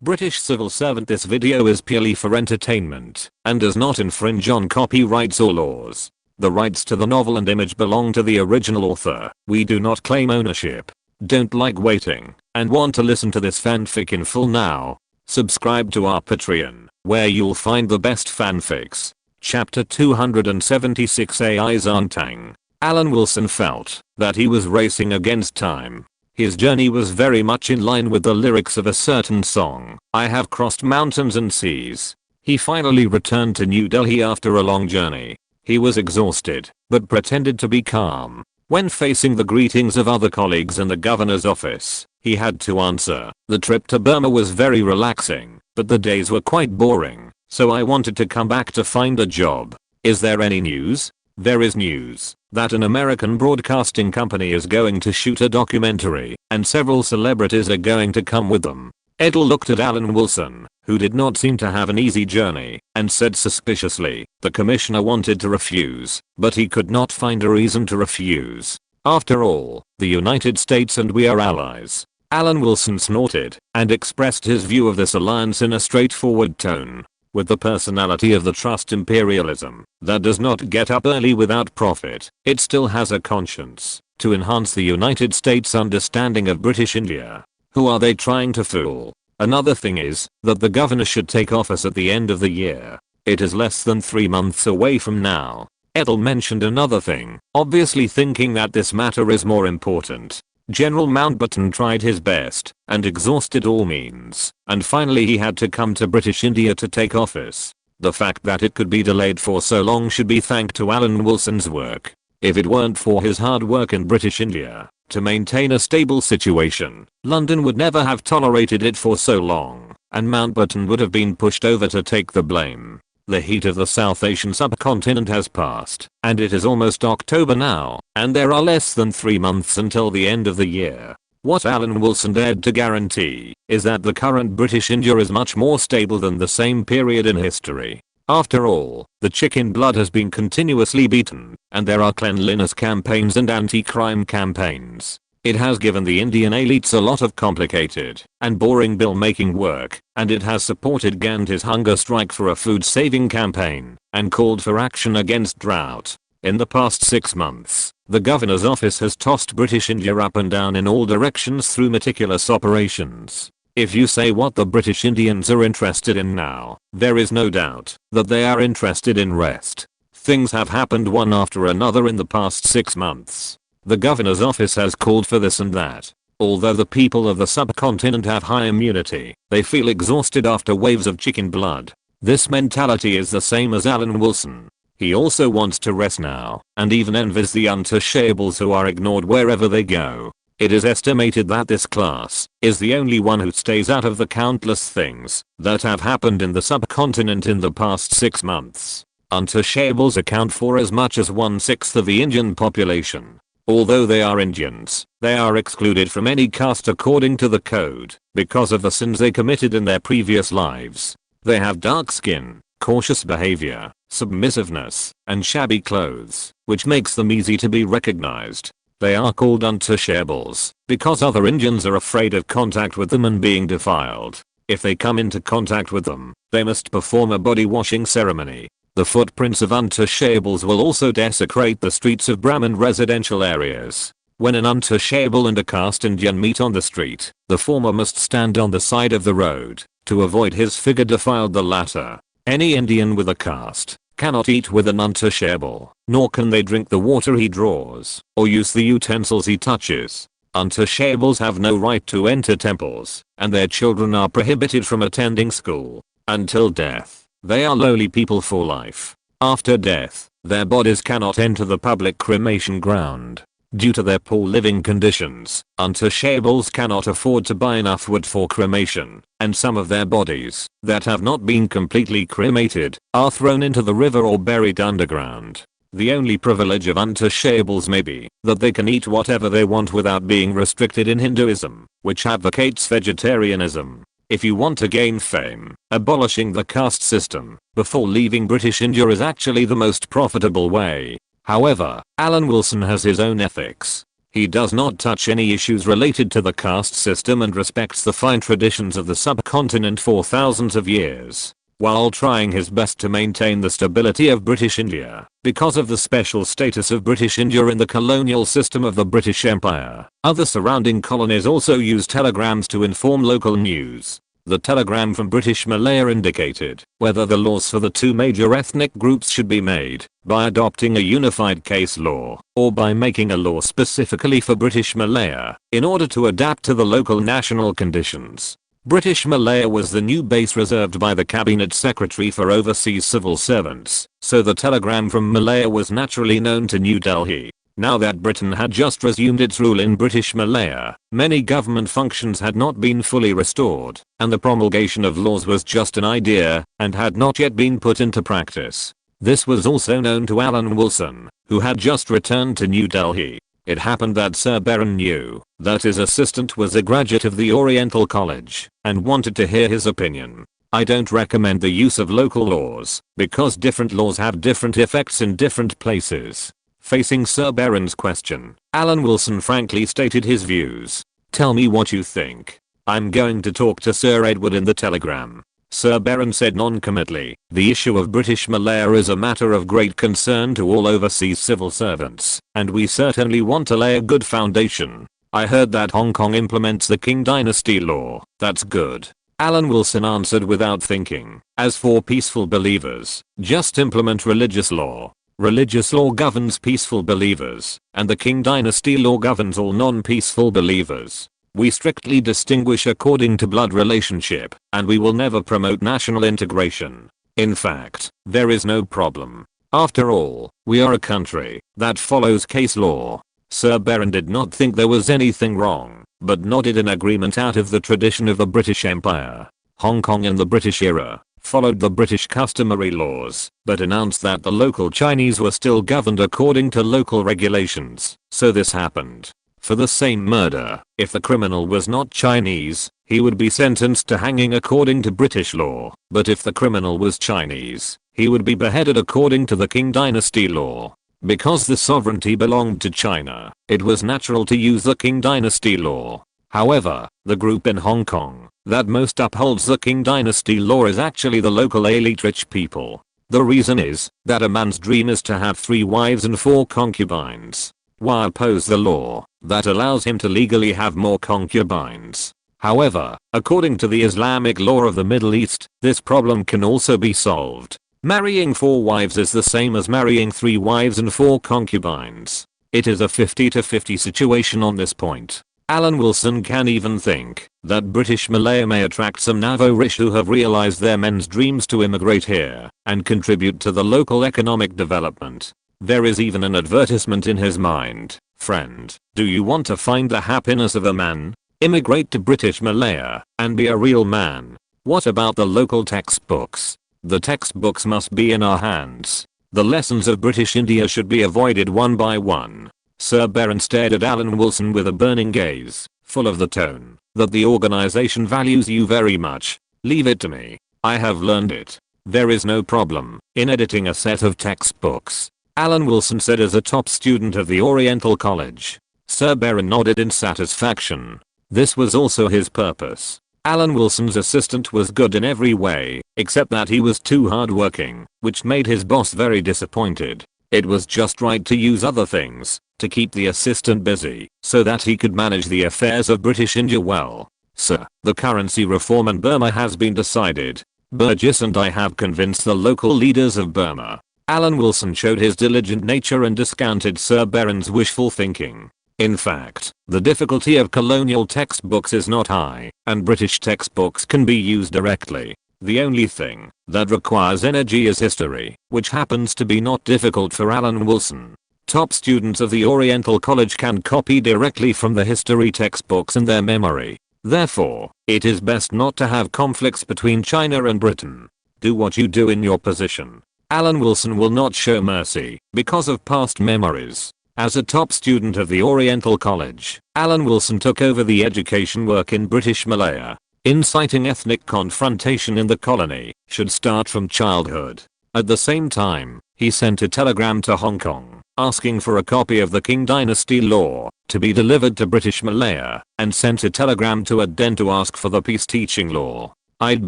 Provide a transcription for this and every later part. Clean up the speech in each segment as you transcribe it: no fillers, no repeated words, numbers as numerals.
British civil servant. This video is purely for entertainment and does not infringe on copyrights or laws. The rights to the novel and image belong to the original author. We do not claim ownership. Don't like waiting and want to listen to this fanfic in full now? Subscribe to our Patreon, where you'll find the best fanfics. Chapter 276 AI's Antang. Alan Wilson felt that he was racing against time. His journey was very much in line with the lyrics of a certain song. I have crossed mountains and seas. He finally returned to New Delhi after a long journey. He was exhausted, but pretended to be calm. When facing the greetings of other colleagues in the governor's office, he had to answer. The trip to Burma was very relaxing, but the days were quite boring, so I wanted to come back to find a job. Is there any news? There is news that an American broadcasting company is going to shoot a documentary, and several celebrities are going to come with them. Edel looked at Alan Wilson, who did not seem to have an easy journey, and said suspiciously, the commissioner wanted to refuse, but he could not find a reason to refuse. After all, the United States and we are allies. Alan Wilson snorted, and expressed his view of this alliance in a straightforward tone. With the personality of the trust imperialism that does not get up early without profit, it still has a conscience. To enhance the United States' understanding of British India. Who are they trying to fool? Another thing is that the governor should take office at the end of the year. It is less than 3 months away from now. Edel mentioned another thing, obviously thinking that this matter is more important. General Mountbatten tried his best and exhausted all means, and finally he had to come to British India to take office. The fact that it could be delayed for so long should be thanked to Alan Wilson's work. If it weren't for his hard work in British India to maintain a stable situation, London would never have tolerated it for so long, and Mountbatten would have been pushed over to take the blame. The heat of the South Asian subcontinent has passed, and it is almost October now, and there are less than 3 months until the end of the year. What Alan Wilson dared to guarantee is that the current British India is much more stable than the same period in history. After all, the chicken blood has been continuously beaten, and there are cleanliness campaigns and anti-crime campaigns. It has given the Indian elites a lot of complicated and boring bill-making work, and it has supported Gandhi's hunger strike for a food-saving campaign, and called for action against drought. In the past 6 months, the governor's office has tossed British India up and down in all directions through meticulous operations. If you say what the British Indians are interested in now, there is no doubt that they are interested in rest. Things have happened one after another in the past 6 months. The governor's office has called for this and that. Although the people of the subcontinent have high immunity, they feel exhausted after waves of chicken blood. This mentality is the same as Alan Wilson. He also wants to rest now, and even envies the untouchables who are ignored wherever they go. It is estimated that this class is the only one who stays out of the countless things that have happened in the subcontinent in the past 6 months. Untouchables account for as much as 1/6 of the Indian population. Although they are Indians, they are excluded from any caste according to the code because of the sins they committed in their previous lives. They have dark skin, cautious behavior, submissiveness, and shabby clothes, which makes them easy to be recognized. They are called untouchables because other Indians are afraid of contact with them and being defiled. If they come into contact with them, they must perform a body washing ceremony. The footprints of untouchables will also desecrate the streets of Brahmin residential areas. When an untouchable and a caste Indian meet on the street, the former must stand on the side of the road to avoid his figure defiled the latter. Any Indian with a caste cannot eat with an untouchable, nor can they drink the water he draws or use the utensils he touches. Untouchables have no right to enter temples, and their children are prohibited from attending school. Until death, they are lowly people for life. After death, their bodies cannot enter the public cremation ground. Due to their poor living conditions, untouchables cannot afford to buy enough wood for cremation, and some of their bodies that have not been completely cremated are thrown into the river or buried underground. The only privilege of untouchables may be that they can eat whatever they want without being restricted in Hinduism, which advocates vegetarianism. If you want to gain fame, abolishing the caste system before leaving British India is actually the most profitable way. However, Alan Wilson has his own ethics. He does not touch any issues related to the caste system and respects the fine traditions of the subcontinent for thousands of years, while trying his best to maintain the stability of British India. Because of the special status of British India in the colonial system of the British Empire, other surrounding colonies also use telegrams to inform local news. The telegram from British Malaya indicated whether the laws for the two major ethnic groups should be made by adopting a unified case law or by making a law specifically for British Malaya in order to adapt to the local national conditions. British Malaya was the new base reserved by the Cabinet Secretary for overseas civil servants, so the telegram from Malaya was naturally known to New Delhi. Now that Britain had just resumed its rule in British Malaya, many government functions had not been fully restored, and the promulgation of laws was just an idea and had not yet been put into practice. This was also known to Alan Wilson, who had just returned to New Delhi. It happened that Sir Baron knew that his assistant was a graduate of the Oriental College and wanted to hear his opinion. I don't recommend the use of local laws because different laws have different effects in different places. Facing Sir Baron's question, Alan Wilson frankly stated his views. Tell me what you think. I'm going to talk to Sir Edward in the telegram. Sir Baron said non-committally, the issue of British Malaya is a matter of great concern to all overseas civil servants, and we certainly want to lay a good foundation. I heard that Hong Kong implements the Qing dynasty law. That's good. Alan Wilson answered without thinking. As for peaceful believers, just implement religious law. Religious law governs peaceful believers, and the Qing dynasty law governs all non-peaceful believers. We strictly distinguish according to blood relationship, and we will never promote national integration. In fact, there is no problem. After all, we are a country that follows case law. Sir Baron did not think there was anything wrong, but nodded in agreement out of the tradition of the British Empire. Hong Kong in the British era followed the British customary laws, but announced that the local Chinese were still governed according to local regulations, so this happened. For the same murder, if the criminal was not Chinese, he would be sentenced to hanging according to British law, but if the criminal was Chinese, he would be beheaded according to the Qing dynasty law. Because the sovereignty belonged to China, it was natural to use the Qing dynasty law. However, the group in Hong Kong that most upholds the Qing dynasty law is actually the local elite rich people. The reason is that a man's dream is to have 3 wives and 4 concubines. Why oppose the law that allows him to legally have more concubines? However, according to the Islamic law of the Middle East, this problem can also be solved. Marrying 4 wives is the same as marrying 3 wives and 4 concubines. It is a 50-50 situation on this point. Alan Wilson can even think that British Malaya may attract some Navo rich who have realized their men's dreams to immigrate here and contribute to the local economic development. There is even an advertisement in his mind. Friend, do you want to find the happiness of a man? Immigrate to British Malaya and be a real man. What about the local textbooks? The textbooks must be in our hands. The lessons of British India should be avoided one by one. Sir Baron stared at Alan Wilson with a burning gaze, full of the tone that the organization values you very much. Leave it to me. I have learned it. There is no problem in editing a set of textbooks, Alan Wilson said as a top student of the Oriental College. Sir Baron nodded in satisfaction. This was also his purpose. Alan Wilson's assistant was good in every way, except that he was too hardworking, which made his boss very disappointed. It was just right to use other things to keep the assistant busy so that he could manage the affairs of British India well. Sir, the currency reform in Burma has been decided. Burgess and I have convinced the local leaders of Burma. Alan Wilson showed his diligent nature and discounted Sir Baron's wishful thinking. In fact, the difficulty of colonial textbooks is not high, and British textbooks can be used directly. The only thing that requires energy is history, which happens to be not difficult for Alan Wilson. Top students of the Oriental College can copy directly from the history textbooks in their memory. Therefore, it is best not to have conflicts between China and Britain. Do what you do in your position. Alan Wilson will not show mercy because of past memories. As a top student of the Oriental College, Alan Wilson took over the education work in British Malaya. Inciting ethnic confrontation in the colony should start from childhood. At the same time, he sent a telegram to Hong Kong asking for a copy of the King Dynasty law to be delivered to British Malaya, and sent a telegram to Aden to ask for the peace teaching law. I'd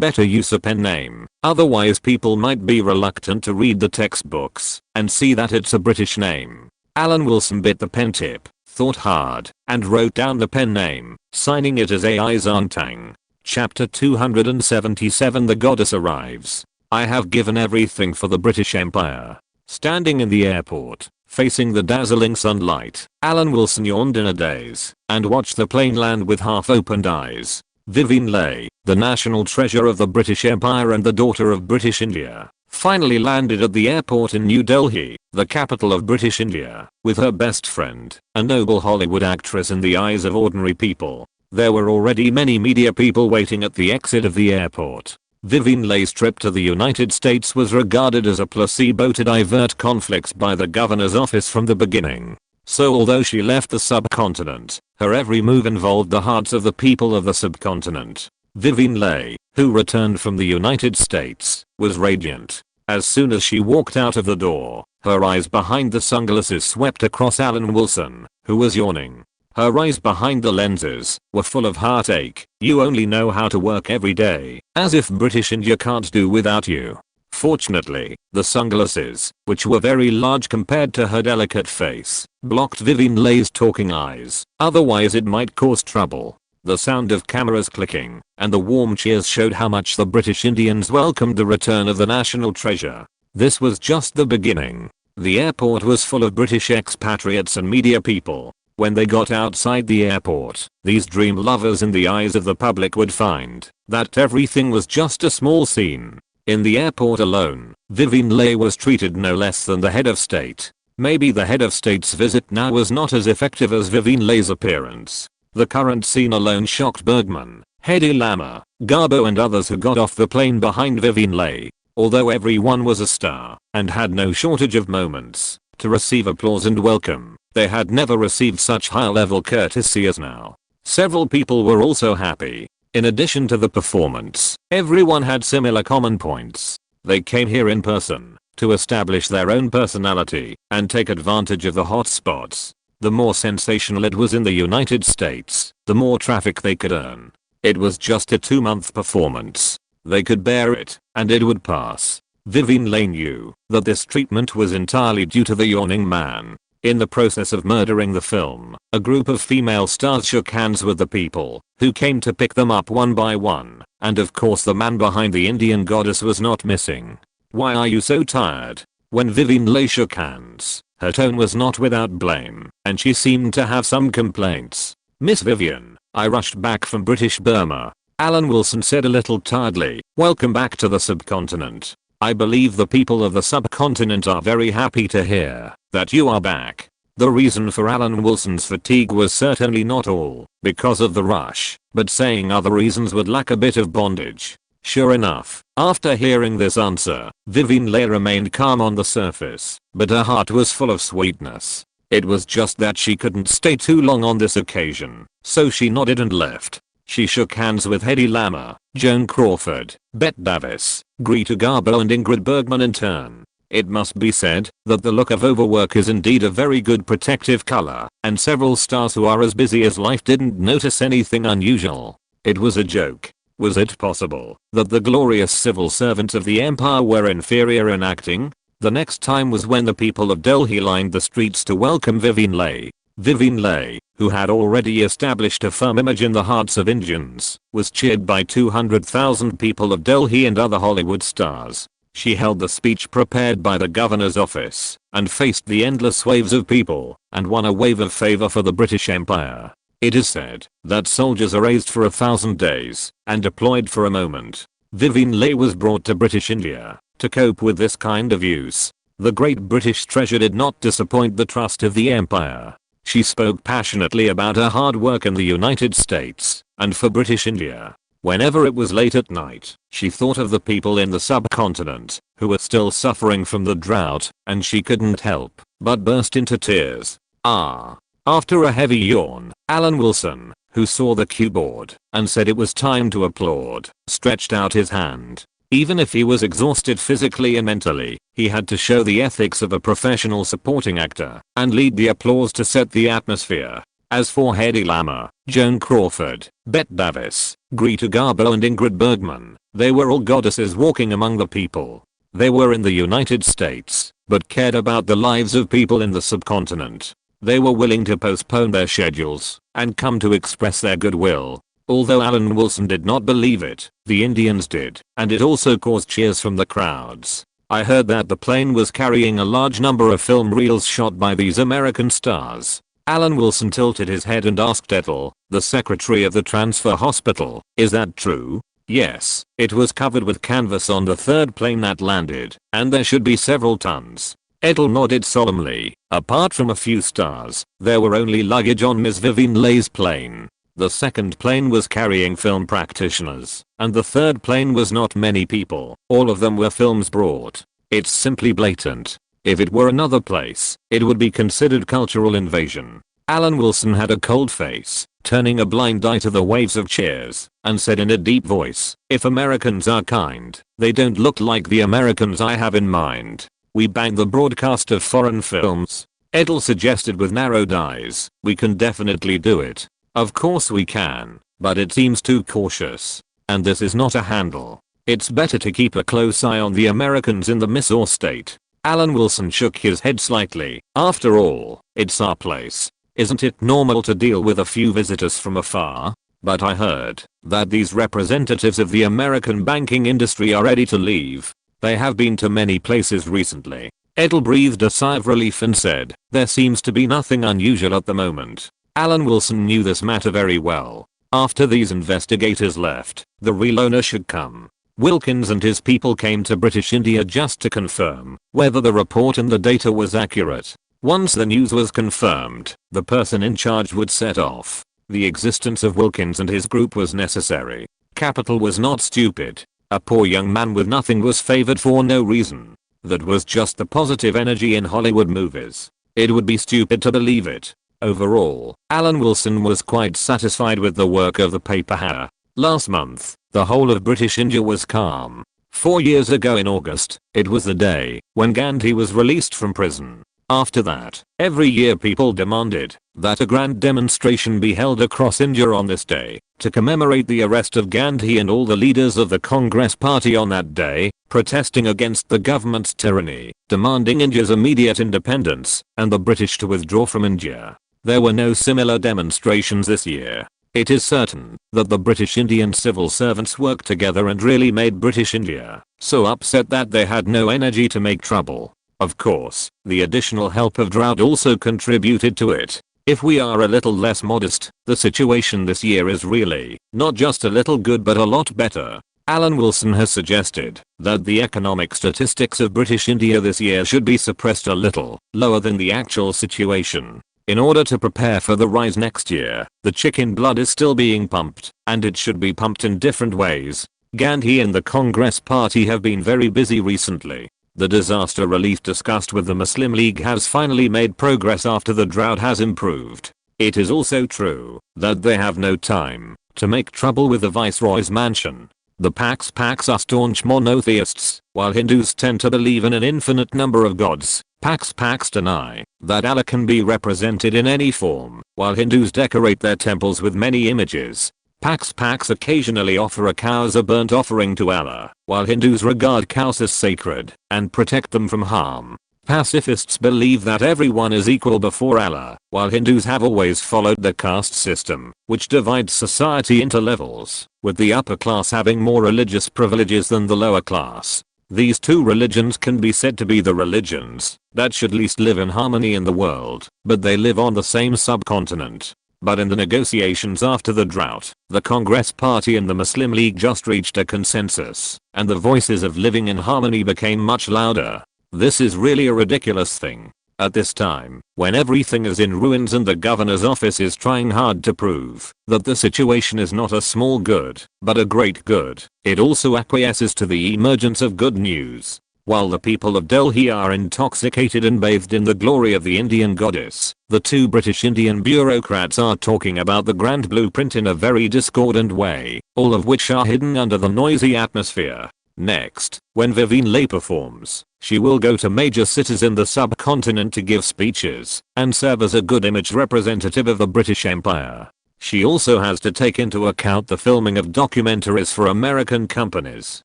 better use a pen name, otherwise people might be reluctant to read the textbooks and see that it's a British name. Alan Wilson bit the pen tip, thought hard, and wrote down the pen name, signing it as A.I. Zantang. Chapter 277. The Goddess Arrives. I have given everything for the British Empire. Standing in the airport, facing the dazzling sunlight, Alan Wilson yawned in a daze and watched the plane land with half-opened eyes. Vivian Leigh, the national treasure of the British Empire and the daughter of British India, finally landed at the airport in New Delhi, the capital of British India, with her best friend, a noble Hollywood actress in the eyes of ordinary people. There were already many media people waiting at the exit of the airport. Vivian Leigh's trip to the United States was regarded as a placebo to divert conflicts by the governor's office from the beginning. So although she left the subcontinent, her every move involved the hearts of the people of the subcontinent. Vivian Leigh, who returned from the United States, was radiant. As soon as she walked out of the door, her eyes behind the sunglasses swept across Alan Wilson, who was yawning. Her eyes behind the lenses were full of heartache. You only know how to work every day, as if British India can't do without you. Fortunately, the sunglasses, which were very large compared to her delicate face, blocked Vivian Leigh's talking eyes, otherwise it might cause trouble. The sound of cameras clicking and the warm cheers showed how much the British Indians welcomed the return of the national treasure. This was just the beginning. The airport was full of British expatriates and media people. When they got outside the airport, these dream lovers in the eyes of the public would find that everything was just a small scene. In the airport alone, Vivian Leigh was treated no less than the head of state. Maybe the head of state's visit now was not as effective as Vivian Leigh's appearance. The current scene alone shocked Bergman, Hedy Lamarr, Garbo and others who got off the plane behind Vivian Leigh. Although everyone was a star and had no shortage of moments to receive applause and welcome, they had never received such high-level courtesy as now. Several people were also happy. In addition to the performance, everyone had similar common points. They came here in person to establish their own personality and take advantage of the hot spots. The more sensational it was in the United States, the more traffic they could earn. It was just a 2-month performance. They could bear it, and it would pass. Vivian Leigh knew that this treatment was entirely due to the yawning man. In the process of murdering the film, a group of female stars shook hands with the people who came to pick them up one by one, and of course the man behind the Indian goddess was not missing. Why are you so tired? When Vivian Leigh shook hands, her tone was not without blame, and she seemed to have some complaints. Miss Vivian, I rushed back from British Burma, Alan Wilson said a little tiredly. Welcome back to the subcontinent. I believe the people of the subcontinent are very happy to hear that you are back. The reason for Alan Wilson's fatigue was certainly not all because of the rush, but saying other reasons would lack a bit of bondage. Sure enough, after hearing this answer, Vivian Leigh remained calm on the surface, but her heart was full of sweetness. It was just that she couldn't stay too long on this occasion, so she nodded and left. She shook hands with Hedy Lamarr, Joan Crawford, Bette Davis, Greta Garbo and Ingrid Bergman in turn. It must be said that the look of overwork is indeed a very good protective color, and several stars who are as busy as life didn't notice anything unusual. It was a joke. Was it possible that the glorious civil servants of the empire were inferior in acting? The next time was when the people of Delhi lined the streets to welcome Vivian Leigh. Vivian Leigh, who had already established a firm image in the hearts of Indians, was cheered by 200,000 people of Delhi and other Hollywood stars. She held the speech prepared by the governor's office and faced the endless waves of people and won a wave of favor for the British Empire. It is said that soldiers are raised for 1,000 days and deployed for a moment. Vivian Leigh was brought to British India to cope with this kind of use. The great British treasure did not disappoint the trust of the empire. She spoke passionately about her hard work in the United States and for British India. Whenever it was late at night, she thought of the people in the subcontinent who were still suffering from the drought, and she couldn't help but burst into tears. After a heavy yawn, Alan Wilson, who saw the cue board and said it was time to applaud, stretched out his hand. Even if he was exhausted physically and mentally, he had to show the ethics of a professional supporting actor and lead the applause to set the atmosphere. As for Hedy Lamarr, Joan Crawford, Bette Davis, Greta Garbo and Ingrid Bergman, they were all goddesses walking among the people. They were in the United States, but cared about the lives of people in the subcontinent. They were willing to postpone their schedules and come to express their goodwill. Although Alan Wilson did not believe it, the Indians did, and it also caused cheers from the crowds. I heard that the plane was carrying a large number of film reels shot by these American stars. Alan Wilson tilted his head and asked Ethel, the secretary of the transfer hospital, "Is that true?" "Yes, it was covered with canvas on the third plane that landed, and there should be several tons." Ethel nodded solemnly. Apart from a few stars, there were only luggage on Ms. Vivian Leigh's plane. The second plane was carrying film practitioners, and the third plane was not many people. All of them were films brought. It's simply blatant. If it were another place, it would be considered cultural invasion. Alan Wilson had a cold face, turning a blind eye to the waves of cheers, and said in a deep voice, "If Americans are kind, they don't look like the Americans I have in mind. We ban the broadcast of foreign films." Ethel suggested with narrowed eyes, "We can definitely do it. Of course we can, but it seems too cautious. And this is not a handle. It's better to keep a close eye on the Americans in the Missouri state." Alan Wilson shook his head slightly. "After all, it's our place. Isn't it normal to deal with a few visitors from afar? But I heard that these representatives of the American banking industry are ready to leave. They have been to many places recently." Ethel breathed a sigh of relief and said, "There seems to be nothing unusual at the moment." Alan Wilson knew this matter very well. After these investigators left, the real owner should come. Wilkins and his people came to British India just to confirm whether the report and the data was accurate. Once the news was confirmed, the person in charge would set off. The existence of Wilkins and his group was necessary. Capital was not stupid. A poor young man with nothing was favored for no reason. That was just the positive energy in Hollywood movies. It would be stupid to believe it. Overall, Alan Wilson was quite satisfied with the work of the paper hair. Last month, the whole of British India was calm. 4 years ago in August, it was the day when Gandhi was released from prison. After that, every year people demanded that a grand demonstration be held across India on this day to commemorate the arrest of Gandhi and all the leaders of the Congress party on that day, protesting against the government's tyranny, demanding India's immediate independence and the British to withdraw from India. There were no similar demonstrations this year. It is certain that the British Indian civil servants worked together and really made British India so upset that they had no energy to make trouble. Of course, the additional help of drought also contributed to it. If we are a little less modest, the situation this year is really not just a little good but a lot better. Alan Wilson has suggested that the economic statistics of British India this year should be suppressed a little lower than the actual situation. In order to prepare for the rise next year, the chicken blood is still being pumped, and it should be pumped in different ways. Gandhi and the Congress party have been very busy recently. The disaster relief discussed with the Muslim League has finally made progress after the drought has improved. It is also true that they have no time to make trouble with the Viceroy's mansion. The Pax are staunch monotheists, while Hindus tend to believe in an infinite number of gods. Pax deny that Allah can be represented in any form, while Hindus decorate their temples with many images. Pax occasionally offer a cow as a burnt offering to Allah, while Hindus regard cows as sacred and protect them from harm. Pacifists believe that everyone is equal before Allah, while Hindus have always followed the caste system, which divides society into levels, with the upper class having more religious privileges than the lower class. These two religions can be said to be the religions that should least live in harmony in the world, but they live on the same subcontinent. But in the negotiations after the drought, the Congress Party and the Muslim League just reached a consensus, and the voices of living in harmony became much louder. This is really a ridiculous thing. At this time, when everything is in ruins and the governor's office is trying hard to prove that the situation is not a small good, but a great good, it also acquiesces to the emergence of good news. While the people of Delhi are intoxicated and bathed in the glory of the Indian goddess, the two British Indian bureaucrats are talking about the grand blueprint in a very discordant way, all of which are hidden under the noisy atmosphere. Next, when Vivien Leigh performs, she will go to major cities in the subcontinent to give speeches and serve as a good image representative of the British Empire. She also has to take into account the filming of documentaries for American companies.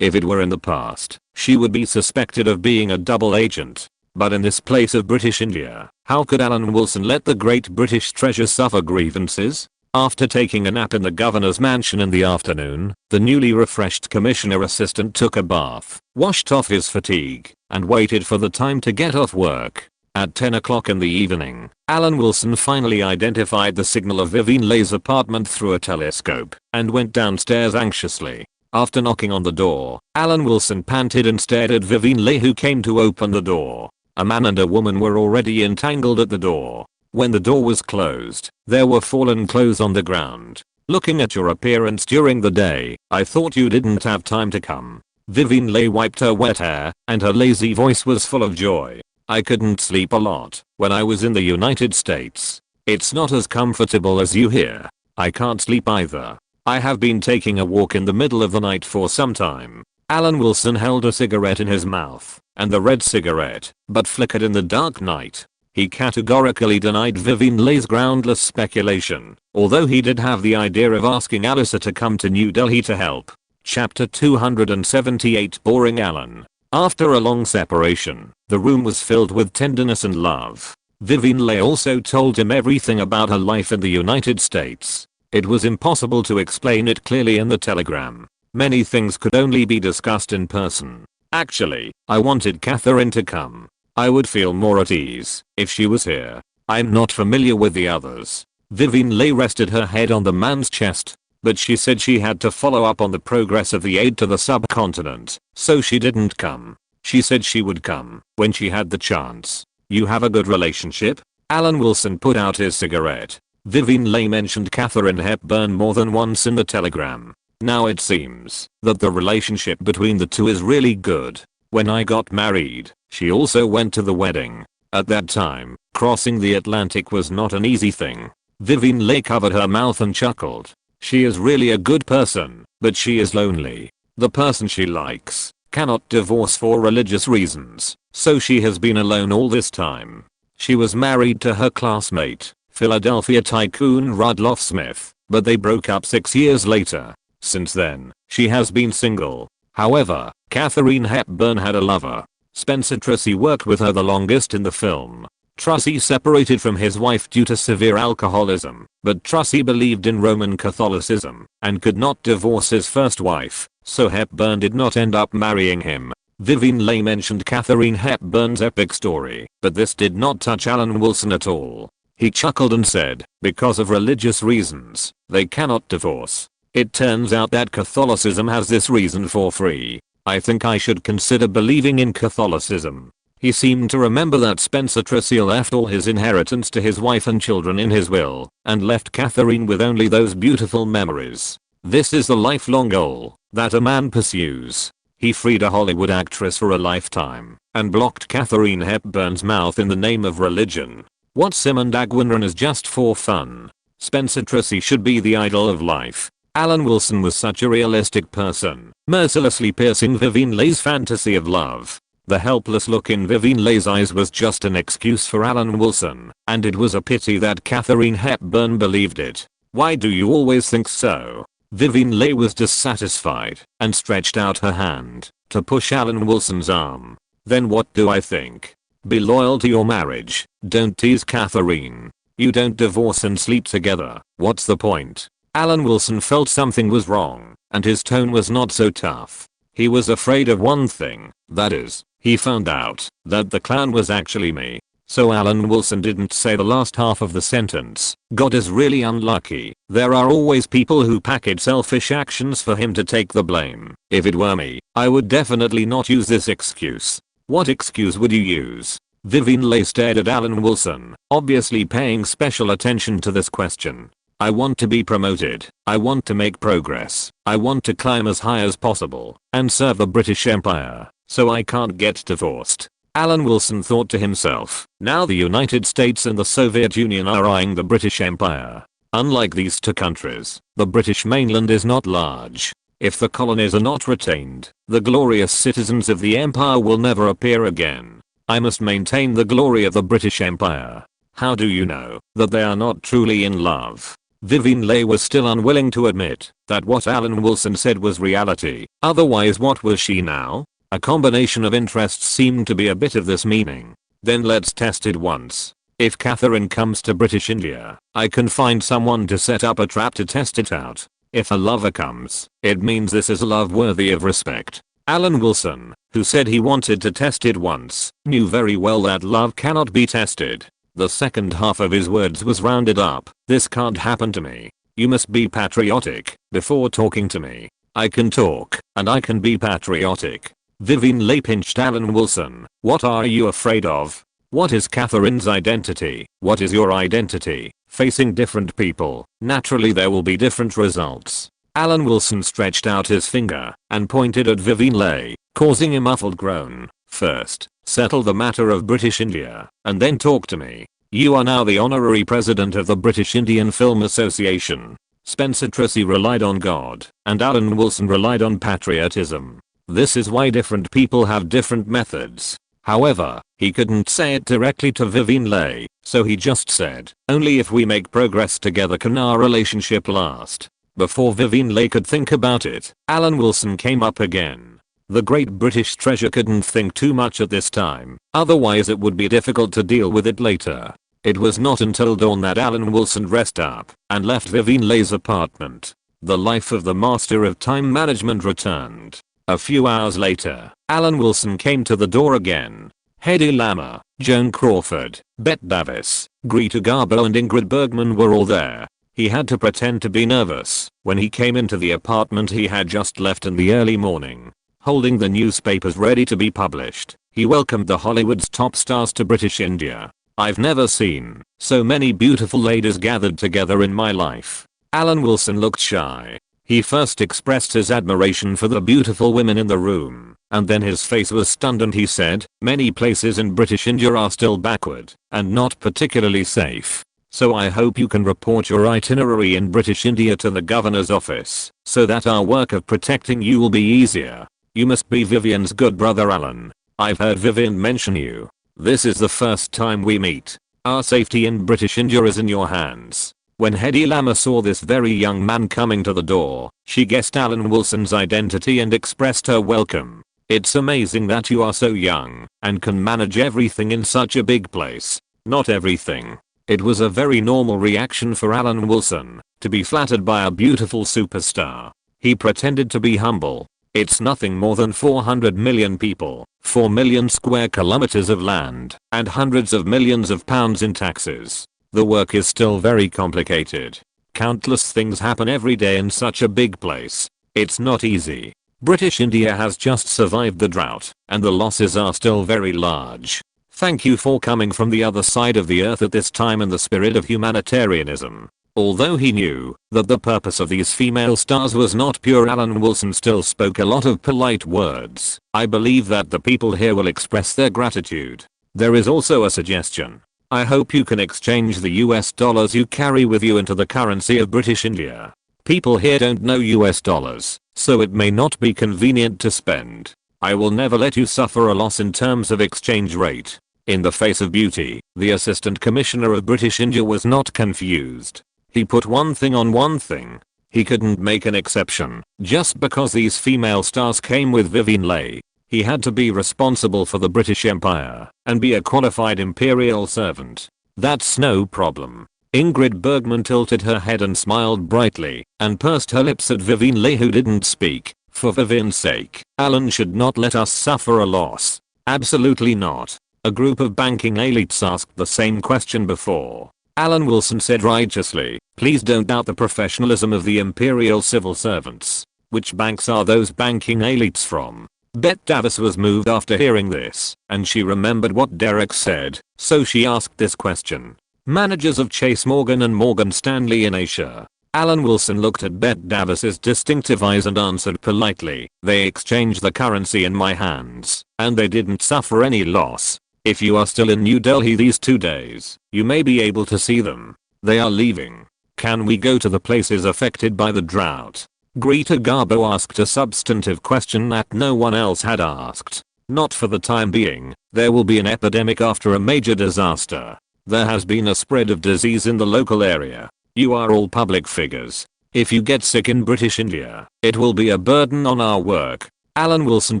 If it were in the past, she would be suspected of being a double agent. But in this place of British India, how could Alan Wilson let the great British treasure suffer grievances? After taking a nap in the governor's mansion in the afternoon, the newly refreshed commissioner assistant took a bath, washed off his fatigue, and waited for the time to get off work. At 10 o'clock in the evening, Alan Wilson finally identified the signal of Vivien Leigh's apartment through a telescope and went downstairs anxiously. After knocking on the door, Alan Wilson panted and stared at Vivien Leigh, who came to open the door. A man and a woman were already entangled at the door. When the door was closed, there were fallen clothes on the ground. Looking at your appearance during the day, I thought you didn't have time to come. Vivien Leigh wiped her wet hair, and her lazy voice was full of joy. I couldn't sleep a lot when I was in the United States. It's not as comfortable as you here. I can't sleep either. I have been taking a walk in the middle of the night for some time. Alan Wilson held a cigarette in his mouth, and the red cigarette but flickered in the dark night. He categorically denied Vivien Leigh's groundless speculation, although he did have the idea of asking Alyssa to come to New Delhi to help. Chapter 278. Boring Alan. After a long separation, the room was filled with tenderness and love. Vivien Leigh also told him everything about her life in the United States. It was impossible to explain it clearly in the telegram. Many things could only be discussed in person. Actually, I wanted Catherine to come. I would feel more at ease if she was here. I'm not familiar with the others. Vivien Leigh rested her head on the man's chest, but she said she had to follow up on the progress of the aid to the subcontinent, so she didn't come. She said she would come when she had the chance. You have a good relationship? Alan Wilson put out his cigarette. Vivien Leigh mentioned Katharine Hepburn more than once in the telegram. Now it seems that the relationship between the two is really good. When I got married, she also went to the wedding. At that time, crossing the Atlantic was not an easy thing. Vivien Leigh covered her mouth and chuckled. She is really a good person, but she is lonely. The person she likes cannot divorce for religious reasons, so she has been alone all this time. She was married to her classmate, Philadelphia tycoon Rudolph Smith, but they broke up 6 years later. Since then, she has been single. However, Katharine Hepburn had a lover. Spencer Tracy worked with her the longest in the film. Tracy separated from his wife due to severe alcoholism, but Tracy believed in Roman Catholicism and could not divorce his first wife, so Hepburn did not end up marrying him. Vivien Leigh mentioned Katharine Hepburn's epic story, but this did not touch Alan Wilson at all. He chuckled and said, because of religious reasons, they cannot divorce. It turns out that Catholicism has this reason for free. I think I should consider believing in Catholicism. He seemed to remember that Spencer Tracy left all his inheritance to his wife and children in his will, and left Katharine with only those beautiful memories. This is the lifelong goal that a man pursues. He freed a Hollywood actress for a lifetime, and blocked Katharine Hepburn's mouth in the name of religion. What Simon Dagwin is just for fun. Spencer Tracy should be the idol of life. Alan Wilson was such a realistic person, mercilessly piercing Vivien Leigh's fantasy of love. The helpless look in Vivien Leigh's eyes was just an excuse for Alan Wilson, and it was a pity that Katharine Hepburn believed it. Why do you always think so? Vivien Leigh was dissatisfied and stretched out her hand to push Alan Wilson's arm. Then what do I think? Be loyal to your marriage. Don't tease Katharine. You don't divorce and sleep together. What's the point? Alan Wilson felt something was wrong, and his tone was not so tough. He was afraid of one thing, that is, he found out that the clown was actually me. So Alan Wilson didn't say the last half of the sentence. God is really unlucky. There are always people who package selfish actions for him to take the blame. If it were me, I would definitely not use this excuse. What excuse would you use? Vivien Leigh stared at Alan Wilson, obviously paying special attention to this question. I want to be promoted. I want to make progress. I want to climb as high as possible and serve the British Empire, so I can't get divorced. Alan Wilson thought to himself, now the United States and the Soviet Union are eyeing the British Empire. Unlike these two countries, the British mainland is not large. If the colonies are not retained, the glorious citizens of the empire will never appear again. I must maintain the glory of the British Empire. How do you know that they are not truly in love? Vivian Leigh was still unwilling to admit that what Alan Wilson said was reality. Otherwise, what was she now? A combination of interests seemed to be a bit of this meaning. Then let's test it once. If Catherine comes to British India, I can find someone to set up a trap to test it out. If a lover comes, it means this is a love worthy of respect. Alan Wilson, who said he wanted to test it once, knew very well that love cannot be tested. The second half of his words was rounded up. This can't happen to me. You must be patriotic before talking to me. I can talk, and I can be patriotic. Vivian Leigh pinched Alan Wilson. What are you afraid of? What is Catherine's identity? What is your identity? Facing different people, naturally there will be different results. Alan Wilson stretched out his finger and pointed at Vivian Leigh, causing a muffled groan. First, settle the matter of British India, and then talk to me. You are now the honorary president of the British Indian Film Association. Spencer Tracy relied on God, and Alan Wilson relied on patriotism. This is why different people have different methods. However, he couldn't say it directly to Vivian Leigh, so he just said, only if we make progress together can our relationship last. Before Vivian Leigh could think about it, Alan Wilson came up again. The great British treasure couldn't think too much at this time, otherwise it would be difficult to deal with it later. It was not until dawn that Alan Wilson dressed up and left Vivian Leigh's apartment. The life of the master of time management returned. A few hours later, Alan Wilson came to the door again. Hedy Lamarr, Joan Crawford, Bette Davis, Greta Garbo and Ingrid Bergman were all there. He had to pretend to be nervous when he came into the apartment he had just left in the early morning. Holding the newspapers ready to be published, he welcomed the Hollywood's top stars to British India. I've never seen so many beautiful ladies gathered together in my life. Alan Wilson looked shy. He first expressed his admiration for the beautiful women in the room, and then his face was stunned and he said, many places in British India are still backward and not particularly safe. So I hope you can report your itinerary in British India to the governor's office, so that our work of protecting you will be easier. You must be Vivian's good brother Alan. I've heard Vivian mention you. This is the first time we meet. Our safety in British India is in your hands. When Hedy Lamarr saw this very young man coming to the door, she guessed Alan Wilson's identity and expressed her welcome. It's amazing that you are so young and can manage everything in such a big place. Not everything. It was a very normal reaction for Alan Wilson to be flattered by a beautiful superstar. He pretended to be humble. It's nothing more than 400 million people, 4 million square kilometers of land, and hundreds of millions of pounds in taxes. The work is still very complicated. Countless things happen every day in such a big place. It's not easy. British India has just survived the drought, and the losses are still very large. Thank you for coming from the other side of the earth at this time in the spirit of humanitarianism. Although he knew that the purpose of these female stars was not pure, Alan Wilson still spoke a lot of polite words. I believe that the people here will express their gratitude. There is also a suggestion. I hope you can exchange the US dollars you carry with you into the currency of British India. People here don't know US dollars, so it may not be convenient to spend. I will never let you suffer a loss in terms of exchange rate. In the face of beauty, the Assistant Commissioner of British India was not confused. He put one thing on one thing. He couldn't make an exception just because these female stars came with Vivian Leigh. He had to be responsible for the British Empire and be a qualified imperial servant. That's no problem. Ingrid Bergman tilted her head and smiled brightly and pursed her lips at Vivian Leigh, who didn't speak. For Vivian's sake, Alan should not let us suffer a loss. Absolutely not. A group of banking elites asked the same question before. Alan Wilson said righteously, please don't doubt the professionalism of the imperial civil servants. Which banks are those banking elites from? Bette Davis was moved after hearing this, and she remembered what Derek said, so she asked this question. Managers of Chase Morgan and Morgan Stanley in Asia. Alan Wilson looked at Bette Davis's distinctive eyes and answered politely, they exchanged the currency in my hands, and they didn't suffer any loss. If you are still in New Delhi these 2 days, you may be able to see them. They are leaving. Can we go to the places affected by the drought? Greta Garbo asked a substantive question that no one else had asked. Not for the time being. There will be an epidemic after a major disaster. There has been a spread of disease in the local area. You are all public figures. If you get sick in British India, it will be a burden on our work. Alan Wilson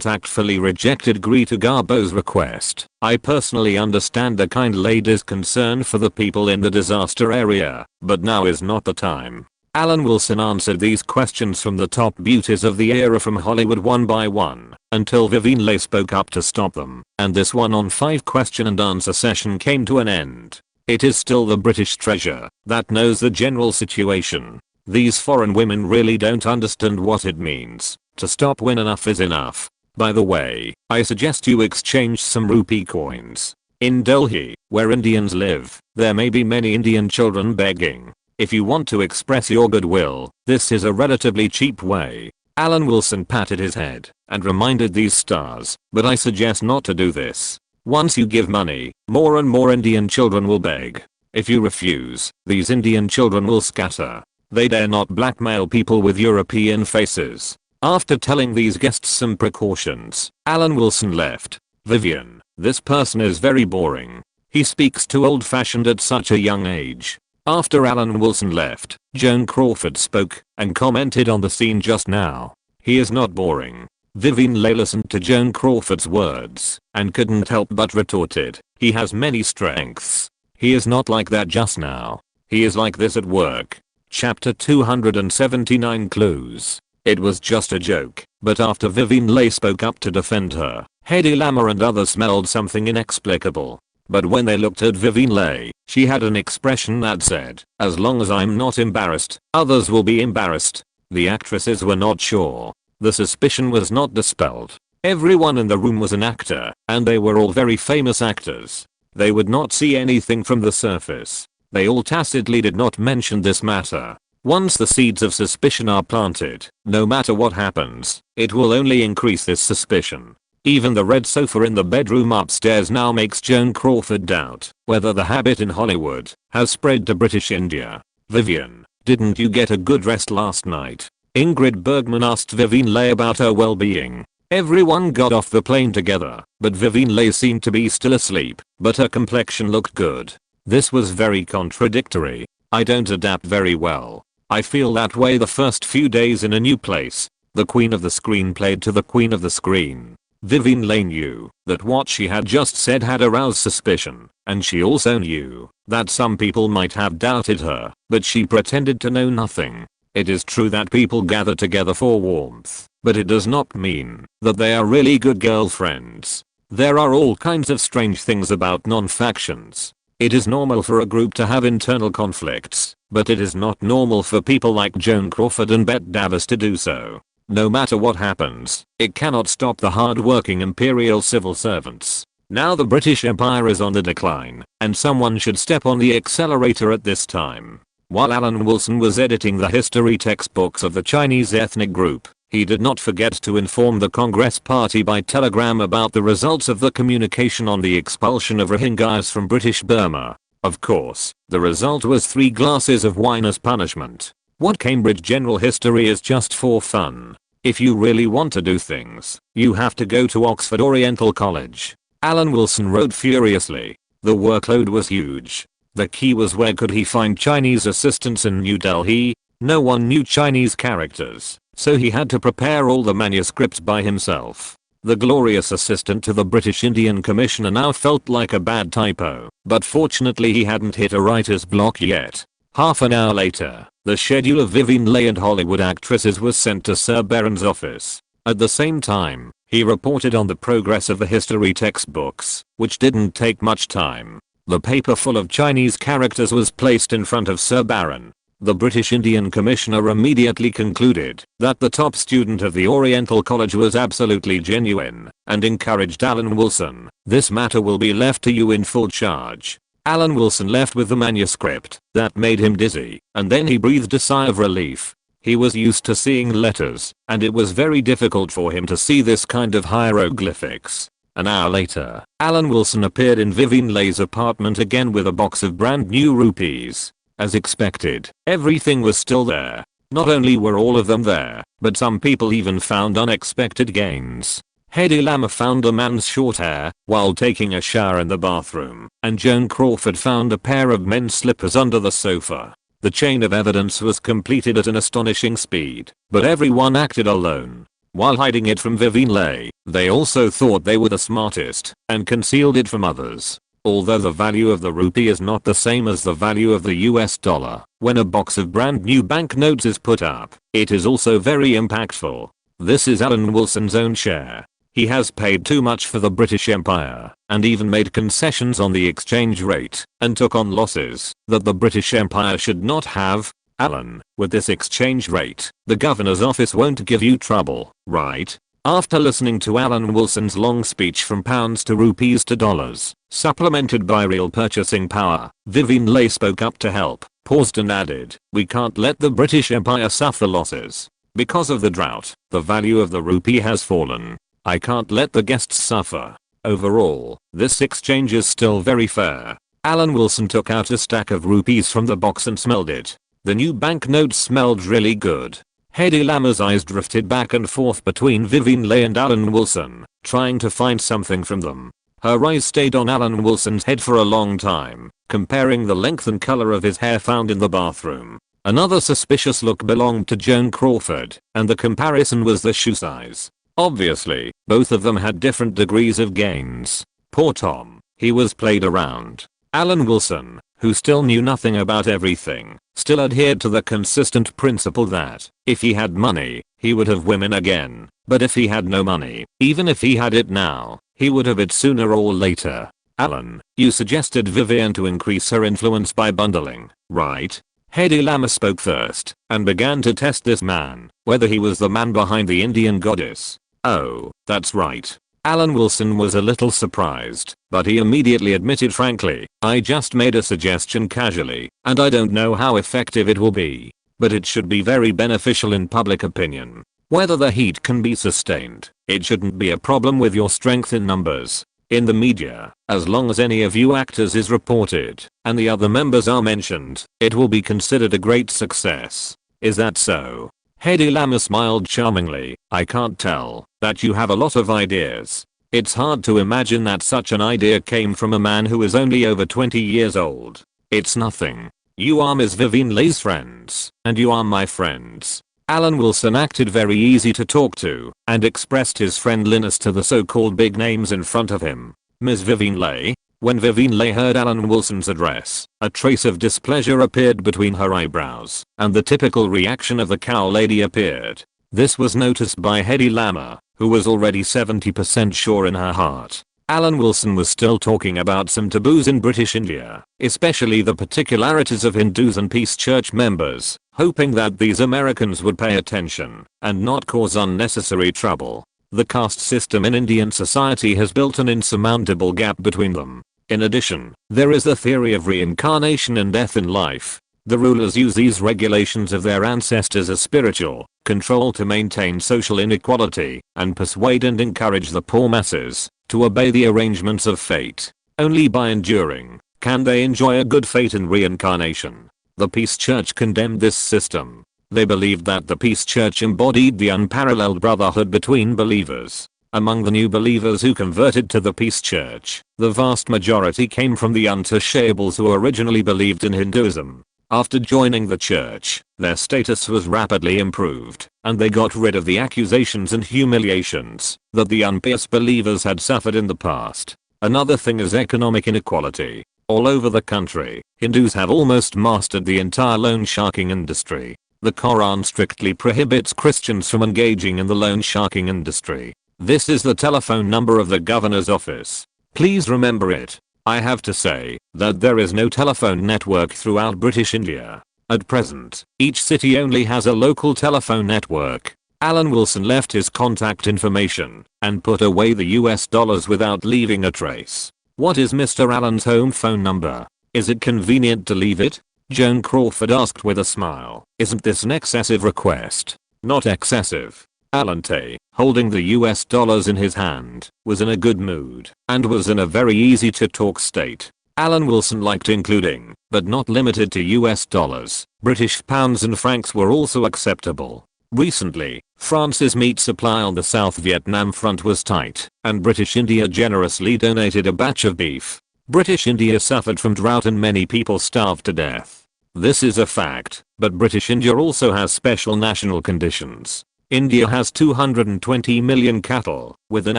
tactfully rejected Greta Garbo's request. I personally understand the kind lady's concern for the people in the disaster area, but now is not the time. Alan Wilson answered these questions from the top beauties of the era from Hollywood one by one, until Vivien Leigh spoke up to stop them, and this one-on-5 question and answer session came to an end. It is still the British treasure that knows the general situation. These foreign women really don't understand what it means to stop when enough is enough. By the way, I suggest you exchange some rupee coins. In Delhi, where Indians live, there may be many Indian children begging. If you want to express your goodwill, this is a relatively cheap way. Alan Wilson patted his head and reminded these stars, but I suggest not to do this. Once you give money, more and more Indian children will beg. If you refuse, these Indian children will scatter. They dare not blackmail people with European faces. After telling these guests some precautions, Alan Wilson left. Vivian, this person is very boring. He speaks too old-fashioned at such a young age. After Alan Wilson left, Joan Crawford spoke and commented on the scene just now. He is not boring. Vivien Leigh listened to Joan Crawford's words and couldn't help but retorted. He has many strengths. He is not like that just now. He is like this at work. Chapter 279 Clues. It was just a joke, but after Vivien Leigh spoke up to defend her, Hedy Lamarr and others smelled something inexplicable. But when they looked at Vivien Leigh, she had an expression that said, as long as I'm not embarrassed, others will be embarrassed. The actresses were not sure. The suspicion was not dispelled. Everyone in the room was an actor, and they were all very famous actors. They would not see anything from the surface. They all tacitly did not mention this matter. Once the seeds of suspicion are planted, no matter what happens, it will only increase this suspicion. Even the red sofa in the bedroom upstairs now makes Joan Crawford doubt whether the habit in Hollywood has spread to British India. Vivian, didn't you get a good rest last night? Ingrid Bergman asked Vivien Leigh about her well-being. Everyone got off the plane together, but Vivien Leigh seemed to be still asleep, but her complexion looked good. This was very contradictory. I don't adapt very well. I feel that way the first few days in a new place. The queen of the screen played to the queen of the screen. Vivien Leigh knew that what she had just said had aroused suspicion, and she also knew that some people might have doubted her, but she pretended to know nothing. It is true that people gather together for warmth, but it does not mean that they are really good girlfriends. There are all kinds of strange things about non-factions. It is normal for a group to have internal conflicts, but it is not normal for people like Joan Crawford and Bette Davis to do so. No matter what happens, it cannot stop the hard-working imperial civil servants. Now the British Empire is on the decline, and someone should step on the accelerator at this time. While Alan Wilson was editing the history textbooks of the Chinese ethnic group, he did not forget to inform the Congress Party by telegram about the results of the communication on the expulsion of Rohingyas from British Burma. Of course, the result was 3 glasses of wine as punishment. What Cambridge General History is just for fun. If you really want to do things, you have to go to Oxford Oriental College. Alan Wilson wrote furiously. The workload was huge. The key was where could he find Chinese assistants in New Delhi? No one knew Chinese characters, so he had to prepare all the manuscripts by himself. The glorious assistant to the British Indian Commissioner now felt like a bad typo, but fortunately he hadn't hit a writer's block yet. Half an hour later, the schedule of Vivien Leigh and Hollywood actresses was sent to Sir Baron's office. At the same time, he reported on the progress of the history textbooks, which didn't take much time. The paper full of Chinese characters was placed in front of Sir Baron. The British Indian Commissioner immediately concluded that the top student of the Oriental College was absolutely genuine and encouraged Alan Wilson. This matter will be left to you in full charge. Alan Wilson left with the manuscript. That made him dizzy, and then he breathed a sigh of relief. He was used to seeing letters, and it was very difficult for him to see this kind of hieroglyphics. An hour later, Alan Wilson appeared in Vivien Leigh's apartment again with a box of brand new rupees. As expected, everything was still there. Not only were all of them there, but some people even found unexpected gains. Hedy Lamarr found a man's short hair while taking a shower in the bathroom, and Joan Crawford found a pair of men's slippers under the sofa. The chain of evidence was completed at an astonishing speed, but everyone acted alone. While hiding it from Vivian Leigh, they also thought they were the smartest and concealed it from others. Although the value of the rupee is not the same as the value of the US dollar, when a box of brand new banknotes is put up, it is also very impactful. This is Alan Wilson's own share. He has paid too much for the British Empire, and even made concessions on the exchange rate, and took on losses that the British Empire should not have. Alan, with this exchange rate, the governor's office won't give you trouble, right? After listening to Alan Wilson's long speech from pounds to rupees to dollars, supplemented by real purchasing power, Vivian Leigh spoke up to help, paused and added, "We can't let the British Empire suffer losses. Because of the drought, the value of the rupee has fallen. I can't let the guests suffer. Overall, this exchange is still very fair." Alan Wilson took out a stack of rupees from the box and smelled it. The new banknotes smelled really good. Hedy Lamarr's eyes drifted back and forth between Vivian Leigh and Alan Wilson, trying to find something from them. Her eyes stayed on Alan Wilson's head for a long time, comparing the length and color of his hair found in the bathroom. Another suspicious look belonged to Joan Crawford, and the comparison was the shoe size. Obviously, both of them had different degrees of gains. Poor Tom, he was played around. Alan Wilson, who still knew nothing about everything, still adhered to the consistent principle that, if he had money, he would have women again, but if he had no money, even if he had it now, he would have it sooner or later. Alan, you suggested Vivian to increase her influence by bundling, right? Hedy Lamarr spoke first, and began to test this man, whether he was the man behind the Indian goddess. Oh, that's right. Alan Wilson was a little surprised, but he immediately admitted frankly, I just made a suggestion casually, and I don't know how effective it will be. But it should be very beneficial in public opinion. Whether the heat can be sustained, it shouldn't be a problem with your strength in numbers. In the media, as long as any of you actors is reported, and the other members are mentioned, it will be considered a great success. Is that so? Hedy Lamarr smiled charmingly. I can't tell that you have a lot of ideas. It's hard to imagine that such an idea came from a man who is only over 20 years old. It's nothing. You are Ms. Vivian Leigh's friends, and you are my friends. Alan Wilson acted very easy to talk to, and expressed his friendliness to the so-called big names in front of him. Ms. Vivian Leigh? When Vivian Leigh heard Alan Wilson's address, a trace of displeasure appeared between her eyebrows, and the typical reaction of the cow lady appeared. This was noticed by Hedy Lamarr, who was already 70% sure in her heart. Alan Wilson was still talking about some taboos in British India, especially the particularities of Hindus and Peace Church members, hoping that these Americans would pay attention and not cause unnecessary trouble. The caste system in Indian society has built an insurmountable gap between them. In addition, there is the theory of reincarnation and death in life. The rulers use these regulations of their ancestors as spiritual control to maintain social inequality and persuade and encourage the poor masses to obey the arrangements of fate. Only by enduring can they enjoy a good fate in reincarnation. The Peace Church condemned this system. They believed that the Peace Church embodied the unparalleled brotherhood between believers. Among the new believers who converted to the Peace Church, the vast majority came from the untouchables who originally believed in Hinduism. After joining the church, their status was rapidly improved, and they got rid of the accusations and humiliations that the unpious believers had suffered in the past. Another thing is economic inequality. All over the country, Hindus have almost mastered the entire loan sharking industry. The Quran strictly prohibits Christians from engaging in the loan sharking industry. This is the telephone number of the governor's office. Please remember it. I have to say that there is no telephone network throughout British India. At present, each city only has a local telephone network. Alan Wilson left his contact information and put away the US dollars without leaving a trace. What is Mr. Allen's home phone number? Is it convenient to leave it? Joan Crawford asked with a smile. Isn't this an excessive request? Not excessive. Alan Tay, holding the US dollars in his hand, was in a good mood and was in a very easy to talk state. Alan Wilson liked including, but not limited to US dollars. British pounds and francs were also acceptable. Recently, France's meat supply on the South Vietnam front was tight, and British India generously donated a batch of beef. British India suffered from drought and many people starved to death. This is a fact, but British India also has special national conditions. India has 220 million cattle, with an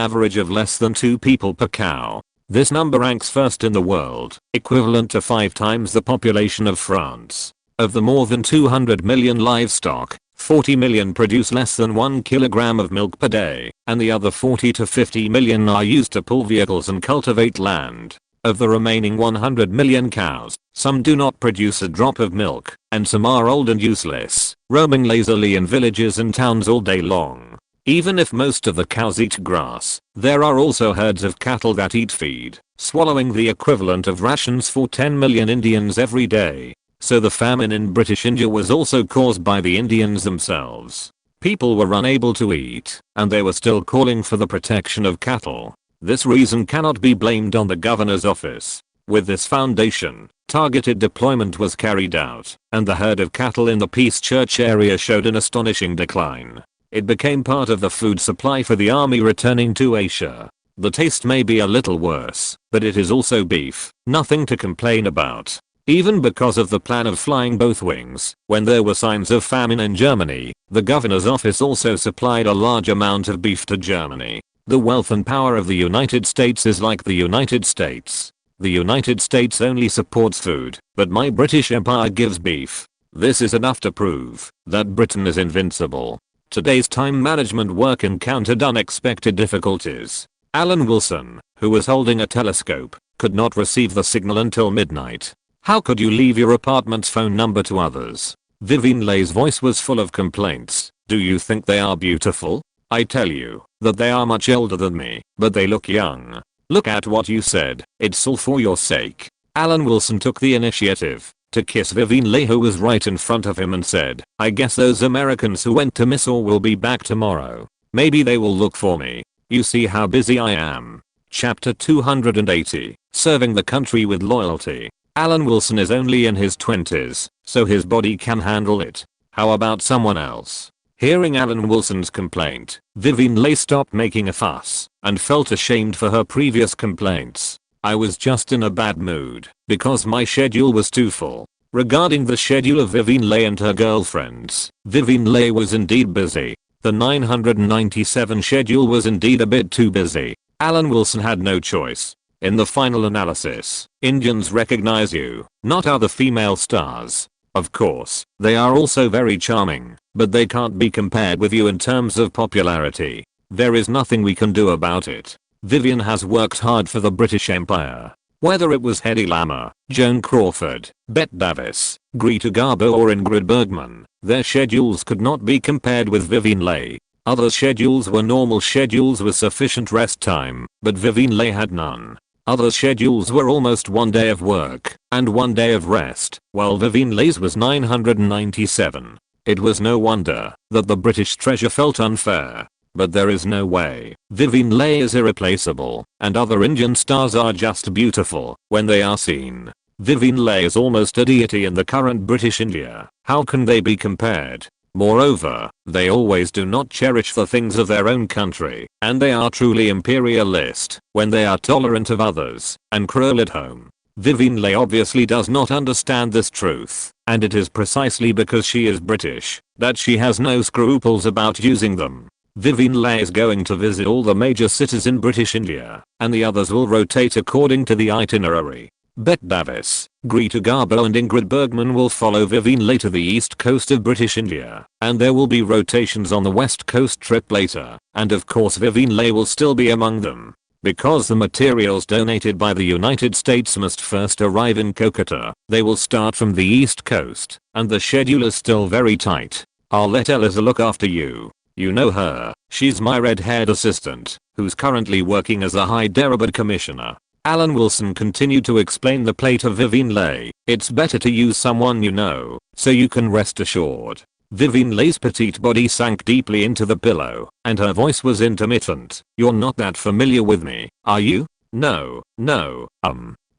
average of less than 2 people per cow. This number ranks first in the world, equivalent to 5 times the population of France. Of the more than 200 million livestock, 40 million produce less than 1 kilogram of milk per day, and the other 40 to 50 million are used to pull vehicles and cultivate land. Of the remaining 100 million cows, some do not produce a drop of milk, and some are old and useless, roaming lazily in villages and towns all day long. Even if most of the cows eat grass, there are also herds of cattle that eat feed, swallowing the equivalent of rations for 10 million Indians every day. So the famine in British India was also caused by the Indians themselves. People were unable to eat, and they were still calling for the protection of cattle. This reason cannot be blamed on the governor's office. With this foundation, targeted deployment was carried out, and the herd of cattle in the Peace Church area showed an astonishing decline. It became part of the food supply for the army returning to Asia. The taste may be a little worse, but it is also beef, nothing to complain about. Even because of the plan of flying both wings, when there were signs of famine in Germany, the governor's office also supplied a large amount of beef to Germany. The wealth and power of the United States is like the United States. The United States only supports food, but my British Empire gives beef. This is enough to prove that Britain is invincible. Today's time management work encountered unexpected difficulties. Alan Wilson, who was holding a telescope, could not receive the signal until midnight. How could you leave your apartment's phone number to others? Vivian Leigh's voice was full of complaints. Do you think they are beautiful? I tell you that they are much older than me, but they look young. Look at what you said. It's all for your sake. Alan Wilson took the initiative to kiss Vivian Leigh, who was right in front of him, and said, I guess those Americans who went to Mysore will be back tomorrow. Maybe they will look for me. You see how busy I am. Chapter 280. Serving the country with loyalty. Alan Wilson is only in his 20s, so his body can handle it. How about someone else? Hearing Alan Wilson's complaint, Vivian Leigh stopped making a fuss and felt ashamed for her previous complaints. I was just in a bad mood because my schedule was too full. Regarding the schedule of Vivian Leigh and her girlfriends, Vivian Leigh was indeed busy. The 997 schedule was indeed a bit too busy. Alan Wilson had no choice. In the final analysis, Indians recognize you, not other female stars. Of course, they are also very charming, but they can't be compared with you in terms of popularity. There is nothing we can do about it. Vivian has worked hard for the British Empire. Whether it was Hedy Lamarr, Joan Crawford, Bette Davis, Greta Garbo or Ingrid Bergman, their schedules could not be compared with Vivian Leigh. Other schedules were normal schedules with sufficient rest time, but Vivian Leigh had none. Other schedules were almost 1 day of work and 1 day of rest, while Vivian Leigh's was 997. It was no wonder that the British treasure felt unfair. But there is no way. Vivian Leigh is irreplaceable, and other Indian stars are just beautiful when they are seen. Vivian Leigh is almost a deity in the current British India. How can they be compared? Moreover, they always do not cherish the things of their own country, and they are truly imperialist when they are tolerant of others and cruel at home. Vivian Leigh obviously does not understand this truth, and it is precisely because she is British that she has no scruples about using them. Vivian Leigh is going to visit all the major cities in British India, and the others will rotate according to the itinerary. Bette Davis, Greta Garbo and Ingrid Bergman will follow Vivian Leigh to the east coast of British India, and there will be rotations on the west coast trip later, and of course Vivian Leigh will still be among them. Because the materials donated by the United States must first arrive in Kolkata, they will start from the east coast, and the schedule is still very tight. I'll let Eliza look after you. You know her, she's my red-haired assistant, who's currently working as a Hyderabad commissioner. Alan Wilson continued to explain the plight of Vivian Leigh. It's better to use someone you know, so you can rest assured. Vivian Leigh's petite body sank deeply into the pillow, and her voice was intermittent. You're not that familiar with me, are you? No.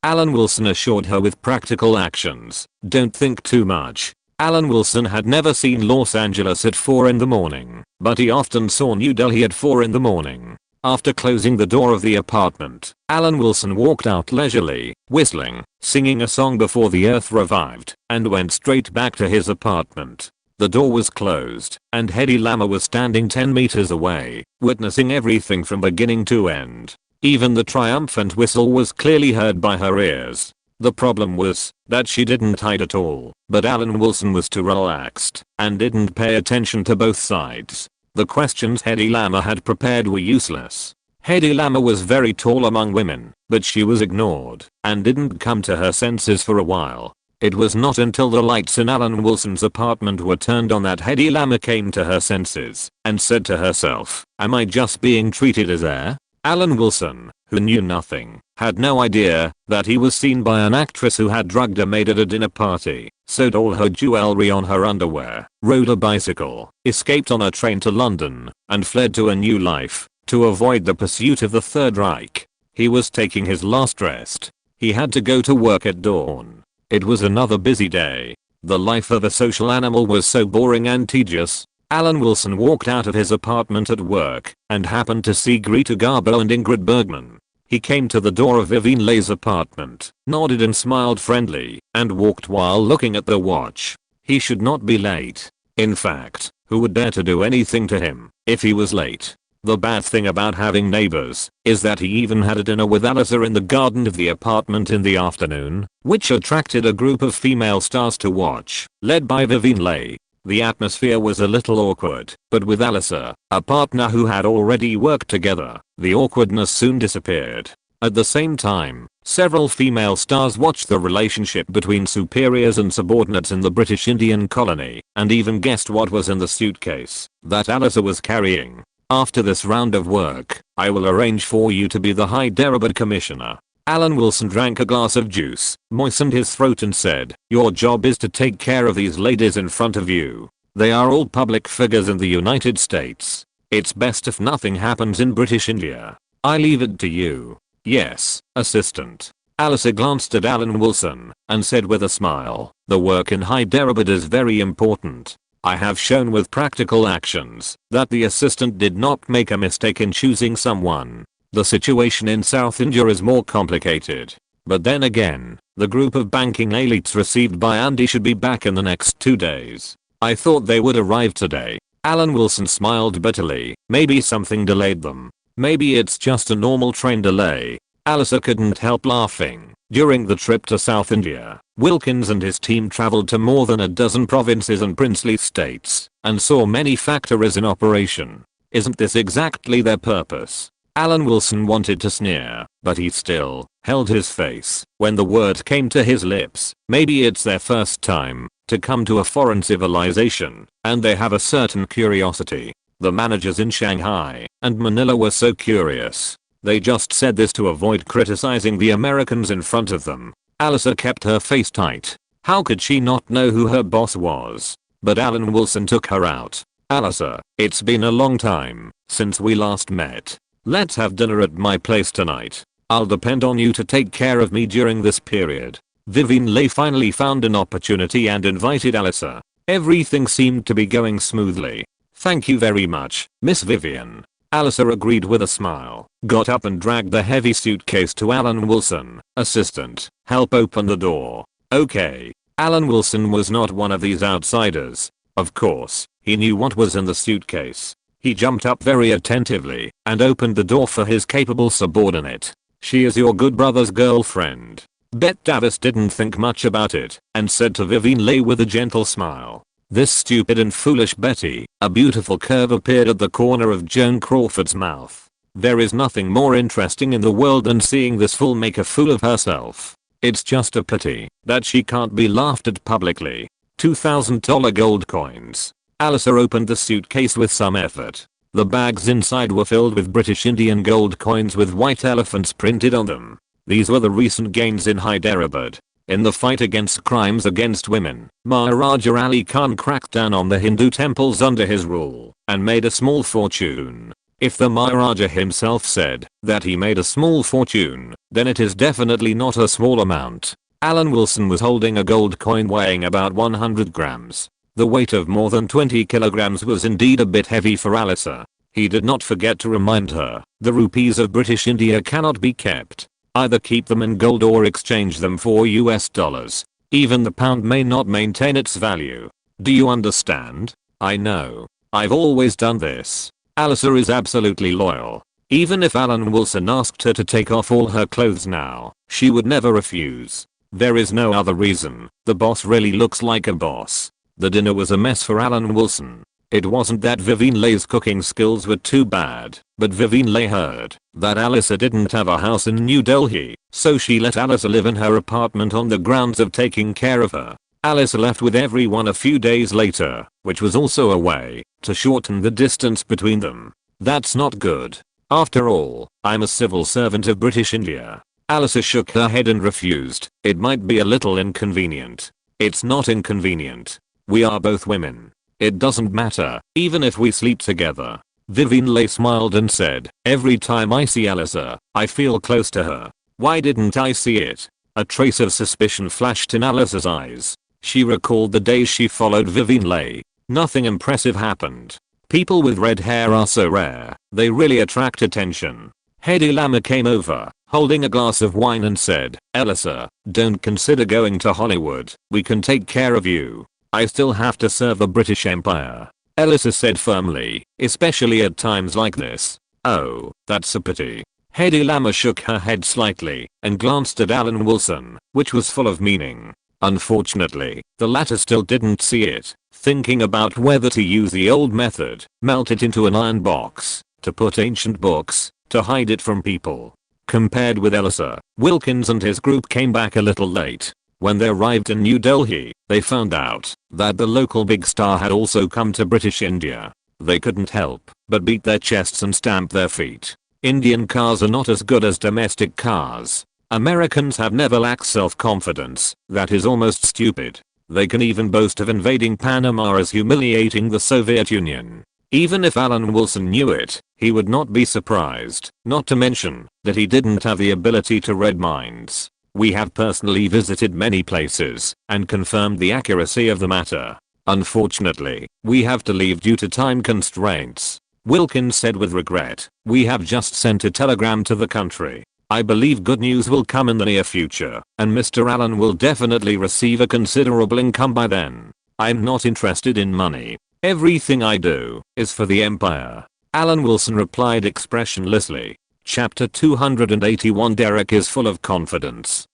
Alan Wilson assured her with practical actions. Don't think too much. Alan Wilson had never seen Los Angeles at 4 in the morning, but he often saw New Delhi at 4 in the morning. After closing the door of the apartment, Alan Wilson walked out leisurely, whistling, singing a song before the earth revived, and went straight back to his apartment. The door was closed, and Hedy Lamarr was standing 10 meters away, witnessing everything from beginning to end. Even the triumphant whistle was clearly heard by her ears. The problem was that she didn't hide at all, but Alan Wilson was too relaxed and didn't pay attention to both sides. The questions Hedy Lamarr had prepared were useless. Hedy Lamarr was very tall among women, but she was ignored and didn't come to her senses for a while. It was not until the lights in Alan Wilson's apartment were turned on that Hedy Lamarr came to her senses and said to herself, "Am I just being treated as air?" Alan Wilson, who knew nothing, had no idea that he was seen by an actress who had drugged a maid at a dinner party, sewed all her jewelry on her underwear, rode a bicycle, escaped on a train to London, and fled to a new life to avoid the pursuit of the Third Reich. He was taking his last rest. He had to go to work at dawn. It was another busy day. The life of a social animal was so boring and tedious. Alan Wilson walked out of his apartment at work and happened to see Greta Garbo and Ingrid Bergman. He came to the door of Vivian Leigh's apartment, nodded and smiled friendly, and walked while looking at the watch. He should not be late. In fact, who would dare to do anything to him if he was late? The bad thing about having neighbors is that he even had a dinner with Alyssa in the garden of the apartment in the afternoon, which attracted a group of female stars to watch, led by Vivian Leigh. The atmosphere was a little awkward, but with Alyssa, a partner who had already worked together, the awkwardness soon disappeared. At the same time, several female stars watched the relationship between superiors and subordinates in the British Indian colony, and even guessed what was in the suitcase that Alyssa was carrying. After this round of work, I will arrange for you to be the Hyderabad commissioner. Alan Wilson drank a glass of juice, moistened his throat and said, "Your job is to take care of these ladies in front of you. They are all public figures in the United States. It's best if nothing happens in British India. I leave it to you." "Yes, assistant." Alyssa glanced at Alan Wilson and said with a smile, "The work in Hyderabad is very important. I have shown with practical actions that the assistant did not make a mistake in choosing someone. The situation in South India is more complicated. But then again, the group of banking elites received by Andy should be back in the next 2 days. I thought they would arrive today." Alan Wilson smiled bitterly. Maybe something delayed them. Maybe it's just a normal train delay. Alyssa couldn't help laughing. During the trip to South India, Wilkins and his team traveled to more than a dozen provinces and princely states, and saw many factories in operation. Isn't this exactly their purpose? Alan Wilson wanted to sneer, but he still held his face when the word came to his lips. Maybe it's their first time to come to a foreign civilization, and they have a certain curiosity. The managers in Shanghai and Manila were so curious. They just said this to avoid criticizing the Americans in front of them. Alyssa kept her face tight. How could she not know who her boss was? But Alan Wilson took her out. "Alyssa, it's been a long time since we last met. Let's have dinner at my place tonight. I'll depend on you to take care of me during this period." Vivian Leigh finally found an opportunity and invited Alyssa. Everything seemed to be going smoothly. "Thank you very much, Miss Vivian." Alyssa agreed with a smile, got up and dragged the heavy suitcase to Alan Wilson. "Assistant, help open the door." "Okay." Alan Wilson was not one of these outsiders. Of course, he knew what was in the suitcase. He jumped up very attentively and opened the door for his capable subordinate. "She is your good brother's girlfriend." Bette Davis didn't think much about it and said to Vivian Leigh with a gentle smile, "This stupid and foolish Betty." A beautiful curve appeared at the corner of Joan Crawford's mouth. "There is nothing more interesting in the world than seeing this fool make a fool of herself. It's just a pity that she can't be laughed at publicly." $2,000 gold coins. Alyssa opened the suitcase with some effort. The bags inside were filled with British Indian gold coins with white elephants printed on them. These were the recent gains in Hyderabad. In the fight against crimes against women, Maharaja Ali Khan cracked down on the Hindu temples under his rule and made a small fortune. If the Maharaja himself said that he made a small fortune, then it is definitely not a small amount. Alan Wilson was holding a gold coin weighing about 100 grams. The weight of more than 20 kilograms was indeed a bit heavy for Alyssa. He did not forget to remind her, the rupees of British India cannot be kept. Either keep them in gold or exchange them for US dollars. Even the pound may not maintain its value. Do you understand? I know. I've always done this. Alyssa is absolutely loyal. Even if Alan Wilson asked her to take off all her clothes now, she would never refuse. There is no other reason. The boss really looks like a boss. The dinner was a mess for Alan Wilson. It wasn't that Vivienne Leigh's cooking skills were too bad, but Vivienne Leigh heard that Alyssa didn't have a house in New Delhi, so she let Alyssa live in her apartment on the grounds of taking care of her. Alyssa left with everyone a few days later, which was also a way to shorten the distance between them. That's not good. After all, I'm a civil servant of British India. Alyssa shook her head and refused. It might be a little inconvenient. It's not inconvenient. We are both women. It doesn't matter, even if we sleep together. Vivienne Leigh smiled and said, every time I see Alyssa, I feel close to her. Why didn't I see it? A trace of suspicion flashed in Alyssa's eyes. She recalled the days she followed Vivienne Leigh. Nothing impressive happened. People with red hair are so rare, they really attract attention. Hedy Lamarr came over, holding a glass of wine and said, Alyssa, don't consider going to Hollywood, we can take care of you. I still have to serve the British Empire. Alyssa said firmly, especially at times like this. Oh, that's a pity. Hedy Lamarr shook her head slightly and glanced at Alan Wilson, which was full of meaning. Unfortunately, the latter still didn't see it, thinking about whether to use the old method, melt it into an iron box, to put ancient books, to hide it from people. Compared with Alyssa, Wilkins and his group came back a little late. When they arrived in New Delhi, they found out that the local big star had also come to British India. They couldn't help but beat their chests and stamp their feet. Indian cars are not as good as domestic cars. Americans have never lacked self-confidence. That is almost stupid. They can even boast of invading Panama as humiliating the Soviet Union. Even if Alan Wilson knew it, he would not be surprised, not to mention that he didn't have the ability to read minds. We have personally visited many places and confirmed the accuracy of the matter. Unfortunately, we have to leave due to time constraints. Wilkins said with regret, we have just sent a telegram to the country. I believe good news will come in the near future, and Mr. Allen will definitely receive a considerable income by then. I'm not interested in money. Everything I do is for the empire. Alan Wilson replied expressionlessly. Chapter 281. Derek is full of confidence.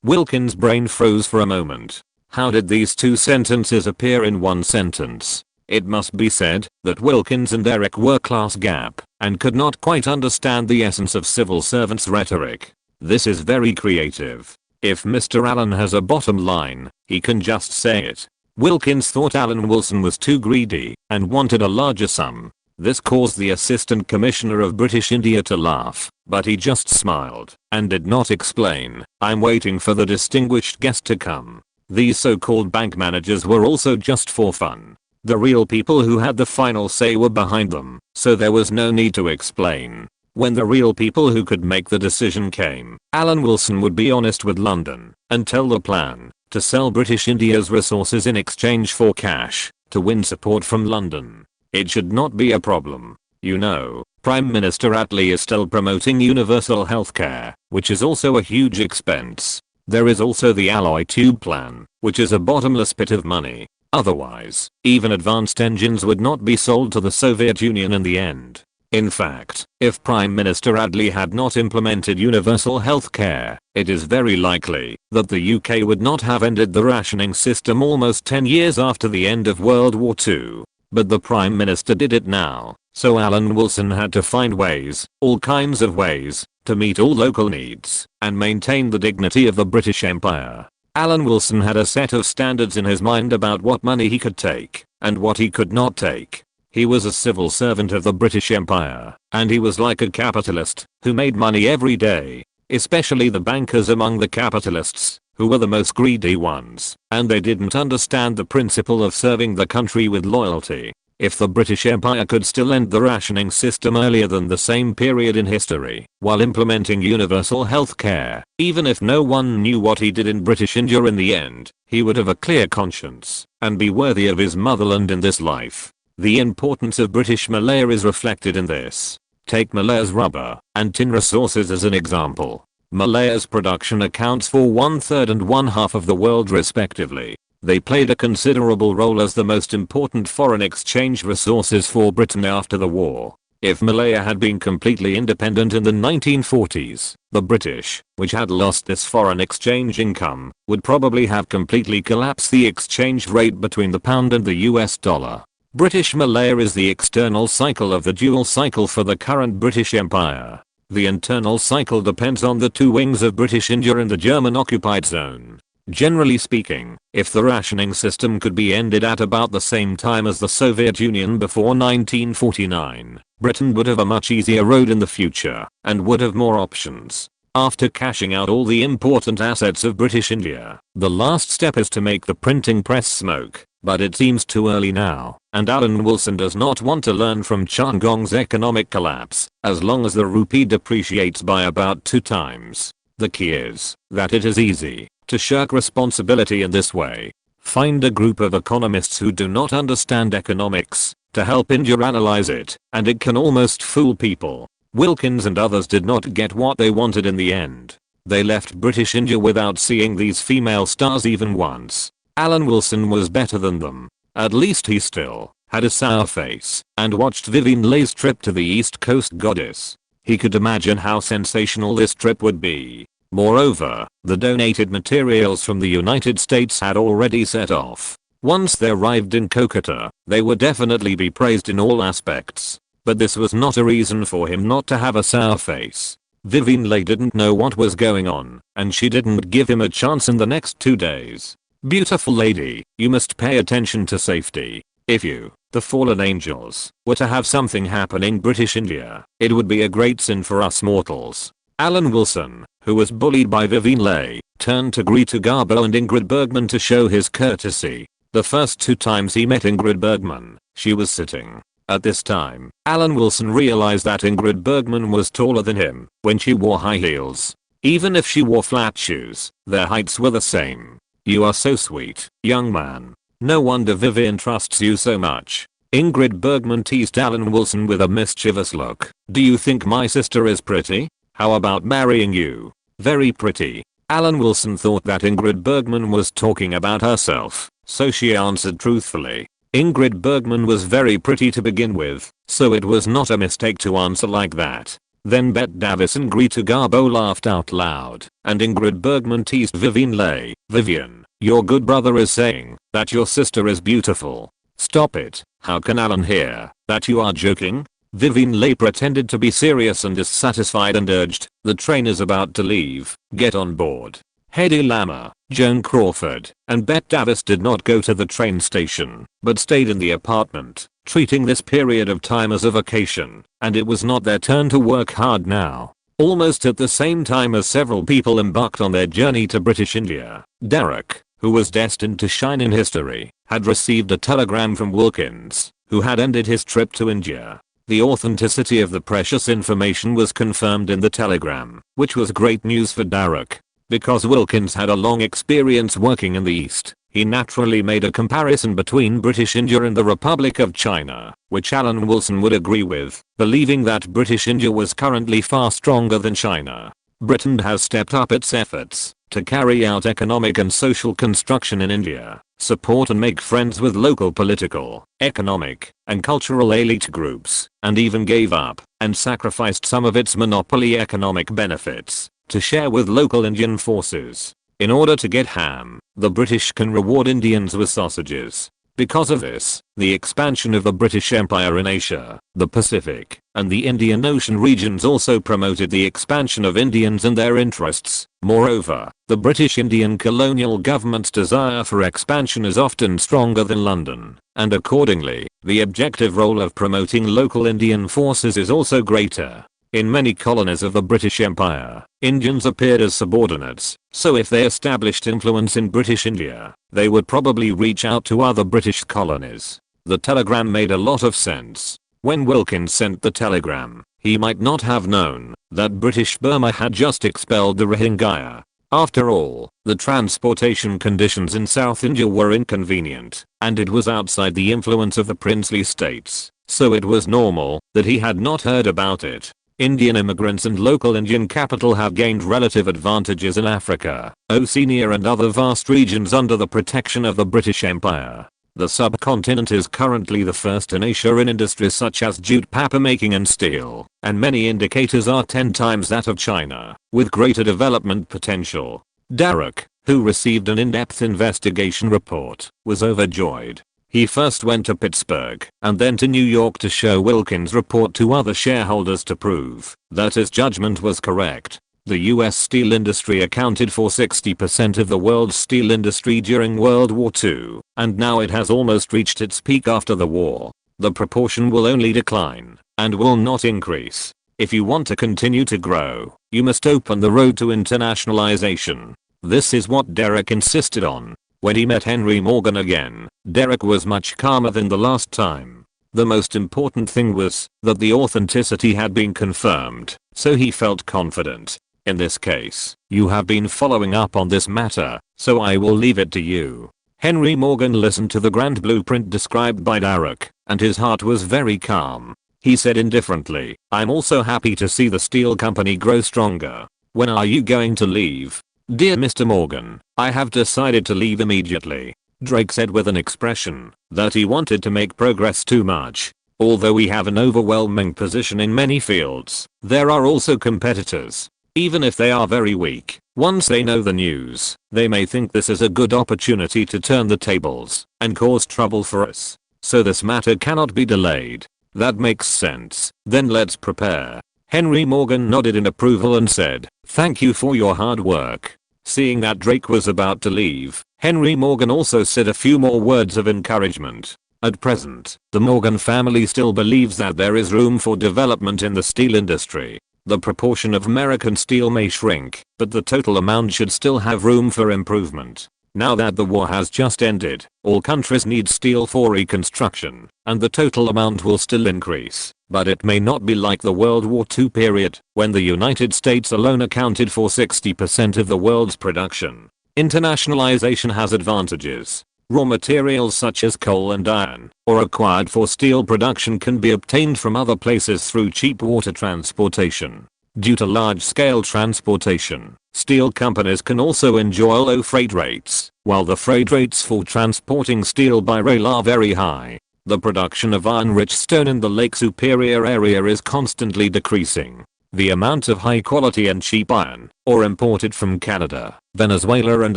Wilkins' brain froze for a moment. How did these two sentences appear in one sentence? It must be said that Wilkins and Derek were class gap and could not quite understand the essence of civil servants rhetoric. This is very creative. If Mr. Allen has a bottom line, he can just say it. Wilkins thought Alan Wilson was too greedy and wanted a larger sum. This caused the Assistant Commissioner of British India to laugh, but he just smiled and did not explain. I'm waiting for the distinguished guest to come. These so-called bank managers were also just for fun. The real people who had the final say were behind them, so there was no need to explain. When the real people who could make the decision came, Alan Wilson would be honest with London and tell the plan to sell British India's resources in exchange for cash to win support from London. It should not be a problem. You know, Prime Minister Attlee is still promoting universal healthcare, which is also a huge expense. There is also the alloy tube plan, which is a bottomless pit of money. Otherwise, even advanced engines would not be sold to the Soviet Union in the end. In fact, if Prime Minister Attlee had not implemented universal healthcare, it is very likely that the UK would not have ended the rationing system almost 10 years after the end of World War II. But the Prime Minister did it now, so Alan Wilson had to find ways, all kinds of ways, to meet all local needs and maintain the dignity of the British Empire. Alan Wilson had a set of standards in his mind about what money he could take and what he could not take. He was a civil servant of the British Empire, and he was like a capitalist who made money every day, especially the bankers among the capitalists, who were the most greedy ones, and they didn't understand the principle of serving the country with loyalty. If the British Empire could still end the rationing system earlier than the same period in history, while implementing universal health care, even if no one knew what he did in British India in the end, he would have a clear conscience and be worthy of his motherland in this life. The importance of British Malaya is reflected in this. Take Malaya's rubber and tin resources as an example. Malaya's production accounts for 1/3 and 1/2 of the world respectively. They played a considerable role as the most important foreign exchange resources for Britain after the war. If Malaya had been completely independent in the 1940s, the British, which had lost this foreign exchange income, would probably have completely collapsed the exchange rate between the pound and the US dollar. British Malaya is the external cycle of the dual cycle for the current British Empire. The internal cycle depends on the two wings of British India and the German occupied zone. Generally speaking, if the rationing system could be ended at about the same time as the Soviet Union before 1949, Britain would have a much easier road in the future and would have more options. After cashing out all the important assets of British India, the last step is to make the printing press smoke, but it seems too early now, and Alan Wilson does not want to learn from Chiang economic collapse, as long as the rupee depreciates by about 2 times. The key is that it is easy to shirk responsibility in this way. Find a group of economists who do not understand economics to help India analyze it, and it can almost fool people. Wilkins and others did not get what they wanted in the end. They left British India without seeing these female stars even once. Alan Wilson was better than them. At least he still had a sour face and watched Vivian Leigh's trip to the East Coast Goddess. He could imagine how sensational this trip would be. Moreover, the donated materials from the United States had already set off. Once they arrived in Kolkata, they would definitely be praised in all aspects. But this was not a reason for him not to have a sour face. Vivian Leigh didn't know what was going on, and she didn't give him a chance in the next 2 days. Beautiful lady, you must pay attention to safety. If you, the fallen angels, were to have something happen in British India, it would be a great sin for us mortals. Alan Wilson, who was bullied by Vivian Leigh, turned to Greta Garbo and Ingrid Bergman to show his courtesy. The first 2 times he met Ingrid Bergman, she was sitting. At this time, Alan Wilson realized that Ingrid Bergman was taller than him when she wore high heels. Even if she wore flat shoes, their heights were the same. You are so sweet, young man. No wonder Vivian trusts you so much. Ingrid Bergman teased Alan Wilson with a mischievous look. Do you think my sister is pretty? How about marrying you? Very pretty. Alan Wilson thought that Ingrid Bergman was talking about herself, so she answered truthfully. Ingrid Bergman was very pretty to begin with, so it was not a mistake to answer like that. Then Bette Davis and Greta Garbo laughed out loud, and Ingrid Bergman teased Vivian Leigh. Vivian, your good brother is saying that your sister is beautiful. Stop it. How can Alan hear that you are joking? Vivian Leigh pretended to be serious and dissatisfied and urged, the train is about to leave, get on board. Hedy Lamarr, Joan Crawford, and Bette Davis did not go to the train station, but stayed in the apartment, treating this period of time as a vacation, and it was not their turn to work hard now. Almost at the same time as several people embarked on their journey to British India, Derek, who was destined to shine in history, had received a telegram from Wilkins, who had ended his trip to India. The authenticity of the precious information was confirmed in the telegram, which was great news for Derek. Because Wilkins had a long experience working in the East, he naturally made a comparison between British India and the Republic of China, which Alan Wilson would agree with, believing that British India was currently far stronger than China. Britain has stepped up its efforts to carry out economic and social construction in India, support and make friends with local political, economic, and cultural elite groups, and even gave up and sacrificed some of its monopoly economic benefits to share with local Indian forces. In order to get ham, the British can reward Indians with sausages. Because of this, the expansion of the British Empire in Asia, the Pacific, and the Indian Ocean regions also promoted the expansion of Indians and their interests. Moreover, the British Indian colonial government's desire for expansion is often stronger than London, and accordingly, the objective role of promoting local Indian forces is also greater. In many colonies of the British Empire, Indians appeared as subordinates, so if they established influence in British India, they would probably reach out to other British colonies. The telegram made a lot of sense. When Wilkins sent the telegram, he might not have known that British Burma had just expelled the Rohingya. After all, the transportation conditions in South India were inconvenient, and it was outside the influence of the princely states, so it was normal that he had not heard about it. Indian immigrants and local Indian capital have gained relative advantages in Africa, Oceania and other vast regions under the protection of the British Empire. The subcontinent is currently the first in Asia in industries such as jute papermaking and steel, and many indicators are 10 times that of China, with greater development potential. Derek, who received an in-depth investigation report, was overjoyed. He first went to Pittsburgh and then to New York to show Wilkins' report to other shareholders to prove that his judgment was correct. The US steel industry accounted for 60% of the world's steel industry during World War II, and now it has almost reached its peak after the war. The proportion will only decline, and will not increase. If you want to continue to grow, you must open the road to internationalization. This is what Derek insisted on. When he met Henry Morgan again, Derek was much calmer than the last time. The most important thing was that the authenticity had been confirmed, so he felt confident. In this case, you have been following up on this matter, so I will leave it to you. Henry Morgan listened to the grand blueprint described by Derek, and his heart was very calm. He said indifferently, "I'm also happy to see the steel company grow stronger. When are you going to leave?" "Dear Mr. Morgan, I have decided to leave immediately," Drake said with an expression that he wanted to make progress too much. "Although we have an overwhelming position in many fields, there are also competitors. Even if they are very weak, once they know the news, they may think this is a good opportunity to turn the tables and cause trouble for us. So this matter cannot be delayed." "That makes sense. Then let's prepare." Henry Morgan nodded in approval and said, "Thank you for your hard work." Seeing that Drake was about to leave, Henry Morgan also said a few more words of encouragement. At present, the Morgan family still believes that there is room for development in the steel industry. The proportion of American steel may shrink, but the total amount should still have room for improvement. Now that the war has just ended, all countries need steel for reconstruction, and the total amount will still increase, but it may not be like the World War II period, when the United States alone accounted for 60% of the world's production. Internationalization has advantages. Raw materials such as coal and iron, or acquired for steel production, can be obtained from other places through cheap water transportation. Due to large-scale transportation, steel companies can also enjoy low freight rates, while the freight rates for transporting steel by rail are very high. The production of iron-rich stone in the Lake Superior area is constantly decreasing. The amount of high-quality and cheap iron, ore imported from Canada, Venezuela and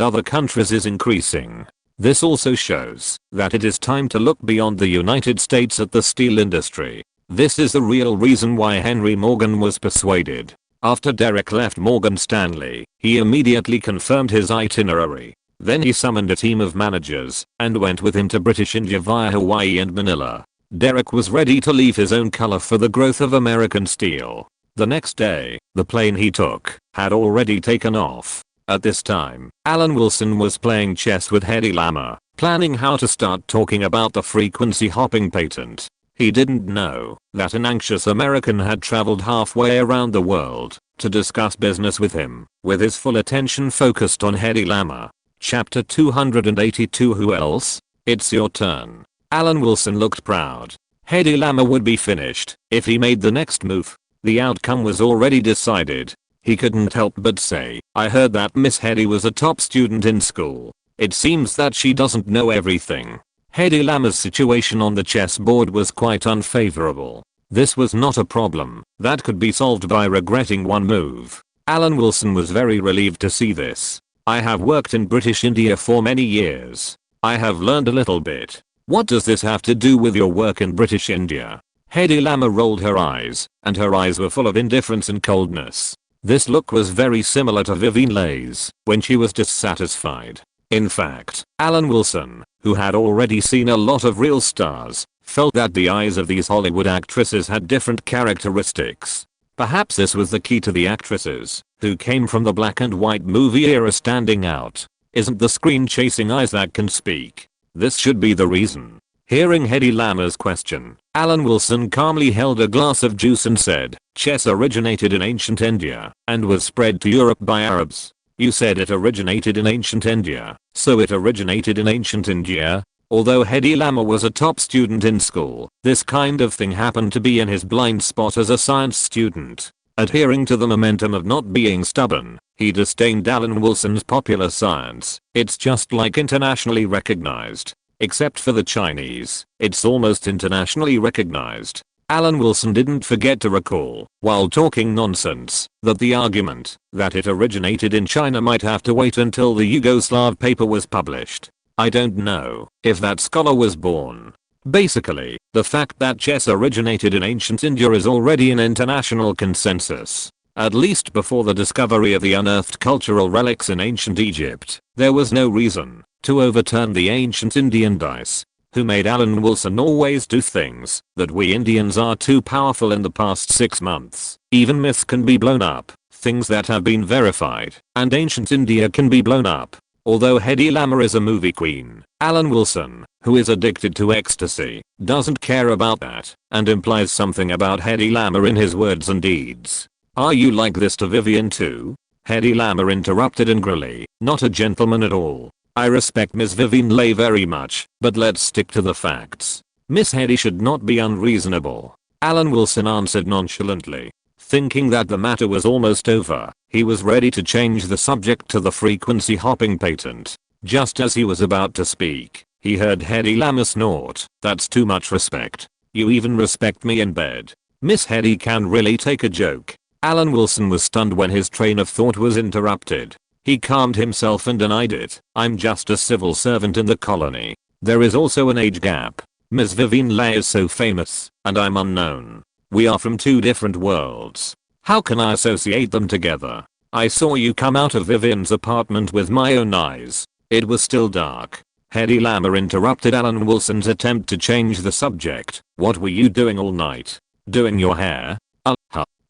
other countries, is increasing. This also shows that it is time to look beyond the United States at the steel industry. This is the real reason why Henry Morgan was persuaded. After Derek left Morgan Stanley, he immediately confirmed his itinerary. Then he summoned a team of managers and went with him to British India via Hawaii and Manila. Derek was ready to leave his own color for the growth of American steel. The next day, the plane he took had already taken off. At this time, Alan Wilson was playing chess with Hedy Lamarr, planning how to start talking about the frequency hopping patent. He didn't know that an anxious American had traveled halfway around the world to discuss business with him, with his full attention focused on Hedy Lamarr. Chapter 282. Who else? It's your turn. Alan Wilson looked proud. Hedy Lamarr would be finished if he made the next move. The outcome was already decided. He couldn't help but say, "I heard that Miss Hedy was a top student in school. It seems that she doesn't know everything." Hedy Lamarr's situation on the chessboard was quite unfavorable. This was not a problem that could be solved by regretting one move. Alan Wilson was very relieved to see this. "I have worked in British India for many years. I have learned a little bit. What does this have to do with your work in British India?" Hedy Lamarr rolled her eyes, and her eyes were full of indifference and coldness. This look was very similar to Vivien Leigh's when she was dissatisfied. In fact, Alan Wilson, who had already seen a lot of real stars, felt that the eyes of these Hollywood actresses had different characteristics. Perhaps this was the key to the actresses, who came from the black and white movie era, standing out. Isn't the screen chasing eyes that can speak? This should be the reason. Hearing Hedy Lamar's question, Alan Wilson calmly held a glass of juice and said, chess originated in ancient India and was spread to Europe by Arabs. You said it originated in ancient India, so it originated in ancient India? Although Hedy Lamer was a top student in school, this kind of thing happened to be in his blind spot as a science student. Adhering to the momentum of not being stubborn, he disdained Alan Wilson's popular science. It's just like internationally recognized. Except for the Chinese, it's almost internationally recognized. Alan Wilson didn't forget to recall, while talking nonsense, that the argument that it originated in China might have to wait until the Yugoslav paper was published. I don't know if that scholar was born. Basically, the fact that chess originated in ancient India is already an international consensus. At least before the discovery of the unearthed cultural relics in ancient Egypt, there was no reason to overturn the ancient Indian dice. Who made Alan Wilson always do things that we Indians are too powerful in the past 6 months. Even myths can be blown up, things that have been verified, and ancient India can be blown up. Although Hedy Lamer is a movie queen, Alan Wilson, who is addicted to ecstasy, doesn't care about that, and implies something about Hedy Lamer in his words and deeds. Are you like this to Vivian too? Hedy Lamer interrupted angrily, not a gentleman at all. I respect Miss Vivian Leigh very much, but let's stick to the facts. Miss Hedy should not be unreasonable. Alan Wilson answered nonchalantly. Thinking that the matter was almost over, he was ready to change the subject to the frequency hopping patent. Just as he was about to speak, he heard Hedy Lamer snort. That's too much respect. You even respect me in bed. Miss Hedy can really take a joke. Alan Wilson was stunned when his train of thought was interrupted. He calmed himself and denied it. I'm just a civil servant in the colony. There is also an age gap. Ms. Vivian Leigh is so famous, and I'm unknown. We are from 2 different worlds. How can I associate them together? I saw you come out of Vivian's apartment with my own eyes. It was still dark. Hedy Lamer interrupted Alan Wilson's attempt to change the subject. What were you doing all night? Doing your hair?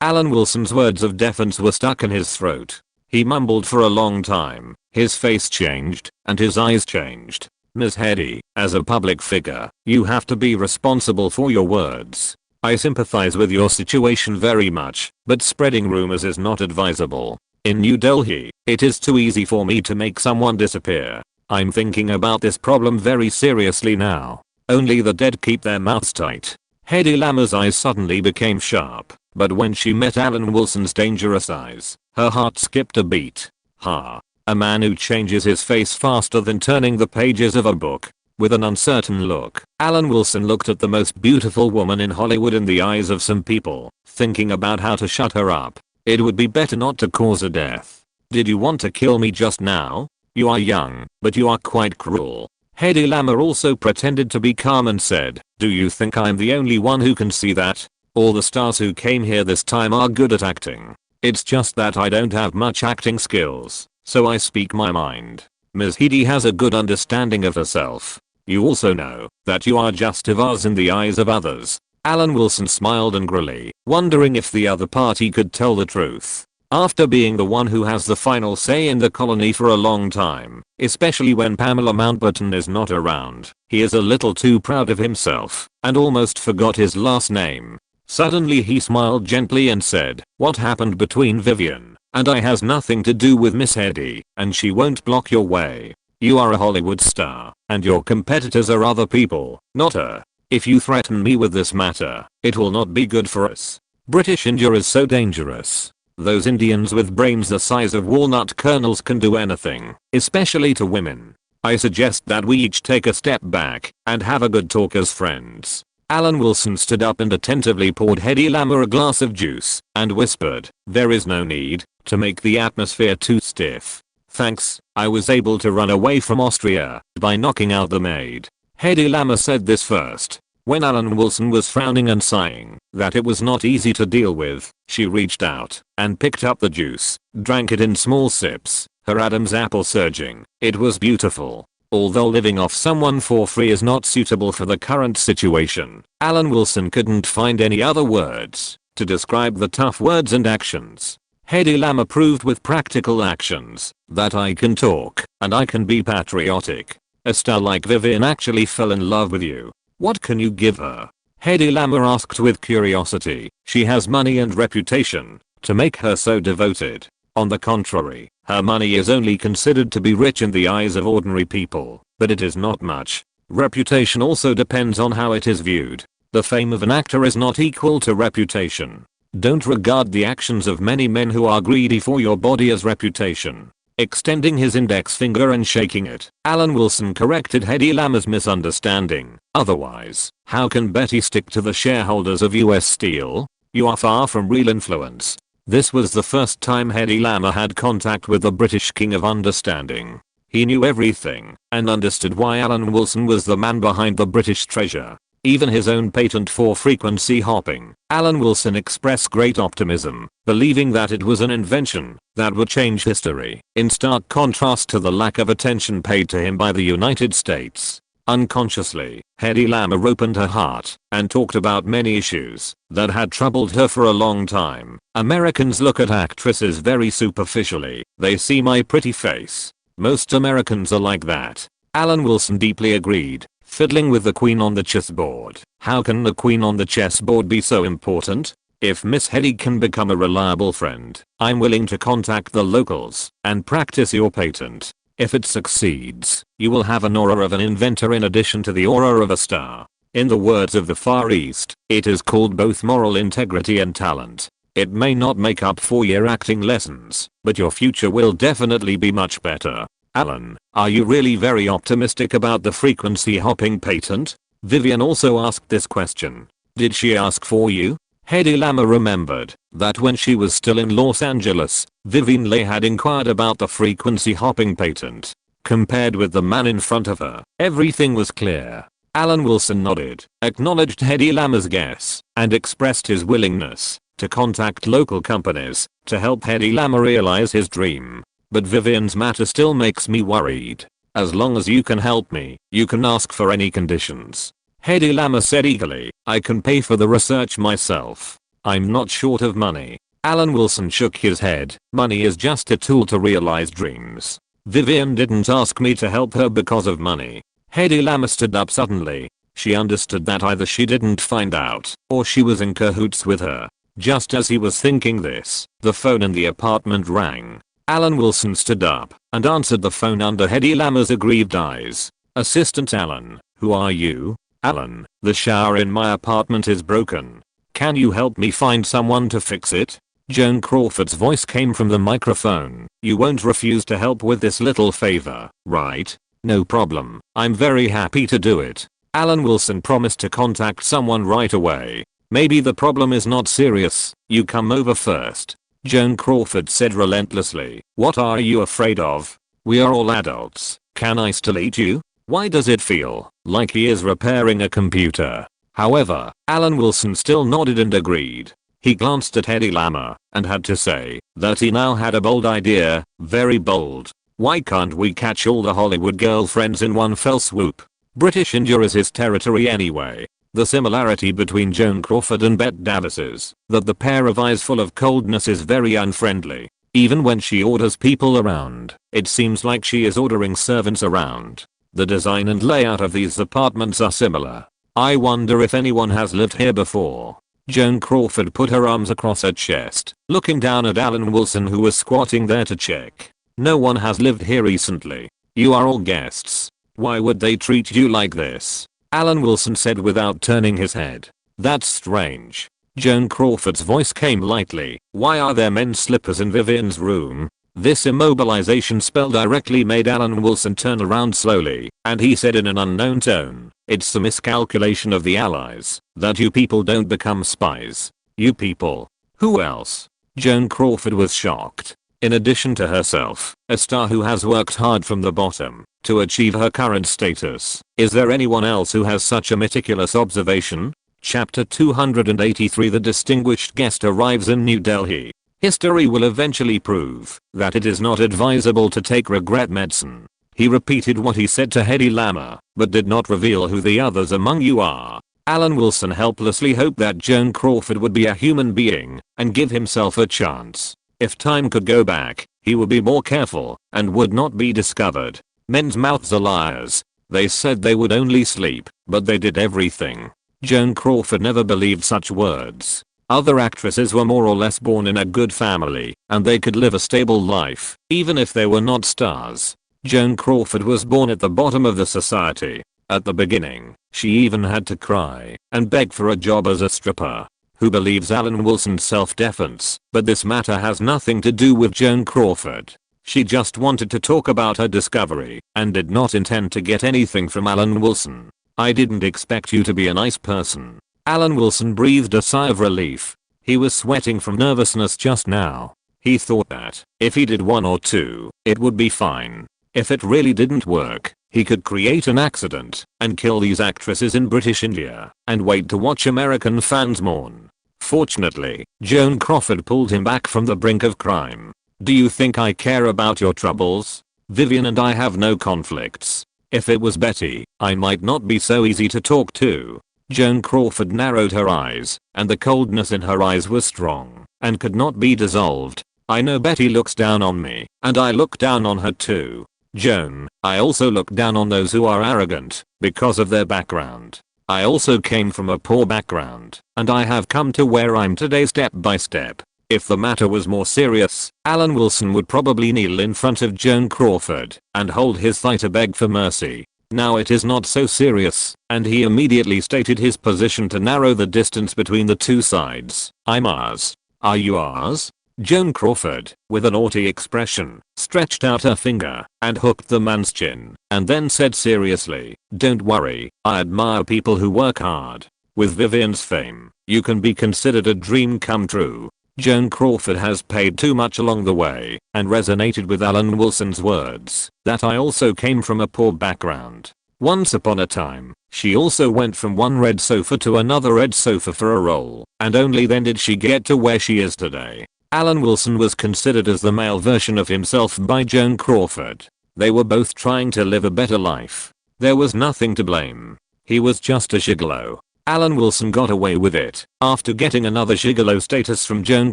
Alan Wilson's words of defense were stuck in his throat. He mumbled for a long time, his face changed, and his eyes changed. Ms. Hedy, as a public figure, you have to be responsible for your words. I sympathize with your situation very much, but spreading rumors is not advisable. In New Delhi, it is too easy for me to make someone disappear. I'm thinking about this problem very seriously now. Only the dead keep their mouths tight. Hedy Lamer's eyes suddenly became sharp, but when she met Alan Wilson's dangerous eyes, her heart skipped a beat. A man who changes his face faster than turning the pages of a book. With an uncertain look, Alan Wilson looked at the most beautiful woman in Hollywood in the eyes of some people, thinking about how to shut her up. It would be better not to cause a death. Did you want to kill me just now? You are young, but you are quite cruel. Hedy Lamer also pretended to be calm and said, do you think I'm the only one who can see that? All the stars who came here this time are good at acting. It's just that I don't have much acting skills, so I speak my mind. Ms. Hedy has a good understanding of herself. You also know that you are just a vase in the eyes of others. Alan Wilson smiled angrily, wondering if the other party could tell the truth. After being the one who has the final say in the colony for a long time, especially when Pamela Mountbatten is not around, he is a little too proud of himself and almost forgot his last name. Suddenly he smiled gently and said, what happened between Vivian and I has nothing to do with Miss Hedy, and she won't block your way. You are a Hollywood star, and your competitors are other people, not her. If you threaten me with this matter, it will not be good for us. British India is so dangerous. Those Indians with brains the size of walnut kernels can do anything, especially to women. I suggest that we each take a step back and have a good talk as friends. Alan Wilson stood up and attentively poured Hedy Lamer a glass of juice and whispered, there is no need to make the atmosphere too stiff. Thanks, I was able to run away from Austria by knocking out the maid. Hedy Lamer said this first. When Alan Wilson was frowning and sighing that it was not easy to deal with, she reached out and picked up the juice, drank it in small sips, her Adam's apple surging. It was beautiful. Although living off someone for free is not suitable for the current situation, Alan Wilson couldn't find any other words to describe the tough words and actions. Hedy Lamer proved with practical actions that I can talk and I can be patriotic. A star like Vivian actually fell in love with you. What can you give her? Hedy Lamarr asked with curiosity. She has money and reputation to make her so devoted. On the contrary, her money is only considered to be rich in the eyes of ordinary people, but it is not much. Reputation also depends on how it is viewed. The fame of an actor is not equal to reputation. Don't regard the actions of many men who are greedy for your body as reputation. Extending his index finger and shaking it, Alan Wilson corrected Hedy Lamarr's misunderstanding. Otherwise, how can Betty stick to the shareholders of US Steel? You are far from real influence. This was the first time Hedy Lamarr had contact with the British King of Understanding. He knew everything and understood why Alan Wilson was the man behind the British treasure. Even his own patent for frequency hopping, Alan Wilson expressed great optimism, believing that it was an invention that would change history, in stark contrast to the lack of attention paid to him by the United States. Unconsciously, Hedy Lamarr opened her heart and talked about many issues that had troubled her for a long time. Americans look at actresses very superficially. They see my pretty face. Most Americans are like that. Alan Wilson deeply agreed. Fiddling with the queen on the chessboard. How can the queen on the chessboard be so important? If Miss Hedy can become a reliable friend, I'm willing to contact the locals and practice your patent. If it succeeds, you will have an aura of an inventor in addition to the aura of a star. In the words of the Far East, it is called both moral integrity and talent. It may not make up for your acting lessons, but your future will definitely be much better. Alan, are you really very optimistic about the frequency hopping patent? Vivian also asked this question. Did she ask for you? Hedy Lamarr remembered that when she was still in Los Angeles, Vivian Leigh had inquired about the frequency hopping patent. Compared with the man in front of her, everything was clear. Alan Wilson nodded, acknowledged Hedy Lamarr's guess, and expressed his willingness to contact local companies to help Hedy Lamarr realize his dream. But Vivian's matter still makes me worried. As long as you can help me, you can ask for any conditions. Hedy Lamarr said eagerly, I can pay for the research myself. I'm not short of money. Alan Wilson shook his head. Money is just a tool to realize dreams. Vivian didn't ask me to help her because of money. Hedy Lamarr stood up suddenly. She understood that either she didn't find out, or she was in cahoots with her. Just as he was thinking this, the phone in the apartment rang. Alan Wilson stood up and answered the phone under Hedy Lamarr's aggrieved eyes. Assistant Alan, who are you? Alan, the shower in my apartment is broken. Can you help me find someone to fix it? Joan Crawford's voice came from the microphone. You won't refuse to help with this little favor, right? No problem. I'm very happy to do it. Alan Wilson promised to contact someone right away. Maybe the problem is not serious. You come over first. Joan Crawford said relentlessly. What are you afraid of? We are all adults. Can I still eat you? Why does it feel like he is repairing a computer? However, Alan Wilson still nodded and agreed. He glanced at Hedy Lamarr and had to say that he now had a bold idea, very bold. Why can't we catch all the Hollywood girlfriends in one fell swoop? British India is his territory anyway. The similarity between Joan Crawford and Bette Davis is that the pair of eyes full of coldness is very unfriendly. Even when she orders people around, it seems like she is ordering servants around. The design and layout of these apartments are similar. I wonder if anyone has lived here before. Joan Crawford put her arms across her chest, looking down at Alan Wilson who was squatting there to check. No one has lived here recently. You are all guests. Why would they treat you like this? Alan Wilson said without turning his head. That's strange. Joan Crawford's voice came lightly. Why are there men's slippers in Vivian's room? This immobilization spell directly made Alan Wilson turn around slowly, and he said in an unknown tone, it's a miscalculation of the Allies that you people don't become spies. You people. Who else? Joan Crawford was shocked. In addition to herself, a star who has worked hard from the bottom to achieve her current status, is there anyone else who has such a meticulous observation? Chapter 283 The distinguished guest arrives in New Delhi. History will eventually prove that it is not advisable to take regret medicine. He repeated what he said to Hedy Lamarr, but did not reveal who the others among you are. Alan Wilson helplessly hoped that Joan Crawford would be a human being and give himself a chance. If time could go back, he would be more careful and would not be discovered. Men's mouths are liars. They said they would only sleep, but they did everything. Joan Crawford never believed such words. Other actresses were more or less born in a good family, and they could live a stable life, even if they were not stars. Joan Crawford was born at the bottom of the society. At the beginning, she even had to cry and beg for a job as a stripper. Who believes Alan Wilson's self-defense? But this matter has nothing to do with Joan Crawford. She just wanted to talk about her discovery and did not intend to get anything from Alan Wilson. I didn't expect you to be a nice person. Alan Wilson breathed a sigh of relief. He was sweating from nervousness just now. He thought that if he did one or two, it would be fine. If it really didn't work, he could create an accident and kill these actresses in British India and wait to watch American fans mourn. Fortunately, Joan Crawford pulled him back from the brink of crime. Do you think I care about your troubles? Vivian and I have no conflicts. If it was Betty, I might not be so easy to talk to. Joan Crawford narrowed her eyes, and the coldness in her eyes was strong and could not be dissolved. I know Betty looks down on me, and I look down on her too. Joan, I also look down on those who are arrogant because of their background. I also came from a poor background, and I have come to where I'm today step by step. If the matter was more serious, Alan Wilson would probably kneel in front of Joan Crawford and hold his thigh to beg for mercy. Now it is not so serious, and he immediately stated his position to narrow the distance between the two sides. I'm ours. Are you ours? Joan Crawford, with a naughty expression, stretched out her finger and hooked the man's chin, and then said seriously, don't worry, I admire people who work hard. With Vivian's fame, you can be considered a dream come true. Joan Crawford has paid too much along the way and resonated with Alan Wilson's words that I also came from a poor background. Once upon a time, she also went from one red sofa to another red sofa for a role, and only then did she get to where she is today. Alan Wilson was considered as the male version of himself by Joan Crawford. They were both trying to live a better life. There was nothing to blame. He was just a gigolo. Alan Wilson got away with it after getting another gigolo status from Joan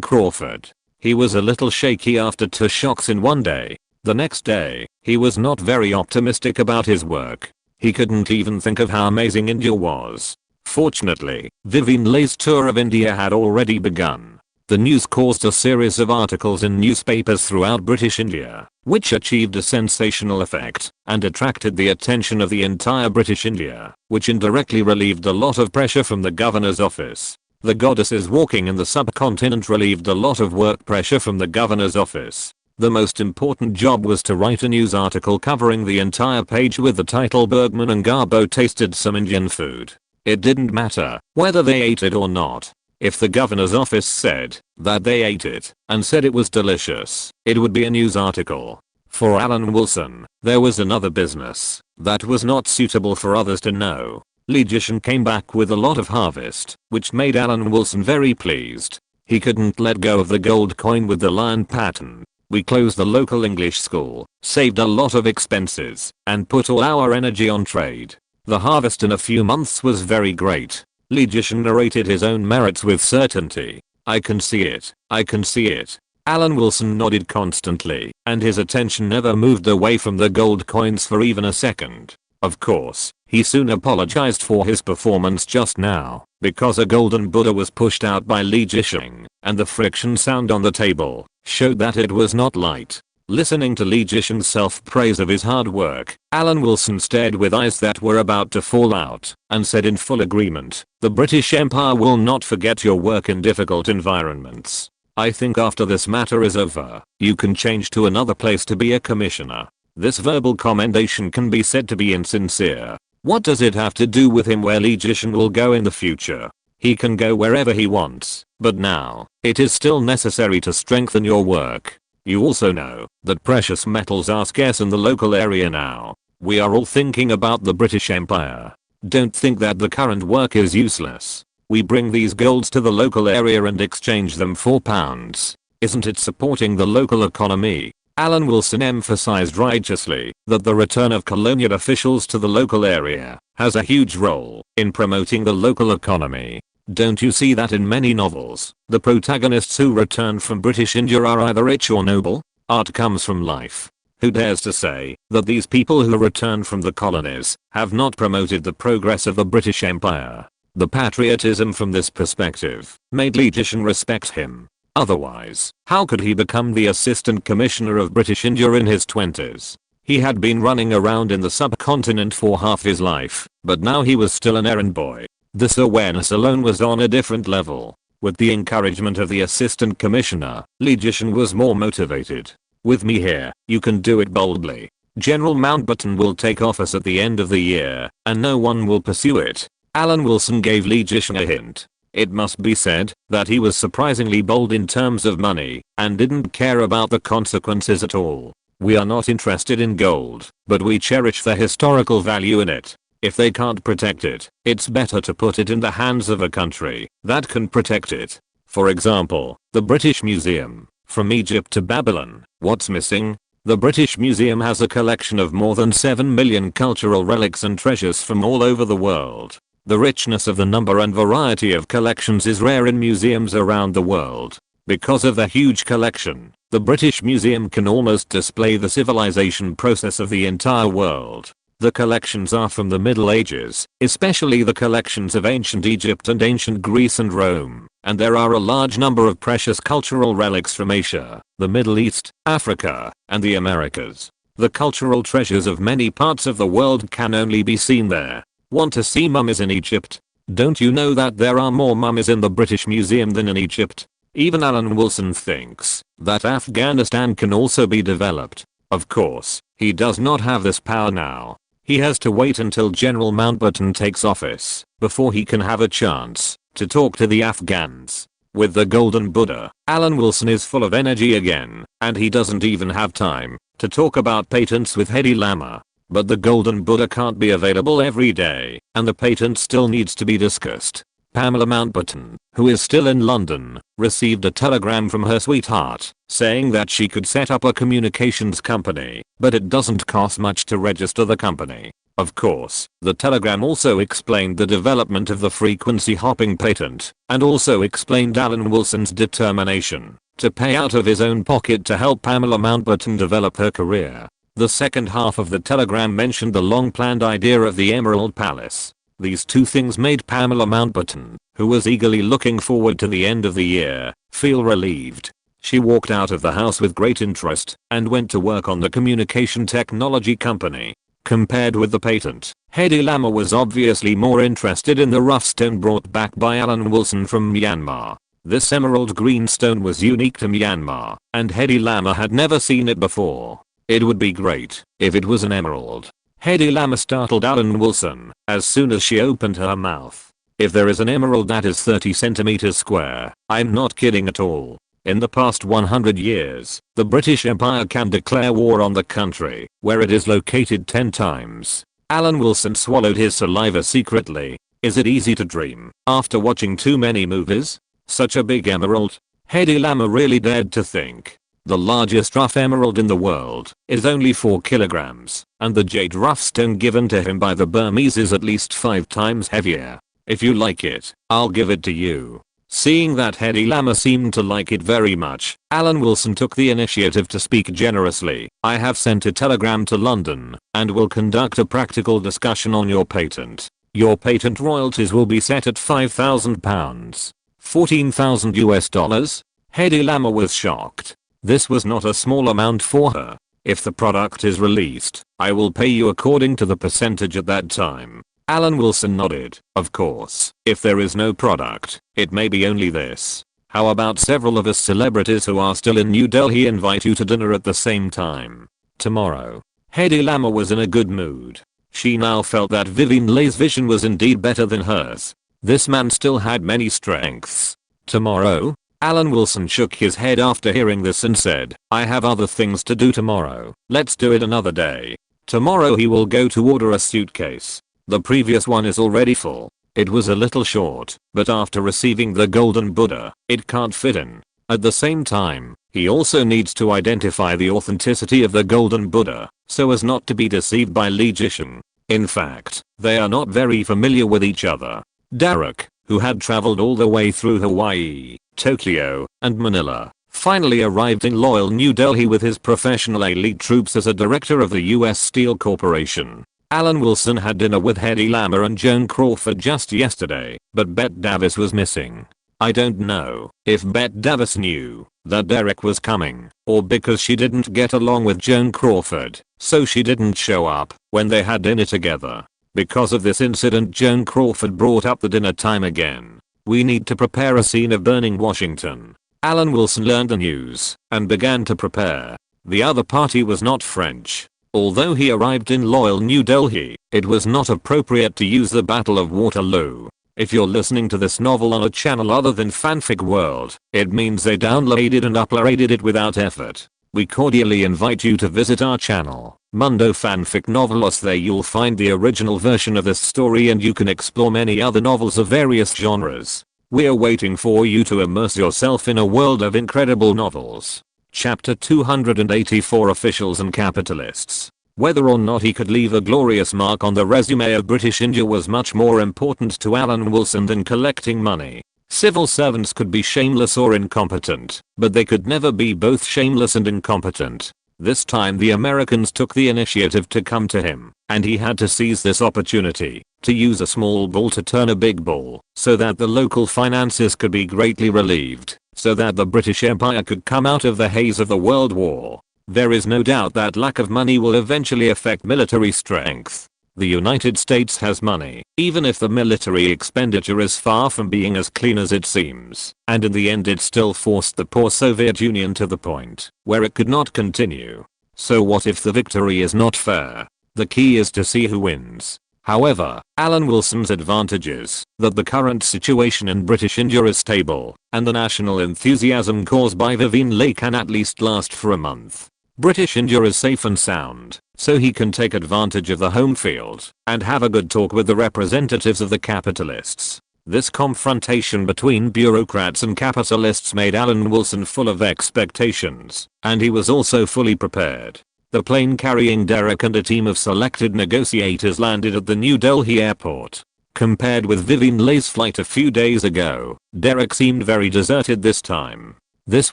Crawford. He was a little shaky after 2 shocks in one day. The next day, he was not very optimistic about his work. He couldn't even think of how amazing India was. Fortunately, Vivian Leigh's tour of India had already begun. The news caused a series of articles in newspapers throughout British India, which achieved a sensational effect and attracted the attention of the entire British India, which indirectly relieved a lot of pressure from the governor's office. The goddesses walking in the subcontinent relieved a lot of work pressure from the governor's office. The most important job was to write a news article covering the entire page with the title Bergman and Garbo tasted some Indian food. It didn't matter whether they ate it or not. If the governor's office said that they ate it and said it was delicious, it would be a news article. For Alan Wilson, there was another business that was not suitable for others to know. Legician came back with a lot of harvest, which made Alan Wilson very pleased. He couldn't let go of the gold coin with the lion pattern. We closed the local English school, saved a lot of expenses, and put all our energy on trade. The harvest in a few months was very great. Legician narrated his own merits with certainty. I can see it. I can see it. Alan Wilson nodded constantly, and his attention never moved away from the gold coins for even a second. Of course, he soon apologized for his performance just now, because a golden Buddha was pushed out by Legician, and the friction sound on the table showed that it was not light. Listening to Legician's self-praise of his hard work, Alan Wilson stared with eyes that were about to fall out, and said in full agreement, the British Empire will not forget your work in difficult environments. I think after this matter is over, you can change to another place to be a commissioner. This verbal commendation can be said to be insincere. What does it have to do with him where Legician will go in the future? He can go wherever he wants, but now, it is still necessary to strengthen your work. You also know that precious metals are scarce in the local area now. We are all thinking about the British Empire. Don't think that the current work is useless. We bring these golds to the local area and exchange them for pounds. Isn't it supporting the local economy? Alan Wilson emphasized righteously that the return of colonial officials to the local area has a huge role in promoting the local economy. Don't you see that in many novels, the protagonists who return from British India are either rich or noble? Art comes from life. Who dares to say that these people who returned from the colonies have not promoted the progress of the British Empire? The patriotism from this perspective made Lee Jishan respect him. Otherwise, how could he become the Assistant Commissioner of British India in his 20s? He had been running around in the subcontinent for half his life, but now he was still an errand boy. This awareness alone was on a different level. With the encouragement of the Assistant Commissioner, Lee Jishan was more motivated. With me here, you can do it boldly. General Mountbatten will take office at the end of the year, and no one will pursue it. Alan Wilson gave Lee Jishan a hint. It must be said that he was surprisingly bold in terms of money, and didn't care about the consequences at all. We are not interested in gold, but we cherish the historical value in it. If they can't protect it, it's better to put it in the hands of a country that can protect it. For example, the British Museum. From Egypt to Babylon, what's missing? The British Museum has a collection of more than 7 million cultural relics and treasures from all over the world. The richness of the number and variety of collections is rare in museums around the world. Because of the huge collection, the British Museum can almost display the civilization process of the entire world. The collections are from the Middle Ages, especially the collections of ancient Egypt and ancient Greece and Rome, and there are a large number of precious cultural relics from Asia, the Middle East, Africa, and the Americas. The cultural treasures of many parts of the world can only be seen there. Want to see mummies in Egypt? Don't you know that there are more mummies in the British Museum than in Egypt? Even Alan Wilson thinks that Afghanistan can also be developed. Of course, he does not have this power now. He has to wait until General Mountbatten takes office before he can have a chance to talk to the Afghans. With the Golden Buddha, Alan Wilson is full of energy again, and he doesn't even have time to talk about patents with Hedy Lama. But the Golden Buddha can't be available every day, and the patent still needs to be discussed. Pamela Mountbatten, who is still in London, received a telegram from her sweetheart saying that she could set up a communications company, but it doesn't cost much to register the company. Of course, the telegram also explained the development of the frequency hopping patent, and also explained Alan Wilson's determination to pay out of his own pocket to help Pamela Mountbatten develop her career. The second half of the telegram mentioned the long-planned idea of the Emerald Palace. These two things made Pamela Mountbatten, who was eagerly looking forward to the end of the year, feel relieved. She walked out of the house with great interest and went to work on the communication technology company. Compared with the patent, Hedy Lama was obviously more interested in the rough stone brought back by Alan Wilson from Myanmar. This emerald green stone was unique to Myanmar, and Hedy Lama had never seen it before. It would be great if it was an emerald. Hedy Lama startled Alan Wilson as soon as she opened her mouth. If there is an emerald that is 30 centimeters square, I'm not kidding at all. In the past 100 years, the British Empire can declare war on the country where it is located 10 times. Alan Wilson swallowed his saliva secretly. Is it easy to dream after watching too many movies? Such a big emerald? Hedy Lama really dared to think. The largest rough emerald in the world is only 4 kilograms, and the jade rough stone given to him by the Burmese is at least 5 times heavier. If you like it, I'll give it to you. Seeing that Hedy Lama seemed to like it very much, Alan Wilson took the initiative to speak generously. I have sent a telegram to London, and will conduct a practical discussion on your patent. Your patent royalties will be set at £5,000. 14,000 US dollars? Hedy Lama was shocked. This was not a small amount for her. If the product is released, I will pay you according to the percentage at that time. Alan Wilson nodded. Of course, if there is no product, it may be only this. How about several of us celebrities who are still in New Delhi invite you to dinner at the same time? Tomorrow. Hedy Lama was in a good mood. She now felt that Vivian Leigh's vision was indeed better than hers. This man still had many strengths. Tomorrow? Alan Wilson shook his head after hearing this and said, I have other things to do tomorrow. Let's do it another day. Tomorrow he will go to order a suitcase. The previous one is already full. It was a little short, but after receiving the Golden Buddha, it can't fit in. At the same time, he also needs to identify the authenticity of the Golden Buddha, so as not to be deceived by Lee Jishan. In fact, they are not very familiar with each other. Derek, who had traveled all the way through Hawaii, Tokyo, and Manila, finally arrived in loyal New Delhi with his professional elite troops as a director of the US Steel Corporation. Alan Wilson had dinner with Hedy Lamarr and Joan Crawford just yesterday, but Bette Davis was missing. I don't know if Bette Davis knew that Derek was coming, or because she didn't get along with Joan Crawford, so she didn't show up when they had dinner together. Because of this incident, Joan Crawford brought up the dinner time again. We need to prepare a scene of burning Washington. Alan Wilson learned the news and began to prepare. The other party was not French. Although he arrived in loyal New Delhi, it was not appropriate to use the Battle of Waterloo. If you're listening to this novel on a channel other than Fanfic World, it means they downloaded and uploaded it without effort. We cordially invite you to visit our channel, Mundo Fanfic Novelos. There you'll find the original version of this story and you can explore many other novels of various genres. We're waiting for you to immerse yourself in a world of incredible novels. Chapter 284, Officials and Capitalists. Whether or not he could leave a glorious mark on the resume of British India was much more important to Alan Wilson than collecting money. Civil servants could be shameless or incompetent, but they could never be both shameless and incompetent. This time the Americans took the initiative to come to him, and he had to seize this opportunity to use a small ball to turn a big ball, so that the local finances could be greatly relieved, so that the British Empire could come out of the haze of the World War. There is no doubt that lack of money will eventually affect military strength. The United States has money, even if the military expenditure is far from being as clean as it seems, and in the end it still forced the poor Soviet Union to the point where it could not continue. So what if the victory is not fair? The key is to see who wins. However, Alan Wilson's advantage is that the current situation in British India is stable, and the national enthusiasm caused by Vivian Leigh can at least last for a month. British India is safe and sound, so he can take advantage of the home field and have a good talk with the representatives of the capitalists. This confrontation between bureaucrats and capitalists made Alan Wilson full of expectations, and he was also fully prepared. The plane carrying Derek and a team of selected negotiators landed at the New Delhi airport. Compared with Vivian Leigh's flight a few days ago, Derek seemed very deserted this time. This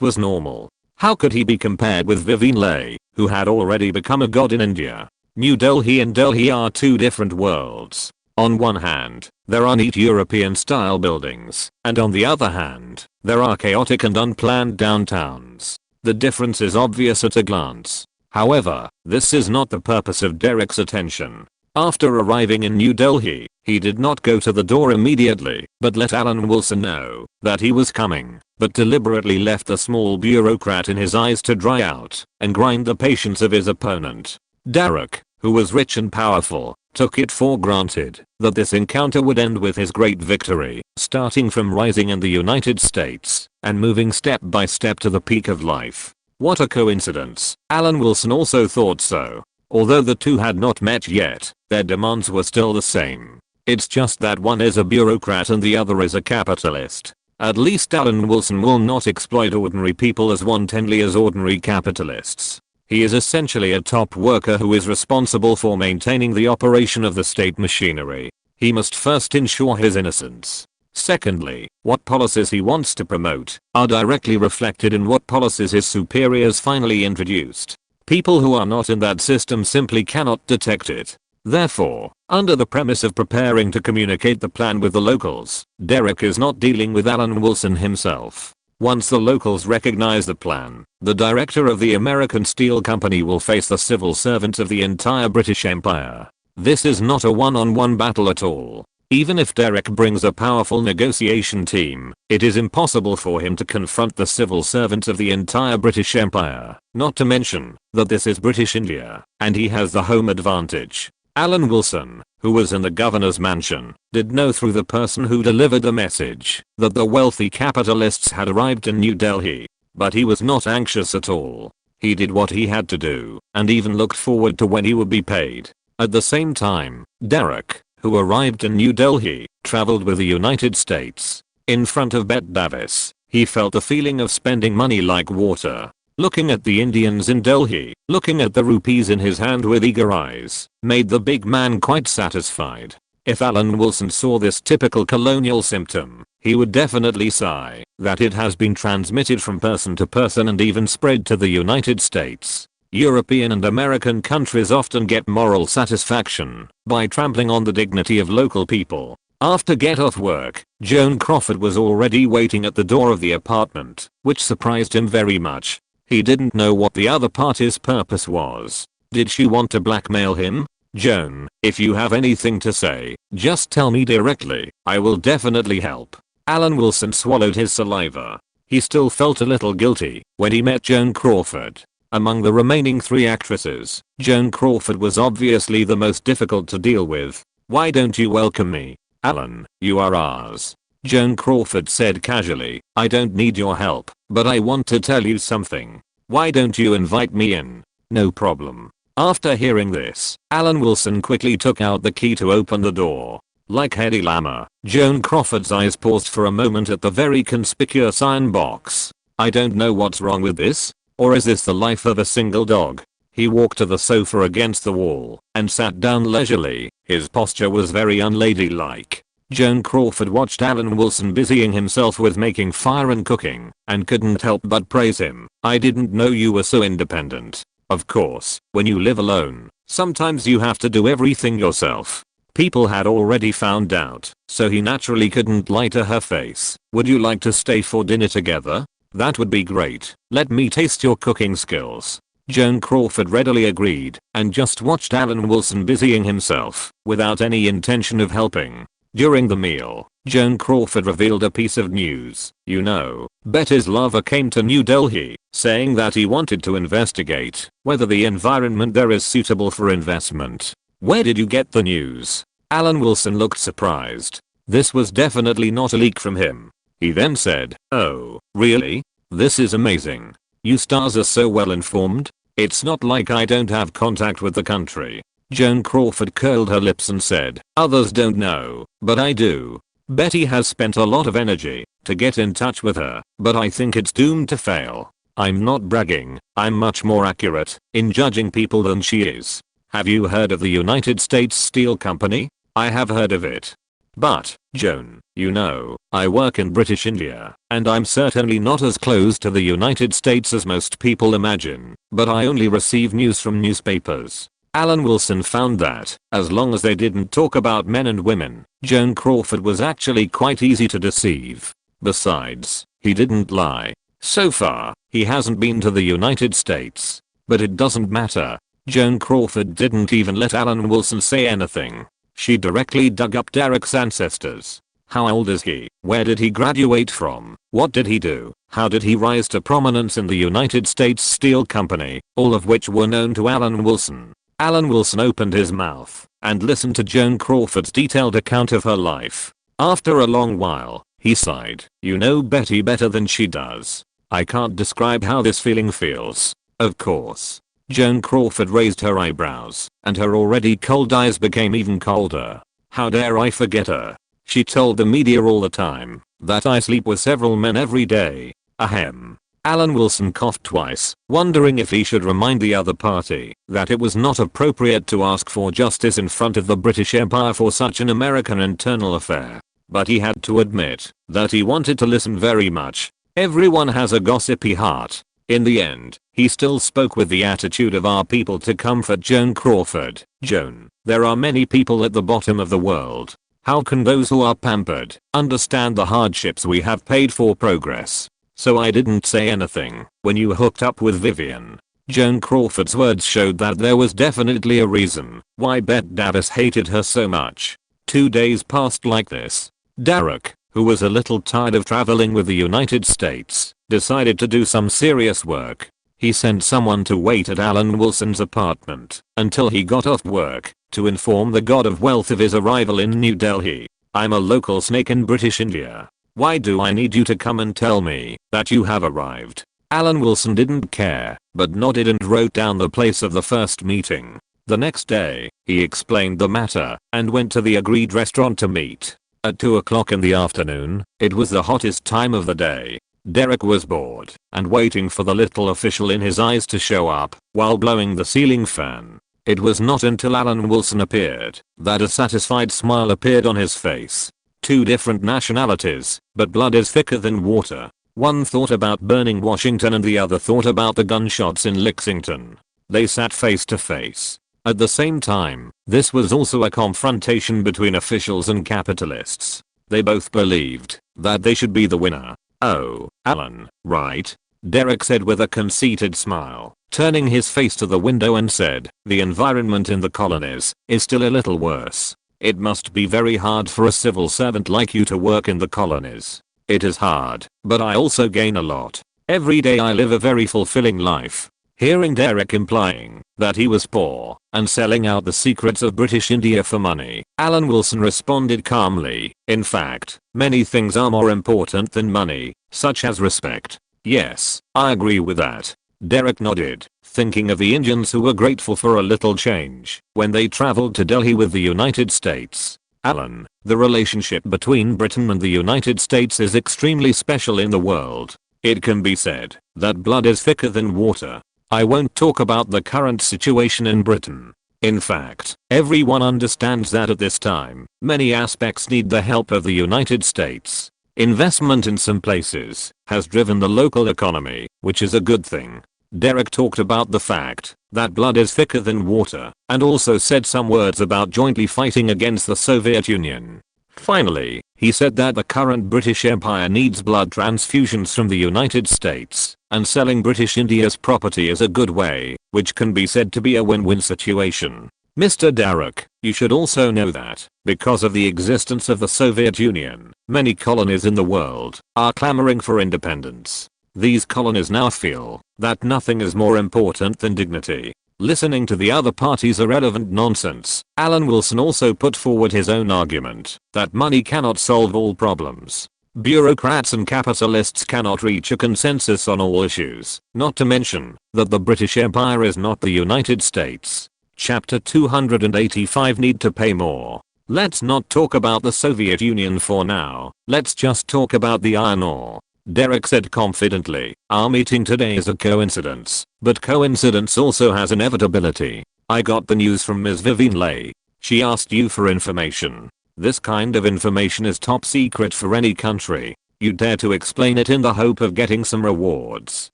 was normal. How could he be compared with Vivian Leigh, who had already become a god in India? New Delhi and Delhi are two different worlds. On one hand, there are neat European-style buildings, and on the other hand, there are chaotic and unplanned downtowns. The difference is obvious at a glance. However, this is not the purpose of Derek's attention. After arriving in New Delhi, he did not go to the door immediately, but let Alan Wilson know that he was coming, but deliberately left the small bureaucrat in his eyes to dry out and grind the patience of his opponent. Derek, who was rich and powerful, took it for granted that this encounter would end with his great victory, starting from rising in the United States and moving step by step to the peak of life. What a coincidence. Alan Wilson also thought so. Although the two had not met yet, their demands were still the same. It's just that one is a bureaucrat and the other is a capitalist. At least Alan Wilson will not exploit ordinary people as wantonly as ordinary capitalists. He is essentially a top worker who is responsible for maintaining the operation of the state machinery. He must first ensure his innocence. Secondly, what policies he wants to promote are directly reflected in what policies his superiors finally introduced. People who are not in that system simply cannot detect it. Therefore, under the premise of preparing to communicate the plan with the locals, Derek is not dealing with Alan Wilson himself. Once the locals recognize the plan, the director of the American Steel Company will face the civil servants of the entire British Empire. This is not a one-on-one battle at all. Even if Derek brings a powerful negotiation team, it is impossible for him to confront the civil servants of the entire British Empire, not to mention that this is British India, and he has the home advantage. Alan Wilson, who was in the governor's mansion, did know through the person who delivered the message that the wealthy capitalists had arrived in New Delhi, but he was not anxious at all. He did what he had to do, and even looked forward to when he would be paid. At the same time, Derek, who arrived in New Delhi, traveled with the United States. In front of Bette Davis, he felt the feeling of spending money like water. Looking at the Indians in Delhi, looking at the rupees in his hand with eager eyes, made the big man quite satisfied. If Alan Wilson saw this typical colonial symptom, he would definitely sigh that it has been transmitted from person to person and even spread to the United States. European and American countries often get moral satisfaction by trampling on the dignity of local people. After get off work, Joan Crawford was already waiting at the door of the apartment, which surprised him very much. He didn't know what the other party's purpose was. Did she want to blackmail him? Joan, if you have anything to say, just tell me directly. I will definitely help. Alan Wilson swallowed his saliva. He still felt a little guilty when he met Joan Crawford. Among the remaining 3 actresses, Joan Crawford was obviously the most difficult to deal with. Why don't you welcome me? Alan, you are ours. Joan Crawford said casually, I don't need your help, but I want to tell you something. Why don't you invite me in? No problem. After hearing this, Alan Wilson quickly took out the key to open the door. Like Hedy Lamarr, Joan Crawford's eyes paused for a moment at the very conspicuous iron box. I don't know what's wrong with this. Or is this the life of a single dog? He walked to the sofa against the wall and sat down leisurely. His posture was very unladylike. Joan Crawford watched Alan Wilson busying himself with making fire and cooking and couldn't help but praise him. I didn't know you were so independent. Of course, when you live alone, sometimes you have to do everything yourself. People had already found out, so he naturally couldn't lie to her face. Would you like to stay for dinner together? That would be great. Let me taste your cooking skills. Joan Crawford readily agreed and just watched Alan Wilson busying himself without any intention of helping. During the meal, Joan Crawford revealed a piece of news. You know, Betty's lover came to New Delhi, saying that he wanted to investigate whether the environment there is suitable for investment. Where did you get the news? Alan Wilson looked surprised. This was definitely not a leak from him. He then said, oh, really? This is amazing. You stars are so well informed. It's not like I don't have contact with the country. Joan Crawford curled her lips and said, others don't know, but I do. Betty has spent a lot of energy to get in touch with her, but I think it's doomed to fail. I'm not bragging, I'm much more accurate in judging people than she is. Have you heard of the United States Steel Company? I have heard of it. But, Joan, you know, I work in British India, and I'm certainly not as close to the United States as most people imagine, but I only receive news from newspapers. Alan Wilson found that, as long as they didn't talk about men and women, Joan Crawford was actually quite easy to deceive. Besides, he didn't lie. So far, he hasn't been to the United States. But it doesn't matter. Joan Crawford didn't even let Alan Wilson say anything. She directly dug up Derek's ancestors. How old is he? Where did he graduate from? What did he do? How did he rise to prominence in the United States Steel Company? All of which were known to Alan Wilson. Alan Wilson opened his mouth and listened to Joan Crawford's detailed account of her life. After a long while, he sighed. You know Betty better than she does. I can't describe how this feeling feels. Of course. Joan Crawford raised her eyebrows, and her already cold eyes became even colder. How dare I forget her? She told the media all the time that I sleep with several men every day. Ahem. Alan Wilson coughed twice, wondering if he should remind the other party that it was not appropriate to ask for justice in front of the British Empire for such an American internal affair. But he had to admit that he wanted to listen very much. Everyone has a gossipy heart. In the end, he still spoke with the attitude of our people to comfort Joan Crawford. Joan, there are many people at the bottom of the world. How can those who are pampered understand the hardships we have paid for progress? So I didn't say anything when you hooked up with Vivian. Joan Crawford's words showed that there was definitely a reason why Bette Davis hated her so much. 2 days passed like this. Derek, who was a little tired of traveling with the United States, decided to do some serious work. He sent someone to wait at Alan Wilson's apartment until he got off work to inform the god of wealth of his arrival in New Delhi. I'm a local snake in British India. Why do I need you to come and tell me that you have arrived? Alan Wilson didn't care, but nodded and wrote down the place of the first meeting. The next day, he explained the matter and went to the agreed restaurant to meet. At 2 o'clock in the afternoon, it was the hottest time of the day. Derek was bored and waiting for the little official in his eyes to show up while blowing the ceiling fan. It was not until Alan Wilson appeared that a satisfied smile appeared on his face. Two different nationalities, but blood is thicker than water. One thought about burning Washington and the other thought about the gunshots in Lexington. They sat face to face. At the same time, this was also a confrontation between officials and capitalists. They both believed that they should be the winner. "Oh, Alan, right?" Derek said with a conceited smile, turning his face to the window and said, "The environment in the colonies is still a little worse. It must be very hard for a civil servant like you to work in the colonies." "It is hard, but I also gain a lot. Every day I live a very fulfilling life." Hearing Derek implying that he was poor and selling out the secrets of British India for money, Alan Wilson responded calmly, "In fact, many things are more important than money, such as respect." "Yes, I agree with that." Derek nodded, thinking of the Indians who were grateful for a little change when they traveled to Delhi with the United States. "Alan, the relationship between Britain and the United States is extremely special in the world. It can be said that blood is thicker than water. I won't talk about the current situation in Britain. In fact, everyone understands that at this time, many aspects need the help of the United States. Investment in some places has driven the local economy, which is a good thing." Derek talked about the fact that blood is thicker than water, and also said some words about jointly fighting against the Soviet Union. Finally, he said that the current British Empire needs blood transfusions from the United States, and selling British India's property is a good way, which can be said to be a win-win situation. "Mr. Derek, you should also know that, because of the existence of the Soviet Union, many colonies in the world are clamoring for independence. These colonies now feel that nothing is more important than dignity." Listening to the other party's irrelevant nonsense, Alan Wilson also put forward his own argument that money cannot solve all problems. Bureaucrats and capitalists cannot reach a consensus on all issues, not to mention that the British Empire is not the United States. Chapter 285 Need to pay more. Let's not talk about the Soviet Union for now, let's just talk about the iron ore. Derek said confidently, "Our meeting today is a coincidence, but coincidence also has inevitability. I got the news from Ms. Vivian Leigh. She asked you for information. This kind of information is top secret for any country. You dare to explain it in the hope of getting some rewards.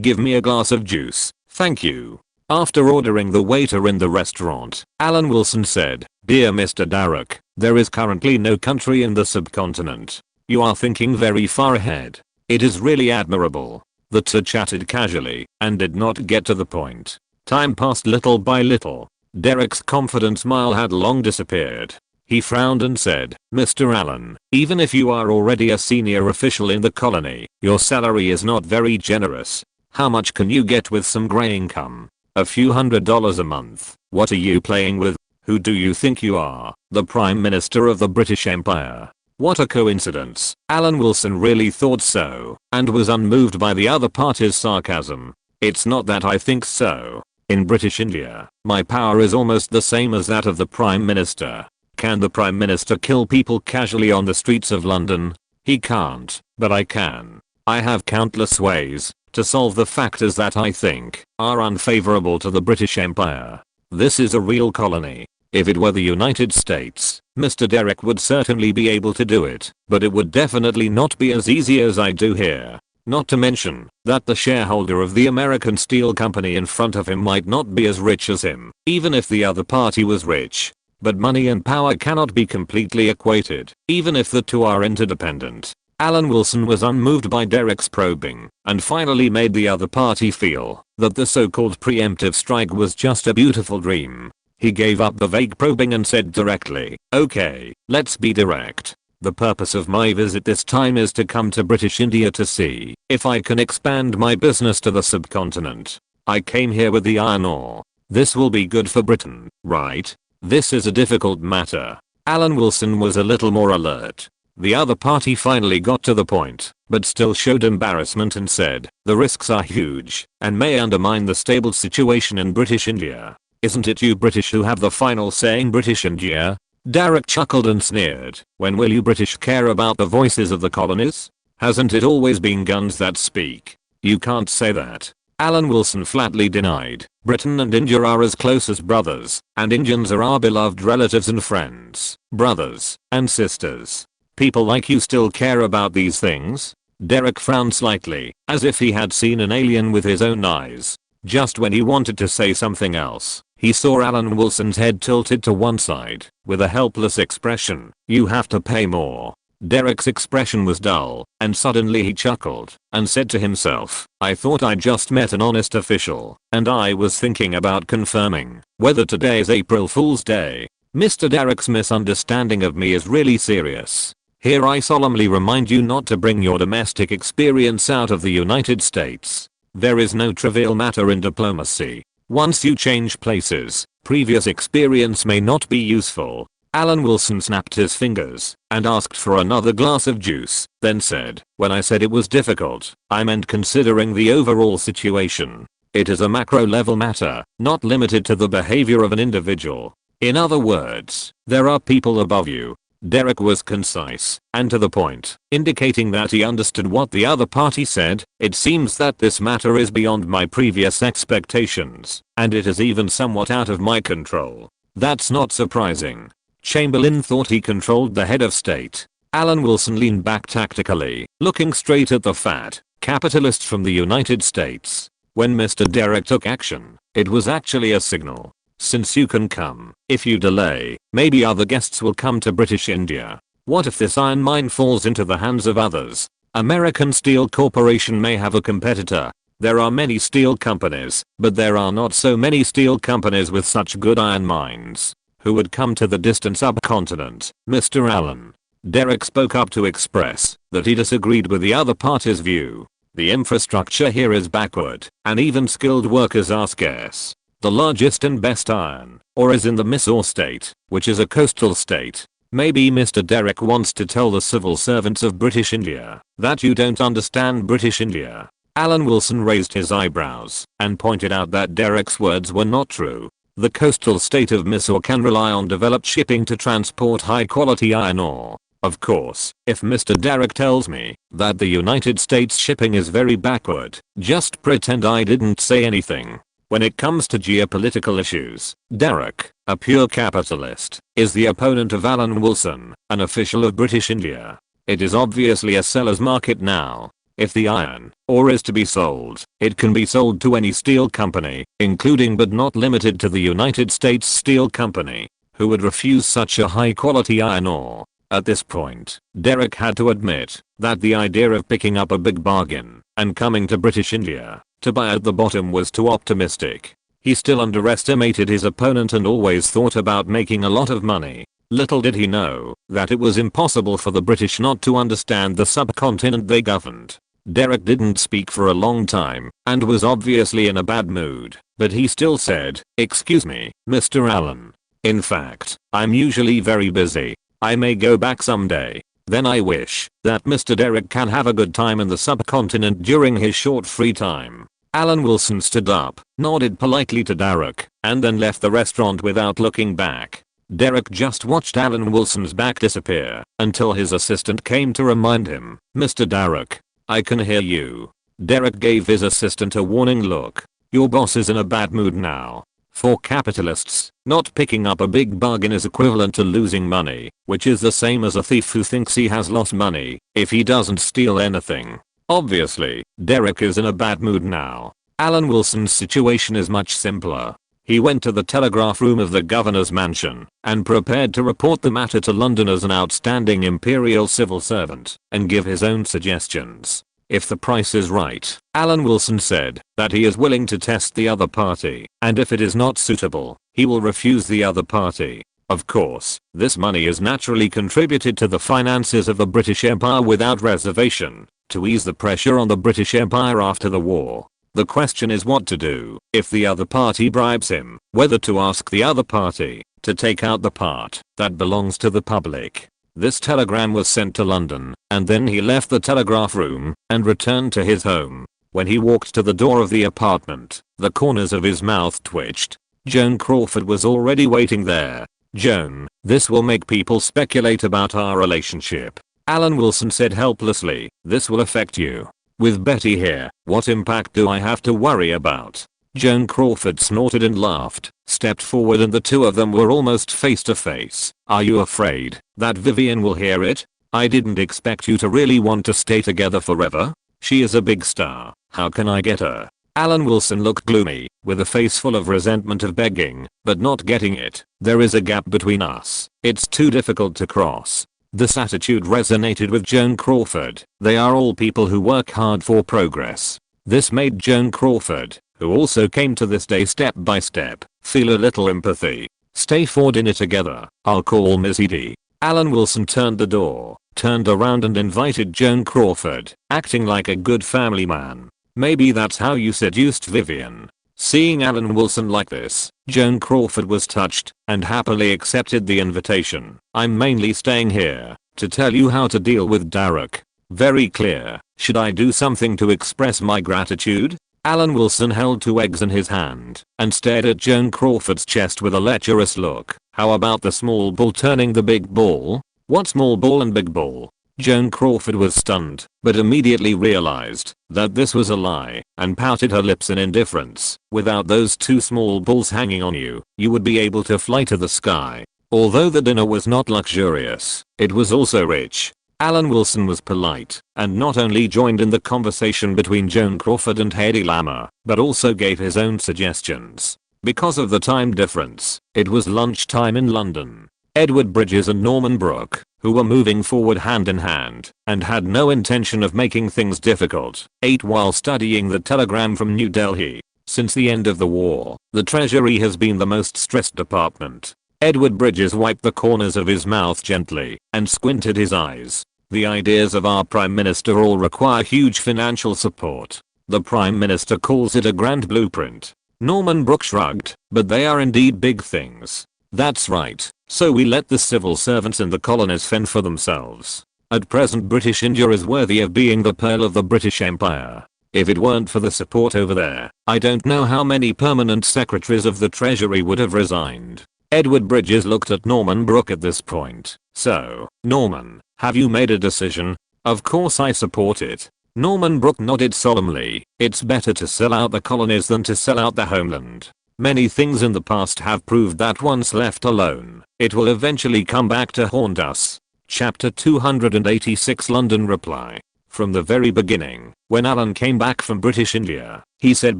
Give me a glass of juice, thank you." After ordering the waiter in the restaurant, Alan Wilson said, "Dear Mr. Derek, there is currently no country in the subcontinent. You are thinking very far ahead. It is really admirable." The two chatted casually and did not get to the point. Time passed little by little. Derek's confident smile had long disappeared. He frowned and said, "Mr. Allen, even if you are already a senior official in the colony, your salary is not very generous. How much can you get with some gray income? A few $100s a month. What are you playing with? Who do you think you are? The Prime Minister of the British Empire?" What a coincidence. Alan Wilson really thought so, and was unmoved by the other party's sarcasm. "It's not that I think so. In British India, my power is almost the same as that of the Prime Minister. Can the Prime Minister kill people casually on the streets of London? He can't, but I can. I have countless ways to solve the factors that I think are unfavorable to the British Empire. This is a real colony. If it were the United States, Mr. Derek would certainly be able to do it, but it would definitely not be as easy as I do here. Not to mention that the shareholder of the American Steel Company in front of him might not be as rich as him, even if the other party was rich. But money and power cannot be completely equated, even if the two are interdependent." Alan Wilson was unmoved by Derek's probing, and finally made the other party feel that the so-called preemptive strike was just a beautiful dream. He gave up the vague probing and said directly, "Okay, let's be direct. The purpose of my visit this time is to come to British India to see if I can expand my business to the subcontinent. I came here with the iron ore. This will be good for Britain, right? This is a difficult matter." Alan Wilson was a little more alert. The other party finally got to the point, but still showed embarrassment and said, "The risks are huge and may undermine the stable situation in British India. Isn't it you British who have the final say in British India?" Derek chuckled and sneered, "When will you British care about the voices of the colonies? Hasn't it always been guns that speak? You can't say that." Alan Wilson flatly denied. Britain and India are as close as brothers, and Indians are our beloved relatives and friends, brothers and sisters. People like you still care about these things? Derek frowned slightly, as if he had seen an alien with his own eyes. Just when he wanted to say something else, he saw Alan Wilson's head tilted to one side, with a helpless expression. You have to pay more. Derek's expression was dull, and suddenly he chuckled, and said to himself, I thought I just met an honest official, and I was thinking about confirming whether today is April Fool's Day. Mr. Derek's misunderstanding of me is really serious. Here I solemnly remind you not to bring your domestic experience out of the United States. There is no trivial matter in diplomacy. Once you change places, previous experience may not be useful. Alan Wilson snapped his fingers and asked for another glass of juice, then said, when I said it was difficult, I meant considering the overall situation. It is a macro level matter, not limited to the behavior of an individual. In other words, there are people above you. Derek was concise and to the point, indicating that he understood what the other party said. It seems that this matter is beyond my previous expectations, and it is even somewhat out of my control. That's not surprising. Chamberlain thought he controlled the head of state. Alan Wilson leaned back tactically, looking straight at the fat capitalist from the United States. When Mr. Derek took action, it was actually a signal. Since you can come, if you delay, maybe other guests will come to British India. What if this iron mine falls into the hands of others? American Steel Corporation may have a competitor. There are many steel companies, but there are not so many steel companies with such good iron mines. Who would come to the distant subcontinent, Mr. Allen? Derek spoke up to express that he disagreed with the other party's view. The infrastructure here is backward, and even skilled workers are scarce. The largest and best iron ore is in the Mysore state, which is a coastal state. Maybe Mr. Derek wants to tell the civil servants of British India that you don't understand British India. Alan Wilson raised his eyebrows and pointed out that Derek's words were not true. The coastal state of Mysore can rely on developed shipping to transport high quality iron ore. Of course, if Mr. Derek tells me that the United States shipping is very backward, just pretend I didn't say anything. When it comes to geopolitical issues, Derek, a pure capitalist, is the opponent of Alan Wilson, an official of British India. It is obviously a seller's market now. If the iron ore is to be sold, it can be sold to any steel company, including but not limited to the United States Steel Company. Who would refuse such a high quality iron ore? At this point, Derek had to admit that the idea of picking up a big bargain and coming to British India to buy at the bottom was too optimistic. He still underestimated his opponent and always thought about making a lot of money. Little did he know that it was impossible for the British not to understand the subcontinent they governed. Derek didn't speak for a long time and was obviously in a bad mood, but he still said, "Excuse me, Mr. Allen. In fact, I'm usually very busy. I may go back someday." Then I wish that Mr. Derek can have a good time in the subcontinent during his short free time. Alan Wilson stood up, nodded politely to Derek, and then left the restaurant without looking back. Derek just watched Alan Wilson's back disappear until his assistant came to remind him, "Mr. Derek, I can hear you." Derek gave his assistant a warning look. Your boss is in a bad mood now. For capitalists, not picking up a big bargain is equivalent to losing money, which is the same as a thief who thinks he has lost money if he doesn't steal anything. Obviously, Derek is in a bad mood now. Alan Wilson's situation is much simpler. He went to the telegraph room of the governor's mansion and prepared to report the matter to London as an outstanding imperial civil servant and give his own suggestions. If the price is right, Alan Wilson said that he is willing to test the other party, and if it is not suitable, he will refuse the other party. Of course, this money is naturally contributed to the finances of the British Empire without reservation, to ease the pressure on the British Empire after the war. The question is what to do if the other party bribes him, whether to ask the other party to take out the part that belongs to the public. This telegram was sent to London, and then he left the telegraph room and returned to his home. When he walked to the door of the apartment, the corners of his mouth twitched. Joan Crawford was already waiting there. "Joan, this will make people speculate about our relationship," Alan Wilson said helplessly. "This will affect you." With Betty here, what impact do I have to worry about? Joan Crawford snorted and laughed, stepped forward, and the two of them were almost face to face. Are you afraid that Vivian will hear it? I didn't expect you to really want to stay together forever. She is a big star. How can I get her? Alan Wilson looked gloomy, with a face full of resentment of begging, but not getting it. There is a gap between us. It's too difficult to cross. This attitude resonated with Joan Crawford. They are all people who work hard for progress. This made Joan Crawford, who also came to this day step by step, feel a little empathy. Stay for dinner together. I'll call Missy D. Alan Wilson turned the door, turned around and invited Joan Crawford, acting like a good family man. Maybe that's how you seduced Vivian. Seeing Alan Wilson like this, Joan Crawford was touched and happily accepted the invitation. I'm mainly staying here to tell you how to deal with Derek. Very clear. Should I do something to express my gratitude? Alan Wilson held 2 eggs in his hand and stared at Joan Crawford's chest with a lecherous look. How about the small ball turning the big ball? What small ball and big ball? Joan Crawford was stunned, but immediately realized that this was a lie and pouted her lips in indifference. Without those 2 small balls hanging on you, you would be able to fly to the sky. Although the dinner was not luxurious, it was also rich. Alan Wilson was polite and not only joined in the conversation between Joan Crawford and Hedy Lamarr, but also gave his own suggestions. Because of the time difference, it was lunchtime in London. Edward Bridges and Norman Brooke, who were moving forward hand in hand and had no intention of making things difficult, ate while studying the telegram from New Delhi. Since the end of the war, the Treasury has been the most stressed department. Edward Bridges wiped the corners of his mouth gently and squinted his eyes. The ideas of our Prime Minister all require huge financial support. The Prime Minister calls it a grand blueprint. Norman Brooke shrugged, but they are indeed big things. That's right, so we let the civil servants in the colonies fend for themselves. At present British India is worthy of being the pearl of the British Empire. If it weren't for the support over there, I don't know how many permanent secretaries of the Treasury would have resigned. Edward Bridges looked at Norman Brooke at this point. So, Norman, have you made a decision? Of course I support it. Norman Brooke nodded solemnly. It's better to sell out the colonies than to sell out the homeland. Many things in the past have proved that once left alone, it will eventually come back to haunt us. Chapter 286 London Reply. From the very beginning, when Alan came back from British India, he said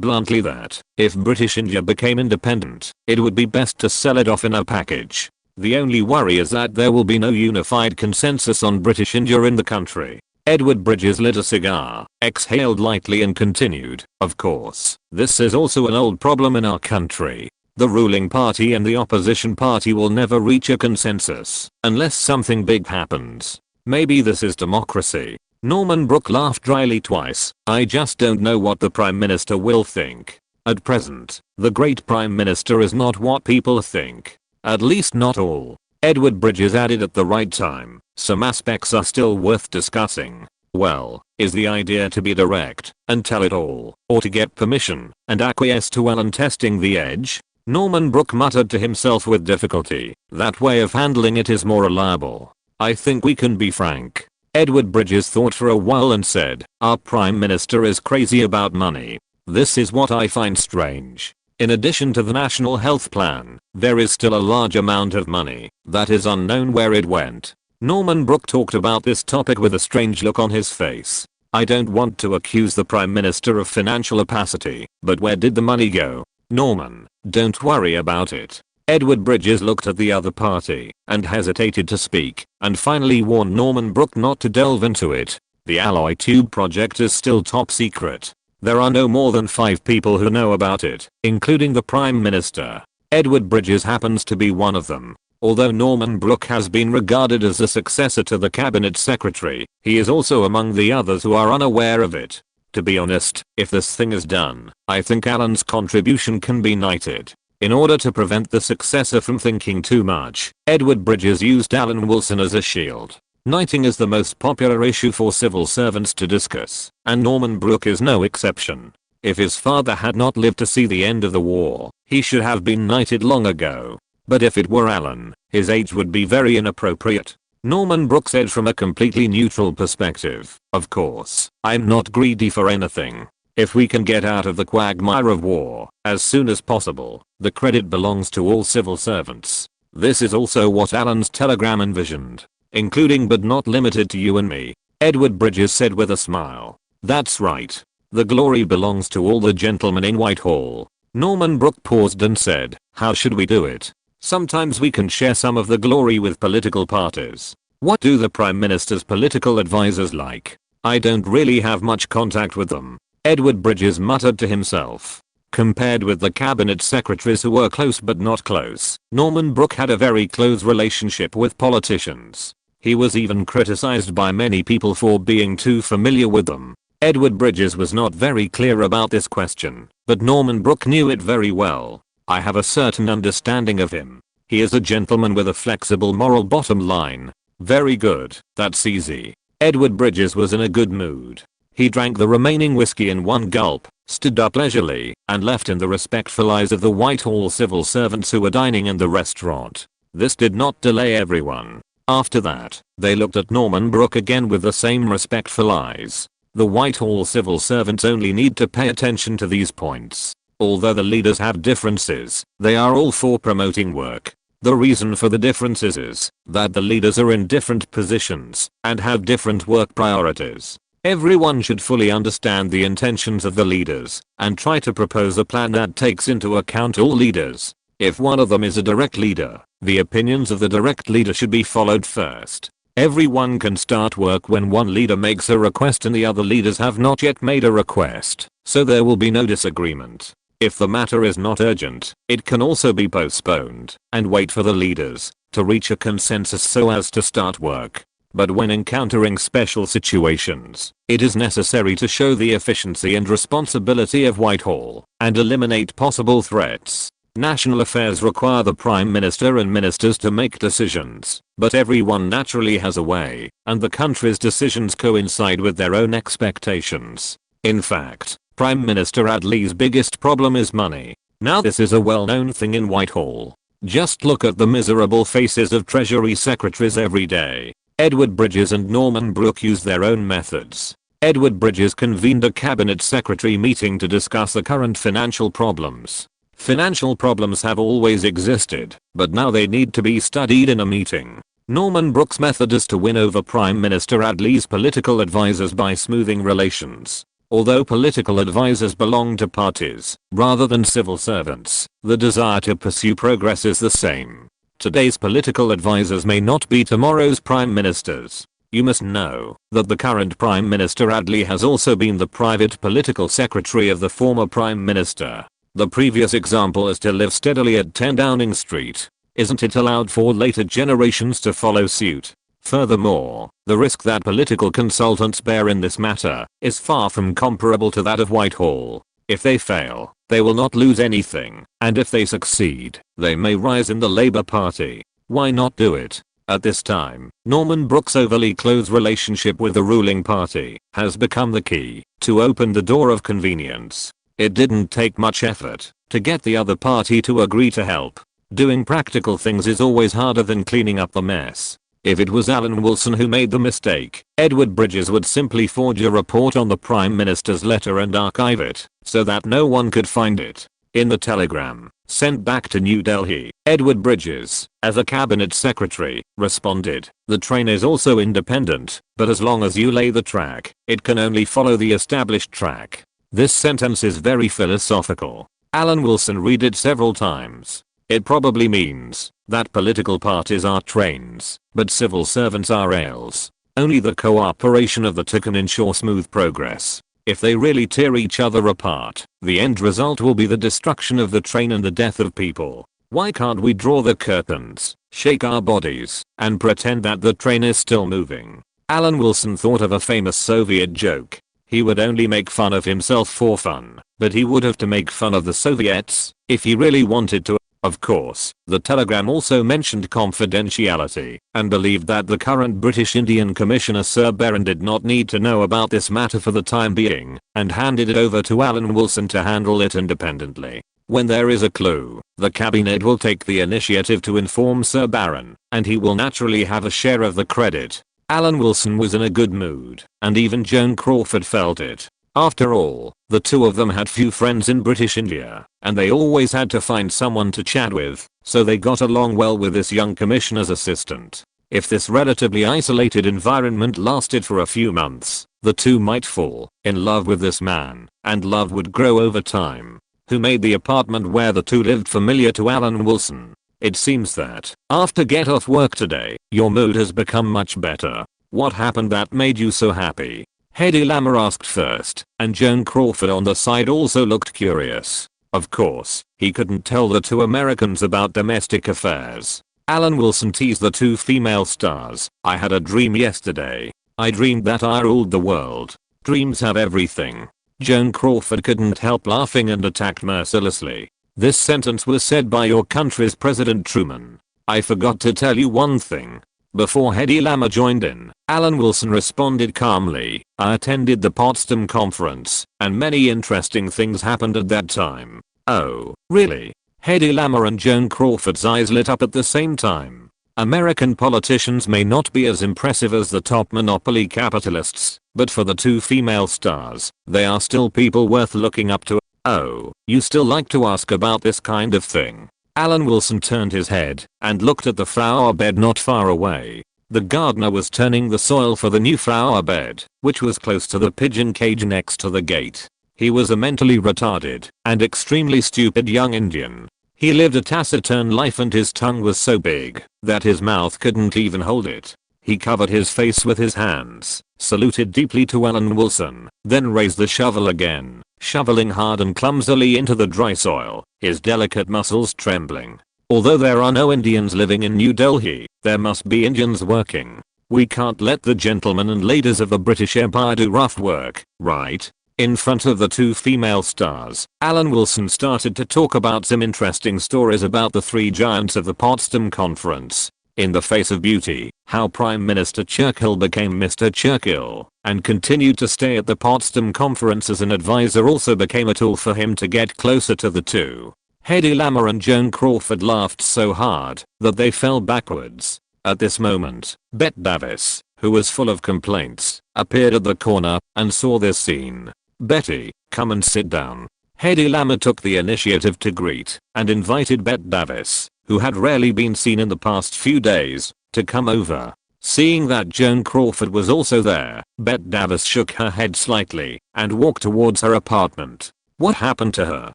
bluntly that if British India became independent, it would be best to sell it off in a package. The only worry is that there will be no unified consensus on British India in the country. Edward Bridges lit a cigar, exhaled lightly and continued, of course, this is also an old problem in our country. The ruling party and the opposition party will never reach a consensus unless something big happens. Maybe this is democracy. Norman Brooke laughed dryly twice. I just don't know what the Prime Minister will think. At present, the great Prime Minister is not what people think. At least not all. Edward Bridges added at the right time. Some aspects are still worth discussing. Well, is the idea to be direct and tell it all, or to get permission and acquiesce to Alan testing the edge? Norman Brooke muttered to himself with difficulty. That way of handling it is more reliable. I think we can be frank. Edward Bridges thought for a while and said, our Prime Minister is crazy about money. This is what I find strange. In addition to the National Health Plan, there is still a large amount of money that is unknown where it went. Norman Brooke talked about this topic with a strange look on his face. I don't want to accuse the Prime Minister of financial opacity, but where did the money go? Norman, don't worry about it. Edward Bridges looked at the other party and hesitated to speak, and finally warned Norman Brooke not to delve into it. The alloy tube project is still top secret. There are no more than 5 people who know about it, including the Prime Minister. Edward Bridges happens to be one of them. Although Norman Brooke has been regarded as the successor to the Cabinet Secretary, he is also among the others who are unaware of it. To be honest, if this thing is done, I think Alan's contribution can be knighted. In order to prevent the successor from thinking too much, Edward Bridges used Alan Wilson as a shield. Knighting is the most popular issue for civil servants to discuss, and Norman Brooke is no exception. If his father had not lived to see the end of the war, he should have been knighted long ago. But if it were Alan, his age would be very inappropriate. Norman Brooks said from a completely neutral perspective. Of course, I'm not greedy for anything. If we can get out of the quagmire of war as soon as possible, the credit belongs to all civil servants. This is also what Allen's telegram envisioned, including but not limited to you and me, Edward Bridges said with a smile. That's right. The glory belongs to all the gentlemen in Whitehall. Norman Brooks paused and said, how should we do it? Sometimes we can share some of the glory with political parties. What do the Prime Minister's political advisors like? I don't really have much contact with them, Edward Bridges muttered to himself. Compared with the cabinet secretaries who were close but not close, Norman Brooks had a very close relationship with politicians. He was even criticized by many people for being too familiar with them. Edward Bridges was not very clear about this question, but Norman Brooks knew it very well. I have a certain understanding of him. He is a gentleman with a flexible moral bottom line. Very good, that's easy. Edward Bridges was in a good mood. He drank the remaining whiskey in one gulp, stood up leisurely, and left in the respectful eyes of the Whitehall civil servants who were dining in the restaurant. This did not delay everyone. After that, they looked at Norman Brooks again with the same respectful eyes. The Whitehall civil servants only need to pay attention to these points. Although the leaders have differences, they are all for promoting work. The reason for the differences is that the leaders are in different positions and have different work priorities. Everyone should fully understand the intentions of the leaders and try to propose a plan that takes into account all leaders. If one of them is a direct leader, the opinions of the direct leader should be followed first. Everyone can start work when one leader makes a request and the other leaders have not yet made a request, so there will be no disagreement. If the matter is not urgent, it can also be postponed and wait for the leaders to reach a consensus so as to start work. But when encountering special situations, it is necessary to show the efficiency and responsibility of Whitehall and eliminate possible threats. National affairs require the Prime Minister and ministers to make decisions, but everyone naturally has a way, and the country's decisions coincide with their own expectations. In fact, Prime Minister Attlee's biggest problem is money. Now this is a well-known thing in Whitehall. Just look at the miserable faces of Treasury secretaries every day. Edward Bridges and Norman Brooks used their own methods. Edward Bridges convened a cabinet secretary meeting to discuss the current financial problems. Financial problems have always existed, but now they need to be studied in a meeting. Norman Brooks' method is to win over Prime Minister Attlee's political advisors by smoothing relations. Although political advisors belong to parties, rather than civil servants, the desire to pursue progress is the same. Today's political advisors may not be tomorrow's prime ministers. You must know that the current Prime Minister Attlee has also been the private political secretary of the former Prime Minister. The previous example is to live steadily at 10 Downing Street. Isn't it allowed for later generations to follow suit? Furthermore, the risk that political consultants bear in this matter is far from comparable to that of Whitehall. If they fail, they will not lose anything, and if they succeed, they may rise in the Labour Party. Why not do it? At this time, Norman Brooks' overly close relationship with the ruling party has become the key to open the door of convenience. It didn't take much effort to get the other party to agree to help. Doing practical things is always harder than cleaning up the mess. If it was Alan Wilson who made the mistake, Edward Bridges would simply forge a report on the Prime Minister's letter and archive it, so that no one could find it. In the telegram, sent back to New Delhi, Edward Bridges, as a cabinet secretary, responded, "The train is also independent, but as long as you lay the track, it can only follow the established track." This sentence is very philosophical. Alan Wilson read it several times. It probably means that political parties are trains, but civil servants are rails. Only the cooperation of the two can ensure smooth progress. If they really tear each other apart, the end result will be the destruction of the train and the death of people. Why can't we draw the curtains, shake our bodies, and pretend that the train is still moving? Alan Wilson thought of a famous Soviet joke. He would only make fun of himself for fun, but he would have to make fun of the Soviets if he really wanted to. Of course, the telegram also mentioned confidentiality and believed that the current British Indian Commissioner Sir Berrin did not need to know about this matter for the time being, and handed it over to Alan Wilson to handle it independently. When there is a clue, the cabinet will take the initiative to inform Sir Baron, and he will naturally have a share of the credit. Alan Wilson was in a good mood, and even Joan Crawford felt it. After all, the two of them had few friends in British India, and they always had to find someone to chat with, so they got along well with this young commissioner's assistant. If this relatively isolated environment lasted for a few months, the two might fall in love with this man, and love would grow over time. Who made the apartment where the two lived familiar to Alan Wilson? It seems that, after get off work today, your mood has become much better. What happened that made you so happy? Hedy Lamarr asked first, and Joan Crawford on the side also looked curious. Of course, he couldn't tell the two Americans about domestic affairs. Alan Wilson teased the two female stars. I had a dream yesterday. I dreamed that I ruled the world. Dreams have everything. Joan Crawford couldn't help laughing and attacked mercilessly. This sentence was said by your country's President Truman. I forgot to tell you one thing. Before Hedy Lamarr joined in, Alan Wilson responded calmly. I attended the Potsdam Conference, and many interesting things happened at that time. Oh, really? Hedy Lamarr and Joan Crawford's eyes lit up at the same time. American politicians may not be as impressive as the top monopoly capitalists, but for the two female stars, they are still people worth looking up to. Oh, you still like to ask about this kind of thing? Alan Wilson turned his head and looked at the flower bed not far away. The gardener was turning the soil for the new flower bed, which was close to the pigeon cage next to the gate. He was a mentally retarded and extremely stupid young Indian. He lived a taciturn life and his tongue was so big that his mouth couldn't even hold it. He covered his face with his hands, saluted deeply to Alan Wilson, then raised the shovel again, shoveling hard and clumsily into the dry soil, his delicate muscles trembling. Although there are no Indians living in New Delhi, there must be Indians working. We can't let the gentlemen and ladies of the British Empire do rough work, right? In front of the two female stars, Alan Wilson started to talk about some interesting stories about the three giants of the Potsdam Conference. In the face of beauty, how Prime Minister Churchill became Mr. Churchill, and continued to stay at the Potsdam Conference as an advisor also became a tool for him to get closer to the two. Hedy Lamarr and Joan Crawford laughed so hard that they fell backwards. At this moment, Bette Davis, who was full of complaints, appeared at the corner and saw this scene. Betty, come and sit down. Hedy Lamarr took the initiative to greet and invited Bette Davis, who had rarely been seen in the past few days, to come over. Seeing that Joan Crawford was also there, Bette Davis shook her head slightly and walked towards her apartment. What happened to her?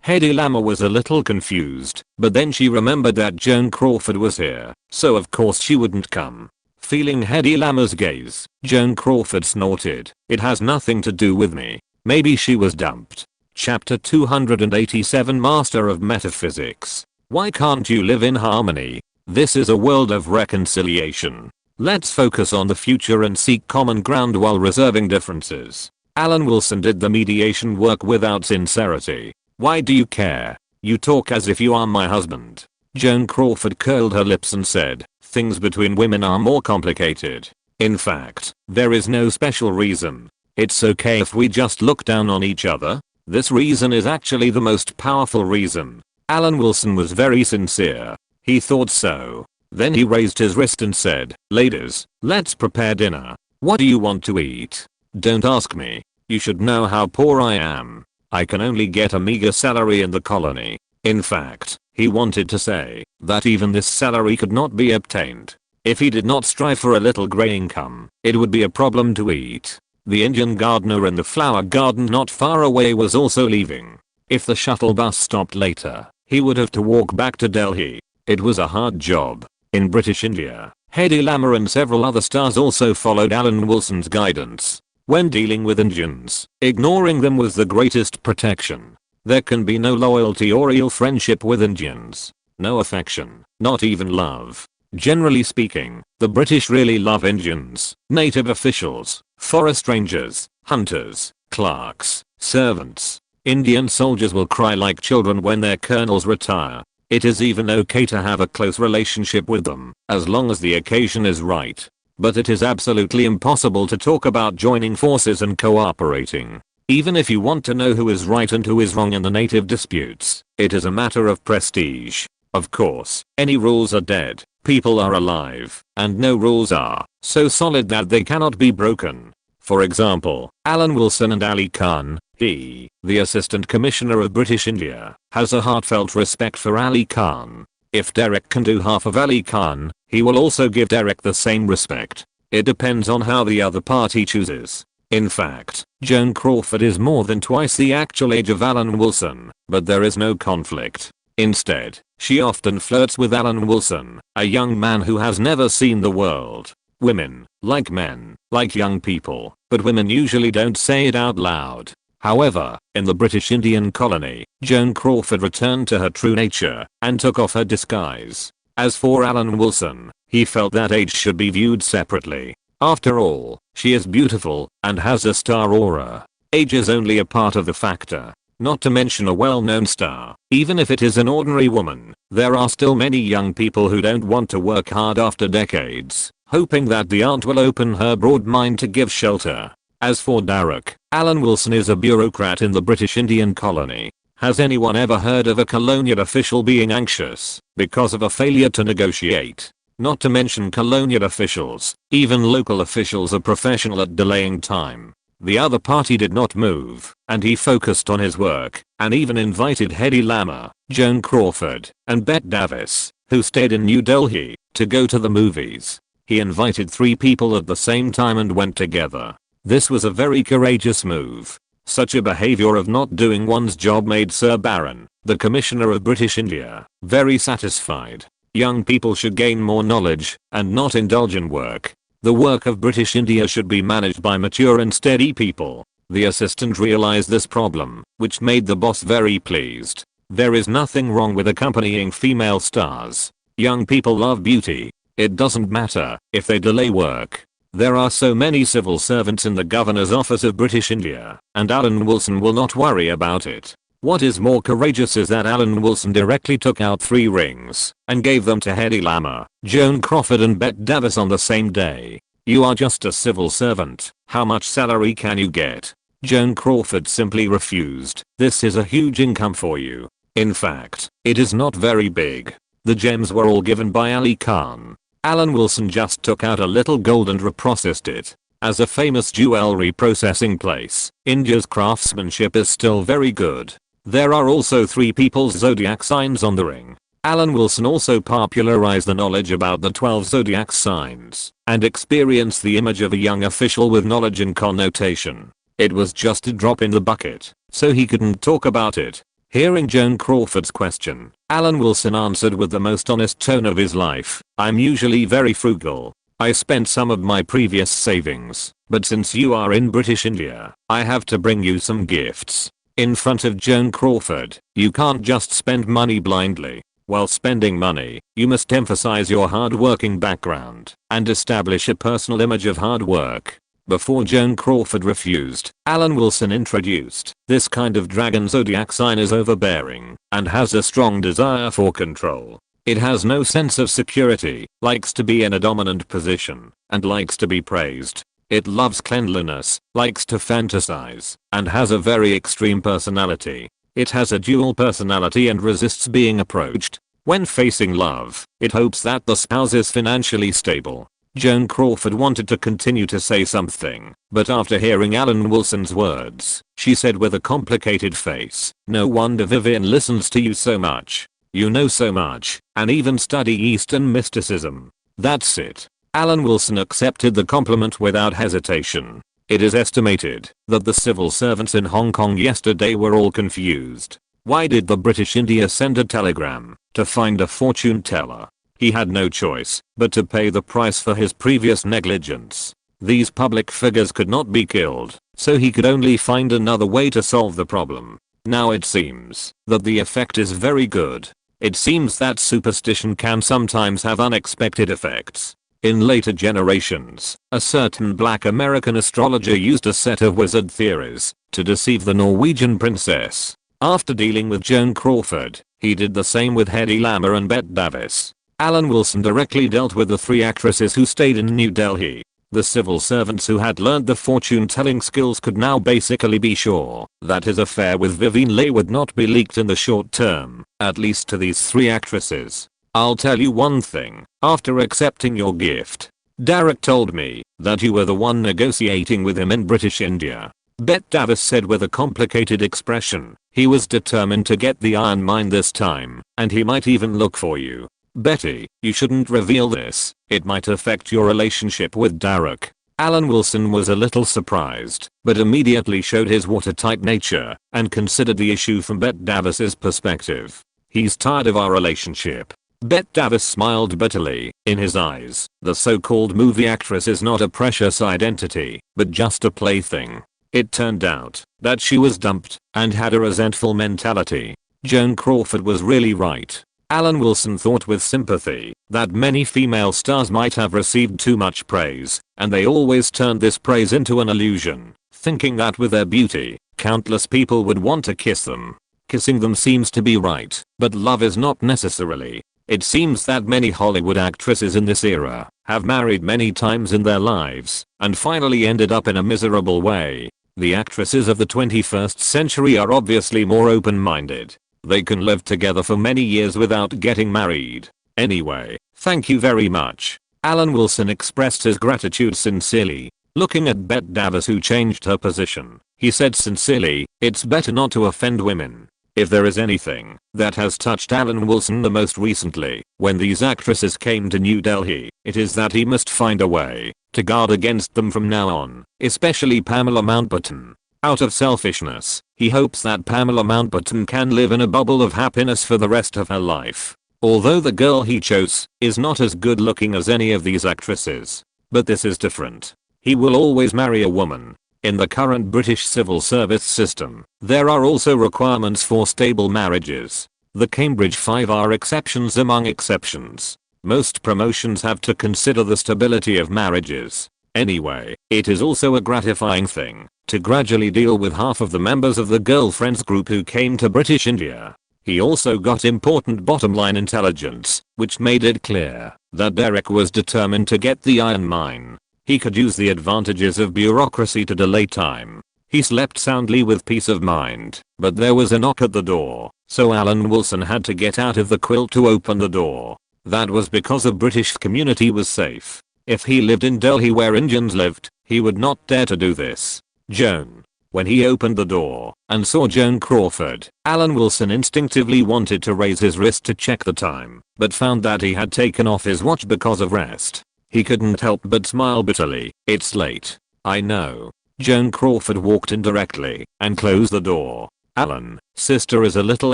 Hedy Lamarr was a little confused, but then she remembered that Joan Crawford was here, so of course she wouldn't come. Feeling Hedy Lamarr's gaze, Joan Crawford snorted. It has nothing to do with me. Maybe she was dumped. Chapter 287 Master of Metaphysics. Why can't you live in harmony? This is a world of reconciliation. Let's focus on the future and seek common ground while reserving differences. Alan Wilson did the mediation work without sincerity. Why do you care? You talk as if you are my husband. Joan Crawford curled her lips and said, things between women are more complicated. In fact, there is no special reason. It's okay if we just look down on each other. This reason is actually the most powerful reason. Alan Wilson was very sincere. He thought so. Then he raised his wrist and said, ladies, let's prepare dinner. What do you want to eat? Don't ask me. You should know how poor I am. I can only get a meager salary in the colony. In fact, he wanted to say that even this salary could not be obtained. If he did not strive for a little grey income, it would be a problem to eat. The Indian gardener in the flower garden not far away was also leaving. If the shuttle bus stopped later, he would have to walk back to Delhi. It was a hard job. In British India, Hedy Lamarr and several other stars also followed Alan Wilson's guidance. When dealing with Indians, ignoring them was the greatest protection. There can be no loyalty or real friendship with Indians. No affection, not even love. Generally speaking, the British really love Indians, native officials, forest rangers, hunters, clerks, servants. Indian soldiers will cry like children when their colonels retire. It is even okay to have a close relationship with them, as long as the occasion is right. But it is absolutely impossible to talk about joining forces and cooperating. Even if you want to know who is right and who is wrong in the native disputes, it is a matter of prestige. Of course, any rules are dead, people are alive, and no rules are so solid that they cannot be broken. For example, Alan Wilson and Ali Khan, he, the Assistant Commissioner of British India, has a heartfelt respect for Ali Khan. If Derek can do half of Ali Khan, he will also give Derek the same respect. It depends on how the other party chooses. In fact, Joan Crawford is more than twice the actual age of Alan Wilson, but there is no conflict. Instead, she often flirts with Alan Wilson, a young man who has never seen the world. Women, like men, like young people, but women usually don't say it out loud. However, in the British Indian colony, Joan Crawford returned to her true nature and took off her disguise. As for Alan Wilson, he felt that age should be viewed separately. After all, she is beautiful and has a star aura. Age is only a part of the factor. Not to mention a well-known star. Even if it is an ordinary woman, there are still many young people who don't want to work hard after decades, hoping that the aunt will open her broad mind to give shelter. As for Derek, Alan Wilson is a bureaucrat in the British Indian colony. Has anyone ever heard of a colonial official being anxious because of a failure to negotiate? Not to mention colonial officials, even local officials are professional at delaying time. The other party did not move, and he focused on his work, and even invited Hedy Lamarr, Joan Crawford, and Bette Davis, who stayed in New Delhi, to go to the movies. He invited 3 people at the same time and went together. This was a very courageous move. Such a behavior of not doing one's job made Sir Baron, the Commissioner of British India, very satisfied. Young people should gain more knowledge and not indulge in work. The work of British India should be managed by mature and steady people. The assistant realized this problem, which made the boss very pleased. There is nothing wrong with accompanying female stars. Young people love beauty. It doesn't matter if they delay work. There are so many civil servants in the Governor's Office of British India, and Alan Wilson will not worry about it. What is more courageous is that Alan Wilson directly took out 3 rings and gave them to Hedy Lamarr, Joan Crawford and Bette Davis on the same day. You are just a civil servant. How much salary can you get? Joan Crawford simply refused. This is a huge income for you. In fact, it is not very big. The gems were all given by Ali Khan. Alan Wilson just took out a little gold and reprocessed it. As a famous jewelry processing place, India's craftsmanship is still very good. There are also 3 people's zodiac signs on the ring. Alan Wilson also popularized the knowledge about the 12 zodiac signs and experienced the image of a young official with knowledge and connotation. It was just a drop in the bucket, so he couldn't talk about it. Hearing Joan Crawford's question, Alan Wilson answered with the most honest tone of his life. I'm usually very frugal. I spent some of my previous savings, but since you are in British India, I have to bring you some gifts. In front of Joan Crawford, you can't just spend money blindly. While spending money, you must emphasize your hard-working background and establish a personal image of hard work. Before Joan Crawford refused, Alan Wilson introduced, this kind of dragon zodiac sign is overbearing and has a strong desire for control. It has no sense of security, likes to be in a dominant position, and likes to be praised. It loves cleanliness, likes to fantasize, and has a very extreme personality. It has a dual personality and resists being approached. When facing love, it hopes that the spouse is financially stable. Joan Crawford wanted to continue to say something, but after hearing Alan Wilson's words, she said with a complicated face, no wonder Vivian listens to you so much. You know so much, and even study Eastern mysticism. That's it. Alan Wilson accepted the compliment without hesitation. It is estimated that the civil servants in Hong Kong yesterday were all confused. Why did the British India send a telegram to find a fortune teller? He had no choice but to pay the price for his previous negligence. These public figures could not be killed, so he could only find another way to solve the problem. Now it seems that the effect is very good. It seems that superstition can sometimes have unexpected effects. In later generations, a certain black American astrologer used a set of wizard theories to deceive the Norwegian princess. After dealing with Joan Crawford, he did the same with Hedy Lamarr and Bette Davis. Alan Wilson directly dealt with the 3 actresses who stayed in New Delhi. The civil servants who had learned the fortune-telling skills could now basically be sure that his affair with Vivien Leigh would not be leaked in the short term, at least to these three actresses. I'll tell you one thing, after accepting your gift, Derek told me that you were the one negotiating with him in British India. Bette Davis said with a complicated expression. He was determined to get the iron mine this time, and he might even look for you. Betty, you shouldn't reveal this, it might affect your relationship with Derek. Alan Wilson was a little surprised, but immediately showed his watertight nature and considered the issue from Bette Davis's perspective. He's tired of our relationship. Bette Davis smiled bitterly. In his eyes, the so-called movie actress is not a precious identity, but just a plaything. It turned out that she was dumped and had a resentful mentality. Joan Crawford was really right. Alan Wilson thought with sympathy that many female stars might have received too much praise, and they always turned this praise into an illusion, thinking that with their beauty, countless people would want to kiss them. Kissing them seems to be right, but love is not necessarily. It seems that many Hollywood actresses in this era have married many times in their lives and finally ended up in a miserable way. The actresses of the 21st century are obviously more open-minded. They can live together for many years without getting married. Anyway, thank you very much. Alan Wilson expressed his gratitude sincerely. Looking at Bette Davis, who changed her position, he said sincerely, it's better not to offend women. If there is anything that has touched Alan Wilson the most recently, when these actresses came to New Delhi, it is that he must find a way to guard against them from now on, especially Pamela Mountbatten. Out of selfishness, he hopes that Pamela Mountbatten can live in a bubble of happiness for the rest of her life. Although the girl he chose is not as good looking as any of these actresses. But this is different. He will always marry a woman. In the current British civil service system, there are also requirements for stable marriages. The Cambridge Five are exceptions among exceptions. Most promotions have to consider the stability of marriages. Anyway, it is also a gratifying thing to gradually deal with half of the members of the girlfriends group who came to British India. He also got important bottom line intelligence, which made it clear that Derek was determined to get the iron mine. He could use the advantages of bureaucracy to delay time. He slept soundly with peace of mind, but there was a knock at the door, so Alan Wilson had to get out of the quilt to open the door. That was because the British community was safe. If he lived in Delhi where Indians lived, he would not dare to do this. Joan. When he opened the door and saw Joan Crawford, Alan Wilson instinctively wanted to raise his wrist to check the time, but found that he had taken off his watch because of rest. He couldn't help but smile bitterly. It's late. I know. Joan Crawford walked in directly and closed the door. Alan, sister is a little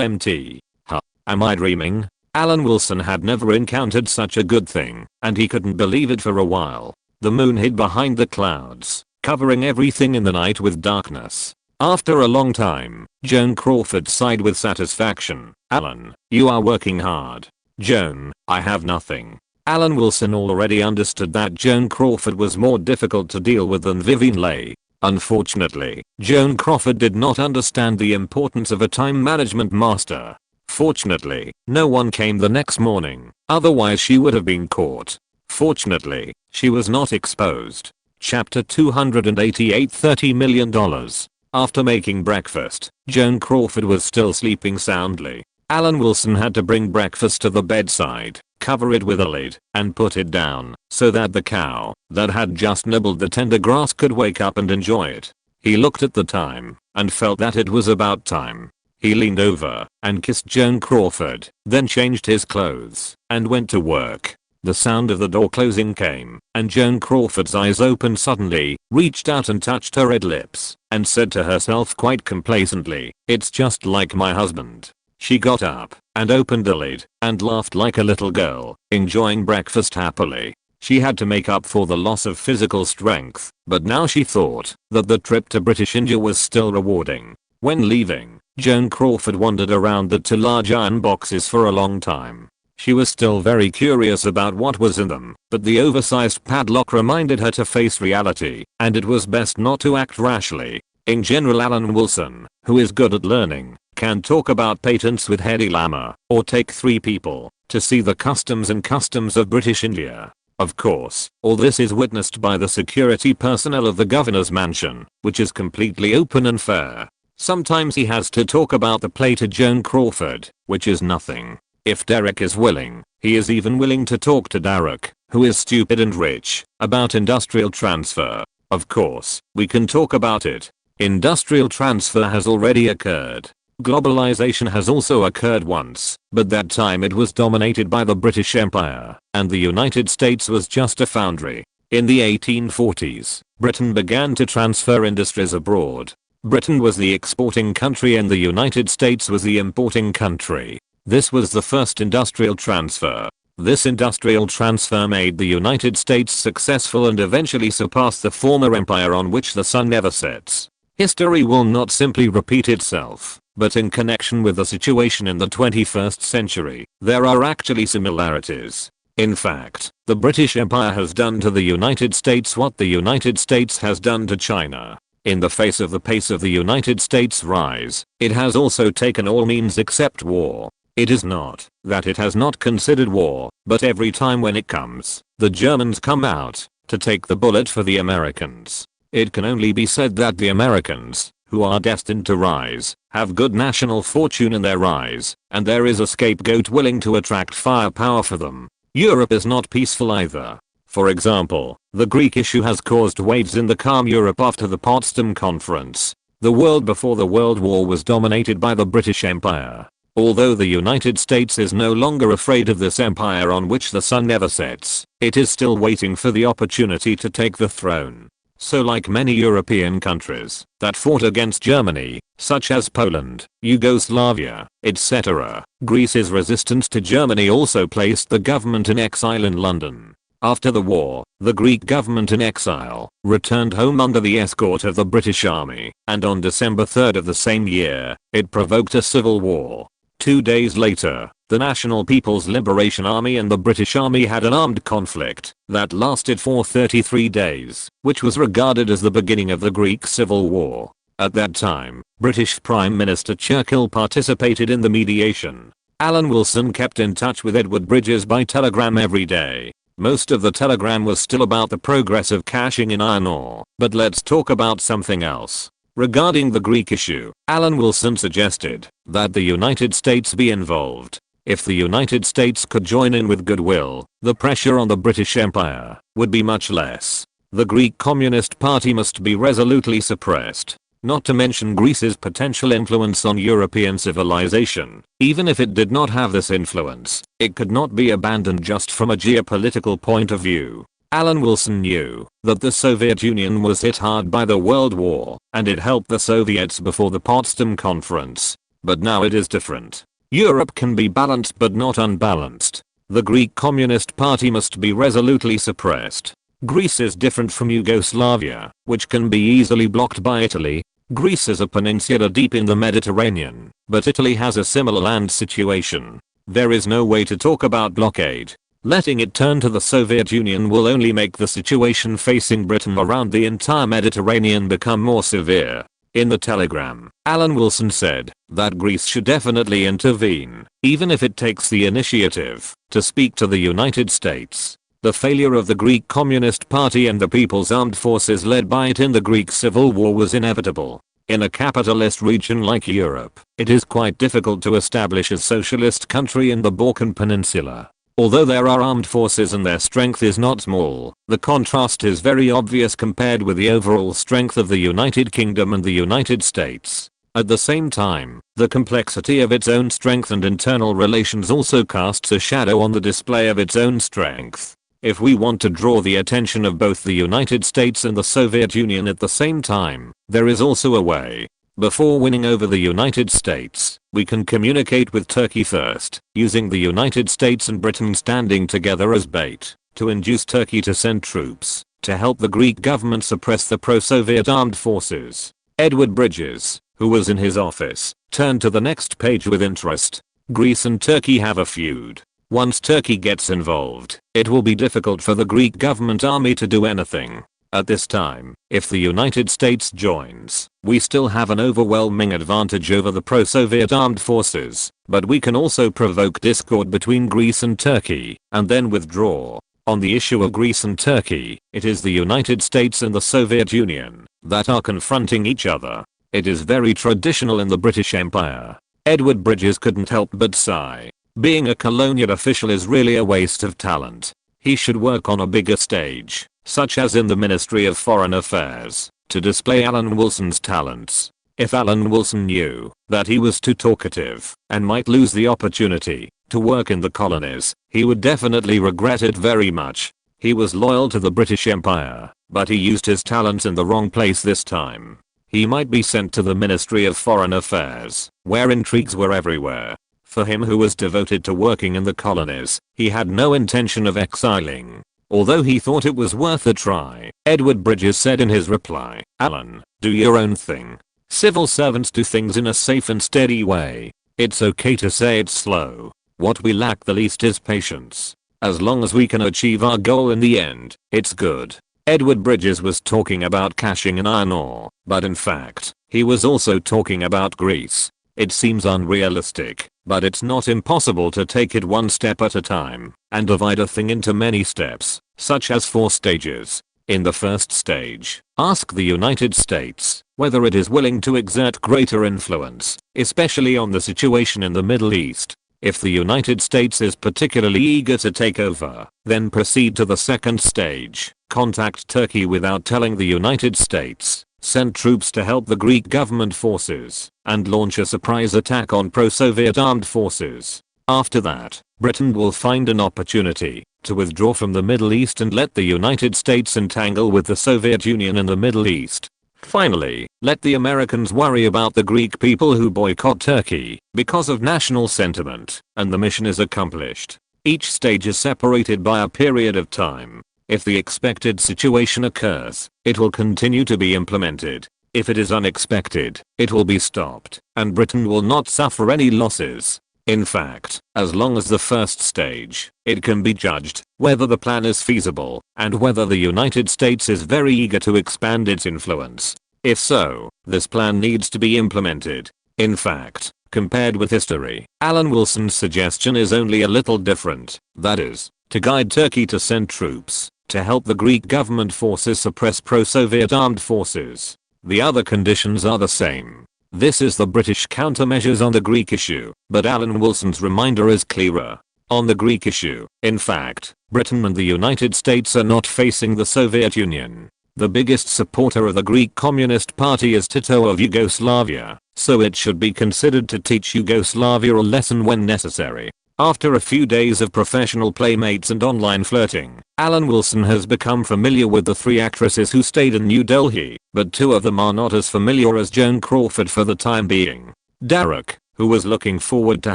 empty. Huh. Am I dreaming? Alan Wilson had never encountered such a good thing, and he couldn't believe it for a while. The moon hid behind the clouds, covering everything in the night with darkness. After a long time, Joan Crawford sighed with satisfaction. Alan, you are working hard. Joan, I have nothing. Alan Wilson already understood that Joan Crawford was more difficult to deal with than Vivien Leigh. Unfortunately, Joan Crawford did not understand the importance of a time management master. Fortunately, no one came the next morning, otherwise she would have been caught. Fortunately, she was not exposed. Chapter 288 $30 million. After making breakfast, Joan Crawford was still sleeping soundly. Alan Wilson had to bring breakfast to the bedside, cover it with a lid, and put it down, so that the cow that had just nibbled the tender grass could wake up and enjoy it. He looked at the time, and felt that it was about time. He leaned over and kissed Joan Crawford, then changed his clothes and went to work. The sound of the door closing came, and Joan Crawford's eyes opened suddenly, reached out and touched her red lips, and said to herself quite complacently, "It's just like my husband." She got up and opened the lid and laughed like a little girl, enjoying breakfast happily. She had to make up for the loss of physical strength, but now she thought that the trip to British India was still rewarding. When leaving, Joan Crawford wandered around the two large iron boxes for a long time. She was still very curious about what was in them, but the oversized padlock reminded her to face reality, and it was best not to act rashly. In general, Alan Wilson, who is good at learning, can talk about patents with Hedy Lamarr, or take 3 people to see the customs and customs of British India. Of course, all this is witnessed by the security personnel of the governor's mansion, which is completely open and fair. Sometimes he has to talk about the play to Joan Crawford, which is nothing. If Derek is willing, he is even willing to talk to Derek, who is stupid and rich, about industrial transfer. Of course, we can talk about it. Industrial transfer has already occurred. Globalization has also occurred once, but that time it was dominated by the British Empire, and the United States was just a foundry. In the 1840s, Britain began to transfer industries abroad. Britain was the exporting country and the United States was the importing country. This was the first industrial transfer. This industrial transfer made the United States successful and eventually surpassed the former empire on which the sun never sets. History will not simply repeat itself, but in connection with the situation in the 21st century, there are actually similarities. In fact, the British Empire has done to the United States what the United States has done to China. In the face of the pace of the United States' rise, it has also taken all means except war. It is not that it has not considered war, but every time when it comes, the Germans come out to take the bullet for the Americans. It can only be said that the Americans, who are destined to rise, have good national fortune in their rise, and there is a scapegoat willing to attract firepower for them. Europe is not peaceful either. For example, the Greek issue has caused waves in the calm Europe after the Potsdam Conference. The world before the World War was dominated by the British Empire. Although the United States is no longer afraid of this empire on which the sun never sets, it is still waiting for the opportunity to take the throne. So like many European countries that fought against Germany, such as Poland, Yugoslavia, etc., Greece's resistance to Germany also placed the government in exile in London. After the war, the Greek government in exile returned home under the escort of the British Army, and on December 3rd of the same year, it provoked a civil war. 2 days later, the National People's Liberation Army and the British Army had an armed conflict that lasted for 33 days, which was regarded as the beginning of the Greek Civil War. At that time, British Prime Minister Churchill participated in the mediation. Alan Wilson kept in touch with Edward Bridges by telegram every day. Most of the telegram was still about the progress of cashing in iron ore, but let's talk about something else. Regarding the Greek issue, Alan Wilson suggested that the United States be involved. If the United States could join in with goodwill, the pressure on the British Empire would be much less. The Greek Communist Party must be resolutely suppressed. Not to mention Greece's potential influence on European civilization. Even if it did not have this influence, it could not be abandoned just from a geopolitical point of view. Alan Wilson knew that the Soviet Union was hit hard by the World War, and it helped the Soviets before the Potsdam Conference. But now it is different. Europe can be balanced but not unbalanced. The Greek Communist Party must be resolutely suppressed. Greece is different from Yugoslavia, which can be easily blocked by Italy. Greece is a peninsula deep in the Mediterranean, but Italy has a similar land situation. There is no way to talk about blockade. Letting it turn to the Soviet Union will only make the situation facing Britain around the entire Mediterranean become more severe. In the telegram, Alan Wilson said that Greece should definitely intervene, even if it takes the initiative, to speak to the United States. The failure of the Greek Communist Party and the People's Armed Forces led by it in the Greek Civil War was inevitable. In a capitalist region like Europe, it is quite difficult to establish a socialist country in the Balkan Peninsula. Although there are armed forces and their strength is not small, the contrast is very obvious compared with the overall strength of the United Kingdom and the United States. At the same time, the complexity of its own strength and internal relations also casts a shadow on the display of its own strength. If we want to draw the attention of both the United States and the Soviet Union at the same time, there is also a way. Before winning over the United States, we can communicate with Turkey first, using the United States and Britain standing together as bait, to induce Turkey to send troops, to help the Greek government suppress the pro-Soviet armed forces. Edward Bridges, who was in his office, turned to the next page with interest. Greece and Turkey have a feud. Once Turkey gets involved, it will be difficult for the Greek government army to do anything. At this time, if the United States joins, we still have an overwhelming advantage over the pro-Soviet armed forces, but we can also provoke discord between Greece and Turkey, and then withdraw. On the issue of Greece and Turkey, it is the United States and the Soviet Union that are confronting each other. It is very traditional in the British Empire. Edward Bridges couldn't help but sigh. Being a colonial official is really a waste of talent. He should work on a bigger stage, such as in the Ministry of Foreign Affairs, to display Alan Wilson's talents. If Alan Wilson knew that he was too talkative and might lose the opportunity to work in the colonies, he would definitely regret it very much. He was loyal to the British Empire, but he used his talents in the wrong place this time. He might be sent to the Ministry of Foreign Affairs, where intrigues were everywhere. For him who was devoted to working in the colonies, he had no intention of exiling. Although he thought it was worth a try, Edward Bridges said in his reply, "Alan, do your own thing. Civil servants do things in a safe and steady way. It's okay to say it's slow. What we lack the least is patience. As long as we can achieve our goal in the end, it's good." Edward Bridges was talking about cashing in iron ore, but in fact, he was also talking about Greece. It seems unrealistic, but it's not impossible to take it one step at a time and divide a thing into many steps, such as 4 stages. In the first stage, ask the United States whether it is willing to exert greater influence, especially on the situation in the Middle East. If the United States is particularly eager to take over, then proceed to the second stage. Contact Turkey without telling the United States. Send troops to help the Greek government forces, and launch a surprise attack on pro-Soviet armed forces. After that, Britain will find an opportunity to withdraw from the Middle East and let the United States entangle with the Soviet Union in the Middle East. Finally, let the Americans worry about the Greek people who boycott Turkey because of national sentiment, and the mission is accomplished. Each stage is separated by a period of time. If the expected situation occurs, it will continue to be implemented. If it is unexpected, it will be stopped, and Britain will not suffer any losses. In fact, as long as the first stage, it can be judged whether the plan is feasible and whether the United States is very eager to expand its influence. If so, this plan needs to be implemented. In fact, compared with history, Alan Wilson's suggestion is only a little different. That is, to guide Turkey to send troops to help the Greek government forces suppress pro-Soviet armed forces. The other conditions are the same. This is the British countermeasures on the Greek issue, but Alan Wilson's reminder is clearer. On the Greek issue, in fact, Britain and the United States are not facing the Soviet Union. The biggest supporter of the Greek Communist Party is Tito of Yugoslavia, so it should be considered to teach Yugoslavia a lesson when necessary. After a few days of professional playmates and online flirting, Alan Wilson has become familiar with the 3 actresses who stayed in New Delhi, but 2 of them are not as familiar as Joan Crawford for the time being. Derek, who was looking forward to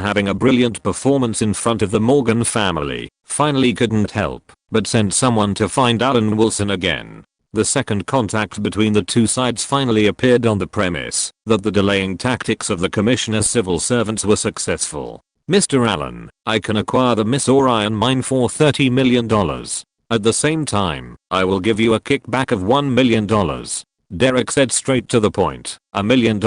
having a brilliant performance in front of the Morgan family, finally couldn't help but send someone to find Alan Wilson again. The second contact between the 2 sides finally appeared on the premise that the delaying tactics of the commissioner's civil servants were successful. "Mr. Allen, I can acquire the Miss Orion mine for $30 million. At the same time, I will give you a kickback of $1 million. Derek said straight to the point, $1 million.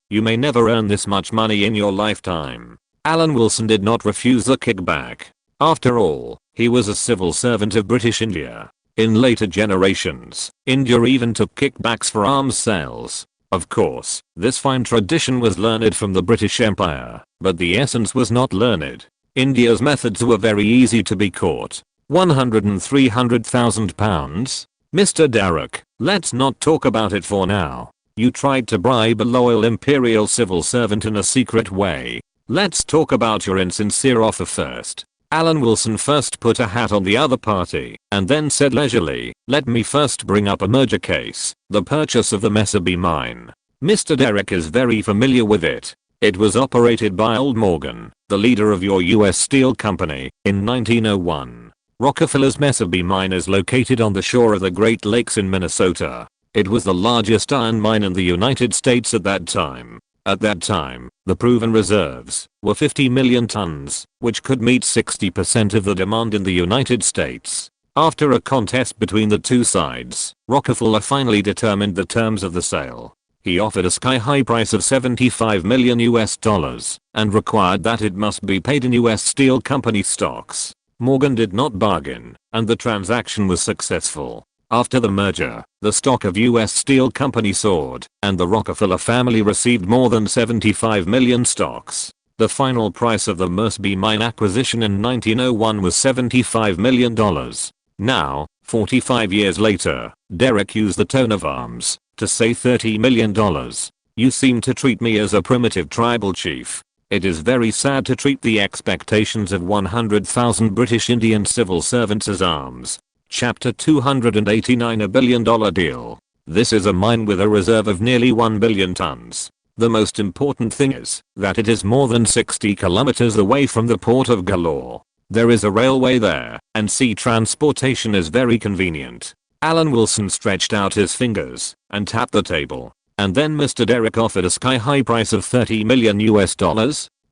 You may never earn this much money in your lifetime. Alan Wilson did not refuse the kickback. After all, he was a civil servant of British India. In later generations, India even took kickbacks for arms sales. Of course, this fine tradition was learned from the British Empire, but the essence was not learned. India's methods were very easy to be caught. 100 and 300,000 pounds? Mr. Derek, let's not talk about it for now. You tried to bribe a loyal imperial civil servant in a secret way. Let's talk about your insincere offer first. Alan Wilson first put a hat on the other party, and then said leisurely, "Let me first bring up a merger case, the purchase of the Messerby mine. Mr. Derek is very familiar with it. It was operated by Old Morgan, the leader of your US Steel Company, in 1901. Rockefeller's Messerby mine is located on the shore of the Great Lakes in Minnesota. It was the largest iron mine in the United States at that time. At that time, the proven reserves were 50 million tons, which could meet 60% of the demand in the United States. After a contest between the 2 sides, Rockefeller finally determined the terms of the sale. He offered a sky-high price of $75 million and required that it must be paid in US Steel Company stocks. Morgan did not bargain, and the transaction was successful. After the merger, the stock of US Steel Company soared, and the Rockefeller family received more than 75 million stocks. The final price of the Moresby mine acquisition in 1901 was $75 million. Now, 45 years later, Derek used the tone of arms to say $30 million. You seem to treat me as a primitive tribal chief. It is very sad to treat the expectations of 100,000 British Indian civil servants as arms. Chapter 289, a $1 billion deal. This is a mine with a reserve of nearly 1 billion tons. The most important thing is that it is more than 60 kilometers away from the port of Galore. There is a railway there, and sea transportation is very convenient. Alan Wilson stretched out his fingers and tapped the table. And then Mr. Derek offered a sky-high price of $30 million US.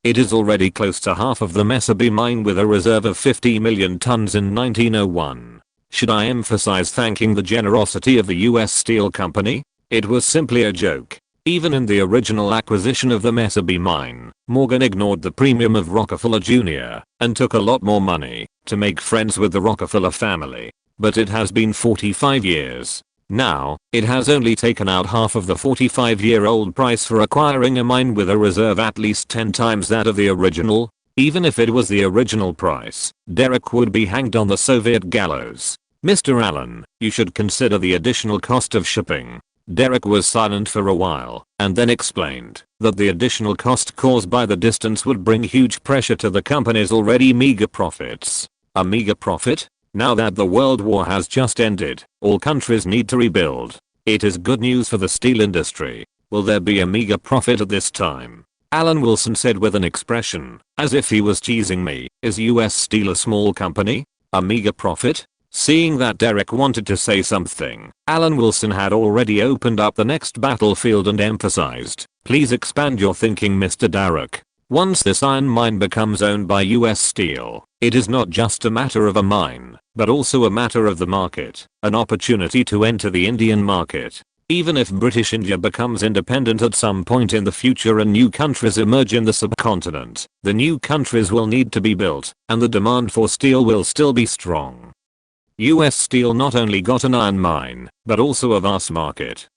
It is already close to half of the Moresby mine with a reserve of 50 million tons in 1901. Should I emphasize thanking the generosity of the US Steel Company? It was simply a joke. Even in the original acquisition of the Moresby mine, Morgan ignored the premium of Rockefeller Jr. and took a lot more money to make friends with the Rockefeller family. But it has been 45 years. Now, it has only taken out half of the 45-year-old price for acquiring a mine with a reserve at least 10 times that of the original. Even if it was the original price, Derek would be hanged on the Soviet gallows. Mr. Allen, you should consider the additional cost of shipping. Derek was silent for a while, and then explained that the additional cost caused by the distance would bring huge pressure to the company's already meager profits. A meager profit? Now that the World War has just ended, all countries need to rebuild. It is good news for the steel industry. Will there be a meager profit at this time? Alan Wilson said with an expression, as if he was teasing me. Is US Steel a small company? A meager profit? Seeing that Derek wanted to say something, Alan Wilson had already opened up the next battlefield and emphasized, please expand your thinking, Mr. Derek. Once this iron mine becomes owned by US Steel, it is not just a matter of a mine, but also a matter of the market, an opportunity to enter the Indian market. Even if British India becomes independent at some point in the future and new countries emerge in the subcontinent, the new countries will need to be built, and the demand for steel will still be strong. US Steel not only got an iron mine, but also a vast market.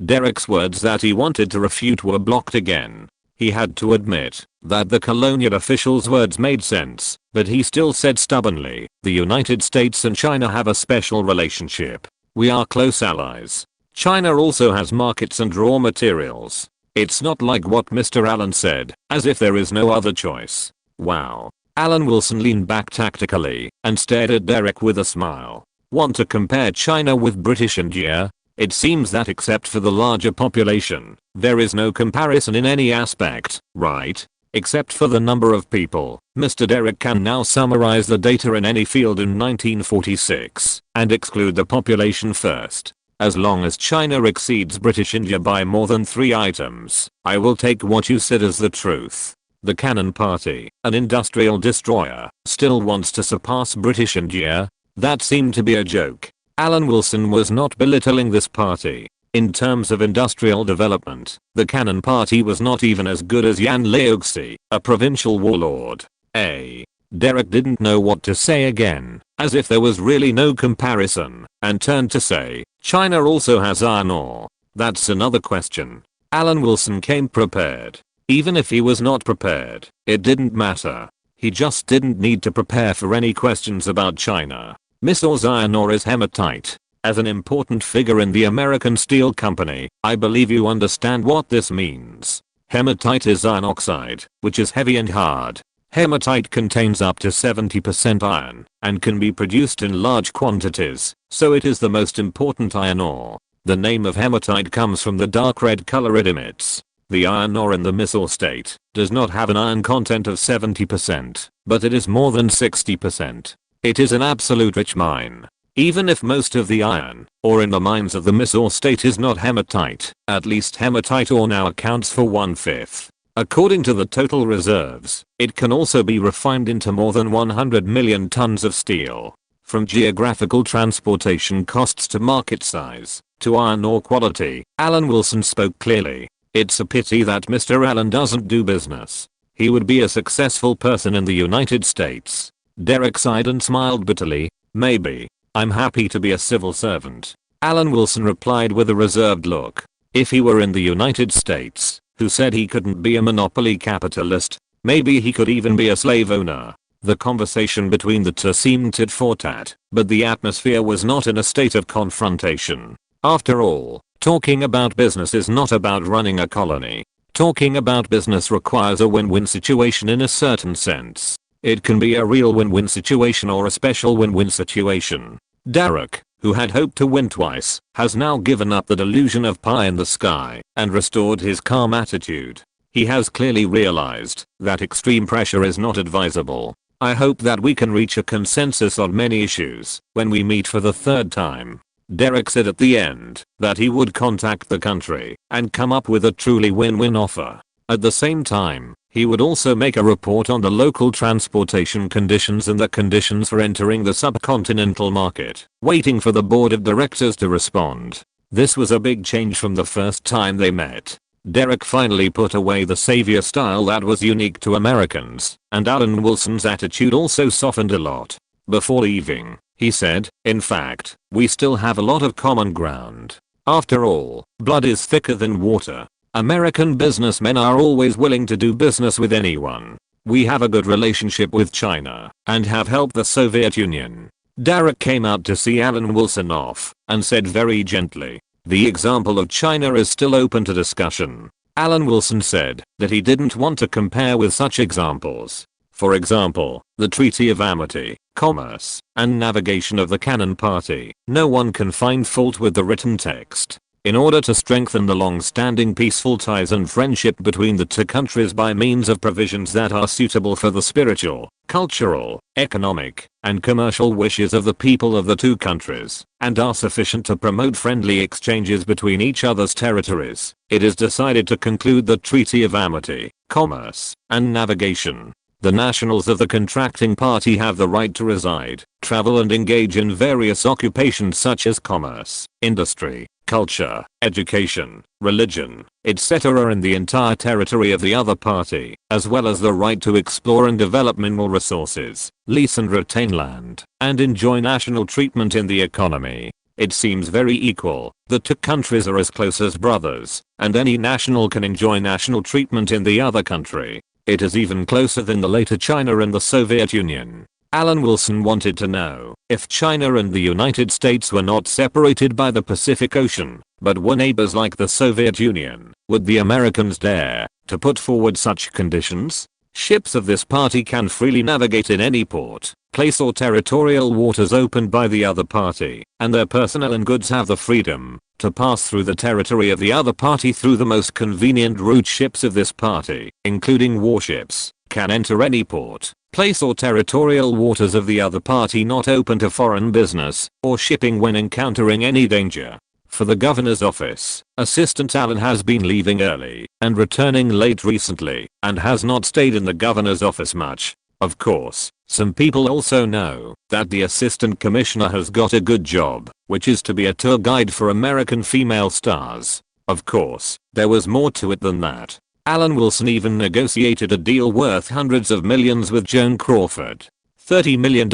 Derek's words that he wanted to refute were blocked again. He had to admit that the colonial official's words made sense, but he still said stubbornly, the United States and China have a special relationship. We are close allies. China also has markets and raw materials. It's not like what Mr. Allen said, as if there is no other choice. Wow. Alan Wilson leaned back tactically and stared at Derek with a smile. Want to compare China with British India? It seems that except for the larger population, there is no comparison in any aspect, right? Except for the number of people. Mr. Derek can now summarize the data in any field in 1946 and exclude the population first. As long as China exceeds British India by more than 3 items, I will take what you said as the truth. The Cannon Party, an industrial destroyer, still wants to surpass British India? That seemed to be a joke. Alan Wilson was not belittling this party. In terms of industrial development, the Cannon Party was not even as good as Yan Laogai, a provincial warlord. Derek didn't know what to say again, as if there was really no comparison, and turned to say, China also has iron ore. That's another question. Alan Wilson came prepared. Even if he was not prepared, it didn't matter. He just didn't need to prepare for any questions about China. Misor's iron ore is hematite. As an important figure in the American Steel Company, I believe you understand what this means. Hematite is iron oxide, which is heavy and hard. Hematite contains up to 70% iron and can be produced in large quantities, so it is the most important iron ore. The name of hematite comes from the dark red color it emits. The iron ore in the Mysore state does not have an iron content of 70%, but it is more than 60%. It is an absolute rich mine. Even if most of the iron ore in the mines of the Mysore state is not hematite, at least hematite ore now accounts for 1/5. According to the total reserves, it can also be refined into more than 100 million tons of steel. From geographical transportation costs to market size, to iron ore quality, Alan Wilson spoke clearly. It's a pity that Mr. Allen doesn't do business. He would be a successful person in the United States. Derek sighed and smiled bitterly. Maybe. I'm happy to be a civil servant. Alan Wilson replied with a reserved look. If he were in the United States, who said he couldn't be a monopoly capitalist? Maybe he could even be a slave owner. The conversation between the two seemed tit for tat, but the atmosphere was not in a state of confrontation. After all, talking about business is not about running a colony. Talking about business requires a win-win situation in a certain sense. It can be a real win-win situation or a special win-win situation. Derek, who had hoped to win twice, has now given up the delusion of pie in the sky and restored his calm attitude. He has clearly realized that extreme pressure is not advisable. I hope that we can reach a consensus on many issues when we meet for the third time. Derek said at the end that he would contact the country and come up with a truly win-win offer. At the same time, he would also make a report on the local transportation conditions and the conditions for entering the subcontinental market, waiting for the board of directors to respond. This was a big change from the first time they met. Derek finally put away the savior style that was unique to Americans, and Alan Wilson's attitude also softened a lot. Before leaving, he said, in fact, we still have a lot of common ground. After all, blood is thicker than water. American businessmen are always willing to do business with anyone. We have a good relationship with China and have helped the Soviet Union. Derek came out to see Alan Wilson off and said very gently, the example of China is still open to discussion. Alan Wilson said that he didn't want to compare with such examples. For example, the Treaty of Amity, Commerce, and Navigation of the Cannon Party. No one can find fault with the written text. In order to strengthen the long-standing peaceful ties and friendship between the two countries by means of provisions that are suitable for the spiritual, cultural, economic, and commercial wishes of the people of the two countries, and are sufficient to promote friendly exchanges between each other's territories, it is decided to conclude the Treaty of Amity, Commerce, and Navigation. The nationals of the contracting party have the right to reside, travel and engage in various occupations such as commerce, industry, culture, education, religion, etc. in the entire territory of the other party, as well as the right to explore and develop mineral resources, lease and retain land, and enjoy national treatment in the economy. It seems very equal. The two countries are as close as brothers, and any national can enjoy national treatment in the other country. It is even closer than the later China and the Soviet Union. Alan Wilson wanted to know if China and the United States were not separated by the Pacific Ocean, but were neighbors like the Soviet Union, would the Americans dare to put forward such conditions? Ships of this party can freely navigate in any port, place or territorial waters opened by the other party, and their personnel and goods have the freedom to pass through the territory of the other party through the most convenient route. Ships of this party, including warships, can enter any port, place or territorial waters of the other party not open to foreign business or shipping when encountering any danger. For the governor's office, Assistant Alan has been leaving early and returning late recently and has not stayed in the governor's office much. Of course, some people also know that the assistant commissioner has got a good job, which is to be a tour guide for American female stars. Of course, there was more to it than that. Alan Wilson even negotiated a deal worth hundreds of millions with Joan Crawford. $30 million?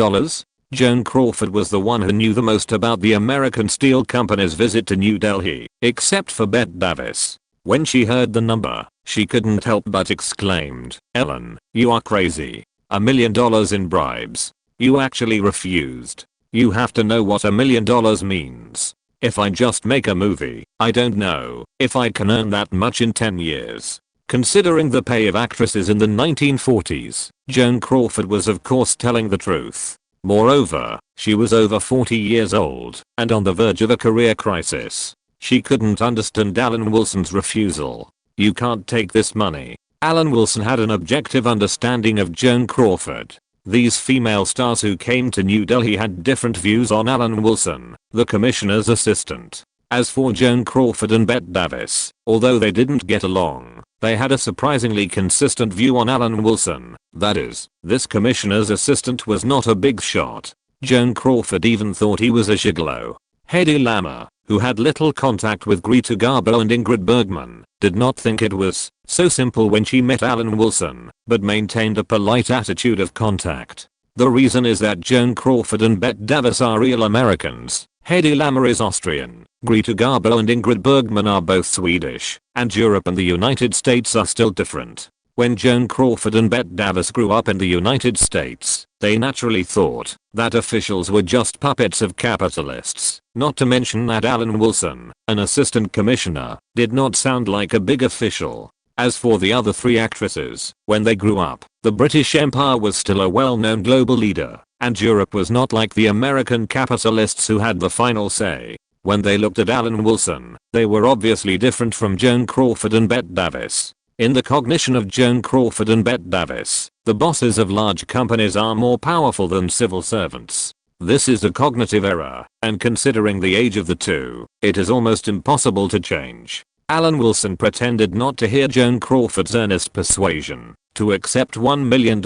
Joan Crawford was the one who knew the most about the American Steel Company's visit to New Delhi, except for Bette Davis. When she heard the number, she couldn't help but exclaimed, "Ellen, you are crazy. $1 million in bribes. You actually refused. You have to know what $1 million means. If I just make a movie, I don't know if I can earn that much in 10 years. Considering the pay of actresses in the 1940s, Joan Crawford was of course telling the truth. Moreover, she was over 40 years old and on the verge of a career crisis. She couldn't understand Alan Wilson's refusal. You can't take this money. Alan Wilson had an objective understanding of Joan Crawford. These female stars who came to New Delhi had different views on Alan Wilson, the commissioner's assistant. As for Joan Crawford and Bette Davis, although they didn't get along, they had a surprisingly consistent view on Alan Wilson. That is, this commissioner's assistant was not a big shot. Joan Crawford even thought he was a gigolo. Hedy Lamarr, who had little contact with Greta Garbo and Ingrid Bergman, did not think it was so simple when she met Alan Wilson, but maintained a polite attitude of contact. The reason is that Joan Crawford and Bette Davis are real Americans. Hedy Lamarr is Austrian, Greta Garbo and Ingrid Bergman are both Swedish, and Europe and the United States are still different. When Joan Crawford and Bette Davis grew up in the United States, they naturally thought that officials were just puppets of capitalists, not to mention that Alan Wilson, an assistant commissioner, did not sound like a big official. As for the other three actresses, when they grew up, the British Empire was still a well-known global leader, and Europe was not like the American capitalists who had the final say. When they looked at Alan Wilson, they were obviously different from Joan Crawford and Bette Davis. In the cognition of Joan Crawford and Bette Davis, the bosses of large companies are more powerful than civil servants. This is a cognitive error, and considering the age of the two, it is almost impossible to change. Alan Wilson pretended not to hear Joan Crawford's earnest persuasion to accept $1 million.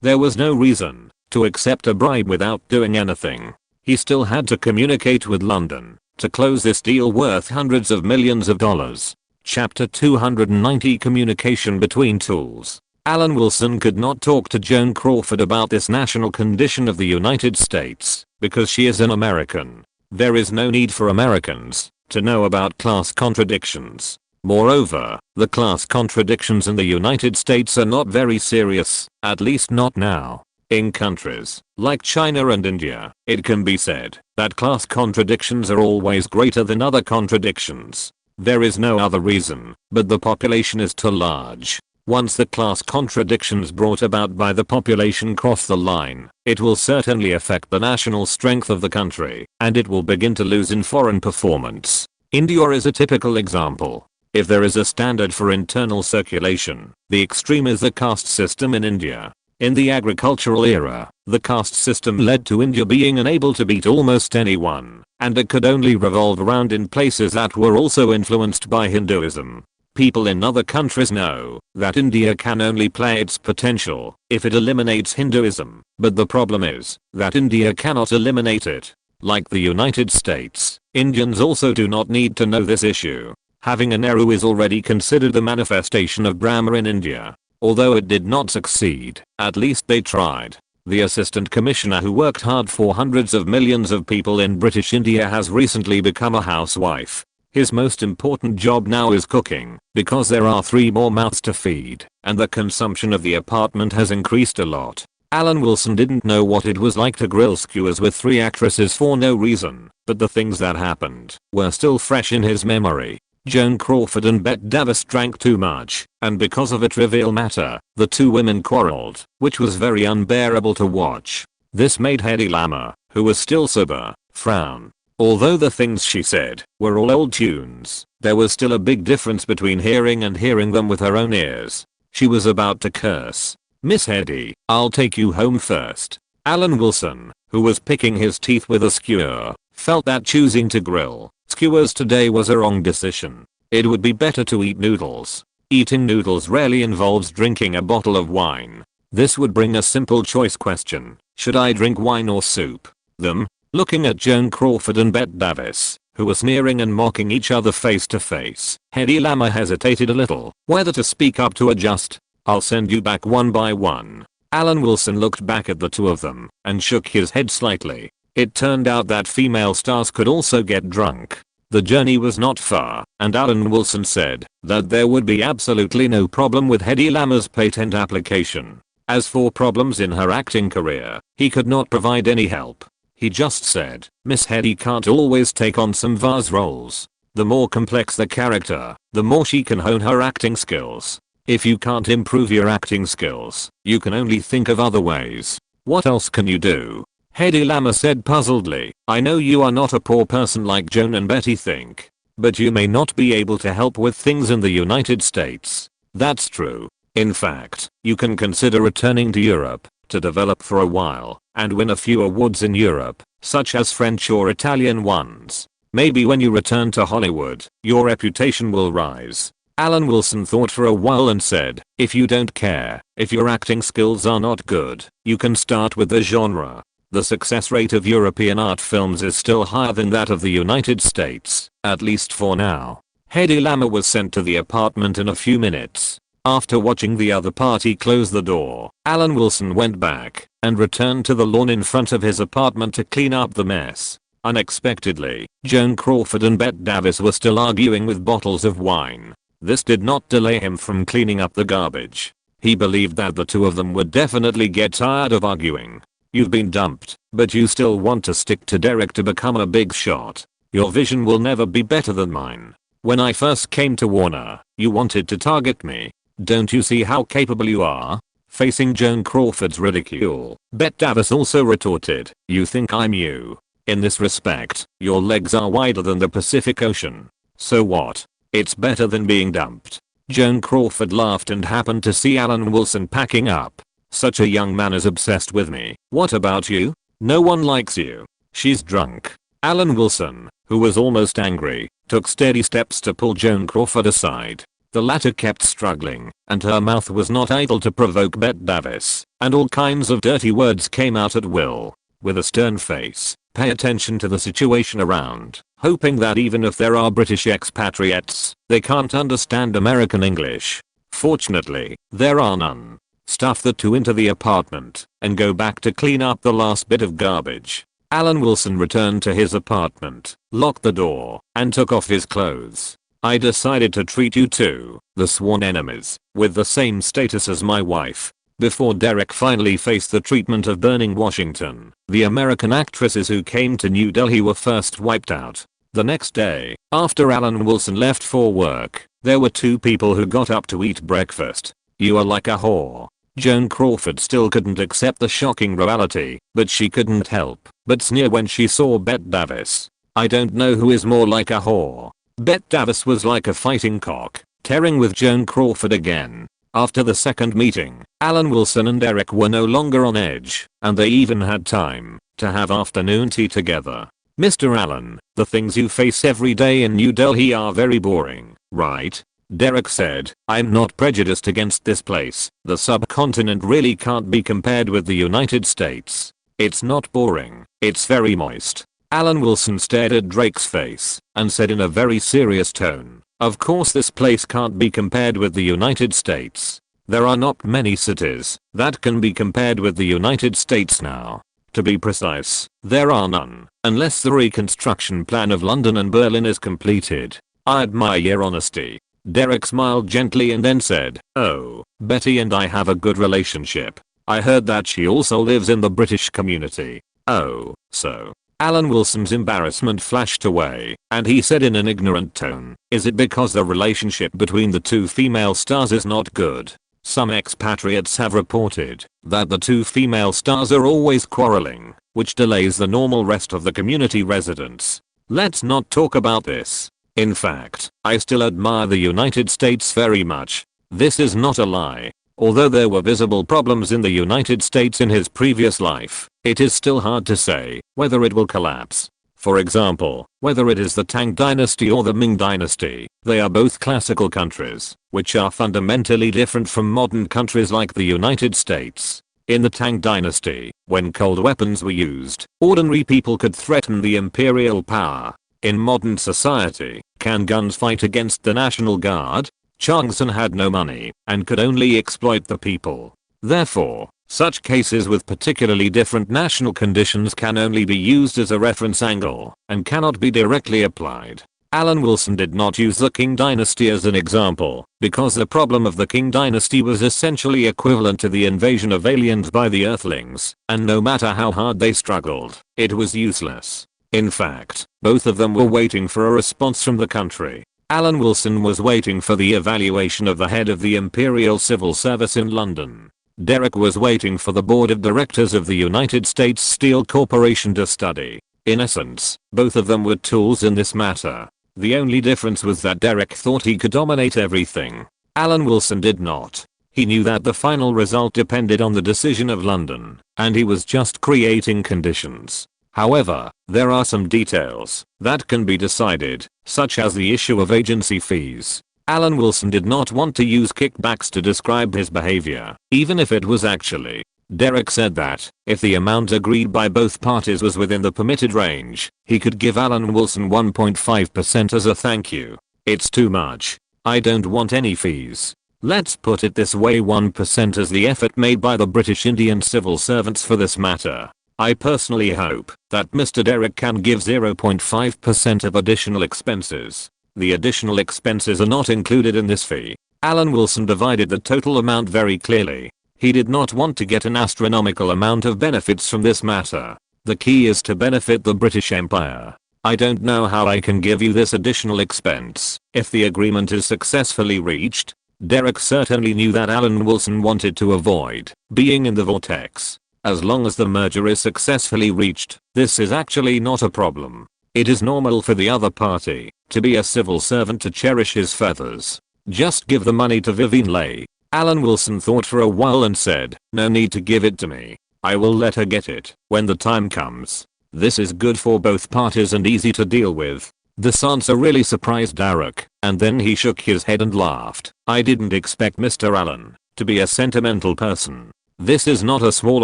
There was no reason to accept a bribe without doing anything. He still had to communicate with London to close this deal worth hundreds of millions of dollars. Chapter 290 Communication Between Tools. Alan Wilson could not talk to Joan Crawford about this national condition of the United States because she is an American. There is no need for Americans to know about class contradictions. Moreover, the class contradictions in the United States are not very serious, at least not now. In countries like China and India, it can be said that class contradictions are always greater than other contradictions. There is no other reason, but the population is too large. Once the class contradictions brought about by the population cross the line, it will certainly affect the national strength of the country, and it will begin to lose in foreign performance. India is a typical example. If there is a standard for internal circulation, the extreme is the caste system in India. In the agricultural era, the caste system led to India being unable to beat almost anyone, and it could only revolve around in places that were also influenced by Hinduism. People in other countries know that India can only play its potential if it eliminates Hinduism, but the problem is that India cannot eliminate it. Like the United States, Indians also do not need to know this issue. Having a Nehru is already considered the manifestation of Brahma in India. Although it did not succeed, at least they tried. The assistant commissioner who worked hard for hundreds of millions of people in British India has recently become a housewife. His most important job now is cooking, because there are 3 more mouths to feed, and the consumption of the apartment has increased a lot. Alan Wilson didn't know what it was like to grill skewers with 3 actresses for no reason, but the things that happened were still fresh in his memory. Joan Crawford and Bette Davis drank too much, and because of a trivial matter, the 2 women quarreled, which was very unbearable to watch. This made Hedy Lamarr, who was still sober, frown. Although the things she said were all old tunes, there was still a big difference between hearing and hearing them with her own ears. She was about to curse. "Miss Hedy, I'll take you home first." Alan Wilson, who was picking his teeth with a skewer, felt that choosing to grill skewers today was a wrong decision. It would be better to eat noodles. Eating noodles rarely involves drinking a bottle of wine. This would bring a simple choice question. Should I drink wine or soup? Them? Looking at Joan Crawford and Bette Davis, who were sneering and mocking each other face to face, Hedy Lamarr hesitated a little, whether to speak up to adjust. "I'll send you back one by one." Alan Wilson looked back at the 2 of them, and shook his head slightly. It turned out that female stars could also get drunk. The journey was not far, and Alan Wilson said that there would be absolutely no problem with Hedy Lamarr's patent application. As for problems in her acting career, he could not provide any help. He just said, "Miss Hedy can't always take on some vase roles. The more complex the character, the more she can hone her acting skills. If you can't improve your acting skills, you can only think of other ways. What else can you do?" Hedy Lamarr said puzzledly, "I know you are not a poor person like Joan and Betty think. But you may not be able to help with things in the United States." "That's true. In fact, you can consider returning to Europe to develop for a while and win a few awards in Europe, such as French or Italian ones. Maybe when you return to Hollywood, your reputation will rise." Alan Wilson thought for a while and said, "If you don't care, if your acting skills are not good, you can start with the genre. The success rate of European art films is still higher than that of the United States, at least for now." Hedy Lamarr was sent to the apartment in a few minutes. After watching the other party close the door, Alan Wilson went back and returned to the lawn in front of his apartment to clean up the mess. Unexpectedly, Joan Crawford and Bette Davis were still arguing with bottles of wine. This did not delay him from cleaning up the garbage. He believed that the two of them would definitely get tired of arguing. You've been dumped, but you still want to stick to Derek to become a big shot. Your vision will never be better than mine. When I first came to Warner, you wanted to target me. Don't you see how capable you are? Facing Joan Crawford's ridicule, Bette Davis also retorted, you think I'm you. In this respect, your legs are wider than the Pacific Ocean. So what? It's better than being dumped. Joan Crawford laughed and happened to see Alan Wilson packing up. Such a young man is obsessed with me. What about you? No one likes you. She's drunk. Alan Wilson, who was almost angry, took steady steps to pull Joan Crawford aside. The latter kept struggling, and her mouth was not able to provoke Bette Davis, and all kinds of dirty words came out at will. With a stern face, pay attention to the situation around, hoping that even if there are British expatriates, they can't understand American English. Fortunately, there are none. Stuff the two into the apartment, and go back to clean up the last bit of garbage. Alan Wilson returned to his apartment, locked the door, and took off his clothes. I decided to treat you two, the sworn enemies, with the same status as my wife. Before Derek finally faced the treatment of burning Washington, the American actresses who came to New Delhi were first wiped out. The next day, after Alan Wilson left for work, there were two people who got up to eat breakfast. You are like a whore. Joan Crawford still couldn't accept the shocking reality, but she couldn't help but sneer when she saw Bette Davis. I don't know who is more like a whore. Bette Davis was like a fighting cock, tearing with Joan Crawford again. After the second meeting, Alan Wilson and Derek were no longer on edge, and they even had time to have afternoon tea together. Mr. Allen, the things you face every day in New Delhi are very boring, right? Derek said, I'm not prejudiced against this place. The subcontinent really can't be compared with the United States. It's not boring, it's very moist. Alan Wilson stared at Drake's face and said in a very serious tone, of course this place can't be compared with the United States. There are not many cities that can be compared with the United States now. To be precise, there are none, unless the reconstruction plan of London and Berlin is completed. I admire your honesty. Derek smiled gently and then said, oh, Betty and I have a good relationship. I heard that she also lives in the British community. Oh, so. Alan Wilson's embarrassment flashed away, and he said in an ignorant tone, is it because the relationship between the two female stars is not good? Some expatriates have reported that the two female stars are always quarreling, which delays the normal rest of the community residents. Let's not talk about this. In fact, I still admire the United States very much. This is not a lie. Although there were visible problems in the United States in his previous life, it is still hard to say whether it will collapse. For example, whether it is the Tang dynasty or the Ming dynasty, they are both classical countries, which are fundamentally different from modern countries like the United States. In the Tang dynasty, when cold weapons were used, ordinary people could threaten the imperial power. In modern society, can guns fight against the National Guard? Changsun had no money and could only exploit the people. Therefore, such cases with particularly different national conditions can only be used as a reference angle and cannot be directly applied. Alan Wilson did not use the Qing dynasty as an example because the problem of the Qing dynasty was essentially equivalent to the invasion of aliens by the Earthlings, and no matter how hard they struggled, it was useless. In fact, both of them were waiting for a response from the country. Alan Wilson was waiting for the evaluation of the head of the Imperial Civil Service in London. Derek was waiting for the board of directors of the United States Steel Corporation to study. In essence, both of them were tools in this matter. The only difference was that Derek thought he could dominate everything. Alan Wilson did not. He knew that the final result depended on the decision of London, and he was just creating conditions. However, there are some details that can be decided, such as the issue of agency fees. Alan Wilson did not want to use kickbacks to describe his behavior, even if it was actually. Derek said that, if the amount agreed by both parties was within the permitted range, he could give Alan Wilson 1.5% as a thank you. It's too much. I don't want any fees. Let's put it this way, 1% is the effort made by the British Indian civil servants for this matter. I personally hope that Mr. Derek can give 0.5% of additional expenses. The additional expenses are not included in this fee. Alan Wilson divided the total amount very clearly. He did not want to get an astronomical amount of benefits from this matter. The key is to benefit the British Empire. I don't know how I can give you this additional expense if the agreement is successfully reached. Derek certainly knew that Alan Wilson wanted to avoid being in the vortex. As long as the merger is successfully reached, this is actually not a problem. It is normal for the other party to be a civil servant to cherish his feathers. Just give the money to Vivian Leigh. Alan Wilson thought for a while and said, no need to give it to me. I will let her get it when the time comes. This is good for both parties and easy to deal with. This answer really surprised Derek, and then he shook his head and laughed. I didn't expect Mr. Allen to be a sentimental person. This is not a small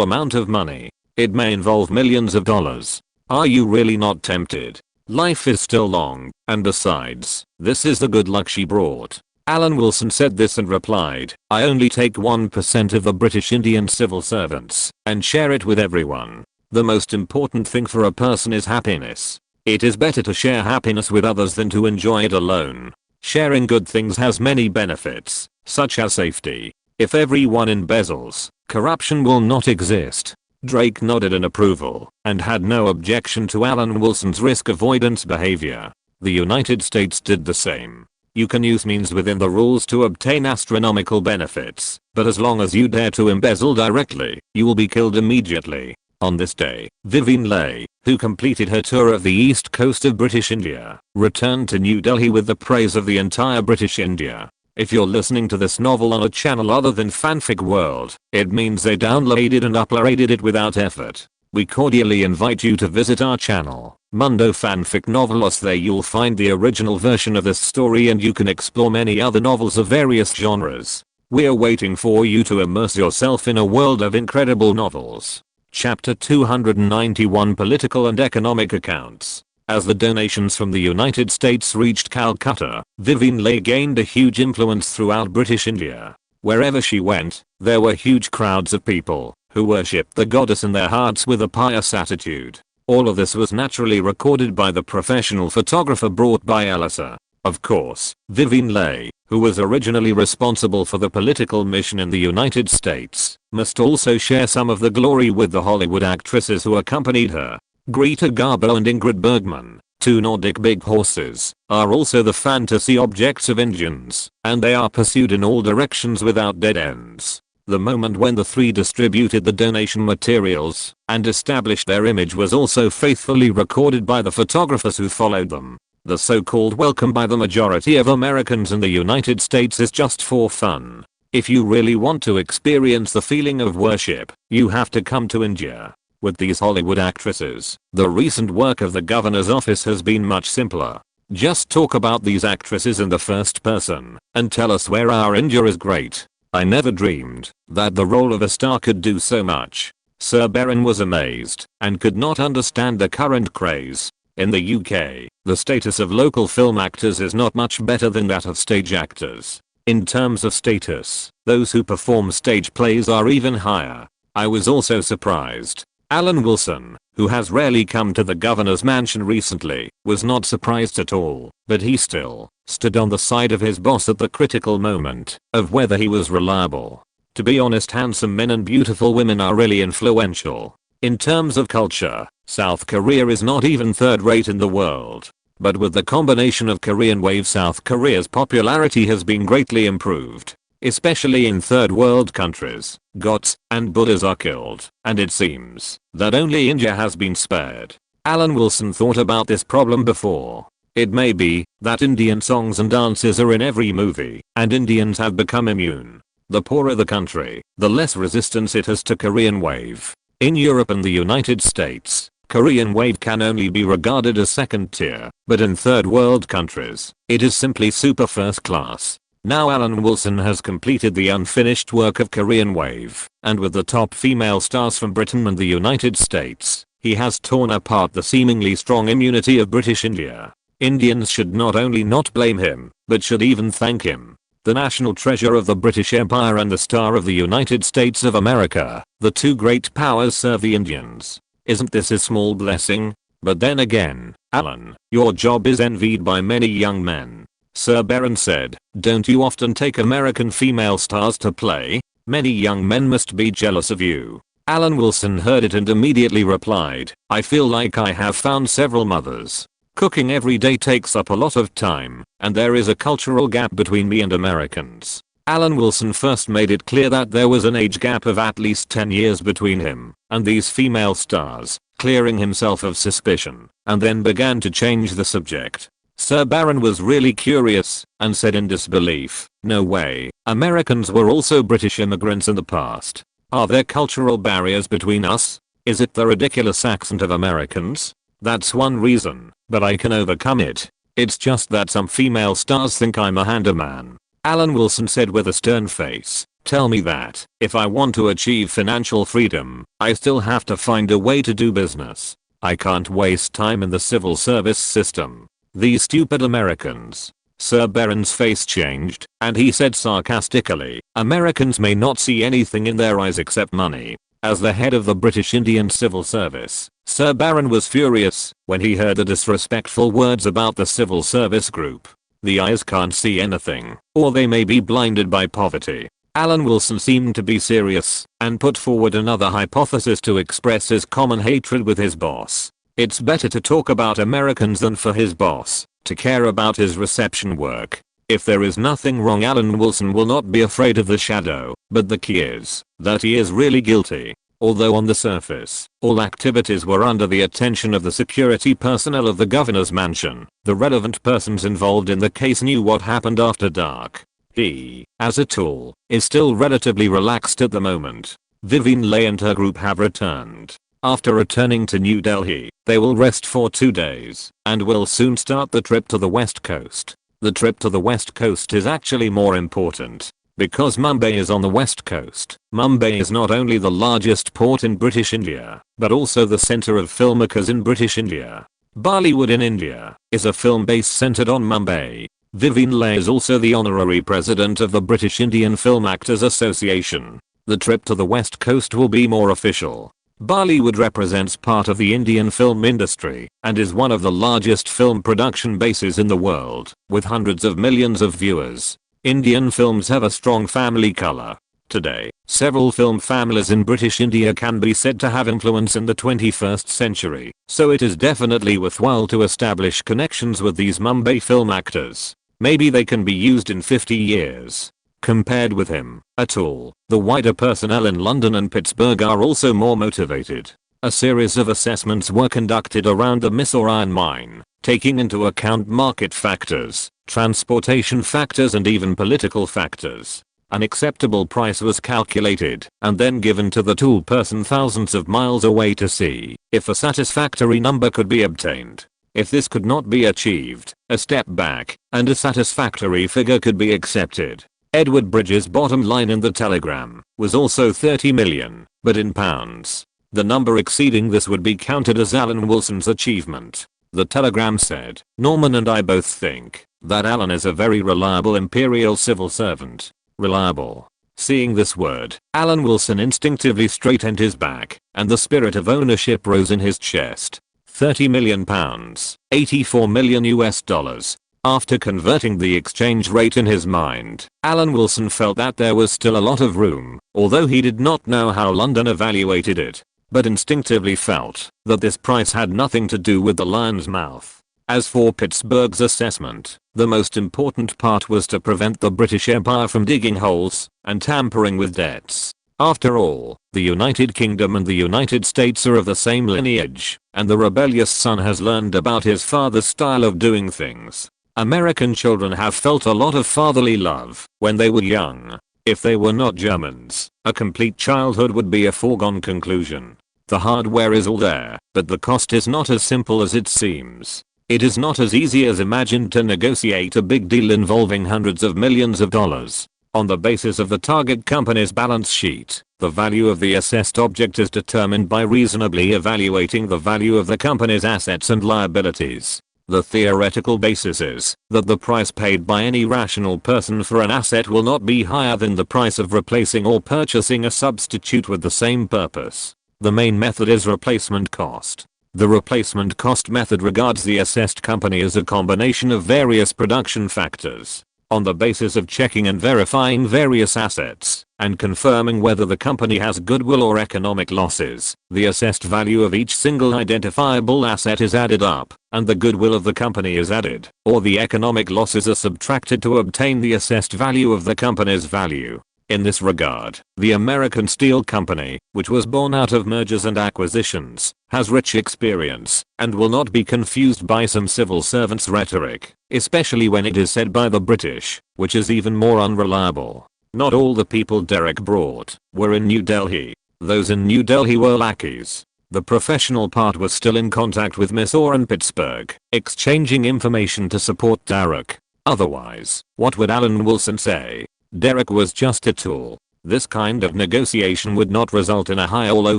amount of money. It may involve millions of dollars. Are you really not tempted? Life is still long, and besides, this is the good luck she brought. Alan Wilson said this and replied, I only take 1% of the British Indian civil servants and share it with everyone. The most important thing for a person is happiness. It is better to share happiness with others than to enjoy it alone. Sharing good things has many benefits, such as safety. If everyone embezzles, corruption will not exist. Drake nodded in approval and had no objection to Alan Wilson's risk avoidance behavior. The United States did the same. You can use means within the rules to obtain astronomical benefits, but as long as you dare to embezzle directly, you will be killed immediately. On this day, Vivian Leigh, who completed her tour of the east coast of British India, returned to New Delhi with the praise of the entire British India. If you're listening to this novel on a channel other than Fanfic World, it means they downloaded and uploaded it without effort. We cordially invite you to visit our channel, Mundo Fanfic Novelos. There you'll find the original version of this story and you can explore many other novels of various genres. We're waiting for you to immerse yourself in a world of incredible novels. Chapter 291, Political and Economic Accounts. As the donations from the United States reached Calcutta, Vivian Leigh gained a huge influence throughout British India. Wherever she went, there were huge crowds of people who worshipped the goddess in their hearts with a pious attitude. All of this was naturally recorded by the professional photographer brought by Elisa. Of course, Vivian Leigh, who was originally responsible for the political mission in the United States, must also share some of the glory with the Hollywood actresses who accompanied her. Greta Garbo and Ingrid Bergman, two Nordic big horses, are also the fantasy objects of Indians, and they are pursued in all directions without dead ends. The moment when the three distributed the donation materials and established their image was also faithfully recorded by the photographers who followed them. The so-called welcome by the majority of Americans in the United States is just for fun. If you really want to experience the feeling of worship, you have to come to India. With these Hollywood actresses, the recent work of the governor's office has been much simpler. Just talk about these actresses in the first person and tell us where our India is great. I never dreamed that the role of a star could do so much. Sir Baron was amazed and could not understand the current craze. In the UK, the status of local film actors is not much better than that of stage actors. In terms of status, those who perform stage plays are even higher. I was also surprised. Alan Wilson, who has rarely come to the governor's mansion recently, was not surprised at all, but he still stood on the side of his boss at the critical moment of whether he was reliable. To be honest, handsome men and beautiful women are really influential. In terms of culture, South Korea is not even third-rate in the world. But with the combination of Korean Wave, South Korea's popularity has been greatly improved. Especially in third world countries, gods and Buddhas are killed, and it seems that only India has been spared. Alan Wilson thought about this problem before. It may be that Indian songs and dances are in every movie, and Indians have become immune. The poorer the country, the less resistance it has to Korean Wave. In Europe and the United States, Korean Wave can only be regarded as second tier, but in third world countries, it is simply super first class. Now Alan Wilson has completed the unfinished work of Korean Wave, and with the top female stars from Britain and the United States, he has torn apart the seemingly strong immunity of British India. Indians should not only not blame him, but should even thank him. the national treasure of the British Empire and the star of the United States of America. The two great powers serve the Indians. Isn't this a small blessing? But then again, Alan, your job is envied by many young men. Sir Baron said, don't you often take American female stars to play? Many young men must be jealous of you. Alan Wilson heard it and immediately replied, I feel like I have found several mothers. Cooking every day takes up a lot of time, and there is a cultural gap between me and Americans. Alan Wilson first made it clear that there was an age gap of at least 10 years between him and these female stars, clearing himself of suspicion, and then began to change the subject. Sir Baron was really curious and said in disbelief, no way, Americans were also British immigrants in the past. Are there cultural barriers between us? Is it the ridiculous accent of Americans? That's one reason, but I can overcome it. It's just that some female stars think I'm a handyman. Alan Wilson said with a stern face, tell me that, if I want to achieve financial freedom, I still have to find a way to do business. I can't waste time in the civil service system. These stupid Americans. Sir Baron's face changed, and he said sarcastically, Americans may not see anything in their eyes except money. As the head of the British Indian Civil Service, Sir Baron was furious when he heard the disrespectful words about the civil service group. The eyes can't see anything, or they may be blinded by poverty. Alan Wilson seemed to be serious and put forward another hypothesis to express his common hatred with his boss. It's better to talk about Americans than for his boss to care about his reception work. If there is nothing wrong, Alan Wilson will not be afraid of the shadow, but the key is that he is really guilty. Although on the surface, all activities were under the attention of the security personnel of the governor's mansion, the relevant persons involved in the case knew what happened after dark. He, as a tool, is still relatively relaxed at the moment. Vivian Leigh and her group have returned. After returning to New Delhi, they will rest for 2 days and will soon start the trip to the West Coast. The trip to the West Coast is actually more important because Mumbai is on the West Coast. Mumbai is not only the largest port in British India, but also the center of filmmakers in British India. Bollywood in India is a film base centered on Mumbai. Vivian Leigh is also the honorary president of the British Indian Film Actors Association. The trip to the West Coast will be more official. Bollywood represents part of the Indian film industry and is one of the largest film production bases in the world, with hundreds of millions of viewers. Indian films have a strong family color. Today, several film families in British India can be said to have influence in the 21st century, so it is definitely worthwhile to establish connections with these Mumbai film actors. Maybe they can be used in 50 years. Compared with him, at all, the wider personnel in London and Pittsburgh are also more motivated. A series of assessments were conducted around the Mysore iron mine, taking into account market factors, transportation factors and even political factors. An acceptable price was calculated and then given to the tool person thousands of miles away to see if a satisfactory number could be obtained. If this could not be achieved, a step back and a satisfactory figure could be accepted. Edward Bridges' bottom line in the telegram was also 30 million, but in pounds. The number exceeding this would be counted as Alan Wilson's achievement. The telegram said, Norman and I both think that Alan is a very reliable imperial civil servant. Reliable. Seeing this word, Alan Wilson instinctively straightened his back, and the spirit of ownership rose in his chest. 30 million pounds, 84 million US dollars. After converting the exchange rate in his mind, Alan Wilson felt that there was still a lot of room, although he did not know how London evaluated it, but instinctively felt that this price had nothing to do with the lion's mouth. As for Pittsburgh's assessment, the most important part was to prevent the British Empire from digging holes and tampering with debts. After all, the United Kingdom and the United States are of the same lineage, and the rebellious son has learned about his father's style of doing things. American children have felt a lot of fatherly love when they were young. If they were not Germans, a complete childhood would be a foregone conclusion. The hardware is all there, but the cost is not as simple as it seems. It is not as easy as imagined to negotiate a big deal involving hundreds of millions of dollars. On the basis of the target company's balance sheet, the value of the assessed object is determined by reasonably evaluating the value of the company's assets and liabilities. The theoretical basis is that the price paid by any rational person for an asset will not be higher than the price of replacing or purchasing a substitute with the same purpose. The main method is replacement cost. The replacement cost method regards the assessed company as a combination of various production factors. On the basis of checking and verifying various assets, and confirming whether the company has goodwill or economic losses, the assessed value of each single identifiable asset is added up, and the goodwill of the company is added, or the economic losses are subtracted to obtain the assessed value of the company's value. In this regard, the American Steel Company, which was born out of mergers and acquisitions, has rich experience, and will not be confused by some civil servants' rhetoric, especially when it is said by the British, which is even more unreliable. Not all the people Derek brought were in New Delhi. Those in New Delhi were lackeys. The professional part was still in contact with Mysore and Pittsburgh, exchanging information to support Derek. Otherwise, what would Alan Wilson say? Derek was just a tool. This kind of negotiation would not result in a high or low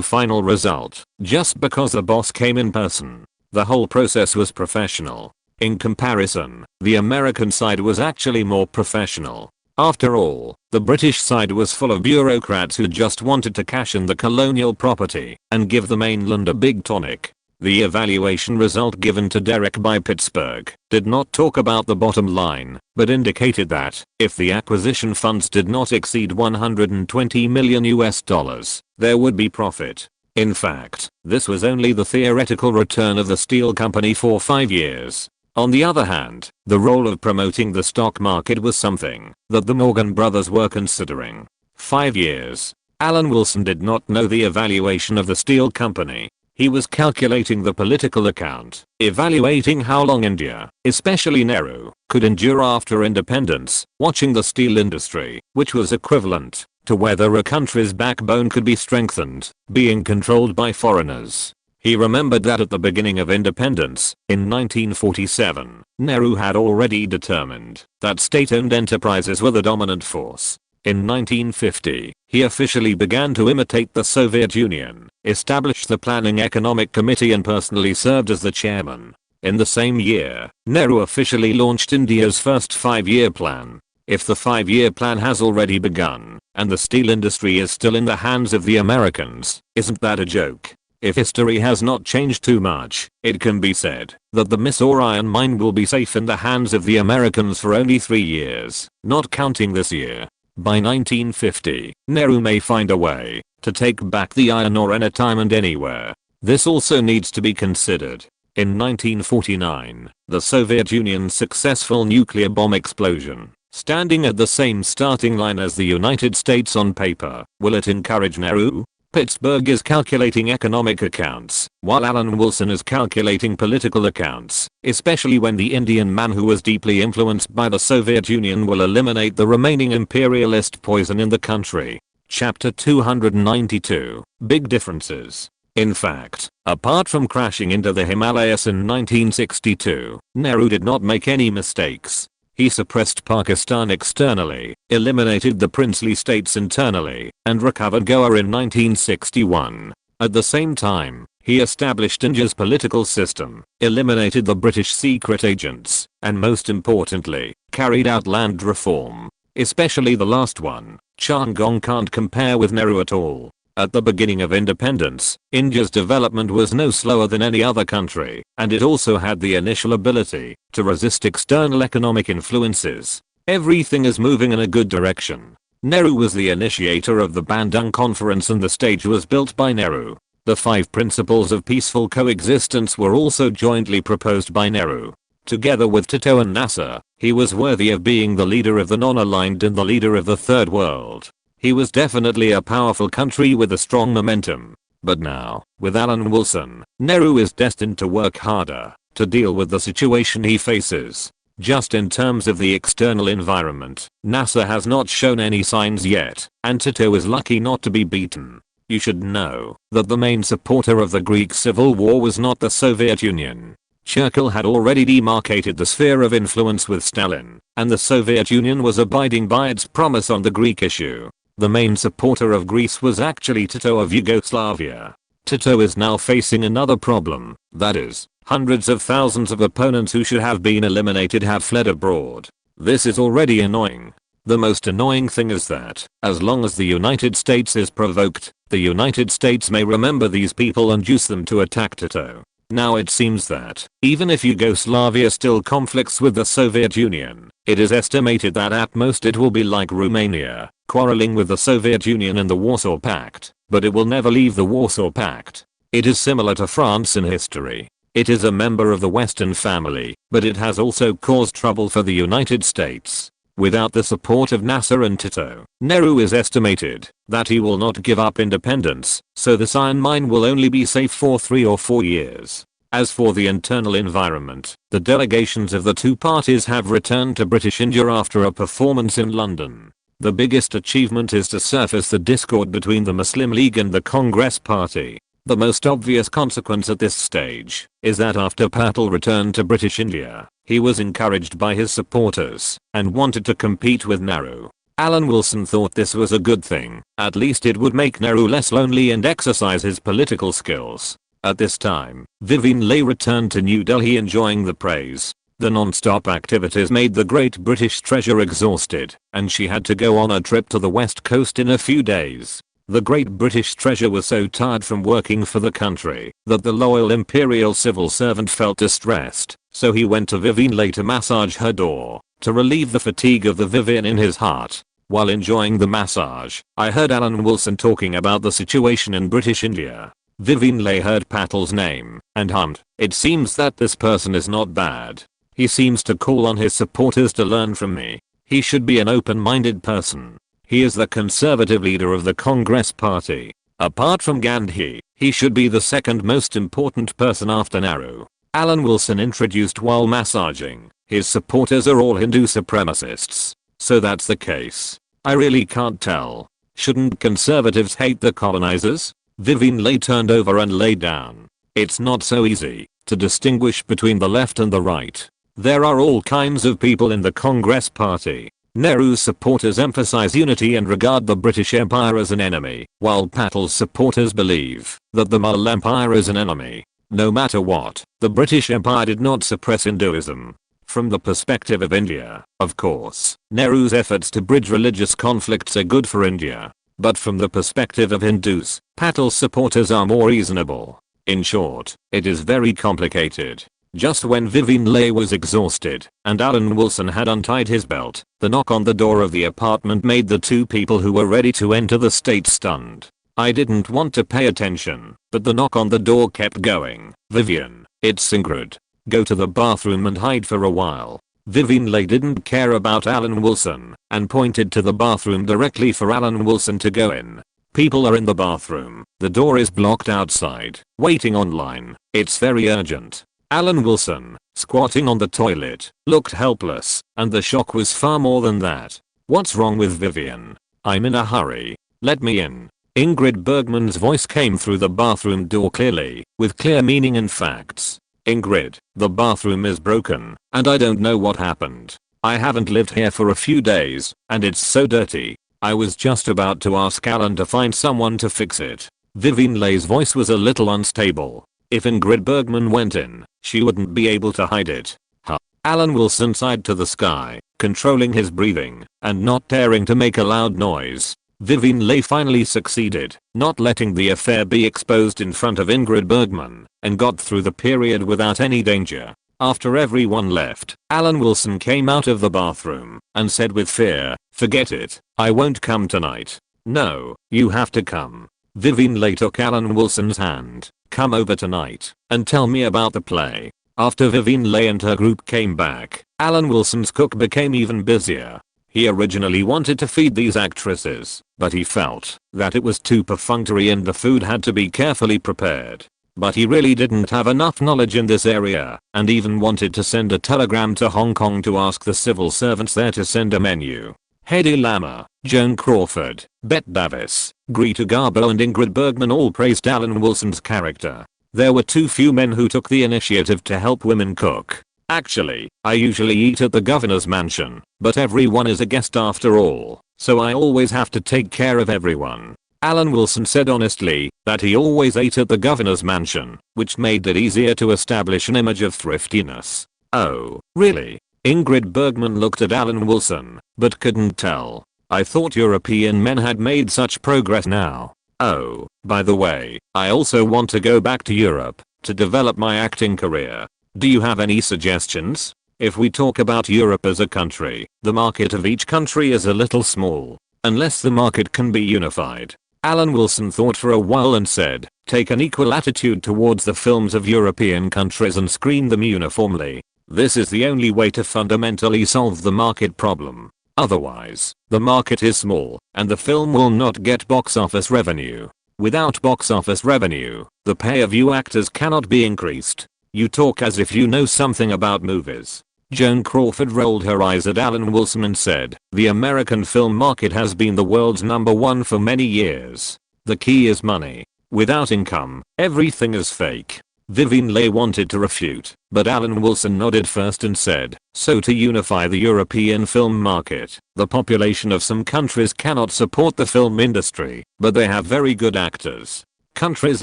final result, just because the boss came in person. The whole process was professional. In comparison, the American side was actually more professional. After all, the British side was full of bureaucrats who just wanted to cash in the colonial property and give the mainland a big tonic. The evaluation result given to Derek by Pittsburgh did not talk about the bottom line, but indicated that if the acquisition funds did not exceed $120 million, there would be profit. In fact, this was only the theoretical return of the steel company for 5 years. On the other hand, the role of promoting the stock market was something that the Morgan brothers were considering. 5 years. Alan Wilson did not know the evaluation of the steel company. He was calculating the political account, evaluating how long India, especially Nehru, could endure after independence, watching the steel industry, which was equivalent to whether a country's backbone could be strengthened, being controlled by foreigners. He remembered that at the beginning of independence, in 1947, Nehru had already determined that state-owned enterprises were the dominant force. In 1950, he officially began to imitate the Soviet Union, established the Planning Economic Committee and personally served as the chairman. In the same year, Nehru officially launched India's first 5-year plan. If the 5-year plan has already begun, and the steel industry is still in the hands of the Americans, isn't that a joke? If history has not changed too much, it can be said that the Mysore iron mine will be safe in the hands of the Americans for only 3 years, not counting this year. By 1950, Nehru may find a way to take back the iron ore anytime and anywhere. This also needs to be considered. In 1949, the Soviet Union's successful nuclear bomb explosion, standing at the same starting line as the United States on paper, will it encourage Nehru? Pittsburgh is calculating economic accounts, while Alan Wilson is calculating political accounts, especially when the Indian man who was deeply influenced by the Soviet Union will eliminate the remaining imperialist poison in the country. Chapter 292. Big differences. In fact, apart from crashing into the Himalayas in 1962, Nehru did not make any mistakes. He suppressed Pakistan externally, eliminated the princely states internally, and recovered Goa in 1961. At the same time, he established India's political system, eliminated the British secret agents, and most importantly, carried out land reform. Especially the last one, Changong can't compare with Nehru at all. At the beginning of independence, India's development was no slower than any other country, and it also had the initial ability to resist external economic influences. Everything is moving in a good direction. Nehru was the initiator of the Bandung Conference and the stage was built by Nehru. The 5 principles of peaceful coexistence were also jointly proposed by Nehru. Together with Tito and Nasser, he was worthy of being the leader of the non-aligned and the leader of the Third World. He was definitely a powerful country with a strong momentum. But now, with Alan Wilson, Nehru is destined to work harder to deal with the situation he faces. Just in terms of the external environment, Nasser has not shown any signs yet, and Tito is lucky not to be beaten. You should know that the main supporter of the Greek Civil War was not the Soviet Union. Churchill had already demarcated the sphere of influence with Stalin, and the Soviet Union was abiding by its promise on the Greek issue. The main supporter of Greece was actually Tito of Yugoslavia. Tito is now facing another problem, that is, Hundreds of thousands of opponents who should have been eliminated have fled abroad. This is already annoying. The most annoying thing is that, as long as the United States is provoked, the United States may remember these people and use them to attack Tito. Now it seems that, even if Yugoslavia still conflicts with the Soviet Union, it is estimated that at most it will be like Romania, quarreling with the Soviet Union and the Warsaw Pact, but it will never leave the Warsaw Pact. It is similar to France in history. It is a member of the Western family, but it has also caused trouble for the United States. Without the support of Nasser and Tito, Nehru is estimated that he will not give up independence, so this iron mine will only be safe for 3 or 4 years. As for the internal environment, the delegations of the two parties have returned to British India after a performance in London. The biggest achievement is to surface the discord between the Muslim League and the Congress Party. The most obvious consequence at this stage is that after Patel returned to British India, he was encouraged by his supporters and wanted to compete with Nehru. Alan Wilson thought this was a good thing, at least it would make Nehru less lonely and exercise his political skills. At this time, Vivian Leigh returned to New Delhi enjoying the praise. The non-stop activities made the great British treasure exhausted, and she had to go on a trip to the west coast in a few days. The great British treasure was so tired from working for the country that the loyal imperial civil servant felt distressed, so he went to Vivian Leigh to massage her door, to relieve the fatigue of the Vivian in his heart. While enjoying the massage, I heard Alan Wilson talking about the situation in British India. Vivian Leigh heard Patel's name and hummed, "It seems that this person is not bad. He seems to call on his supporters to learn from me. He should be an open-minded person. He is the conservative leader of the Congress Party. Apart from Gandhi, he should be the second most important person after Nehru." Alan Wilson introduced while massaging, his supporters are all Hindu supremacists. So that's the case. I really can't tell. Shouldn't conservatives hate the colonizers? Vivian Leigh turned over and lay down. It's not so easy to distinguish between the left and the right. There are all kinds of people in the Congress Party. Nehru's supporters emphasize unity and regard the British Empire as an enemy, while Patel's supporters believe that the Mughal Empire is an enemy. No matter what, the British Empire did not suppress Hinduism. From the perspective of India, of course, Nehru's efforts to bridge religious conflicts are good for India. But from the perspective of Hindus, Patel's supporters are more reasonable. In short, it is very complicated. Just when Vivian Leigh was exhausted and Alan Wilson had untied his belt, the knock on the door of the apartment made the two people who were ready to enter the state stunned. I didn't want to pay attention, but the knock on the door kept going. "Vivian, it's Ingrid. Go to the bathroom and hide for a while." Vivian Leigh didn't care about Alan Wilson and pointed to the bathroom directly for Alan Wilson to go in. "People are in the bathroom. The door is blocked outside, waiting online. It's very urgent." Alan Wilson, squatting on the toilet, looked helpless, and the shock was far more than that. "What's wrong with Vivian? I'm in a hurry. Let me in." Ingrid Bergman's voice came through the bathroom door clearly, with clear meaning and facts. "Ingrid, the bathroom is broken, and I don't know what happened. I haven't lived here for a few days, and it's so dirty. I was just about to ask Alan to find someone to fix it." Vivian Leigh's voice was a little unstable. If Ingrid Bergman went in, she wouldn't be able to hide it. Huh. Alan Wilson sighed to the sky, controlling his breathing and not daring to make a loud noise. Vivian Leigh finally succeeded, not letting the affair be exposed in front of Ingrid Bergman, and got through the period without any danger. After everyone left, Alan Wilson came out of the bathroom and said with fear, "Forget it, I won't come tonight." "No, you have to come." Vivian Leigh took Alan Wilson's hand. "Come over tonight and tell me about the play." After Vivian Leigh and her group came back, Alan Wilson's cook became even busier. He originally wanted to feed these actresses, but he felt that it was too perfunctory and the food had to be carefully prepared. But he really didn't have enough knowledge in this area, and even wanted to send a telegram to Hong Kong to ask the civil servants there to send a menu. Hedy Lamarr, Joan Crawford, Bette Davis, Greta Garbo and Ingrid Bergman all praised Alan Wilson's character. There were too few men who took the initiative to help women cook. "Actually, I usually eat at the governor's mansion, but everyone is a guest after all, so I always have to take care of everyone." Alan Wilson said honestly that he always ate at the governor's mansion, which made it easier to establish an image of thriftiness. Oh, really? Ingrid Bergman looked at Alan Wilson, but couldn't tell. I thought European men had made such progress now. Oh, by the way, I also want to go back to Europe to develop my acting career. Do you have any suggestions? If we talk about Europe as a country, the market of each country is a little small, unless the market can be unified. Alan Wilson thought for a while and said, take an equal attitude towards the films of European countries and screen them uniformly. This is the only way to fundamentally solve the market problem. Otherwise, the market is small, and the film will not get box office revenue. Without box office revenue, the pay of you actors cannot be increased. You talk as if you know something about movies. Joan Crawford rolled her eyes at Alan Wilson and said, the American film market has been the world's #1 for many years. The key is money. Without income, everything is fake. Vivien Leigh wanted to refute, but Alan Wilson nodded first and said, so to unify the European film market, the population of some countries cannot support the film industry, but they have very good actors. Countries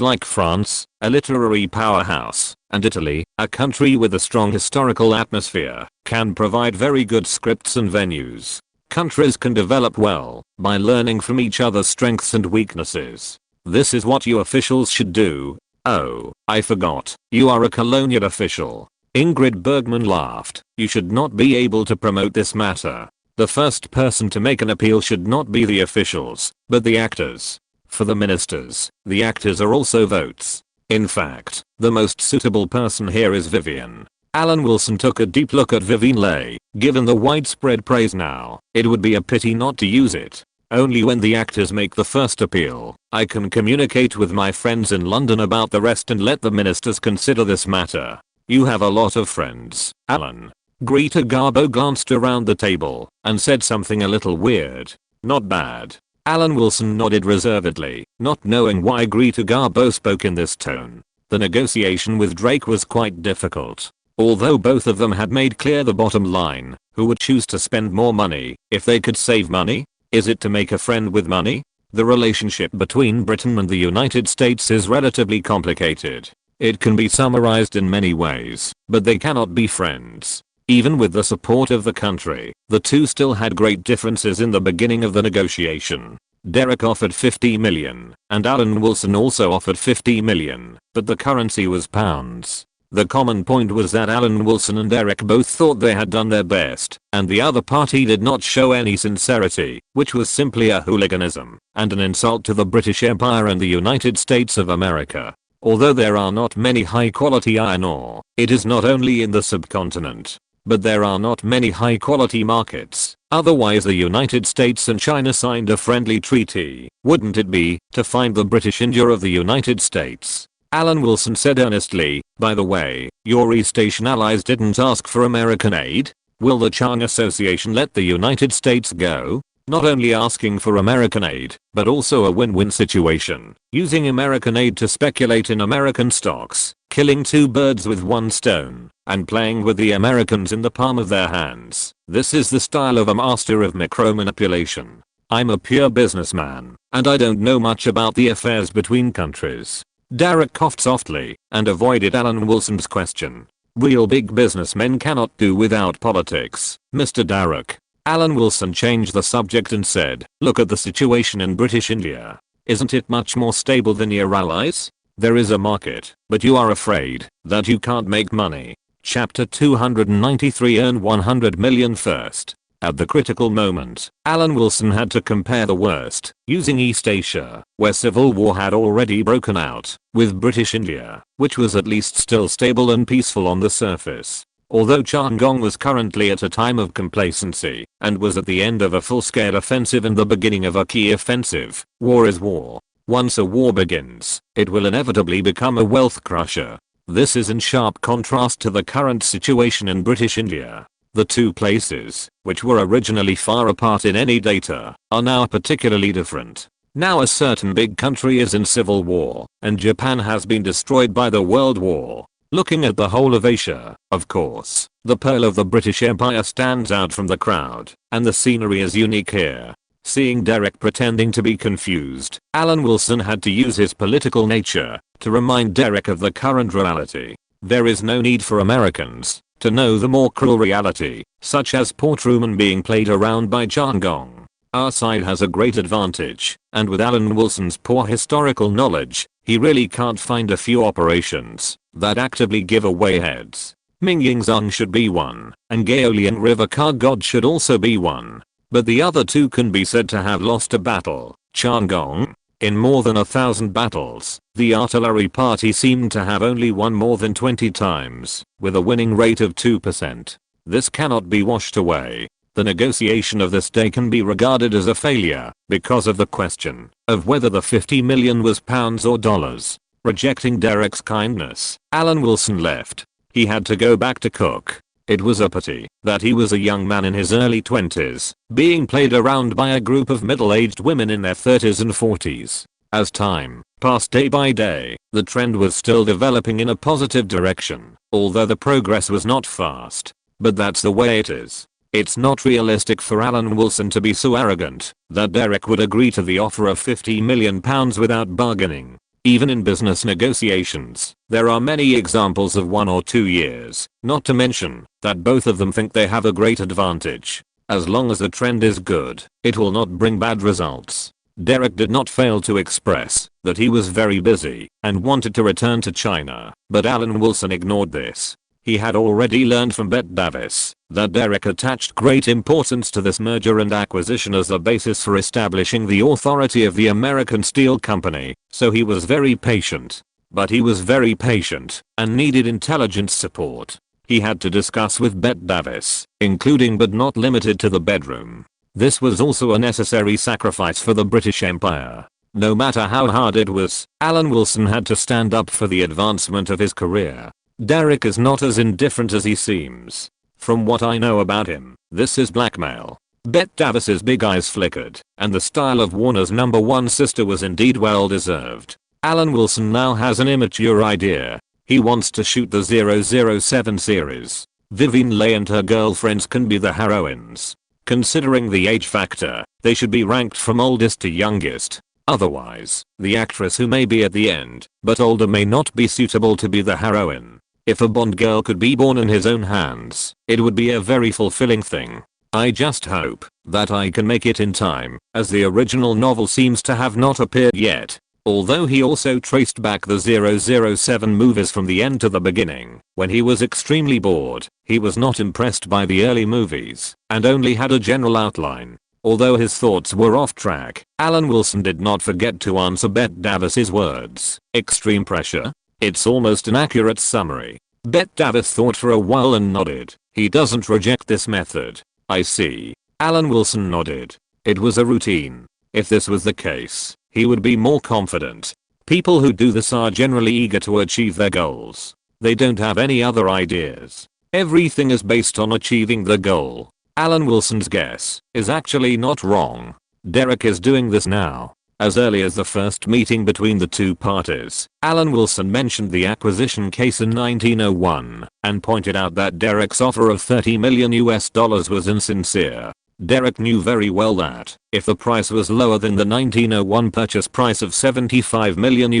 like France, a literary powerhouse, and Italy, a country with a strong historical atmosphere, can provide very good scripts and venues. Countries can develop well by learning from each other's strengths and weaknesses. This is what you officials should do. Oh, I forgot, you are a colonial official. Ingrid Bergman laughed. You should not be able to promote this matter. The first person to make an appeal should not be the officials, but the actors. For the ministers, the actors are also votes. In fact, the most suitable person here is Vivien. Alan Wilson took a deep look at Vivien Leigh. Given the widespread praise now, it would be a pity not to use it. Only when the actors make the first appeal, I can communicate with my friends in London about the rest and let the ministers consider this matter. You have a lot of friends, Alan. Greta Garbo glanced around the table and said something a little weird. Not bad. Alan Wilson nodded reservedly, not knowing why Greta Garbo spoke in this tone. The negotiation with Drake was quite difficult. Although both of them had made clear the bottom line, who would choose to spend more money if they could save money? Is it to make a friend with money? The relationship between Britain and the United States is relatively complicated. It can be summarized in many ways, but they cannot be friends. Even with the support of the country, the two still had great differences in the beginning of the negotiation. Derek offered $50 million, and Alan Wilson also offered $50 million, but the currency was pounds. The common point was that Alan Wilson and Derek both thought they had done their best, and the other party did not show any sincerity, which was simply a hooliganism, and an insult to the British Empire and the United States of America. Although there are not many high-quality iron ore, it is not only in the subcontinent. But there are not many high-quality markets, otherwise the United States and China signed a friendly treaty, wouldn't it be, to find the British India of the United States? Alan Wilson said earnestly, by the way, your East Asian allies didn't ask for American aid? Will the China Association let the United States go? Not only asking for American aid, but also a win-win situation, using American aid to speculate in American stocks, killing two birds with one stone, and playing with the Americans in the palm of their hands. This is the style of a master of micromanipulation. I'm a pure businessman, and I don't know much about the affairs between countries. Derek coughed softly and avoided Alan Wilson's question. Real big businessmen cannot do without politics, Mr. Derek. Alan Wilson changed the subject and said, look at the situation in British India. Isn't it much more stable than your allies? There is a market, but you are afraid that you can't make money. Chapter 293 Earn 100 million first. At the critical moment, Alan Wilson had to compare the worst, using East Asia, where civil war had already broken out, with British India, which was at least still stable and peaceful on the surface. Although Chittagong was currently at a time of complacency, and was at the end of a full-scale offensive and the beginning of a key offensive, war is war. Once a war begins, it will inevitably become a wealth crusher. This is in sharp contrast to the current situation in British India. The two places, which were originally far apart in any data, are now particularly different. Now a certain big country is in civil war, and Japan has been destroyed by the World War. Looking at the whole of Asia, of course, the pearl of the British Empire stands out from the crowd, and the scenery is unique here. Seeing Derek pretending to be confused, Alan Wilson had to use his political nature to remind Derek of the current reality. There is no need for Americans to know the more cruel reality, such as poor Truman being played around by John Gong. Our side has a great advantage, and with Alan Wilson's poor historical knowledge, he really can't find a few operations that actively give away heads. Ming Yingzong should be one, and Gaolian River Car God should also be one. But the other two can be said to have lost a battle. Chan Gong, in more than 1,000 battles, the artillery party seemed to have only won more than 20 times, with a winning rate of 2%. This cannot be washed away. The negotiation of this day can be regarded as a failure because of the question of whether the 50 million was pounds or dollars. Rejecting Derek's kindness, Alan Wilson left. He had to go back to cook. It was a pity that he was a young man in his early 20s, being played around by a group of middle-aged women in their 30s and 40s. As time passed day by day, the trend was still developing in a positive direction, although the progress was not fast. But that's the way it is. It's not realistic for Alan Wilson to be so arrogant that Derek would agree to the offer of £50 million without bargaining. Even in business negotiations, there are many examples of 1 or 2 years, not to mention that both of them think they have a great advantage. As long as the trend is good, it will not bring bad results. Derek did not fail to express that he was very busy and wanted to return to China, but Alan Wilson ignored this. He had already learned from Bette Davis that Derek attached great importance to this merger and acquisition as the basis for establishing the authority of the American Steel Company, so he was very patient. But he was very patient and needed intelligence support. He had to discuss with Bette Davis, including but not limited to the bedroom. This was also a necessary sacrifice for the British Empire. No matter how hard it was, Alan Wilson had to stand up for the advancement of his career. Derek is not as indifferent as he seems. From what I know about him, this is blackmail. Bette Davis's big eyes flickered, and the style of Warner's #1 sister was indeed well deserved. Alan Wilson now has an immature idea. He wants to shoot the 007 series. Vivien Leigh and her girlfriends can be the heroines. Considering the age factor, they should be ranked from oldest to youngest. Otherwise, the actress who may be at the end, but older, may not be suitable to be the heroine. If a Bond girl could be born in his own hands, it would be a very fulfilling thing. I just hope that I can make it in time, as the original novel seems to have not appeared yet. Although he also traced back the 007 movies from the end to the beginning, when he was extremely bored, he was not impressed by the early movies, and only had a general outline. Although his thoughts were off track, Alan Wilson did not forget to answer Bette Davis's words. Extreme pressure? It's almost an accurate summary. Bette Davis thought for a while and nodded. He doesn't reject this method. I see. Alan Wilson nodded. It was a routine. If this was the case, he would be more confident. People who do this are generally eager to achieve their goals. They don't have any other ideas. Everything is based on achieving the goal. Alan Wilson's guess is actually not wrong. Derek is doing this now. As early as the first meeting between the two parties, Alan Wilson mentioned the acquisition case in 1901 and pointed out that Derek's offer of $30 million was insincere. Derek knew very well that if the price was lower than the 1901 purchase price of $75 million,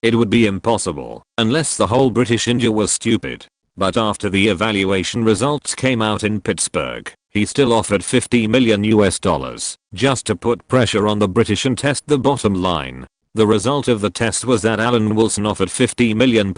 it would be impossible unless the whole British India was stupid. But after the evaluation results came out in Pittsburgh, he still offered $50 million just to put pressure on the British and test the bottom line. The result of the test was that Alan Wilson offered £50 million,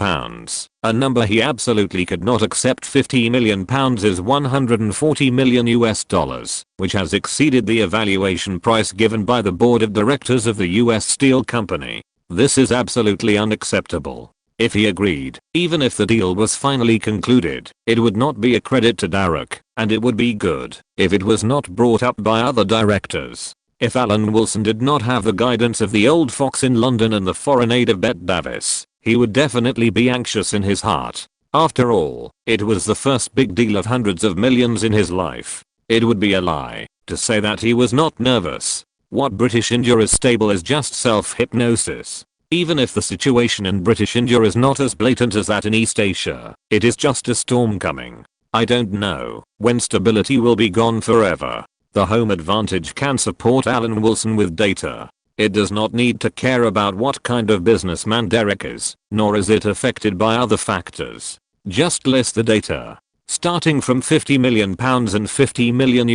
a number he absolutely could not accept. £50 million is $140 million, which has exceeded the evaluation price given by the board of directors of the US Steel Company. This is absolutely unacceptable. If he agreed, even if the deal was finally concluded, it would not be a credit to Derek, and it would be good if it was not brought up by other directors. If Alan Wilson did not have the guidance of the old fox in London and the foreign aid of Bette Davis, he would definitely be anxious in his heart. After all, it was the first big deal of hundreds of millions in his life. It would be a lie to say that he was not nervous. What British India is stable is just self-hypnosis. Even if the situation in British India is not as blatant as that in East Asia, it is just a storm coming. I don't know when stability will be gone forever. The home advantage can support Alan Wilson with data. It does not need to care about what kind of businessman Derek is, nor is it affected by other factors. Just list the data. Starting from £50 million and $50 million,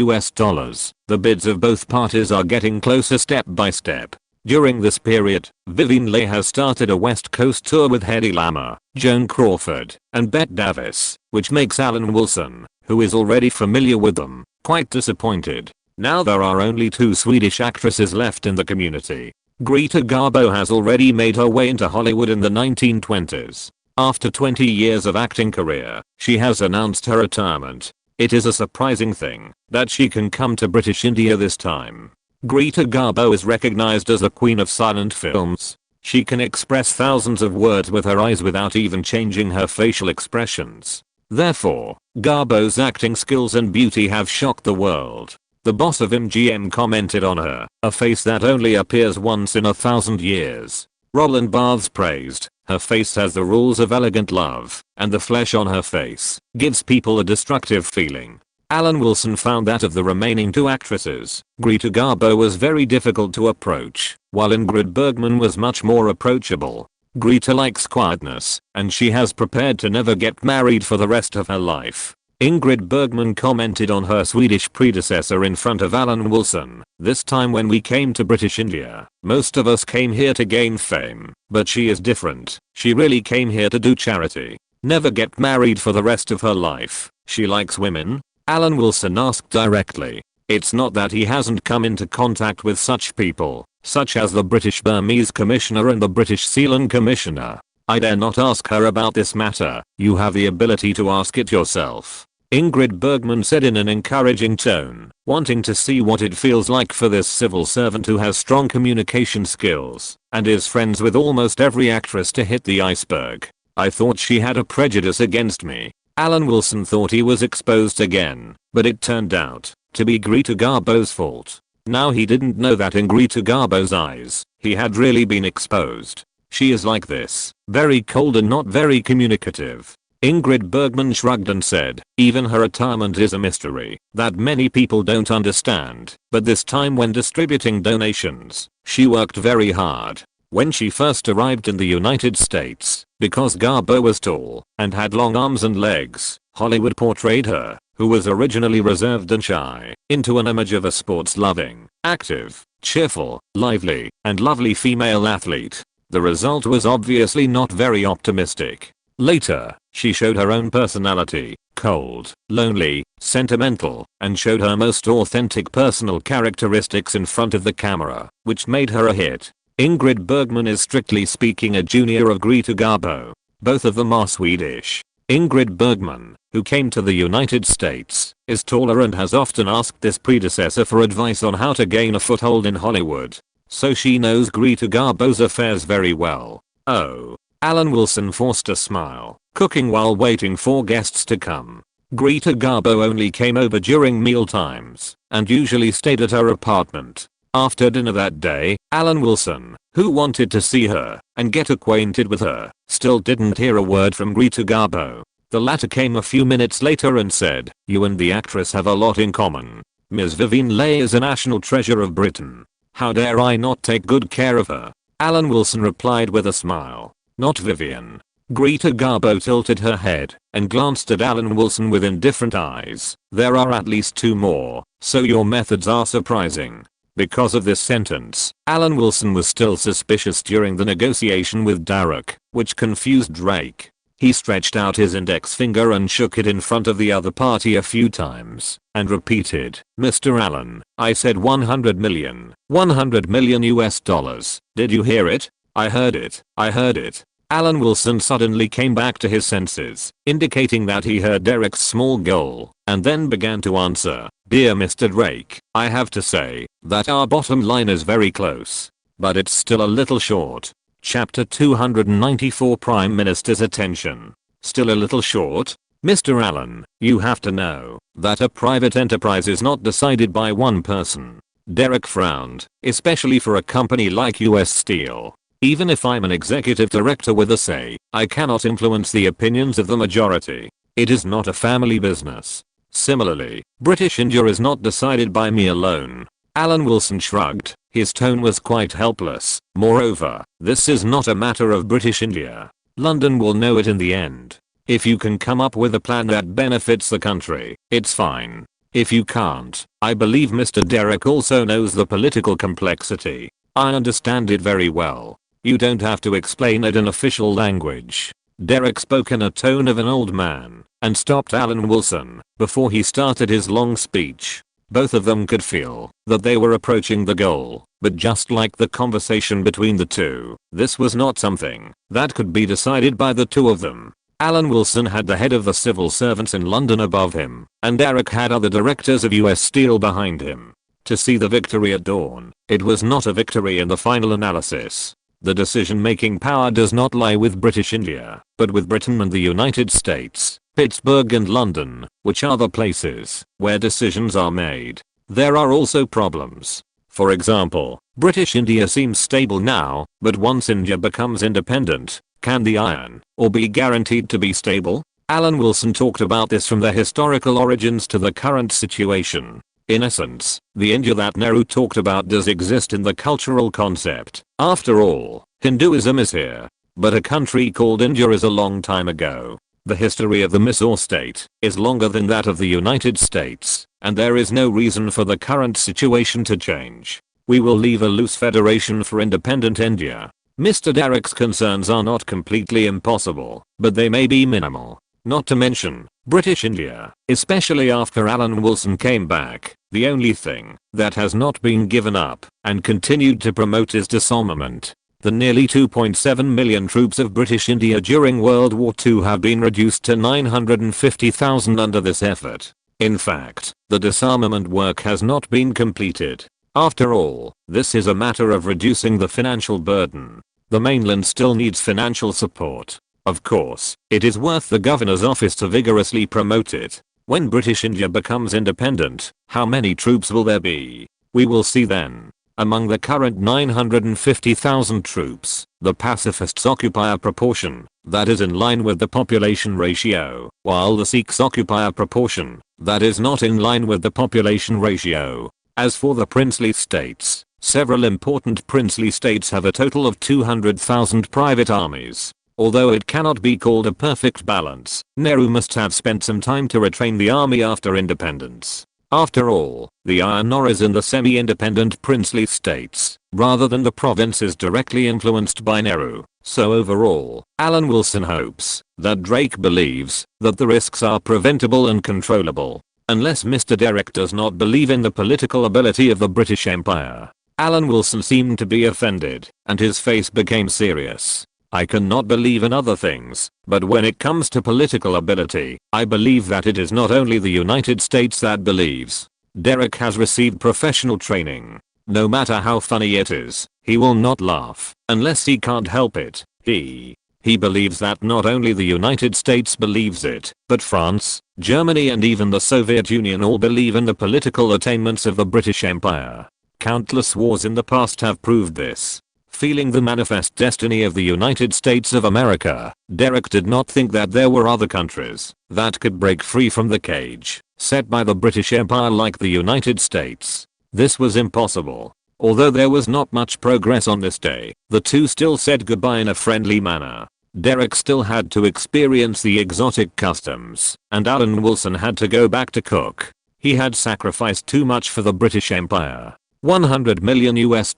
the bids of both parties are getting closer step by step. During this period, Vivien Leigh has started a West Coast tour with Hedy Lamarr, Joan Crawford, and Bette Davis, which makes Alan Wilson, who is already familiar with them, quite disappointed. Now there are only 2 Swedish actresses left in the community. Greta Garbo has already made her way into Hollywood in the 1920s. After 20 years of acting career, she has announced her retirement. It is a surprising thing that she can come to British India this time. Greta Garbo is recognized as the queen of silent films. She can express thousands of words with her eyes without even changing her facial expressions. Therefore, Garbo's acting skills and beauty have shocked the world. The boss of MGM commented on her, a face that only appears once in 1,000 years. Roland Barthes praised, her face has the rules of elegant love, and the flesh on her face gives people a destructive feeling. Alan Wilson found that of the remaining 2 actresses, Greta Garbo was very difficult to approach, while Ingrid Bergman was much more approachable. Greta likes quietness, and she has prepared to never get married for the rest of her life. Ingrid Bergman commented on her Swedish predecessor in front of Alan Wilson. This time when we came to British India, most of us came here to gain fame, but she is different. She really came here to do charity. Never get married for the rest of her life. She likes women? Alan Wilson asked directly. It's not that he hasn't come into contact with such people, such as the British Burmese Commissioner and the British Ceylon Commissioner. I dare not ask her about this matter. You have the ability to ask it yourself. Ingrid Bergman said in an encouraging tone, wanting to see what it feels like for this civil servant who has strong communication skills and is friends with almost every actress to hit the iceberg. I thought she had a prejudice against me. Alan Wilson thought he was exposed again, but it turned out to be Greta Garbo's fault. Now he didn't know that in Greta Garbo's eyes, he had really been exposed. She is like this, very cold and not very communicative. Ingrid Bergman shrugged and said, even her retirement is a mystery that many people don't understand, but this time when distributing donations, she worked very hard. When she first arrived in the United States, because Garbo was tall and had long arms and legs, Hollywood portrayed her, who was originally reserved and shy, into an image of a sports-loving, active, cheerful, lively, and lovely female athlete. The result was obviously not very optimistic. Later, she showed her own personality, cold, lonely, sentimental, and showed her most authentic personal characteristics in front of the camera, which made her a hit. Ingrid Bergman is strictly speaking a junior of Greta Garbo. Both of them are Swedish. Ingrid Bergman, who came to the United States, is taller and has often asked this predecessor for advice on how to gain a foothold in Hollywood. So she knows Greta Garbo's affairs very well. Oh. Alan Wilson forced a smile, cooking while waiting for guests to come. Greta Garbo only came over during meal times, and usually stayed at her apartment. After dinner that day, Alan Wilson, who wanted to see her and get acquainted with her, still didn't hear a word from Greta Garbo. The latter came a few minutes later and said, you and the actress have a lot in common. Ms. Vivien Leigh is a national treasure of Britain. How dare I not take good care of her? Alan Wilson replied with a smile. Not Vivien. Greta Garbo tilted her head and glanced at Alan Wilson with indifferent eyes. There are at least 2 more, so your methods are surprising. Because of this sentence, Alan Wilson was still suspicious during the negotiation with Derek, which confused Drake. He stretched out his index finger and shook it in front of the other party a few times, and repeated, Mr. Allen, I said 100 million. 100 million US dollars. Did you hear it? I heard it. I heard it. Alan Wilson suddenly came back to his senses, indicating that he heard Derek's small goal, and then began to answer, Dear Mr. Drake, I have to say that our bottom line is very close, but it's still a little short. Chapter 294 Prime Minister's attention. Still a little short? Mr. Allen, you have to know that a private enterprise is not decided by one person. Derek frowned, especially for a company like US Steel. Even if I'm an executive director with a say, I cannot influence the opinions of the majority. It is not a family business. Similarly, British India is not decided by me alone. Alan Wilson shrugged. His tone was quite helpless. Moreover, this is not a matter of British India. London will know it in the end. If you can come up with a plan that benefits the country, it's fine. If you can't, I believe Mr. Derek also knows the political complexity. I understand it very well. You don't have to explain it in official language. Derek spoke in a tone of an old man and stopped Alan Wilson before he started his long speech. Both of them could feel that they were approaching the goal, but just like the conversation between the two, this was not something that could be decided by the two of them. Alan Wilson had the head of the civil servants in London above him, and Derek had other directors of US Steel behind him. To see the victory at dawn, it was not a victory in the final analysis. The decision-making power does not lie with British India, but with Britain and the United States, Pittsburgh and London, which are the places where decisions are made. There are also problems. For example, British India seems stable now, but once India becomes independent, can the iron ore be guaranteed to be stable? Alan Wilson talked about this from the historical origins to the current situation. In essence, the India that Nehru talked about does exist in the cultural concept. After all, Hinduism is here. But a country called India is a long time ago. The history of the Mysore state is longer than that of the United States, and there is no reason for the current situation to change. We will leave a loose federation for independent India. Mr. Derek's concerns are not completely impossible, but they may be minimal. Not to mention, British India, especially after Alan Wilson came back, the only thing that has not been given up and continued to promote is disarmament. The nearly 2.7 million troops of British India during World War II have been reduced to 950,000 under this effort. In fact, the disarmament work has not been completed. After all, this is a matter of reducing the financial burden. The mainland still needs financial support. Of course, it is worth the governor's office to vigorously promote it. When British India becomes independent, how many troops will there be? We will see then. Among the current 950,000 troops, the pacifists occupy a proportion that is in line with the population ratio, while the Sikhs occupy a proportion that is not in line with the population ratio. As for the princely states, several important princely states have a total of 200,000 private armies. Although it cannot be called a perfect balance, Nehru must have spent some time to retrain the army after independence. After all, the iron ore is in the semi-independent princely states, rather than the provinces directly influenced by Nehru. So overall, Alan Wilson hopes that Drake believes that the risks are preventable and controllable. Unless Mr. Derek does not believe in the political ability of the British Empire. Alan Wilson seemed to be offended, and his face became serious. I cannot believe in other things, but when it comes to political ability, I believe that it is not only the United States that believes. Derek has received professional training. No matter how funny it is, he will not laugh, unless he can't help it. He believes that not only the United States believes it, but France, Germany and even the Soviet Union all believe in the political attainments of the British Empire. Countless wars in the past have proved this. Feeling the manifest destiny of the United States of America, Derek did not think that there were other countries that could break free from the cage set by the British Empire like the United States. This was impossible. Although there was not much progress on this day, the two still said goodbye in a friendly manner. Derek still had to experience the exotic customs, and Alan Wilson had to go back to cook. He had sacrificed too much for the British Empire. $100 million US.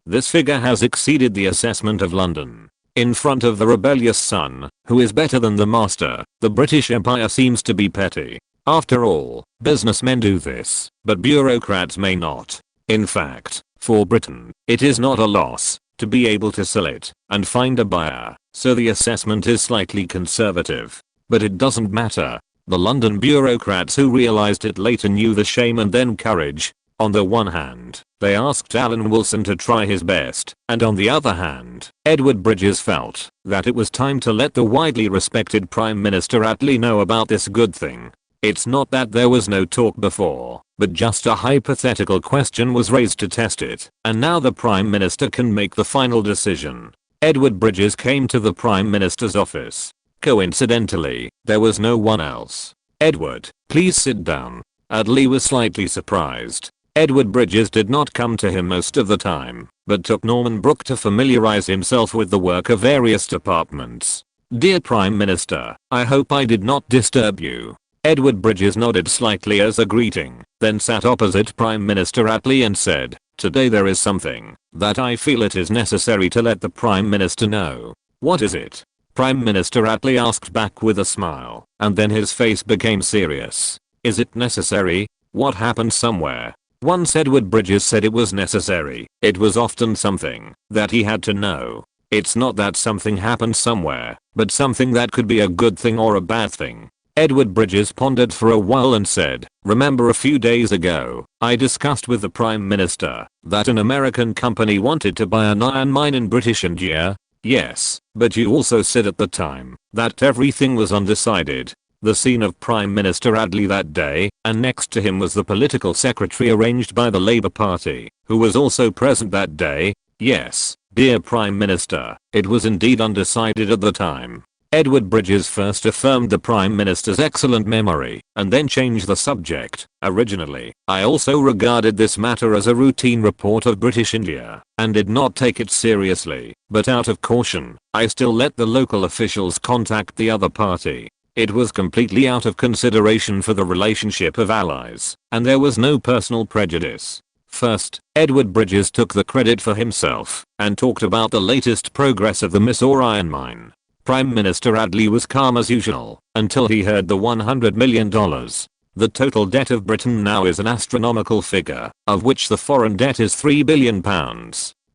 This figure has exceeded the assessment of London. In front of the rebellious son, who is better than the master, the British Empire seems to be petty. After all, businessmen do this, but bureaucrats may not. In fact, for Britain, it is not a loss to be able to sell it and find a buyer, so the assessment is slightly conservative. But it doesn't matter. The London bureaucrats who realized it later knew the shame and then courage. On the one hand, they asked Alan Wilson to try his best, and on the other hand, Edward Bridges felt that it was time to let the widely respected Prime Minister Attlee know about this good thing. It's not that there was no talk before, but just a hypothetical question was raised to test it, and now the Prime Minister can make the final decision. Edward Bridges came to the Prime Minister's office. Coincidentally, there was no one else. Edward, please sit down. Attlee was slightly surprised. Edward Bridges did not come to him most of the time, but took Norman Brooke to familiarize himself with the work of various departments. Dear Prime Minister, I hope I did not disturb you. Edward Bridges nodded slightly as a greeting, then sat opposite Prime Minister Attlee and said, today there is something that I feel it is necessary to let the Prime Minister know. What is it? Prime Minister Attlee asked back with a smile, and then his face became serious. Is it necessary? What happened somewhere? Once Edward Bridges said it was necessary, it was often something that he had to know. It's not that something happened somewhere, but something that could be a good thing or a bad thing. Edward Bridges pondered for a while and said, remember a few days ago, I discussed with the Prime Minister that an American company wanted to buy an iron mine in British India? Yes, but you also said at the time that everything was undecided. The scene of Prime Minister Attlee that day, and next to him was the political secretary arranged by the Labour Party, who was also present that day. Yes, dear Prime Minister, it was indeed undecided at the time. Edward Bridges first affirmed the Prime Minister's excellent memory, and then changed the subject. Originally, I also regarded this matter as a routine report of British India, and did not take it seriously, but out of caution, I still let the local officials contact the other party. It was completely out of consideration for the relationship of allies, and there was no personal prejudice. First, Edward Bridges took the credit for himself, and talked about the latest progress of the Mysore iron mine. Prime Minister Attlee was calm as usual, until he heard the $100 million. The total debt of Britain now is an astronomical figure, of which the foreign debt is £3 billion.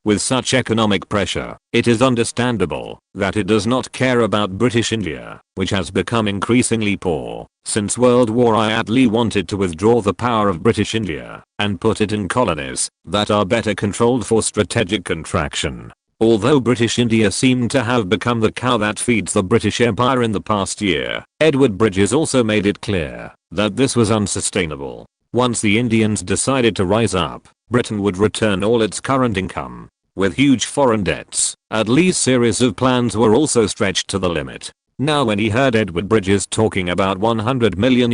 With such economic pressure, it is understandable that it does not care about British India, which has become increasingly poor. Since World War I, Attlee wanted to withdraw the power of British India and put it in colonies that are better controlled for strategic contraction. Although British India seemed to have become the cow that feeds the British Empire in the past year, Edward Bridges also made it clear that this was unsustainable. Once the Indians decided to rise up, Britain would return all its current income. With huge foreign debts, Attlee's series of plans were also stretched to the limit. Now when he heard Edward Bridges talking about $100 million,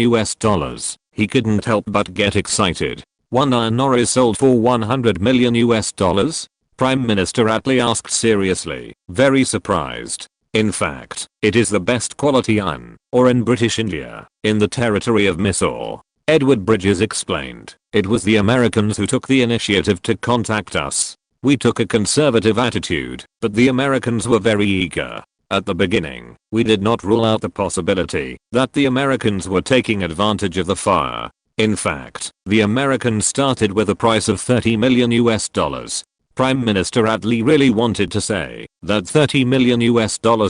he couldn't help but get excited. One iron ore is sold for $100 million? Prime Minister Attlee asked seriously, very surprised. In fact, it is the best quality iron ore in British India, in the territory of Mysore. Edward Bridges explained, it was the Americans who took the initiative to contact us. We took a conservative attitude, but the Americans were very eager. At the beginning, we did not rule out the possibility that the Americans were taking advantage of the fire. In fact, the Americans started with a price of $30 million. Prime Minister Attlee really wanted to say that $30 million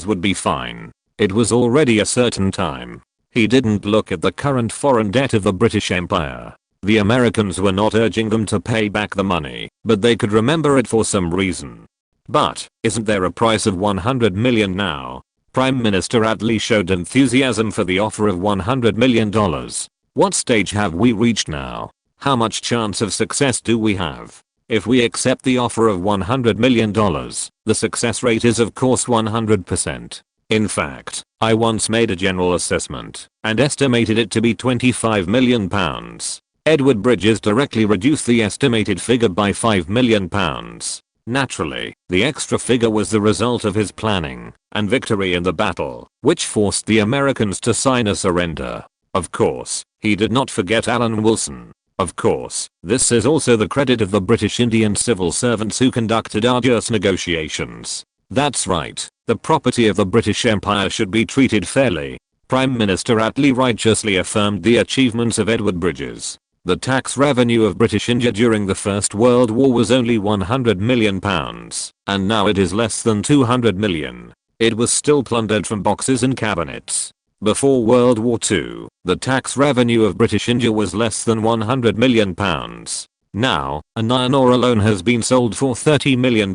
would be fine. It was already a certain time. He didn't look at the current foreign debt of the British Empire. The Americans were not urging them to pay back the money, but they could remember it for some reason. But, isn't there a price of $100 million now? Prime Minister Attlee showed enthusiasm for the offer of $100 million. What stage have we reached now? How much chance of success do we have? If we accept the offer of $100 million, the success rate is of course 100%. In fact, I once made a general assessment and estimated it to be £25 million. Edward Bridges directly reduced the estimated figure by £5 million. Naturally, the extra figure was the result of his planning and victory in the battle, which forced the Americans to sign a surrender. Of course, he did not forget Alan Wilson. Of course, this is also the credit of the British Indian civil servants who conducted arduous negotiations. That's right, the property of the British Empire should be treated fairly. Prime Minister Attlee righteously affirmed the achievements of Edward Bridges. The tax revenue of British India during the First World War was only £100 million, and now it is less than £200 million. It was still plundered from boxes and cabinets. Before World War II, the tax revenue of British India was less than £100 million. Now, an iron ore alone has been sold for £30 million,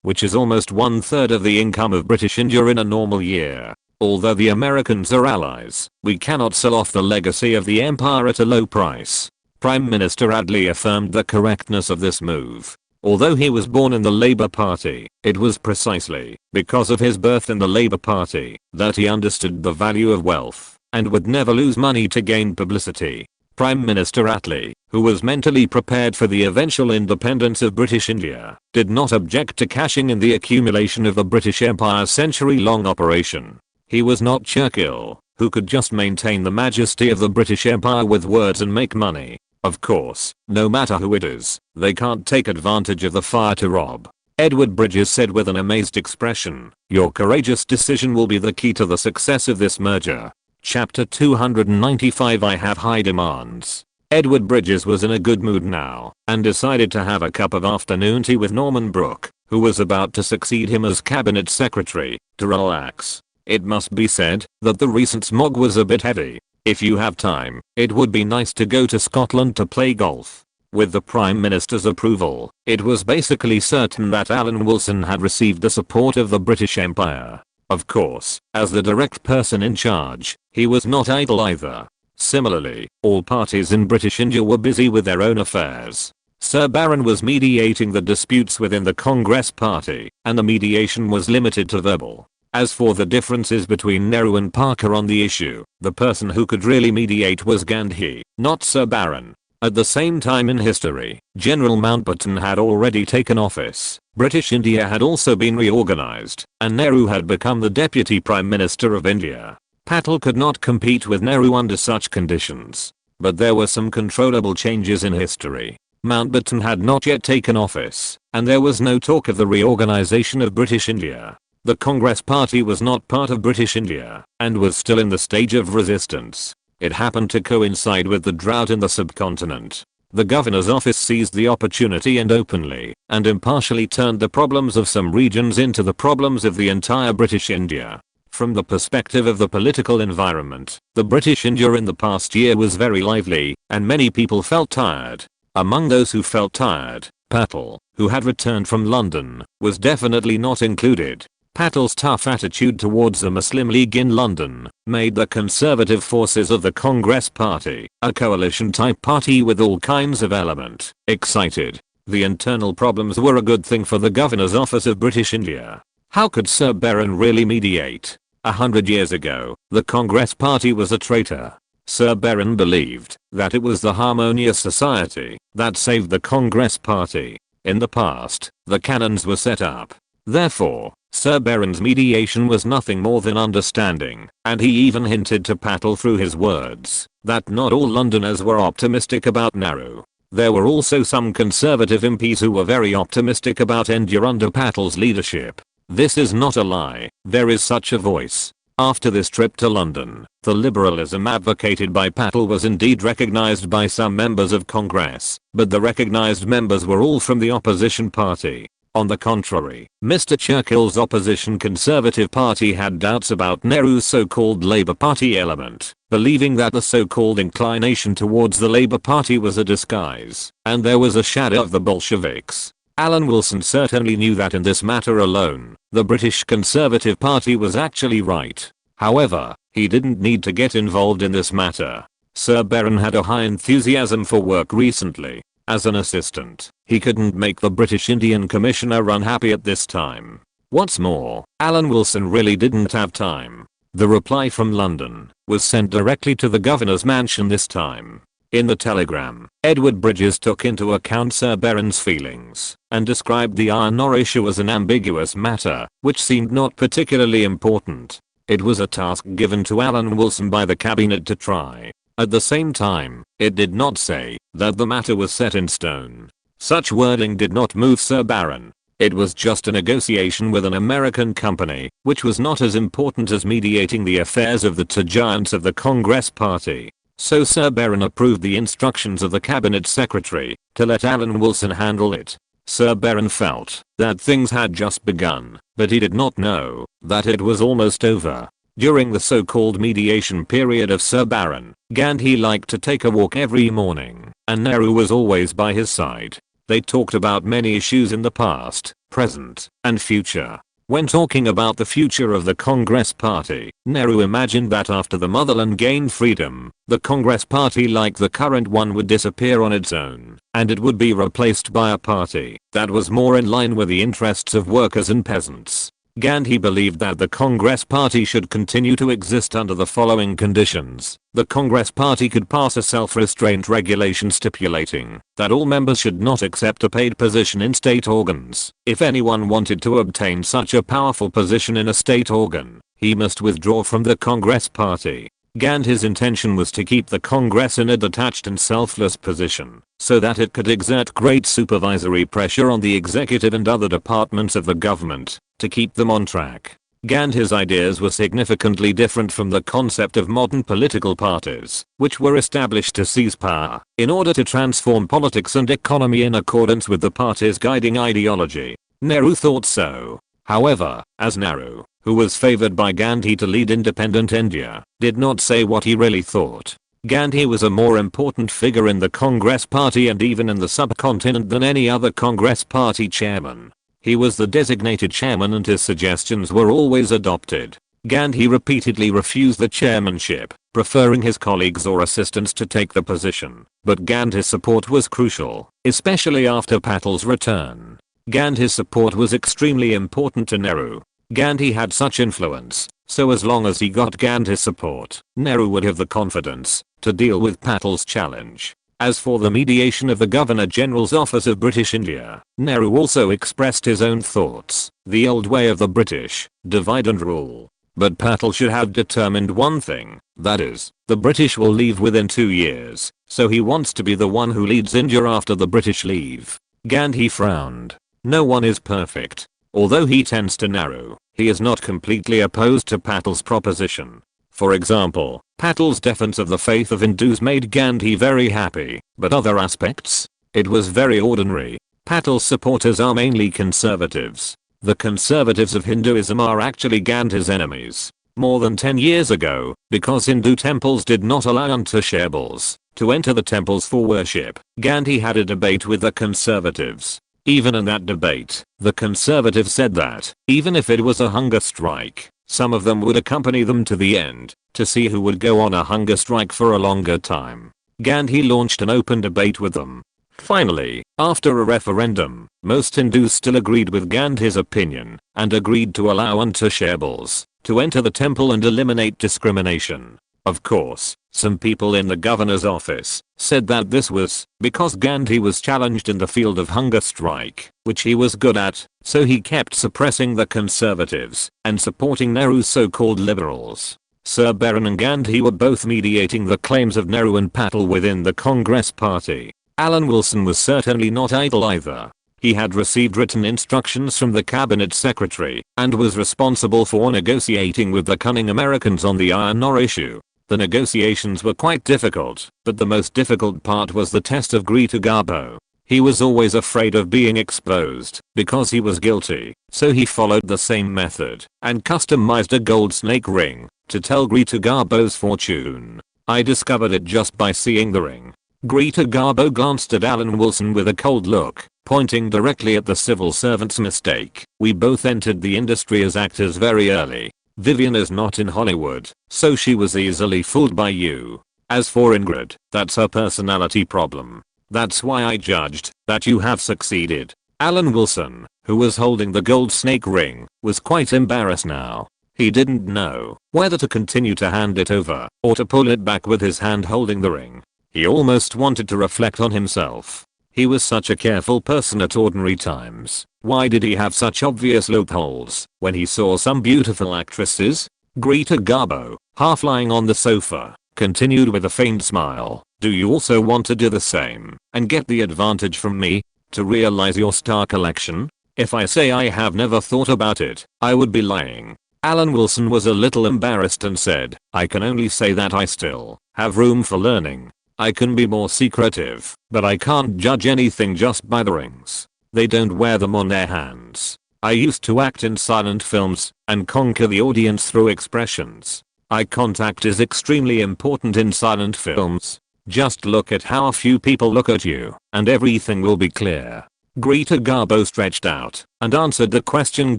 which is almost 1/3 of the income of British India in a normal year. Although the Americans are allies, we cannot sell off the legacy of the empire at a low price. Prime Minister Attlee affirmed the correctness of this move. Although he was born in the Labour Party, it was precisely because of his birth in the Labour Party that he understood the value of wealth. and would never lose money to gain publicity. Prime Minister Attlee, who was mentally prepared for the eventual independence of British India, did not object to cashing in the accumulation of the British Empire's century-long operation. He was not Churchill, who could just maintain the majesty of the British Empire with words and make money. Of course, no matter who it is, they can't take advantage of the fire to rob. Edward Bridges said with an amazed expression, "Your courageous decision will be the key to the success of this merger." Chapter 295 I have high demands. Edward Bridges was in a good mood now, and decided to have a cup of afternoon tea with Norman Brooke, who was about to succeed him as cabinet secretary, to relax. It must be said that the recent smog was a bit heavy. If you have time, it would be nice to go to Scotland to play golf. With the Prime Minister's approval, it was basically certain that Alan Wilson had received the support of the British Empire. Of course, as the direct person in charge, he was not idle either. Similarly, all parties in British India were busy with their own affairs. Sir Baron was mediating the disputes within the Congress Party, and the mediation was limited to verbal. As for the differences between Nehru and Parker on the issue, the person who could really mediate was Gandhi, not Sir Baron. At the same time in history, General Mountbatten had already taken office. British India had also been reorganized, and Nehru had become the Deputy Prime Minister of India. Patel could not compete with Nehru under such conditions. But there were some controllable changes in history. Mountbatten had not yet taken office, and there was no talk of the reorganization of British India. The Congress Party was not part of British India, and was still in the stage of resistance. It happened to coincide with the drought in the subcontinent. The governor's office seized the opportunity and openly and impartially turned the problems of some regions into the problems of the entire British India. From the perspective of the political environment, the British India in the past year was very lively, and many people felt tired. Among those who felt tired, Patel, who had returned from London, was definitely not included. Patel's tough attitude towards the Muslim League in London made the conservative forces of the Congress Party, a coalition-type party with all kinds of element, excited. The internal problems were a good thing for the Governor's Office of British India. How could Sir Baron really mediate? 100 years ago, the Congress Party was a traitor. Sir Baron believed that it was the harmonious society that saved the Congress Party. In the past, the cannons were set up. Therefore, Sir Baron's mediation was nothing more than understanding, and he even hinted to Patel through his words that not all Londoners were optimistic about Nehru. There were also some conservative MPs who were very optimistic about India under Patel's leadership. This is not a lie, there is such a voice. After this trip to London, the liberalism advocated by Patel was indeed recognized by some members of Congress, but the recognized members were all from the opposition party. On the contrary, Mr. Churchill's opposition Conservative Party had doubts about Nehru's so-called Labour Party element, believing that the so-called inclination towards the Labour Party was a disguise, and there was a shadow of the Bolsheviks. Alan Wilson certainly knew that in this matter alone, the British Conservative Party was actually right. However, he didn't need to get involved in this matter. Sir Baron had a high enthusiasm for work recently. As an assistant, he couldn't make the British Indian Commissioner unhappy at this time. What's more, Alan Wilson really didn't have time. The reply from London was sent directly to the governor's mansion this time. In the telegram, Edward Bridges took into account Sir Baron's feelings and described the iron ore issue as an ambiguous matter, which seemed not particularly important. It was a task given to Alan Wilson by the cabinet to try. At the same time, it did not say that the matter was set in stone. Such wording did not move Sir Baron. It was just a negotiation with an American company, which was not as important as mediating the affairs of the two giants of the Congress Party. So Sir Baron approved the instructions of the cabinet secretary to let Alan Wilson handle it. Sir Baron felt that things had just begun, but he did not know that it was almost over. During the so-called mediation period of Sir Baron, Gandhi liked to take a walk every morning, and Nehru was always by his side. They talked about many issues in the past, present, and future. When talking about the future of the Congress Party, Nehru imagined that after the motherland gained freedom, the Congress Party like the current one would disappear on its own, and it would be replaced by a party that was more in line with the interests of workers and peasants. Gandhi believed that the Congress Party should continue to exist under the following conditions. The Congress Party could pass a self-restraint regulation stipulating that all members should not accept a paid position in state organs. If anyone wanted to obtain such a powerful position in a state organ, he must withdraw from the Congress Party. Gandhi's intention was to keep the Congress in a detached and selfless position, so that it could exert great supervisory pressure on the executive and other departments of the government, to keep them on track. Gandhi's ideas were significantly different from the concept of modern political parties, which were established to seize power, in order to transform politics and economy in accordance with the party's guiding ideology. Nehru thought so. However, as Nehru, who was favored by Gandhi to lead independent India, did not say what he really thought. Gandhi was a more important figure in the Congress Party and even in the subcontinent than any other Congress Party chairman. He was the designated chairman and his suggestions were always adopted. Gandhi repeatedly refused the chairmanship, preferring his colleagues or assistants to take the position. But Gandhi's support was crucial, especially after Patel's return. Gandhi's support was extremely important to Nehru. Gandhi had such influence, so as long as he got Gandhi's support, Nehru would have the confidence to deal with Patel's challenge. As for the mediation of the Governor-General's Office of British India, Nehru also expressed his own thoughts. The old way of the British, divide and rule. But Patel should have determined one thing, that is, the British will leave within 2 years, so he wants to be the one who leads India after the British leave. Gandhi frowned. No one is perfect. Although he tends to narrow, he is not completely opposed to Patel's proposition. For example, Patel's defense of the faith of Hindus made Gandhi very happy, but other aspects? It was very ordinary. Patel's supporters are mainly conservatives. The conservatives of Hinduism are actually Gandhi's enemies. More than 10 years ago, because Hindu temples did not allow untouchables to enter the temples for worship, Gandhi had a debate with the conservatives. Even in that debate, the conservatives said that, even if it was a hunger strike, some of them would accompany them to the end, to see who would go on a hunger strike for a longer time. Gandhi launched an open debate with them. Finally, after a referendum, most Hindus still agreed with Gandhi's opinion, and agreed to allow untouchables to enter the temple and eliminate discrimination. Of course, some people in the governor's office said that this was because Gandhi was challenged in the field of hunger strike, which he was good at, so he kept suppressing the conservatives and supporting Nehru's so-called liberals. Sir Baron and Gandhi were both mediating the claims of Nehru and Patel within the Congress Party. Alan Wilson was certainly not idle either. He had received written instructions from the cabinet secretary and was responsible for negotiating with the cunning Americans on the iron ore issue. The negotiations were quite difficult, but the most difficult part was the test of Greta Garbo. He was always afraid of being exposed because he was guilty, so he followed the same method and customized a gold snake ring to tell Greta Garbo's fortune. I discovered it just by seeing the ring. Greta Garbo glanced at Alan Wilson with a cold look, pointing directly at the civil servant's mistake. We both entered the industry as actors very early. Vivian is not in Hollywood, so she was easily fooled by you. As for Ingrid, that's her personality problem. That's why I judged that you have succeeded. Alan Wilson, who was holding the gold snake ring, was quite embarrassed now. He didn't know whether to continue to hand it over or to pull it back with his hand holding the ring. He almost wanted to reflect on himself. He was such a careful person at ordinary times. Why did he have such obvious loopholes when he saw some beautiful actresses? Greta Garbo, half lying on the sofa, continued with a faint smile. Do you also want to do the same and get the advantage from me to realize your star collection? If I say I have never thought about it, I would be lying. Alan Wilson was a little embarrassed and said, I can only say that I still have room for learning. I can be more secretive, but I can't judge anything just by the rings. They don't wear them on their hands. I used to act in silent films and conquer the audience through expressions. Eye contact is extremely important in silent films. Just look at how a few people look at you, and everything will be clear. Greta Garbo stretched out and answered the question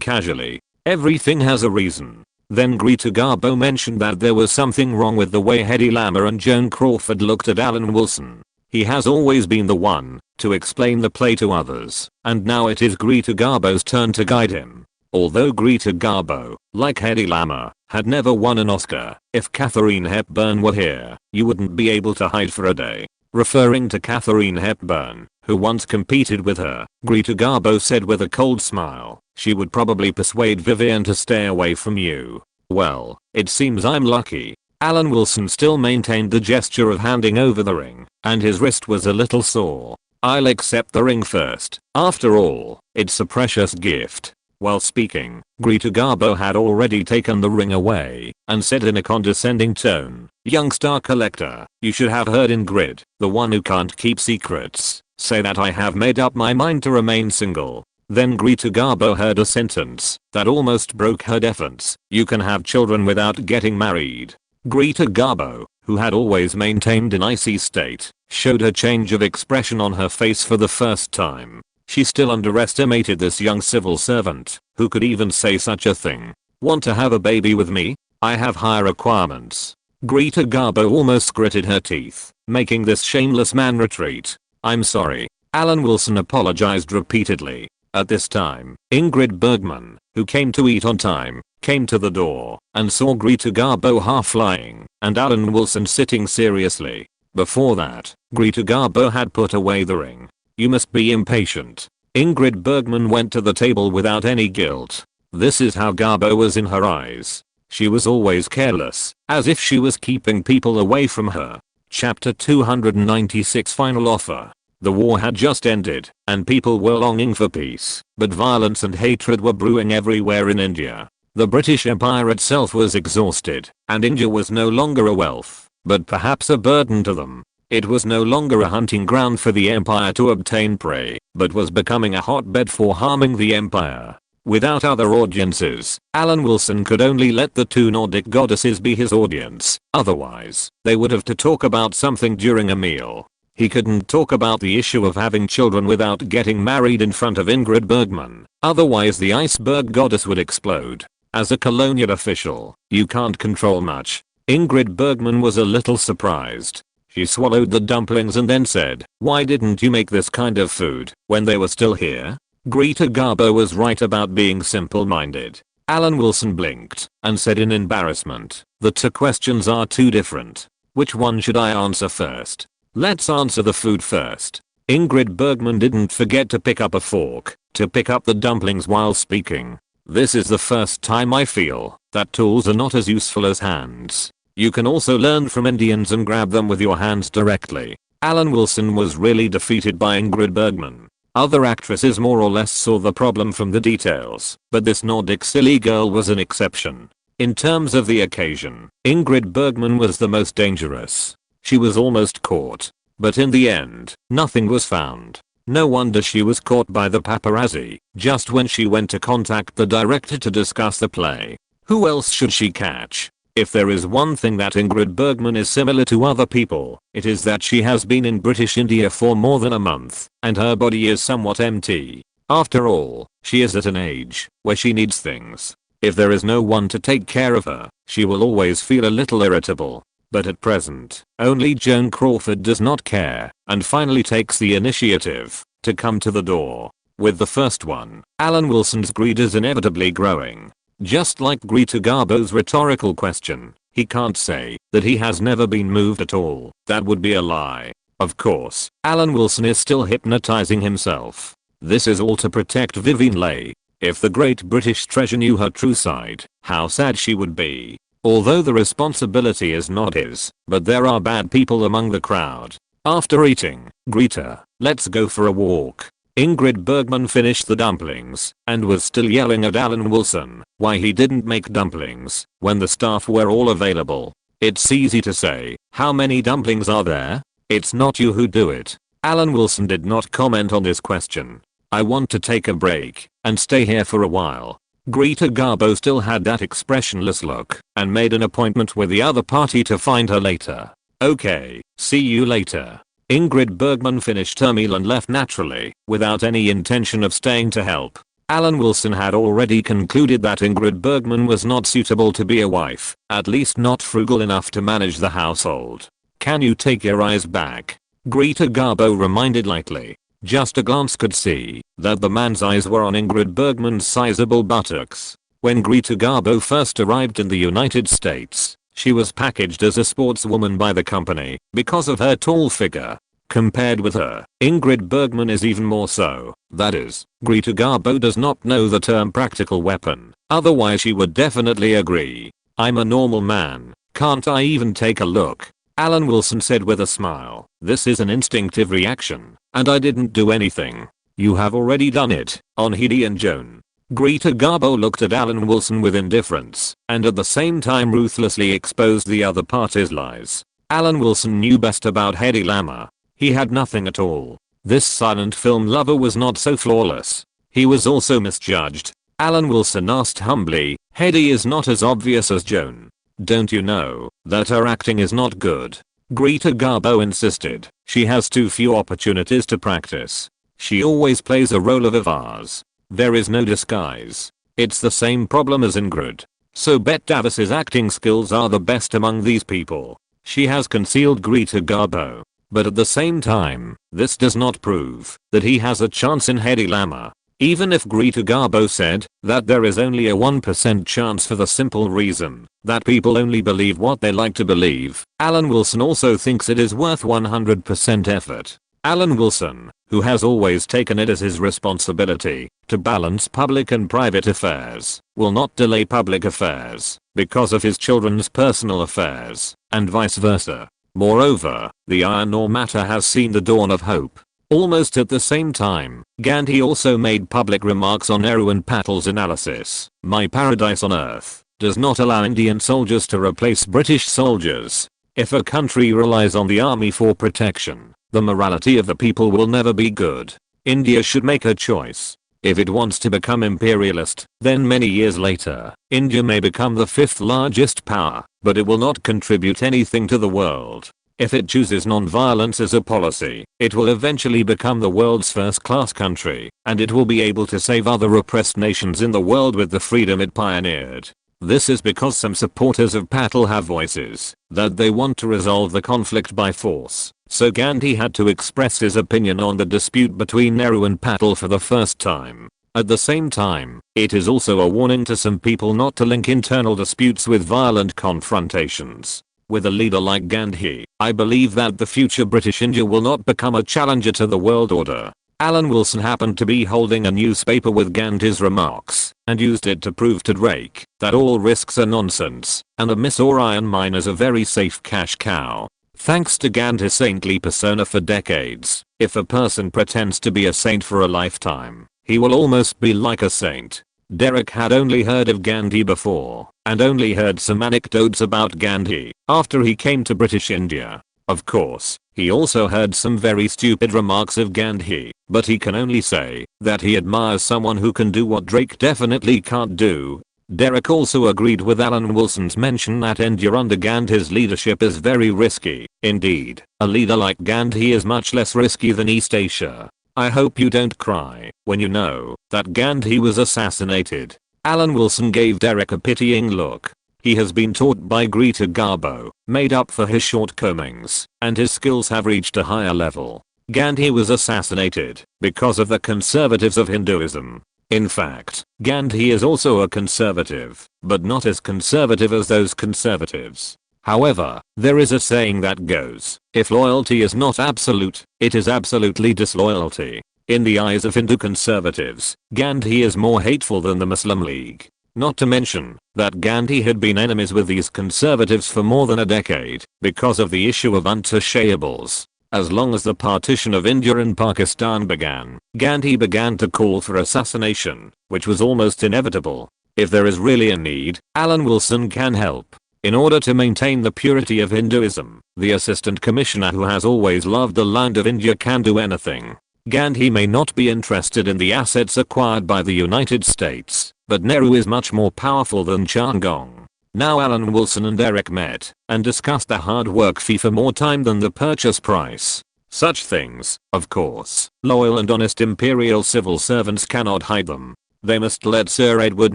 casually. Everything has a reason. Then Greta Garbo mentioned that there was something wrong with the way Hedy Lamarr and Joan Crawford looked at Alan Wilson. He has always been the one to explain the play to others, and now it is Greta Garbo's turn to guide him. Although Greta Garbo, like Hedy Lamarr, had never won an Oscar, if Katharine Hepburn were here, you wouldn't be able to hide for a day. Referring to Katharine Hepburn, who once competed with her, Greta Garbo said with a cold smile, she would probably persuade Vivian to stay away from you. Well, it seems I'm lucky. Alan Wilson still maintained the gesture of handing over the ring, and his wrist was a little sore. I'll accept the ring first. After all, it's a precious gift. While speaking, Greta Garbo had already taken the ring away and said in a condescending tone, young star collector, you should have heard Ingrid, the one who can't keep secrets, say that I have made up my mind to remain single. Then Greta Garbo heard a sentence that almost broke her defense. You can have children without getting married. Greta Garbo, who had always maintained an icy state, showed a change of expression on her face for the first time. She still underestimated this young civil servant, who could even say such a thing. Want to have a baby with me? I have high requirements. Greta Garbo almost gritted her teeth, making this shameless man retreat. I'm sorry. Alan Wilson apologized repeatedly. At this time, Ingrid Bergman, who came to eat on time, came to the door and saw Greta Garbo half lying and Alan Wilson sitting seriously. Before that, Greta Garbo had put away the ring. You must be impatient. Ingrid Bergman went to the table without any guilt. This is how Garbo was in her eyes. She was always careless, as if she was keeping people away from her. Chapter 296 Final Offer. The war had just ended, and people were longing for peace, but violence and hatred were brewing everywhere in India. The British Empire itself was exhausted, and India was no longer a wealth, but perhaps a burden to them. It was no longer a hunting ground for the empire to obtain prey, but was becoming a hotbed for harming the empire. Without other audiences, Alan Wilson could only let the two Nordic goddesses be his audience, otherwise, they would have to talk about something during a meal. He couldn't talk about the issue of having children without getting married in front of Ingrid Bergman, otherwise the iceberg goddess would explode. As a colonial official, you can't control much. Ingrid Bergman was a little surprised. She swallowed the dumplings and then said, why didn't you make this kind of food when they were still here? Greta Garbo was right about being simple-minded. Alan Wilson blinked and said in embarrassment, the two questions are too different. Which one should I answer first? Let's answer the food first. Ingrid Bergman didn't forget to pick up a fork to pick up the dumplings while speaking. This is the first time I feel that tools are not as useful as hands. You can also learn from Indians and grab them with your hands directly. Alan Wilson was really defeated by Ingrid Bergman. Other actresses more or less saw the problem from the details, but this Nordic silly girl was an exception. In terms of the occasion, Ingrid Bergman was the most dangerous. She was almost caught, but in the end, nothing was found. No wonder she was caught by the paparazzi, just when she went to contact the director to discuss the play. Who else should she catch? If there is one thing that Ingrid Bergman is similar to other people, it is that she has been in British India for more than a month, and her body is somewhat empty. After all, she is at an age where she needs things. If there is no one to take care of her, she will always feel a little irritable. But at present, only Joan Crawford does not care, and finally takes the initiative to come to the door. With the first one, Alan Wilson's greed is inevitably growing. Just like Greta Garbo's rhetorical question, he can't say that he has never been moved at all. That would be a lie. Of course, Alan Wilson is still hypnotizing himself. This is all to protect Vivien Leigh. If the great British treasure knew her true side, how sad she would be. Although the responsibility is not his, but there are bad people among the crowd. After eating, Greta, let's go for a walk. Ingrid Bergman finished the dumplings and was still yelling at Alan Wilson why he didn't make dumplings when the staff were all available. It's easy to say, how many dumplings are there? It's not you who do it. Alan Wilson did not comment on this question. I want to take a break and stay here for a while. Greta Garbo still had that expressionless look and made an appointment with the other party to find her later. Okay, see you later. Ingrid Bergman finished her meal and left naturally, without any intention of staying to help. Alan Wilson had already concluded that Ingrid Bergman was not suitable to be a wife, at least not frugal enough to manage the household. Can you take your eyes back? Greta Garbo reminded lightly. Just a glance could see that the man's eyes were on Ingrid Bergman's sizable buttocks. When Greta Garbo first arrived in the United States, she was packaged as a sportswoman by the company because of her tall figure. Compared with her, Ingrid Bergman is even more so. That is, Greta Garbo does not know the term practical weapon, otherwise she would definitely agree. I'm a normal man, can't I even take a look? Alan Wilson said with a smile. This is an instinctive reaction, and I didn't do anything. You have already done it, on Hedy and Joan. Greta Garbo looked at Alan Wilson with indifference, and at the same time ruthlessly exposed the other party's lies. Alan Wilson knew best about Hedy Lamarr. He had nothing at all. This silent film lover was not so flawless. He was also misjudged. Alan Wilson asked humbly, Hedy is not as obvious as Joan. Don't you know that her acting is not good? Greta Garbo insisted. She has too few opportunities to practice. She always plays a role of a vase. There is no disguise. It's the same problem as Ingrid. So Bette Davis's acting skills are the best among these people. She has concealed Greta Garbo. But at the same time, this does not prove that he has a chance in Hedy Lamarr. Even if Greta Garbo said that there is only a 1% chance for the simple reason that people only believe what they like to believe, Alan Wilson also thinks it is worth 100% effort. Alan Wilson, who has always taken it as his responsibility to balance public and private affairs, will not delay public affairs because of his children's personal affairs, and vice versa. Moreover, the iron ore matter has seen the dawn of hope. Almost at the same time, Gandhi also made public remarks on Nehru and Patel's analysis. My paradise on earth does not allow Indian soldiers to replace British soldiers. If a country relies on the army for protection, the morality of the people will never be good. India should make a choice. If it wants to become imperialist, then many years later, India may become the 5th largest power, but it will not contribute anything to the world. If it chooses non-violence as a policy, it will eventually become the world's first-class country, and it will be able to save other oppressed nations in the world with the freedom it pioneered. This is because some supporters of Patel have voices that they want to resolve the conflict by force. So Gandhi had to express his opinion on the dispute between Nehru and Patel for the first time. At the same time, it is also a warning to some people not to link internal disputes with violent confrontations. With a leader like Gandhi, I believe that the future British India will not become a challenger to the world order. Alan Wilson happened to be holding a newspaper with Gandhi's remarks, and used it to prove to Drake that all risks are nonsense, and a Miss or iron mine is a very safe cash cow. Thanks to Gandhi's saintly persona for decades, if a person pretends to be a saint for a lifetime, he will almost be like a saint. Derek had only heard of Gandhi before, and only heard some anecdotes about Gandhi after he came to British India. Of course, he also heard some very stupid remarks of Gandhi, but he can only say that he admires someone who can do what Drake definitely can't do. Derek also agreed with Alan Wilson's mention that India under Gandhi's leadership is very risky. Indeed, a leader like Gandhi is much less risky than East Asia. I hope you don't cry when you know that Gandhi was assassinated. Alan Wilson gave Derek a pitying look. He has been taught by Greta Garbo, made up for his shortcomings, and his skills have reached a higher level. Gandhi was assassinated because of the conservatives of Hinduism. In fact, Gandhi is also a conservative, but not as conservative as those conservatives. However, there is a saying that goes, if loyalty is not absolute, it is absolutely disloyalty. In the eyes of Hindu conservatives, Gandhi is more hateful than the Muslim League. Not to mention that Gandhi had been enemies with these conservatives for more than a decade because of the issue of untouchables. As long as the partition of India and Pakistan began, Gandhi began to call for assassination, which was almost inevitable. If there is really a need, Alan Wilson can help. In order to maintain the purity of Hinduism, the Assistant Commissioner who has always loved the land of India can do anything. Gandhi may not be interested in the assets acquired by the United States, but Nehru is much more powerful than Changong. Now Alan Wilson and Derek met and discussed the hard work fee for more time than the purchase price. Such things, of course, loyal and honest imperial civil servants cannot hide them. They must let Sir Edward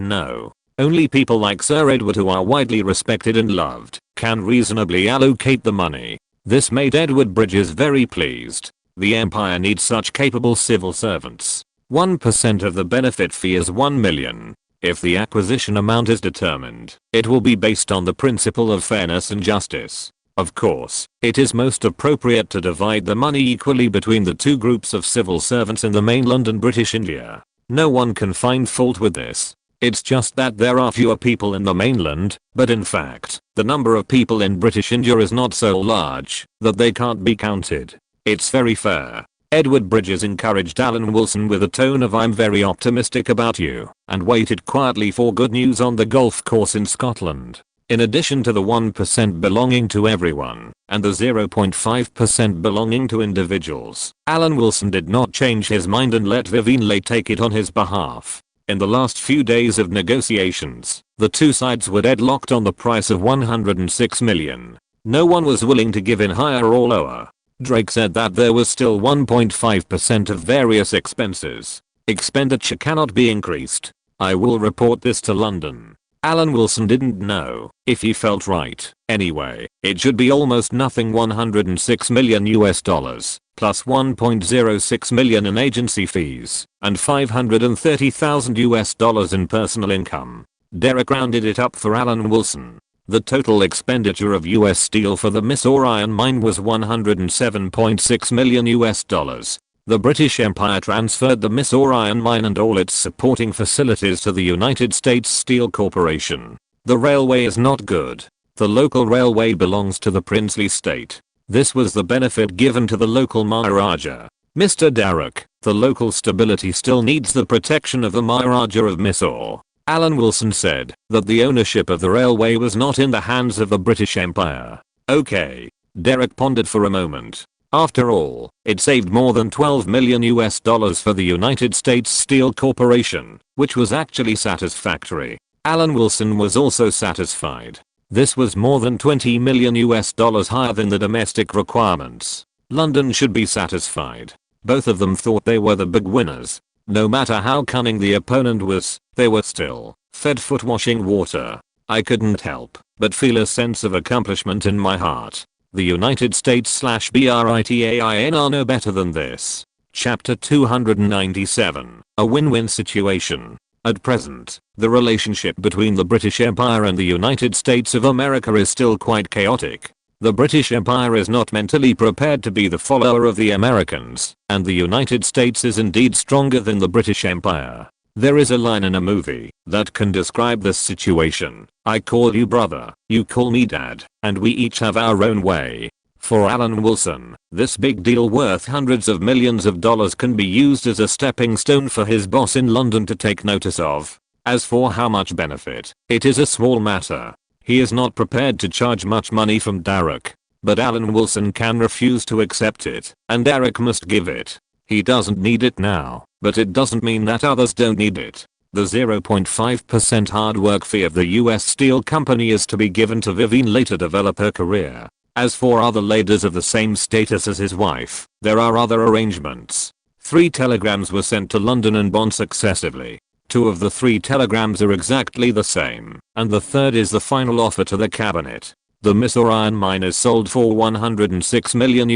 know. Only people like Sir Edward who are widely respected and loved can reasonably allocate the money. This made Edward Bridges very pleased. The empire needs such capable civil servants. 1% of the benefit fee is 1 million. If the acquisition amount is determined, it will be based on the principle of fairness and justice. Of course, it is most appropriate to divide the money equally between the two groups of civil servants in the mainland and British India. No one can find fault with this. It's just that there are fewer people in the mainland, but in fact, the number of people in British India is not so large that they can't be counted. It's very fair. Edward Bridges encouraged Alan Wilson with a tone of "I'm very optimistic about you," and waited quietly for good news on the golf course in Scotland. In addition to the 1% belonging to everyone, and the 0.5% belonging to individuals, Alan Wilson did not change his mind and let Vivian Leigh take it on his behalf. In the last few days of negotiations, the two sides were deadlocked on the price of $106 million. No one was willing to give in higher or lower. Drake said that there was still 1.5% of various expenses. Expenditure cannot be increased. I will report this to London. Alan Wilson didn't know if he felt right. Anyway, it should be almost nothing. $106 million plus 1.06 million in agency fees and $530,000 in personal income. Derek rounded it up for Alan Wilson. The total expenditure of US Steel for the Miss Orion mine was $107.6 million. The British Empire transferred the Miss Orion mine and all its supporting facilities to the United States Steel Corporation. The railway is not good. The local railway belongs to the princely state. This was the benefit given to the local Maharaja. Mr. Derek, the local stability still needs the protection of the Maharaja of Mysore. Alan Wilson said that the ownership of the railway was not in the hands of the British Empire. Okay. Derek pondered for a moment. After all, it saved more than $12 million for the United States Steel Corporation, which was actually satisfactory. Alan Wilson was also satisfied. This was more than $20 million higher than the domestic requirements. London should be satisfied. Both of them thought they were the big winners. No matter how cunning the opponent was, they were still fed foot-washing water. I couldn't help but feel a sense of accomplishment in my heart. The United States/Britain know better than this. Chapter 297. A win-win situation. At present, the relationship between the British Empire and the United States of America is still quite chaotic. The British Empire is not mentally prepared to be the follower of the Americans, and the United States is indeed stronger than the British Empire. There is a line in a movie that can describe this situation. I call you brother, you call me dad, and we each have our own way. For Alan Wilson, this big deal worth hundreds of millions of dollars can be used as a stepping stone for his boss in London to take notice of. As for how much benefit, it is a small matter. He is not prepared to charge much money from Derek, but Alan Wilson can refuse to accept it, and Derek must give it. He doesn't need it now, but it doesn't mean that others don't need it. The 0.5% hard work fee of the US Steel Company is to be given to Vivian Leigh to develop her career. As for other ladies of the same status as his wife, there are other arrangements. 3 telegrams were sent to London and Bonn successively. 2 of the 3 telegrams are exactly the same, and the third is the final offer to the cabinet. The Miss Orion mine is sold for $106 million.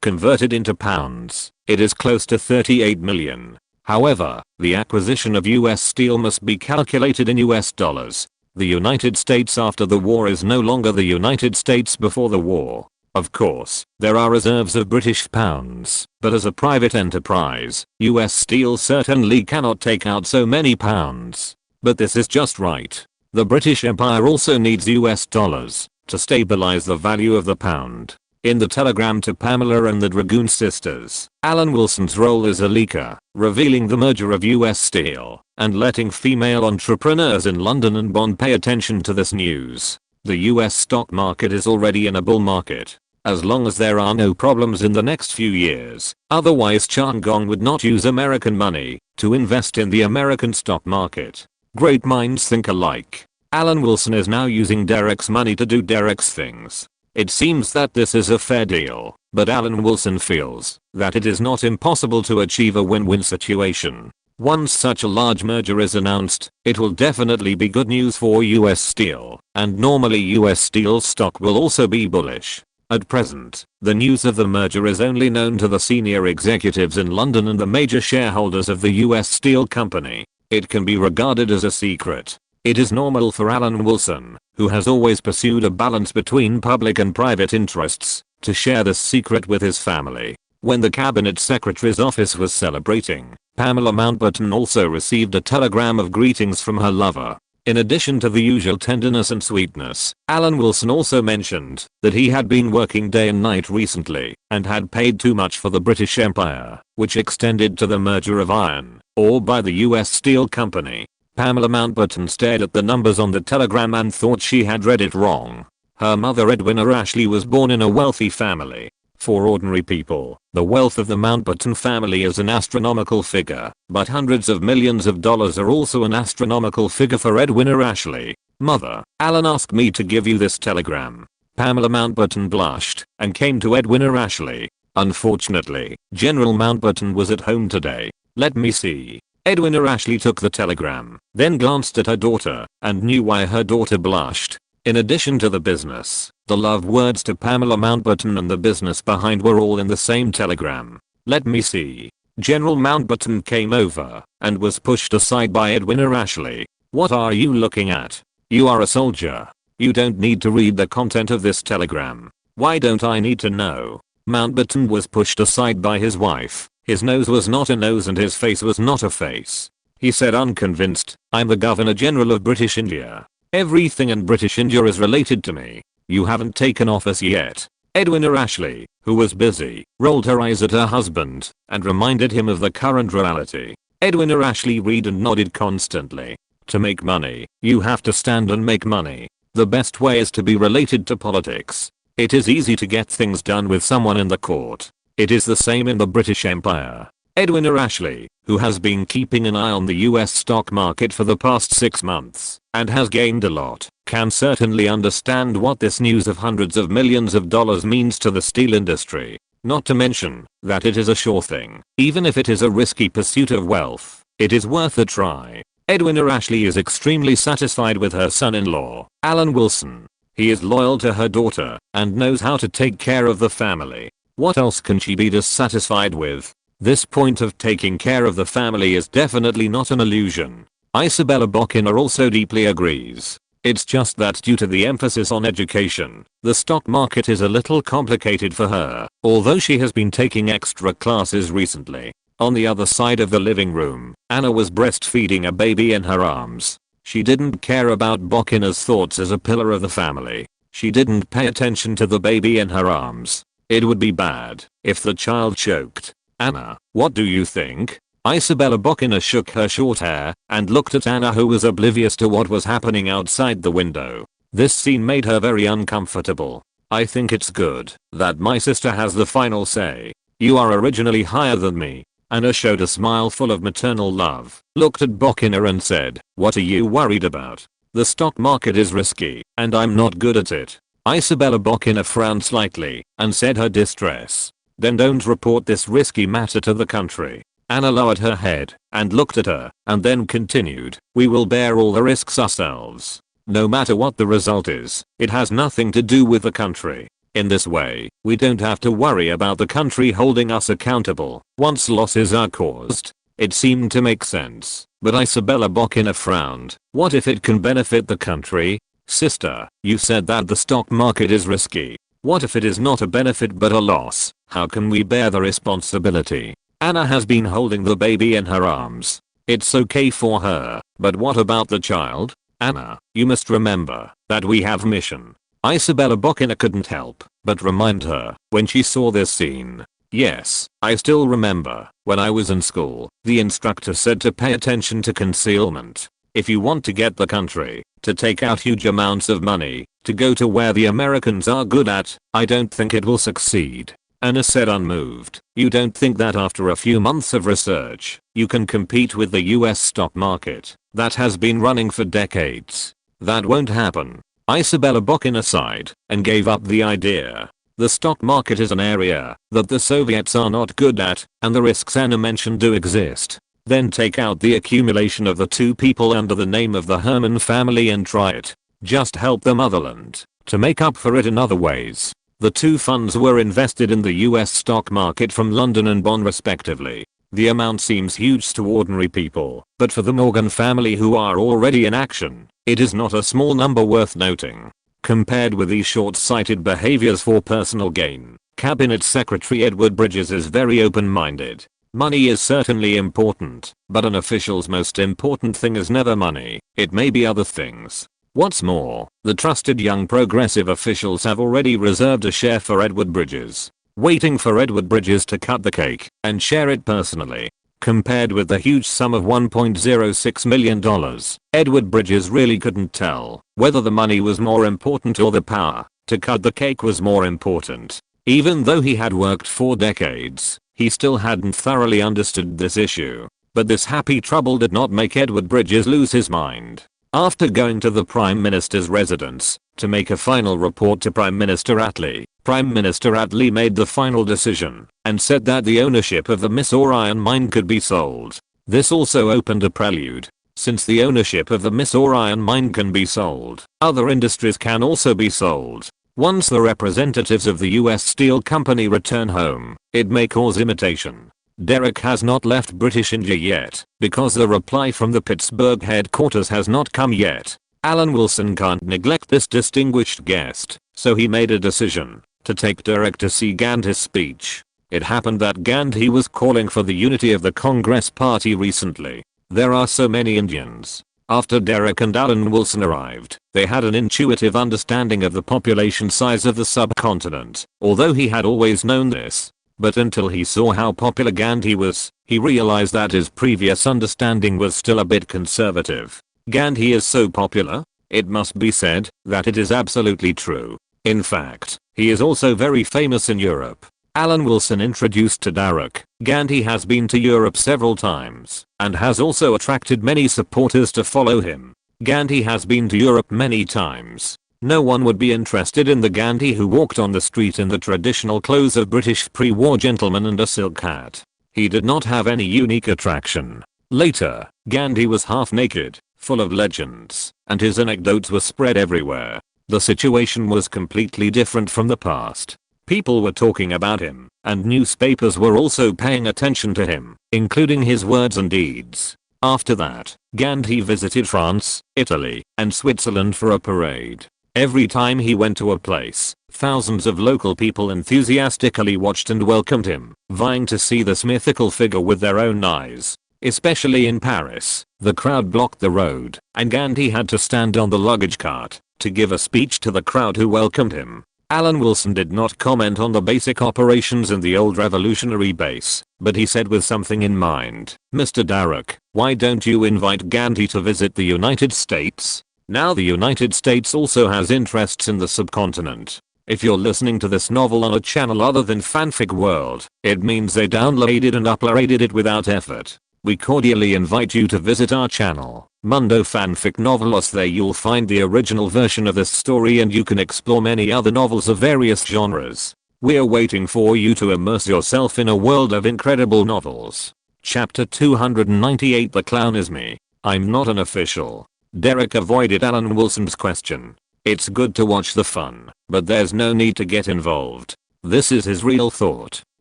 Converted into pounds, it is close to 38 million. However, the acquisition of US Steel must be calculated in US dollars. The United States after the war is no longer the United States before the war. Of course, there are reserves of British pounds, but as a private enterprise, US Steel certainly cannot take out so many pounds. But this is just right. The British Empire also needs US dollars to stabilize the value of the pound. In the telegram to Pamela and the Dragoon sisters, Alan Wilson's role is a leaker, revealing the merger of US Steel, and letting female entrepreneurs in London and Bonn pay attention to this news. The US stock market is already in a bull market. As long as there are no problems in the next few years, otherwise Chan Gong would not use American money to invest in the American stock market. Great minds think alike. Alan Wilson is now using Derek's money to do Derek's things. It seems that this is a fair deal, but Alan Wilson feels that it is not impossible to achieve a win-win situation. Once such a large merger is announced, it will definitely be good news for US Steel, and normally US Steel stock will also be bullish. At present, the news of the merger is only known to the senior executives in London and the major shareholders of the US Steel Company. It can be regarded as a secret. It is normal for Alan Wilson, who has always pursued a balance between public and private interests, to share this secret with his family. When the cabinet secretary's office was celebrating, Pamela Mountbatten also received a telegram of greetings from her lover. In addition to the usual tenderness and sweetness, Alan Wilson also mentioned that he had been working day and night recently and had paid too much for the British Empire, which extended to the merger of iron ore by the US Steel Company. Pamela Mountbatten stared at the numbers on the telegram and thought she had read it wrong. Her mother Edwina Ashley was born in a wealthy family. For ordinary people, the wealth of the Mountbatten family is an astronomical figure, but hundreds of millions of dollars are also an astronomical figure for Edwina Ashley. Mother, Alan asked me to give you this telegram. Pamela Mountbatten blushed and came to Edwina Ashley. Unfortunately, General Mountbatten was at home today. Let me see. Edwina Ashley took the telegram, then glanced at her daughter and knew why her daughter blushed. In addition to the business, the love words to Pamela Mountbatten and the business behind were all in the same telegram. Let me see. General Mountbatten came over and was pushed aside by Edwina Ashley. What are you looking at? You are a soldier. You don't need to read the content of this telegram. Why don't I need to know? Mountbatten was pushed aside by his wife. His nose was not a nose and his face was not a face. He said unconvinced, I'm the Governor General of British India. Everything in British India is related to me. You haven't taken office yet. Edwina Ashley, who was busy, rolled her eyes at her husband and reminded him of the current reality. Edwina Ashley read and nodded constantly. To make money, you have to stand and make money. The best way is to be related to politics. It is easy to get things done with someone in the court. It is the same in the British Empire. Edwina Ashley, who has been keeping an eye on the US stock market for the past 6 months and has gained a lot, can certainly understand what this news of hundreds of millions of dollars means to the steel industry. Not to mention that it is a sure thing. Even if it is a risky pursuit of wealth, it is worth a try. Edwina Ashley is extremely satisfied with her son-in-law, Alan Wilson. He is loyal to her daughter and knows how to take care of the family. What else can she be dissatisfied with? This point of taking care of the family is definitely not an illusion. Isabella Bokina also deeply agrees. It's just that due to the emphasis on education, the stock market is a little complicated for her, although she has been taking extra classes recently. On the other side of the living room, Anna was breastfeeding a baby in her arms. She didn't care about Bokina's thoughts as a pillar of the family. She didn't pay attention to the baby in her arms. It would be bad if the child choked. Anna, what do you think? Isabella Bokina shook her short hair and looked at Anna, who was oblivious to what was happening outside the window. This scene made her very uncomfortable. I think it's good that my sister has the final say. You are originally higher than me. Anna showed a smile full of maternal love, looked at Bokina and said, what are you worried about? The stock market is risky, and I'm not good at it. Isabella Bokina frowned slightly and said her distress. Then don't report this risky matter to the country. Anna lowered her head and looked at her and then continued, we will bear all the risks ourselves. No matter what the result is, it has nothing to do with the country. In this way, we don't have to worry about the country holding us accountable once losses are caused. It seemed to make sense, but Isabella Bokina frowned. What if it can benefit the country? Sister, you said that the stock market is risky. What if it is not a benefit but a loss? How can we bear the responsibility? Anna has been holding the baby in her arms. It's okay for her, but what about the child? Anna, you must remember that we have mission. Isabella Bokina couldn't help but remind her when she saw this scene. Yes, I still remember when I was in school, the instructor said to pay attention to concealment. If you want to get the country to take out huge amounts of money to go to where the Americans are good at, I don't think it will succeed. Anna said unmoved. You don't think that after a few months of research, you can compete with the US stock market that has been running for decades? That won't happen. Isabella Bokina sighed and gave up the idea. The stock market is an area that the Soviets are not good at, and the risks Anna mentioned do exist. Then take out the accumulation of the two people under the name of the Herman family and try it. Just help the motherland to make up for it in other ways. The two funds were invested in the US stock market from London and Bonn respectively. The amount seems huge to ordinary people, but for the Morgan family who are already in action, it is not a small number worth noting. Compared with these short-sighted behaviors for personal gain, Cabinet Secretary Edward Bridges is very open-minded. Money is certainly important, but an official's most important thing is never money, it may be other things. What's more, the trusted young progressive officials have already reserved a share for Edward Bridges, waiting for Edward Bridges to cut the cake and share it personally. Compared with the huge sum of $1.06 million, Edward Bridges really couldn't tell whether the money was more important or the power to cut the cake was more important. Even though he had worked for decades, he still hadn't thoroughly understood this issue. But this happy trouble did not make Edward Bridges lose his mind. After going to the Prime Minister's residence to make a final report to Prime Minister Attlee, Prime Minister Attlee made the final decision and said that the ownership of the Miss Orion mine could be sold. This also opened a prelude. Since the ownership of the Miss Orion mine can be sold, other industries can also be sold. Once the representatives of the US Steel Company return home, it may cause imitation. Derek has not left British India yet, because the reply from the Pittsburgh headquarters has not come yet. Alan Wilson can't neglect this distinguished guest, so he made a decision to take Derek to see Gandhi's speech. It happened that Gandhi was calling for the unity of the Congress Party recently. There are so many Indians. After Derek and Alan Wilson arrived, they had an intuitive understanding of the population size of the subcontinent, although he had always known this. But until he saw how popular Gandhi was, he realized that his previous understanding was still a bit conservative. Gandhi is so popular, it must be said, that it is absolutely true. In fact, he is also very famous in Europe. Alan Wilson introduced to Derek, Gandhi has been to Europe several times, and has also attracted many supporters to follow him. Gandhi has been to Europe many times. No one would be interested in the Gandhi who walked on the street in the traditional clothes of British pre-war gentlemen and a silk hat. He did not have any unique attraction. Later, Gandhi was half naked, full of legends, and his anecdotes were spread everywhere. The situation was completely different from the past. People were talking about him, and newspapers were also paying attention to him, including his words and deeds. After that, Gandhi visited France, Italy, and Switzerland for a parade. Every time he went to a place, thousands of local people enthusiastically watched and welcomed him, vying to see this mythical figure with their own eyes. Especially in Paris, the crowd blocked the road, and Gandhi had to stand on the luggage cart to give a speech to the crowd who welcomed him. Alan Wilson did not comment on the basic operations in the old revolutionary base, but he said with something in mind, "Mr. Derek, why don't you invite Gandhi to visit the United States? Now the United States also has interests in the subcontinent. If you're listening to this novel on a channel other than Fanfic World, it means they downloaded and uploaded it without effort. We cordially invite you to visit our channel, Mundo Fanfic Novelos. There you'll find the original version of this story and you can explore many other novels of various genres. We're waiting for you to immerse yourself in a world of incredible novels." Chapter 298 The Clown is Me. I'm not an official. Derek avoided Alan Wilson's question. It's good to watch the fun, but there's no need to get involved. This is his real thought.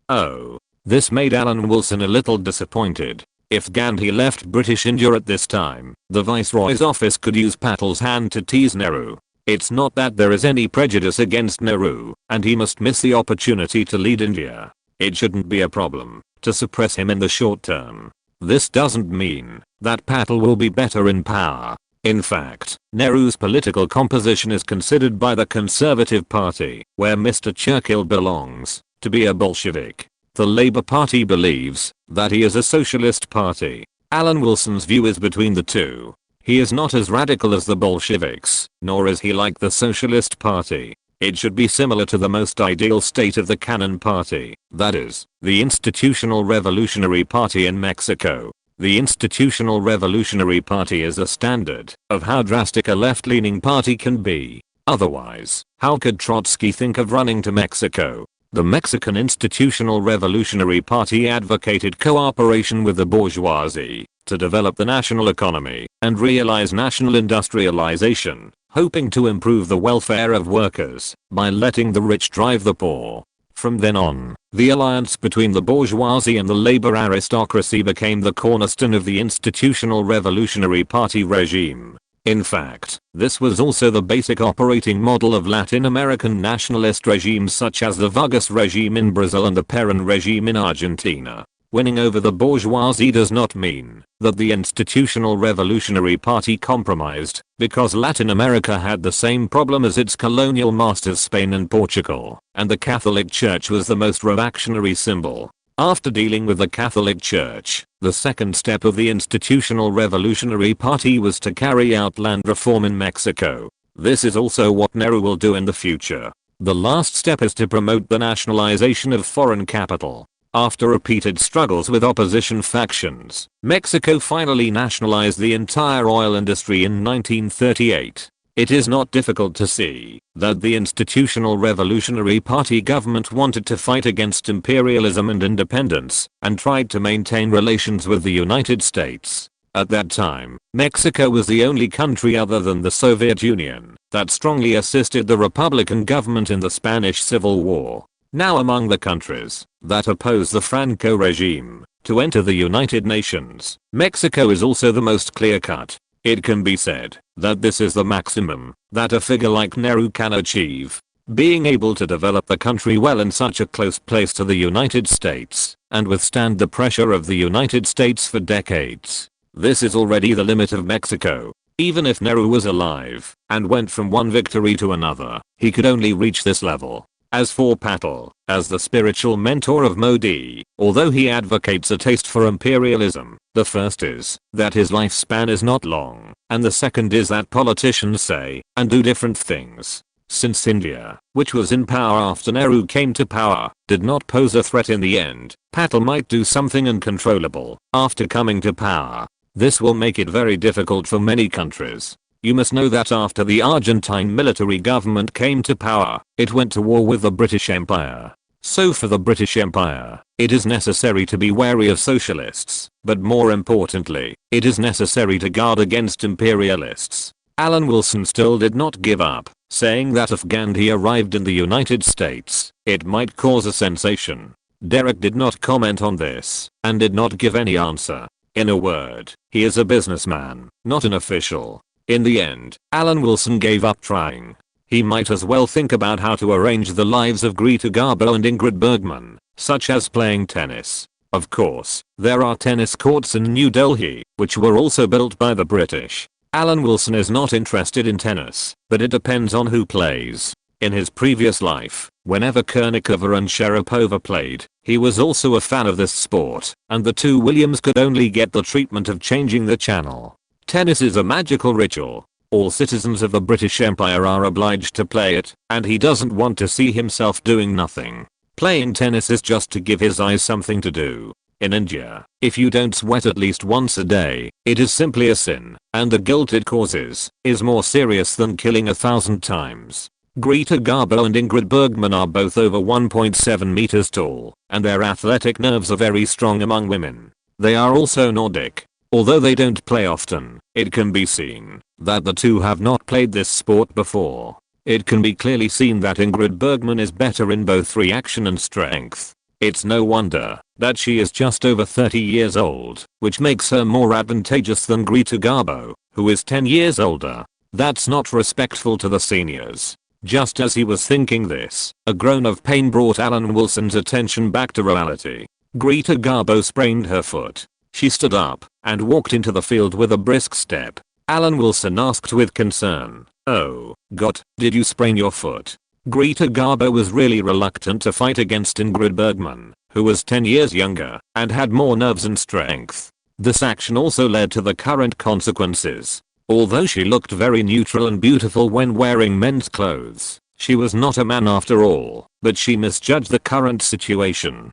Oh. This made Alan Wilson a little disappointed. If Gandhi left British India at this time, the Viceroy's office could use Patel's hand to tease Nehru. It's not that there is any prejudice against Nehru, and he must miss the opportunity to lead India. It shouldn't be a problem to suppress him in the short term. This doesn't mean that Patel will be better in power. In fact, Nehru's political composition is considered by the Conservative Party, where Mr. Churchill belongs, to be a Bolshevik. The Labour Party believes that he is a socialist party. Alan Wilson's view is between the two. He is not as radical as the Bolsheviks, nor is he like the Socialist Party. It should be similar to the most ideal state of the Cannon Party, that is, the Institutional Revolutionary Party in Mexico. The Institutional Revolutionary Party is a standard of how drastic a left-leaning party can be. Otherwise, how could Trotsky think of running to Mexico? The Mexican Institutional Revolutionary Party advocated cooperation with the bourgeoisie to develop the national economy and realize national industrialization. hoping to improve the welfare of workers by letting the rich drive the poor. From then on, the alliance between the bourgeoisie and the labor aristocracy became the cornerstone of the institutional revolutionary party regime. In fact, this was also the basic operating model of Latin American nationalist regimes such as the Vargas regime in Brazil and the Perón regime in Argentina. Winning over the bourgeoisie does not mean that the institutional revolutionary party compromised, because Latin America had the same problem as its colonial masters Spain and Portugal, and the Catholic Church was the most reactionary symbol. After dealing with the Catholic Church, the second step of the institutional revolutionary party was to carry out land reform in Mexico. This is also what Nehru will do in the future. The last step is to promote the nationalization of foreign capital. After repeated struggles with opposition factions, Mexico finally nationalized the entire oil industry in 1938. It is not difficult to see that the institutional revolutionary party government wanted to fight against imperialism and independence and tried to maintain relations with the United States. At that time, Mexico was the only country other than the Soviet Union that strongly assisted the Republican government in the Spanish Civil War. Now among the countries that oppose the Franco regime to enter the United Nations, Mexico is also the most clear-cut. It can be said that this is the maximum that a figure like Nehru can achieve, being able to develop the country well in such a close place to the United States and withstand the pressure of the United States for decades. This is already the limit of Mexico. Even if Nehru was alive and went from one victory to another, he could only reach this level. As for Patel, as the spiritual mentor of Modi, although he advocates a taste for imperialism, the first is that his lifespan is not long, and the second is that politicians say and do different things. Since India, which was in power after Nehru came to power, did not pose a threat in the end, Patel might do something uncontrollable after coming to power. This will make it very difficult for many countries. You must know that after the Argentine military government came to power, it went to war with the British Empire. So for the British Empire, it is necessary to be wary of socialists, but more importantly, it is necessary to guard against imperialists. Alan Wilson still did not give up, saying that if Gandhi arrived in the United States, it might cause a sensation. Derek did not comment on this, and did not give any answer. In a word, he is a businessman, not an official. In the end, Alan Wilson gave up trying. He might as well think about how to arrange the lives of Greta Garbo and Ingrid Bergman, such as playing tennis. Of course, there are tennis courts in New Delhi, which were also built by the British. Alan Wilson is not interested in tennis, but it depends on who plays. In his previous life, whenever Kurnikova and Sharapova played, he was also a fan of this sport, and the two Williams could only get the treatment of changing the channel. Tennis is a magical ritual. All citizens of the British Empire are obliged to play it, and he doesn't want to see himself doing nothing. Playing tennis is just to give his eyes something to do. In India, if you don't sweat at least once a day, it is simply a sin, and the guilt it causes is more serious than killing 1,000 times. Greta Garbo and Ingrid Bergman are both over 1.7 meters tall, and their athletic nerves are very strong among women. They are also Nordic. Although they don't play often, it can be seen that the two have not played this sport before. It can be clearly seen that Ingrid Bergman is better in both reaction and strength. It's no wonder that she is just over 30 years old, which makes her more advantageous than Greta Garbo, who is 10 years older. That's not respectful to the seniors. Just as he was thinking this, a groan of pain brought Alan Wilson's attention back to reality. Greta Garbo sprained her foot. She stood up and walked into the field with a brisk step. Alan Wilson asked with concern, "Oh, God, did you sprain your foot?" Greta Garbo was really reluctant to fight against Ingrid Bergman, who was 10 years younger and had more nerves and strength. This action also led to the current consequences. Although she looked very neutral and beautiful when wearing men's clothes, she was not a man after all, but she misjudged the current situation.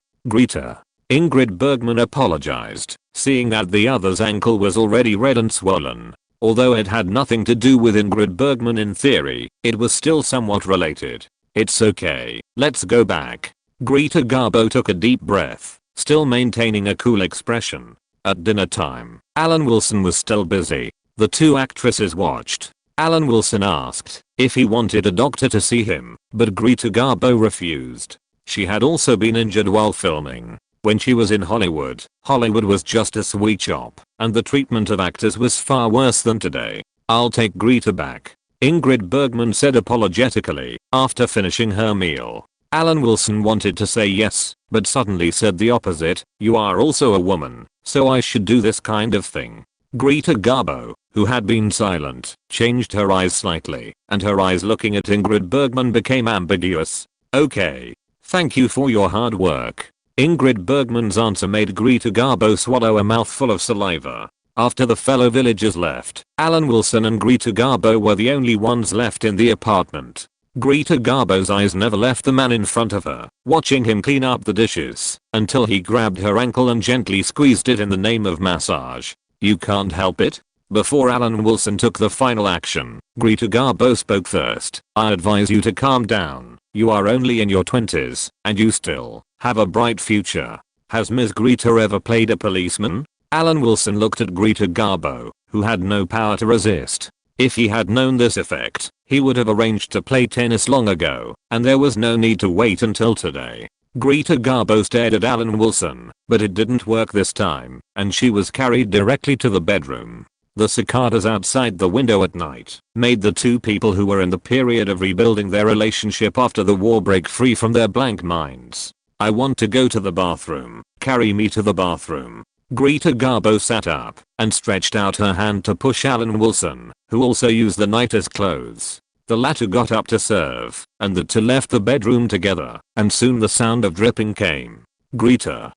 Ingrid Bergman apologized, seeing that the other's ankle was already red and swollen. Although it had nothing to do with Ingrid Bergman in theory, it was still somewhat related. "It's okay, let's go back." Greta Garbo took a deep breath, still maintaining a cool expression. At dinner time, Alan Wilson was still busy. The two actresses watched. Alan Wilson asked if he wanted a doctor to see him, but Greta Garbo refused. She had also been injured while filming. When she was in Hollywood, Hollywood was just a sweet shop, and the treatment of actors was far worse than today. I'll take Greta back, Ingrid Bergman said apologetically after finishing her meal. Alan Wilson wanted to say yes, but suddenly said the opposite. You are also a woman, so I should do this kind of thing. Greta Garbo, who had been silent, changed her eyes slightly, and her eyes looking at Ingrid Bergman became ambiguous. Okay. Thank you for your hard work. Ingrid Bergman's answer made Greta Garbo swallow a mouthful of saliva. After the fellow villagers left, Alan Wilson and Greta Garbo were the only ones left in the apartment. Greta Garbo's eyes never left the man in front of her, watching him clean up the dishes, until he grabbed her ankle and gently squeezed it in the name of massage. You can't help it? Before Alan Wilson took the final action, Greta Garbo spoke first. I advise you to calm down. You are only in your 20s, and you still have a bright future. Has Ms. Greta ever played a policeman? Alan Wilson looked at Greta Garbo, who had no power to resist. If he had known this effect, he would have arranged to play tennis long ago, and there was no need to wait until today. Greta Garbo stared at Alan Wilson, but it didn't work this time, and she was carried directly to the bedroom. The cicadas outside the window at night made the two people who were in the period of rebuilding their relationship after the war break free from their blank minds. I want to go to the bathroom. Carry me to the bathroom. Greta Garbo sat up and stretched out her hand to push Alan Wilson, who also used the night as clothes. The latter got up to serve, and the two left the bedroom together, and soon the sound of dripping came. Greta,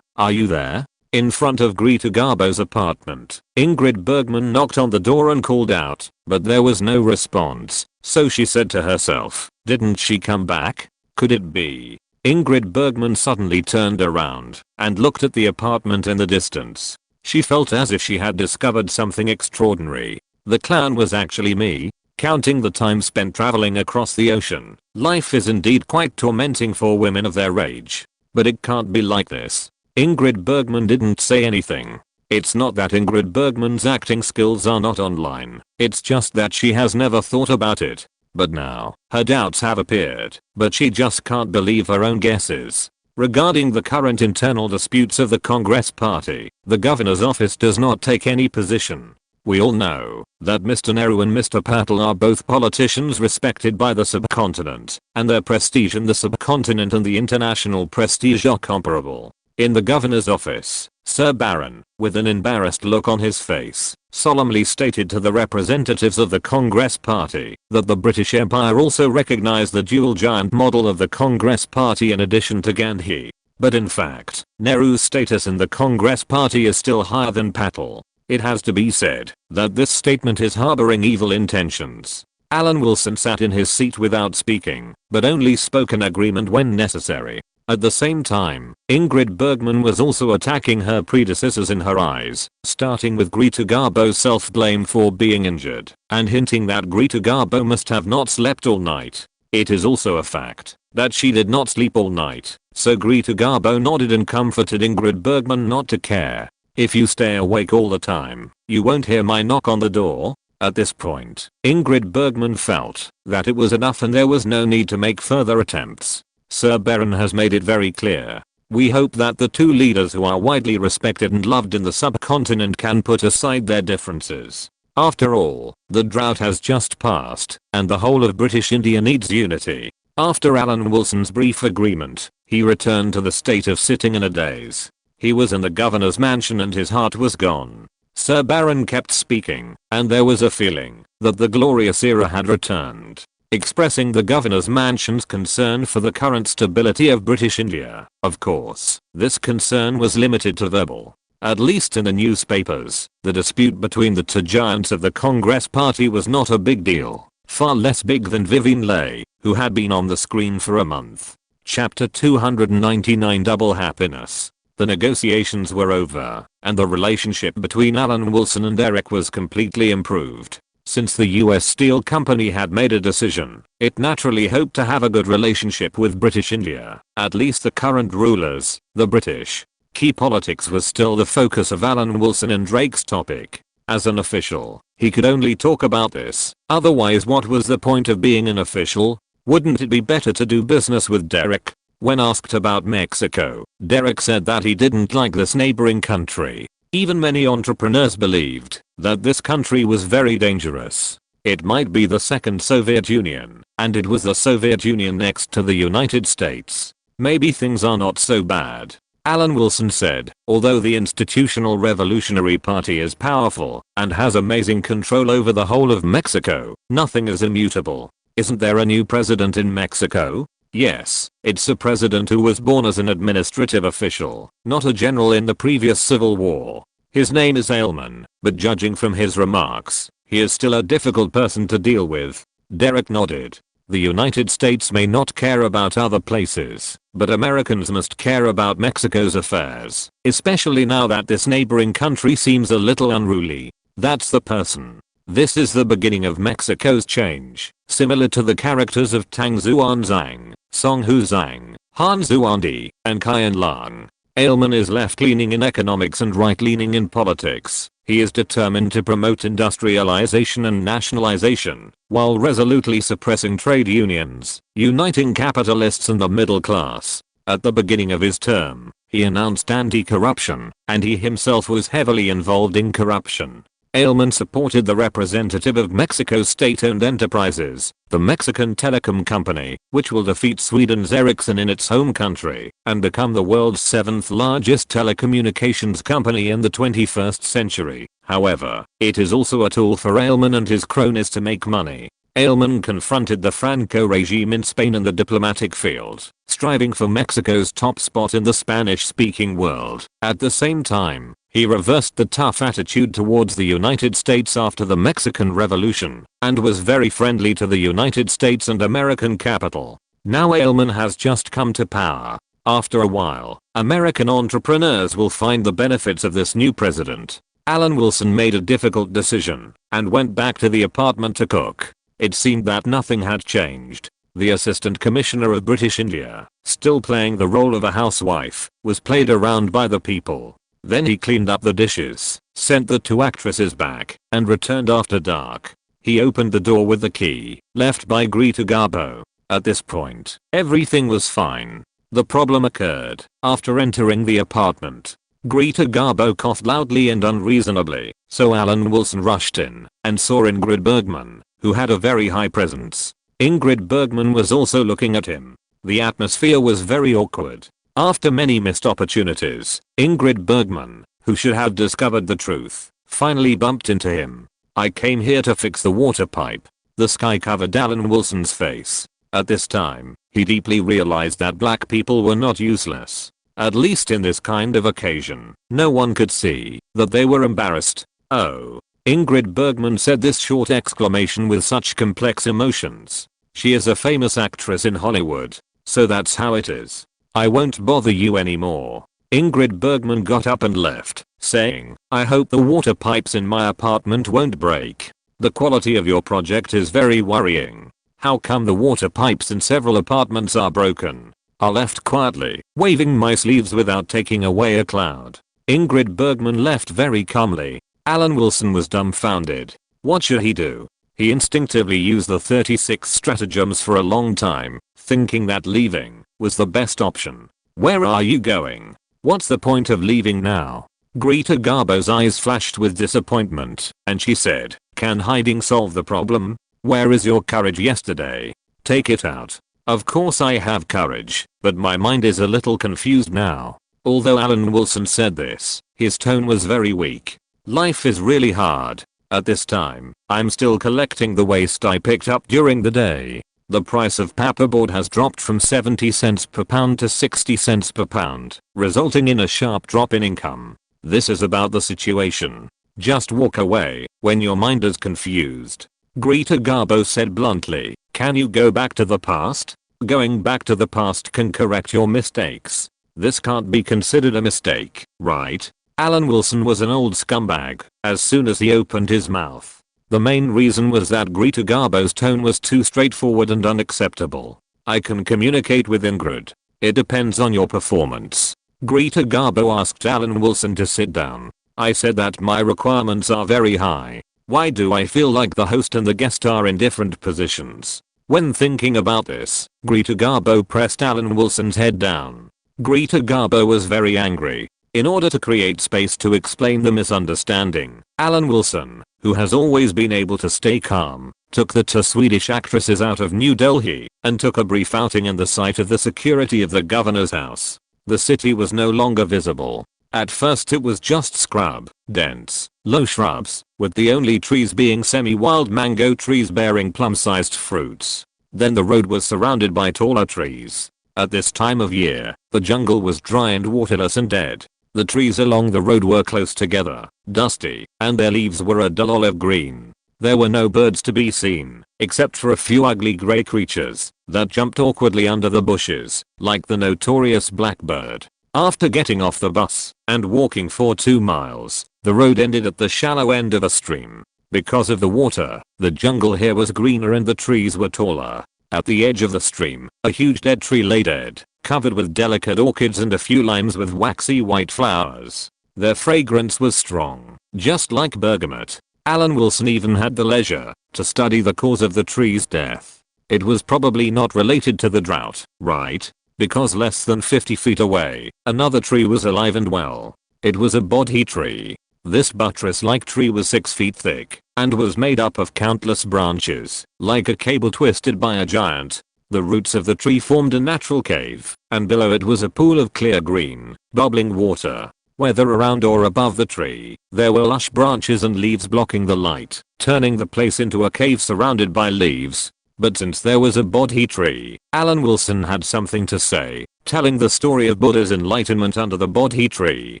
are you there? In front of Greta Garbo's apartment, Ingrid Bergman knocked on the door and called out, but there was no response, so she said to herself, didn't she come back? Could it be? Ingrid Bergman suddenly turned around and looked at the apartment in the distance. She felt as if she had discovered something extraordinary. The clown was actually me. Counting the time spent traveling across the ocean, life is indeed quite tormenting for women of their age. But it can't be like this. Ingrid Bergman didn't say anything. It's not that Ingrid Bergman's acting skills are not online, it's just that she has never thought about it. But now, her doubts have appeared, but she just can't believe her own guesses. Regarding the current internal disputes of the Congress Party, the governor's office does not take any position. We all know that Mr. Nehru and Mr. Patel are both politicians respected by the subcontinent, and their prestige in the subcontinent and the international prestige are comparable. In the governor's office, Sir Baron, with an embarrassed look on his face, solemnly stated to the representatives of the Congress Party that the British Empire also recognized the dual giant model of the Congress Party in addition to Gandhi. But in fact, Nehru's status in the Congress Party is still higher than Patel. It has to be said that this statement is harboring evil intentions. Alan Wilson sat in his seat without speaking, but only spoke in agreement when necessary. At the same time, Ingrid Bergman was also attacking her predecessors in her eyes, starting with Greta Garbo's self-blame for being injured, and hinting that Greta Garbo must have not slept all night. It is also a fact that she did not sleep all night, so Greta Garbo nodded and comforted Ingrid Bergman not to care. If you stay awake all the time, you won't hear my knock on the door. At this point, Ingrid Bergman felt that it was enough and there was no need to make further attempts. Sir Baron has made it very clear. We hope that the two leaders who are widely respected and loved in the subcontinent can put aside their differences. After all, the drought has just passed, and the whole of British India needs unity. After Alan Wilson's brief agreement, he returned to the state of sitting in a daze. He was in the governor's mansion and his heart was gone. Sir Baron kept speaking, and there was a feeling that the glorious era had returned. Expressing the governor's mansion's concern for the current stability of British India. Of course, this concern was limited to verbal. At least in the newspapers, the dispute between the two giants of the Congress Party was not a big deal. Far less big than Vivian Leigh, who had been on the screen for a month. Chapter 299 Double Happiness. The negotiations were over, and the relationship between Alan Wilson and Eric was completely improved. Since the US Steel Company had made a decision, it naturally hoped to have a good relationship with British India, at least the current rulers, the British. Key politics was still the focus of Alan Wilson and Drake's topic. As an official, He could only talk about this, otherwise what was the point of being an official? Wouldn't it be better to do business with Derek? When asked about Mexico, Derek said that he didn't like this neighboring country. Even many entrepreneurs believed that this country was very dangerous. It might be the second Soviet Union, and it was the Soviet Union next to the United States. Maybe things are not so bad. Alan Wilson said, although the Institutional Revolutionary Party is powerful and has amazing control over the whole of Mexico, nothing is immutable. Isn't there a new president in Mexico? Yes, it's a president who was born as an administrative official, not a general in the previous civil war. His name is Aylman, but judging from his remarks, he is still a difficult person to deal with. Derek nodded. The United States may not care about other places, but Americans must care about Mexico's affairs, especially now that this neighboring country seems a little unruly. That's the person. This is the beginning of Mexico's change, similar to the characters of Tang Xuanzang, Song Hu Zhang, Han Zuandi, and Qian Lang. Aylman is left-leaning in economics and right-leaning in politics. He is determined to promote industrialization and nationalization, while resolutely suppressing trade unions, uniting capitalists and the middle class. At the beginning of his term, he announced anti-corruption, and he himself was heavily involved in corruption. Aylman supported the representative of Mexico's state-owned enterprises, the Mexican Telecom Company, which will defeat Sweden's Ericsson in its home country and become the world's 7th largest telecommunications company in the 21st century. However, it is also a tool for Aylman and his cronies to make money. Aylman confronted the Franco regime in Spain in the diplomatic field, striving for Mexico's top spot in the Spanish-speaking world. At the same time, he reversed the tough attitude towards the United States after the Mexican Revolution, and was very friendly to the United States and American capital. Now Aylman has just come to power. After a while, American entrepreneurs will find the benefits of this new president. Alan Wilson made a difficult decision, and went back to the apartment to cook. It seemed that nothing had changed. The Assistant Commissioner of British India, still playing the role of a housewife, was played around by the people. Then he cleaned up the dishes, sent the 2 actresses back, and returned after dark. He opened the door with the key, left by Greta Garbo. At this point, everything was fine. The problem occurred after entering the apartment. Greta Garbo coughed loudly and unreasonably, so Alan Wilson rushed in and saw Ingrid Bergman, who had a very high presence. Ingrid Bergman was also looking at him. The atmosphere was very awkward. After many missed opportunities, Ingrid Bergman, who should have discovered the truth, finally bumped into him. "I came here to fix the water pipe." The sky covered Alan Wilson's face. At this time, he deeply realized that black people were not useless. At least in this kind of occasion, no one could see that they were embarrassed. "Oh." Ingrid Bergman said this short exclamation with such complex emotions. She is a famous actress in Hollywood, so that's how it is. "I won't bother you anymore." Ingrid Bergman got up and left, saying, "I hope the water pipes in my apartment won't break. The quality of your project is very worrying. How come the water pipes in several apartments are broken?" I left quietly, waving my sleeves without taking away a cloud. Ingrid Bergman left very calmly. Alan Wilson was dumbfounded. What should he do? He instinctively used the 36 stratagems for a long time, thinking that leaving was the best option. "Where are you going? What's the point of leaving now?" Greta Garbo's eyes flashed with disappointment, and she said, "Can hiding solve the problem? Where is your courage yesterday? Take it out." Of course I have courage, but my mind is a little confused now. Although Alan Wilson said this, his tone was very weak. Life is really hard. At this time, I'm still collecting the waste I picked up during the day. The price of paperboard has dropped from 70 cents per pound to 60 cents per pound, resulting in a sharp drop in income. This is about the situation. Just walk away when your mind is confused. Greta Garbo said bluntly, "Can you go back to the past? Going back to the past can correct your mistakes. This can't be considered a mistake, right?" Alan Wilson was an old scumbag as soon as he opened his mouth. The main reason was that Greta Garbo's tone was too straightforward and unacceptable. "I can communicate with Ingrid. It depends on your performance." Greta Garbo asked Alan Wilson to sit down. "I said that my requirements are very high. Why do I feel like the host and the guest are in different positions? When thinking about this, Greta Garbo pressed Alan Wilson's head down. Greta Garbo was very angry. In order to create space to explain the misunderstanding, Alan Wilson, who has always been able to stay calm, took the two Swedish actresses out of New Delhi and took a brief outing in the sight of the security of the governor's house. The city was no longer visible. At first it was just scrub, dense, low shrubs, with the only trees being semi-wild mango trees bearing plum-sized fruits. Then the road was surrounded by taller trees. At this time of year, the jungle was dry and waterless and dead. The trees along the road were close together, dusty, and their leaves were a dull olive green. There were no birds to be seen, except for a few ugly grey creatures that jumped awkwardly under the bushes, like the notorious blackbird. After getting off the bus and walking for 2 miles, the road ended at the shallow end of a stream. Because of the water, the jungle here was greener and the trees were taller. At the edge of the stream, a huge dead tree lay dead, covered with delicate orchids and a few limes with waxy white flowers. Their fragrance was strong, just like bergamot. Alan Wilson even had the leisure to study the cause of the tree's death. It was probably not related to the drought, right? Because less than 50 feet away, another tree was alive and well. It was a bodhi tree. This buttress-like tree was 6 feet thick and was made up of countless branches, like a cable twisted by a giant. The roots of the tree formed a natural cave, and below it was a pool of clear green, bubbling water. Whether around or above the tree, there were lush branches and leaves blocking the light, turning the place into a cave surrounded by leaves. But since there was a bodhi tree, Alan Wilson had something to say, telling the story of Buddha's enlightenment under the bodhi tree,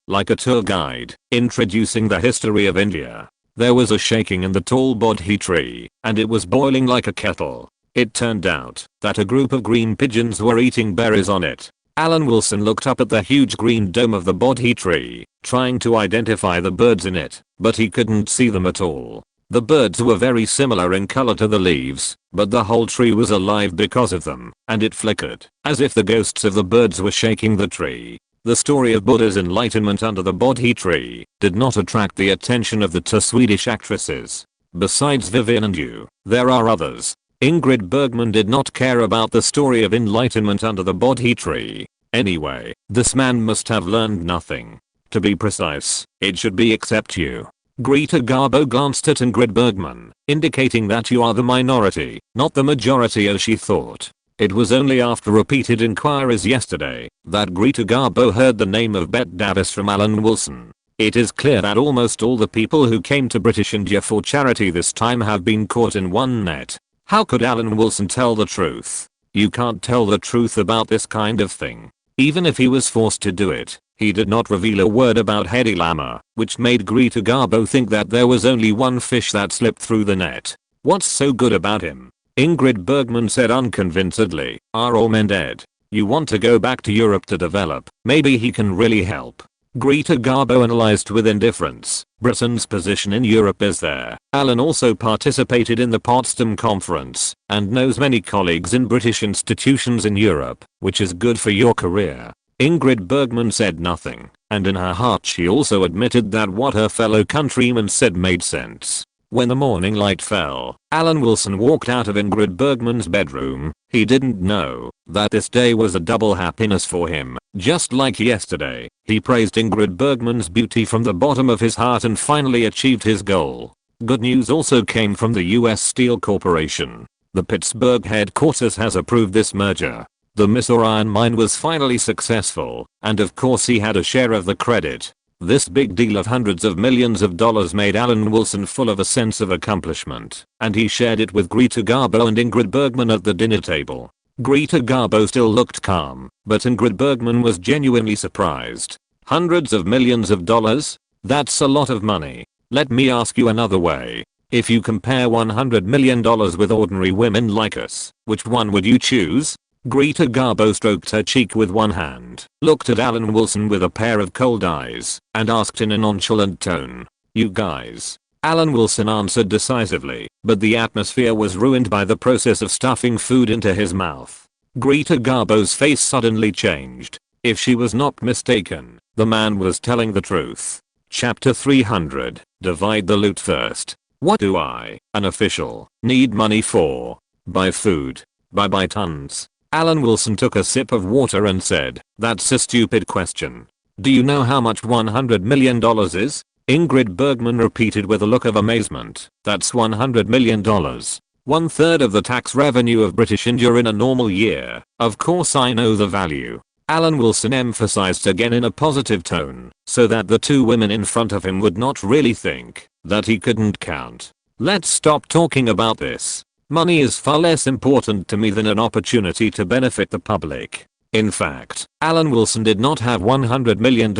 like a tour guide, introducing the history of India. There was a shaking in the tall bodhi tree, and it was boiling like a kettle. It turned out that a group of green pigeons were eating berries on it. Alan Wilson looked up at the huge green dome of the bodhi tree, trying to identify the birds in it, but he couldn't see them at all. The birds were very similar in color to the leaves, but the whole tree was alive because of them, and it flickered, as if the ghosts of the birds were shaking the tree. The story of Buddha's enlightenment under the bodhi tree did not attract the attention of the two Swedish actresses. Besides Vivian and you, there are others. Ingrid Bergman did not care about the story of enlightenment under the bodhi tree. Anyway, this man must have learned nothing. To be precise, it should be except you. Greta Garbo glanced at Ingrid Bergman, indicating that you are the minority, not the majority as she thought. It was only after repeated inquiries yesterday that Greta Garbo heard the name of Bette Davis from Alan Wilson. It is clear that almost all the people who came to British India for charity this time have been caught in one net. How could Alan Wilson tell the truth? You can't tell the truth about this kind of thing. Even if he was forced to do it, he did not reveal a word about Hedy Lamarr, which made Greta Garbo think that there was only one fish that slipped through the net. What's so good about him? Ingrid Bergman said unconvincedly, are all men dead? You want to go back to Europe to develop, maybe he can really help. Greta Garbo analyzed with indifference. Britain's position in Europe is there. Alan also participated in the Potsdam Conference and knows many colleagues in British institutions in Europe, which is good for your career. Ingrid Bergman said nothing, and in her heart she also admitted that what her fellow countrymen said made sense. When the morning light fell, Alan Wilson walked out of Ingrid Bergman's bedroom. He didn't know that this day was a double happiness for him. Just like yesterday, he praised Ingrid Bergman's beauty from the bottom of his heart and finally achieved his goal. Good news also came from the US Steel Corporation. The Pittsburgh headquarters has approved this merger. The Mysore iron mine was finally successful, and of course he had a share of the credit. This big deal of hundreds of millions of dollars made Alan Wilson full of a sense of accomplishment, and he shared it with Greta Garbo and Ingrid Bergman at the dinner table. Greta Garbo still looked calm, but Ingrid Bergman was genuinely surprised. Hundreds of millions of dollars? That's a lot of money. Let me ask you another way. If you compare $100 million with ordinary women like us, which one would you choose? Greta Garbo stroked her cheek with one hand, looked at Alan Wilson with a pair of cold eyes, and asked in a nonchalant tone, "You guys?" Alan Wilson answered decisively, but the atmosphere was ruined by the process of stuffing food into his mouth. Greta Garbo's face suddenly changed. If she was not mistaken, the man was telling the truth. Chapter 300, Divide the loot first. What do I, an official, need money for? Buy food. Buy tons. Alan Wilson took a sip of water and said, "That's a stupid question. Do you know how much $100 million is?" Ingrid Bergman repeated with a look of amazement. "That's $100 million. 1/3 of the tax revenue of British India in a normal year. Of course I know the value." Alan Wilson emphasized again in a positive tone, so that the two women in front of him would not really think that he couldn't count. "Let's stop talking about this. Money is far less important to me than an opportunity to benefit the public." In fact, Alan Wilson did not have $100 million,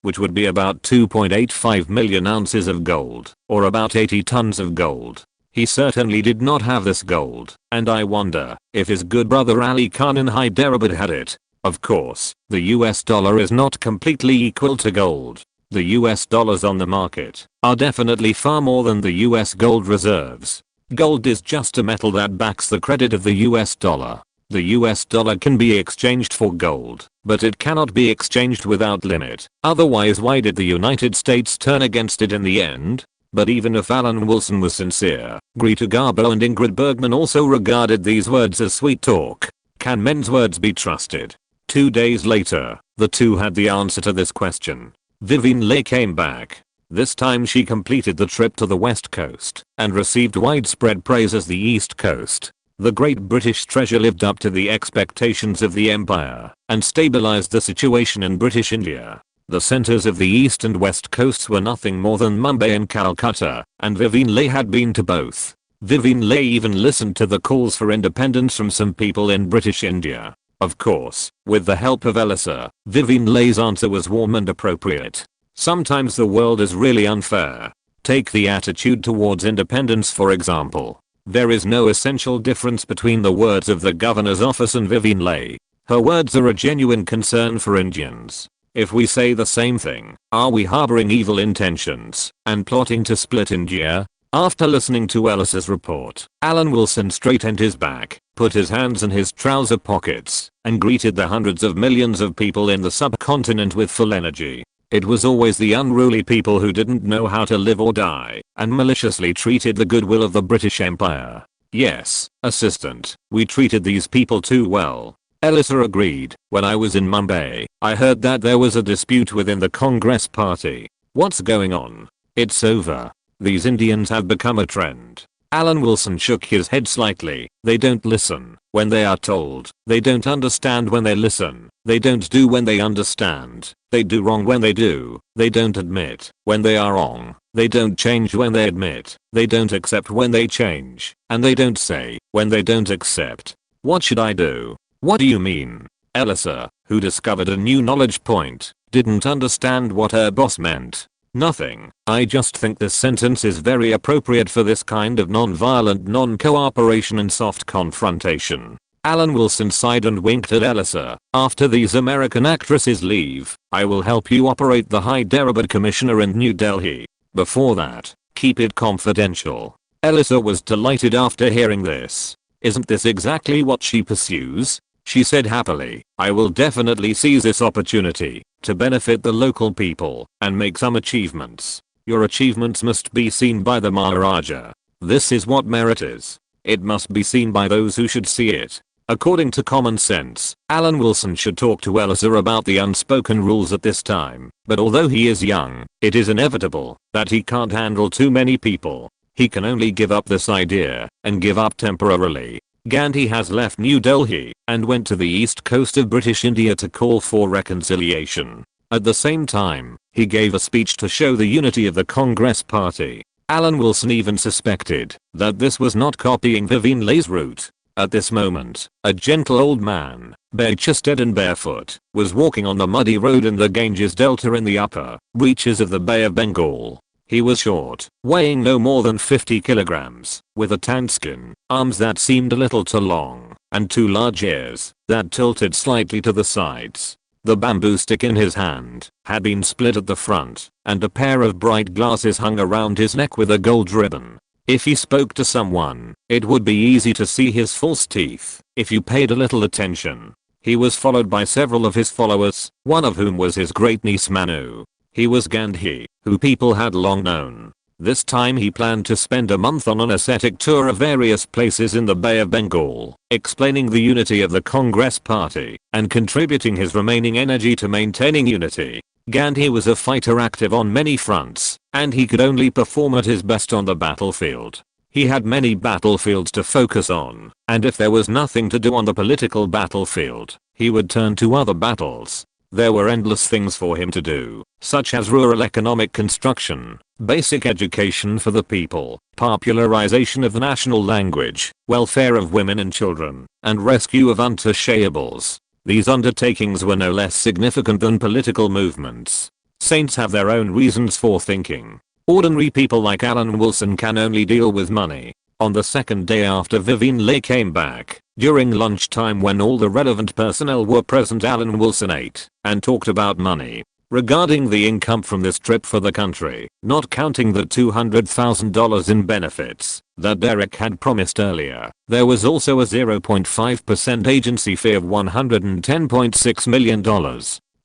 which would be about 2.85 million ounces of gold, or about 80 tons of gold. He certainly did not have this gold, and I wonder if his good brother Ali Khan in Hyderabad had it. Of course, the US dollar is not completely equal to gold. The US dollars on the market are definitely far more than the US gold reserves. Gold is just a metal that backs the credit of the US dollar. The US dollar can be exchanged for gold, but it cannot be exchanged without limit. Otherwise, why did the United States turn against it in the end? But even if Alan Wilson was sincere, Greta Garbo and Ingrid Bergman also regarded these words as sweet talk. Can men's words be trusted? 2 days later, the two had the answer to this question. Vivian Leigh came back. This time she completed the trip to the West Coast and received widespread praise as the East Coast. The Great British Treasure lived up to the expectations of the Empire and stabilized the situation in British India. The centers of the East and West Coasts were nothing more than Mumbai and Calcutta, and Vivian Leigh had been to both. Vivian Leigh even listened to the calls for independence from some people in British India. Of course, with the help of Elisa, Vivian Leigh's answer was warm and appropriate. Sometimes the world is really unfair. Take the attitude towards independence for example. There is no essential difference between the words of the governor's office and Vivian Leigh. Her words are a genuine concern for Indians. If we say the same thing, are we harboring evil intentions and plotting to split India? After listening to Elisa's report, Alan Wilson straightened his back, put his hands in his trouser pockets, and greeted the hundreds of millions of people in the subcontinent with full energy. It was always the unruly people who didn't know how to live or die, and maliciously treated the goodwill of the British Empire. Yes, assistant, we treated these people too well. Elisa agreed. When I was in Mumbai, I heard that there was a dispute within the Congress party. What's going on? It's over. These Indians have become a trend. Alan Wilson shook his head slightly. They don't listen when they are told. They don't understand when they listen. They don't do when they understand. They do wrong when they do. They don't admit when they are wrong. They don't change when they admit. They don't accept when they change. And they don't say when they don't accept. What should I do? What do you mean? Elisa, who discovered a new knowledge point, didn't understand what her boss meant. Nothing. I just think this sentence is very appropriate for this kind of non-violent non-cooperation and soft confrontation. Alan Wilson sighed and winked at Elisa. After these American actresses leave, I will help you operate the Hyderabad Commissioner in New Delhi. Before that, keep it confidential. Elisa was delighted after hearing this. Isn't this exactly what she pursues? She said happily, I will definitely seize this opportunity to benefit the local people and make some achievements. Your achievements must be seen by the Maharaja. This is what merit is. It must be seen by those who should see it. According to common sense, Alan Wilson should talk to Elisa about the unspoken rules at this time, but although he is young, it is inevitable that he can't handle too many people. He can only give up this idea, and give up temporarily. Gandhi has left New Delhi and went to the east coast of British India to call for reconciliation. At the same time, he gave a speech to show the unity of the Congress party. Alan Wilson even suspected that this was not copying Vivian Leigh's route. At this moment, a gentle old man, bare-chested and barefoot, was walking on the muddy road in the Ganges Delta in the upper reaches of the Bay of Bengal. He was short, weighing no more than 50 kilograms, with a tanned skin, arms that seemed a little too long, and 2 large ears that tilted slightly to the sides. The bamboo stick in his hand had been split at the front, and a pair of bright glasses hung around his neck with a gold ribbon. If he spoke to someone, it would be easy to see his false teeth if you paid a little attention. He was followed by several of his followers, one of whom was his great niece Manu. He was Gandhi, who people had long known. This time he planned to spend a month on an ascetic tour of various places in the Bay of Bengal, explaining the unity of the Congress Party and contributing his remaining energy to maintaining unity. Gandhi was a fighter active on many fronts, and he could only perform at his best on the battlefield. He had many battlefields to focus on, and if there was nothing to do on the political battlefield, he would turn to other battles. There were endless things for him to do, such as rural economic construction, basic education for the people, popularization of the national language, welfare of women and children, and rescue of untouchables. These undertakings were no less significant than political movements. Saints have their own reasons for thinking. Ordinary people like Alan Wilson can only deal with money. On the second day after Vivian Leigh came back, during lunchtime when all the relevant personnel were present, Alan Wilson ate and talked about money. Regarding the income from this trip for the country, not counting the $200,000 in benefits that Derek had promised earlier, there was also a 0.5% agency fee of $110.6 million.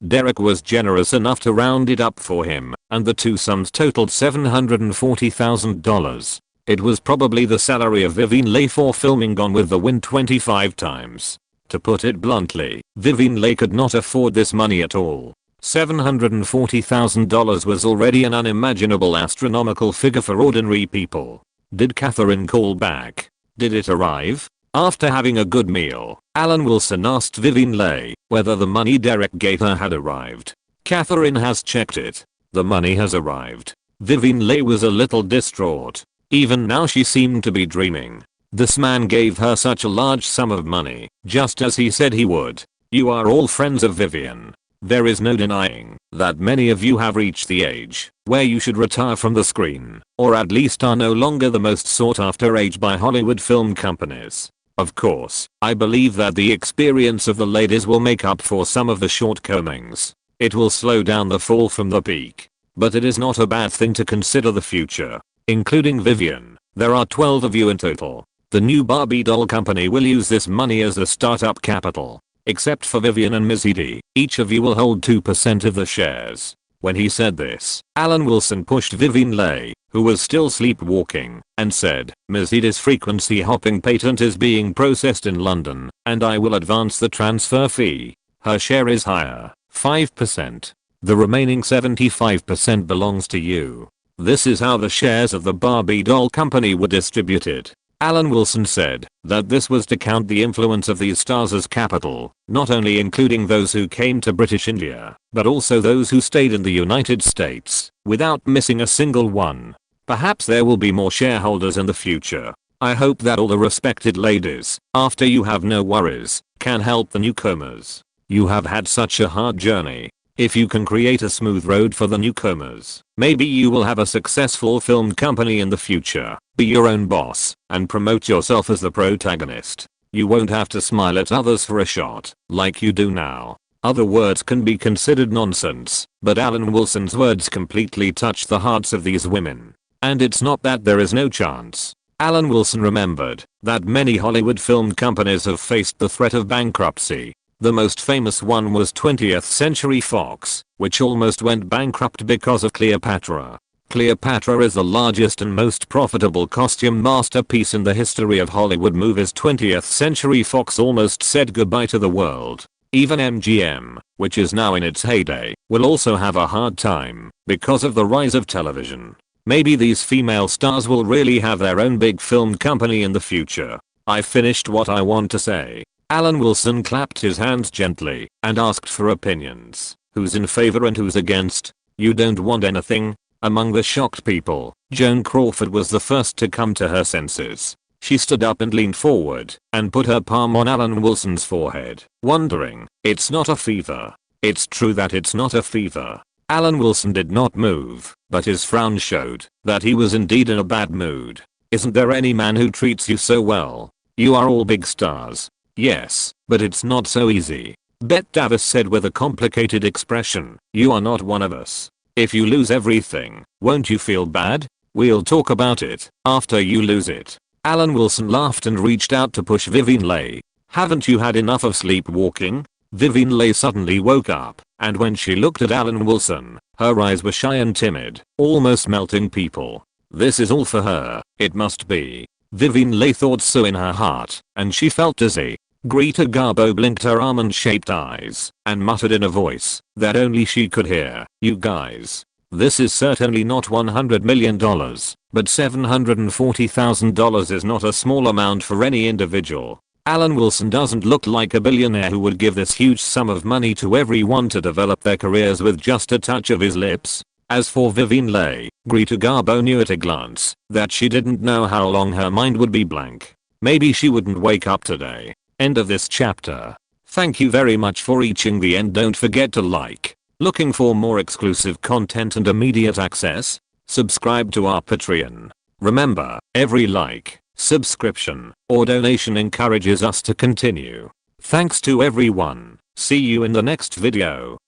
Derek was generous enough to round it up for him, and the two sums totaled $740,000. It was probably the salary of Vivian Leigh for filming Gone with the Wind 25 times. To put it bluntly, Vivian Leigh could not afford this money at all. $740,000 was already an unimaginable astronomical figure for ordinary people. Did Catherine call back? Did it arrive? After having a good meal, Alan Wilson asked Vivian Leigh whether the money Derek gave her had arrived. Catherine has checked it. The money has arrived. Vivian Leigh was a little distraught. Even now she seemed to be dreaming. This man gave her such a large sum of money, just as he said he would. You are all friends of Vivian. There is no denying that many of you have reached the age where you should retire from the screen, or at least are no longer the most sought after age by Hollywood film companies. Of course, I believe that the experience of the ladies will make up for some of the shortcomings. It will slow down the fall from the peak. But it is not a bad thing to consider the future. Including Vivian, there are 12 of you in total. The new Barbie doll company will use this money as a startup capital. Except for Vivian and Ms. Edie, each of you will hold 2% of the shares. When he said this, Alan Wilson pushed Vivian Leigh, who was still sleepwalking, and said, Ms. Edie's frequency hopping patent is being processed in London, and I will advance the transfer fee. Her share is higher, 5%. The remaining 75% belongs to you. This is how the shares of the Barbie doll company were distributed. Alan Wilson said that this was to count the influence of these stars as capital, not only including those who came to British India, but also those who stayed in the United States, without missing a single one. Perhaps there will be more shareholders in the future. I hope that all the respected ladies, after you have no worries, can help the newcomers. You have had such a hard journey. If you can create a smooth road for the newcomers, maybe you will have a successful film company in the future. Be your own boss and promote yourself as the protagonist. You won't have to smile at others for a shot like you do now. Other words can be considered nonsense, but Alan Wilson's words completely touched the hearts of these women. And it's not that there is no chance. Alan Wilson remembered that many Hollywood film companies have faced the threat of bankruptcy. The most famous one was 20th Century Fox, which almost went bankrupt because of Cleopatra. Cleopatra is the largest and most profitable costume masterpiece in the history of Hollywood movies. 20th Century Fox almost said goodbye to the world. Even MGM, which is now in its heyday, will also have a hard time because of the rise of television. Maybe these female stars will really have their own big film company in the future. I finished what I want to say. Alan Wilson clapped his hands gently and asked for opinions. Who's in favor and who's against? You don't want anything? Among the shocked people, Joan Crawford was the first to come to her senses. She stood up and leaned forward and put her palm on Alan Wilson's forehead, wondering, it's not a fever. It's true that it's not a fever. Alan Wilson did not move, but his frown showed that he was indeed in a bad mood. Isn't there any man who treats you so well? You are all big stars. Yes, but it's not so easy. Bette Davis said with a complicated expression. You are not one of us. If you lose everything, won't you feel bad? We'll talk about it after you lose it. Alan Wilson laughed and reached out to push Vivian Leigh. Haven't you had enough of sleepwalking? Vivian Leigh suddenly woke up, and when she looked at Alan Wilson, her eyes were shy and timid, almost melting people. This is all for her, it must be. Vivian Leigh thought so in her heart, and she felt dizzy. Greta Garbo blinked her almond-shaped eyes, and muttered in a voice that only she could hear, "You guys. This is certainly not $100 million, but $740,000 is not a small amount for any individual. Alan Wilson doesn't look like a billionaire who would give this huge sum of money to everyone to develop their careers with just a touch of his lips." As for Vivian Leigh, Greta Garbo knew at a glance that she didn't know how long her mind would be blank. Maybe she wouldn't wake up today. End of this chapter. Thank you very much for reaching the end. Don't forget to like. Looking for more exclusive content and immediate access? Subscribe to our Patreon. Remember, every like, subscription, or donation encourages us to continue. Thanks to everyone. See you in the next video.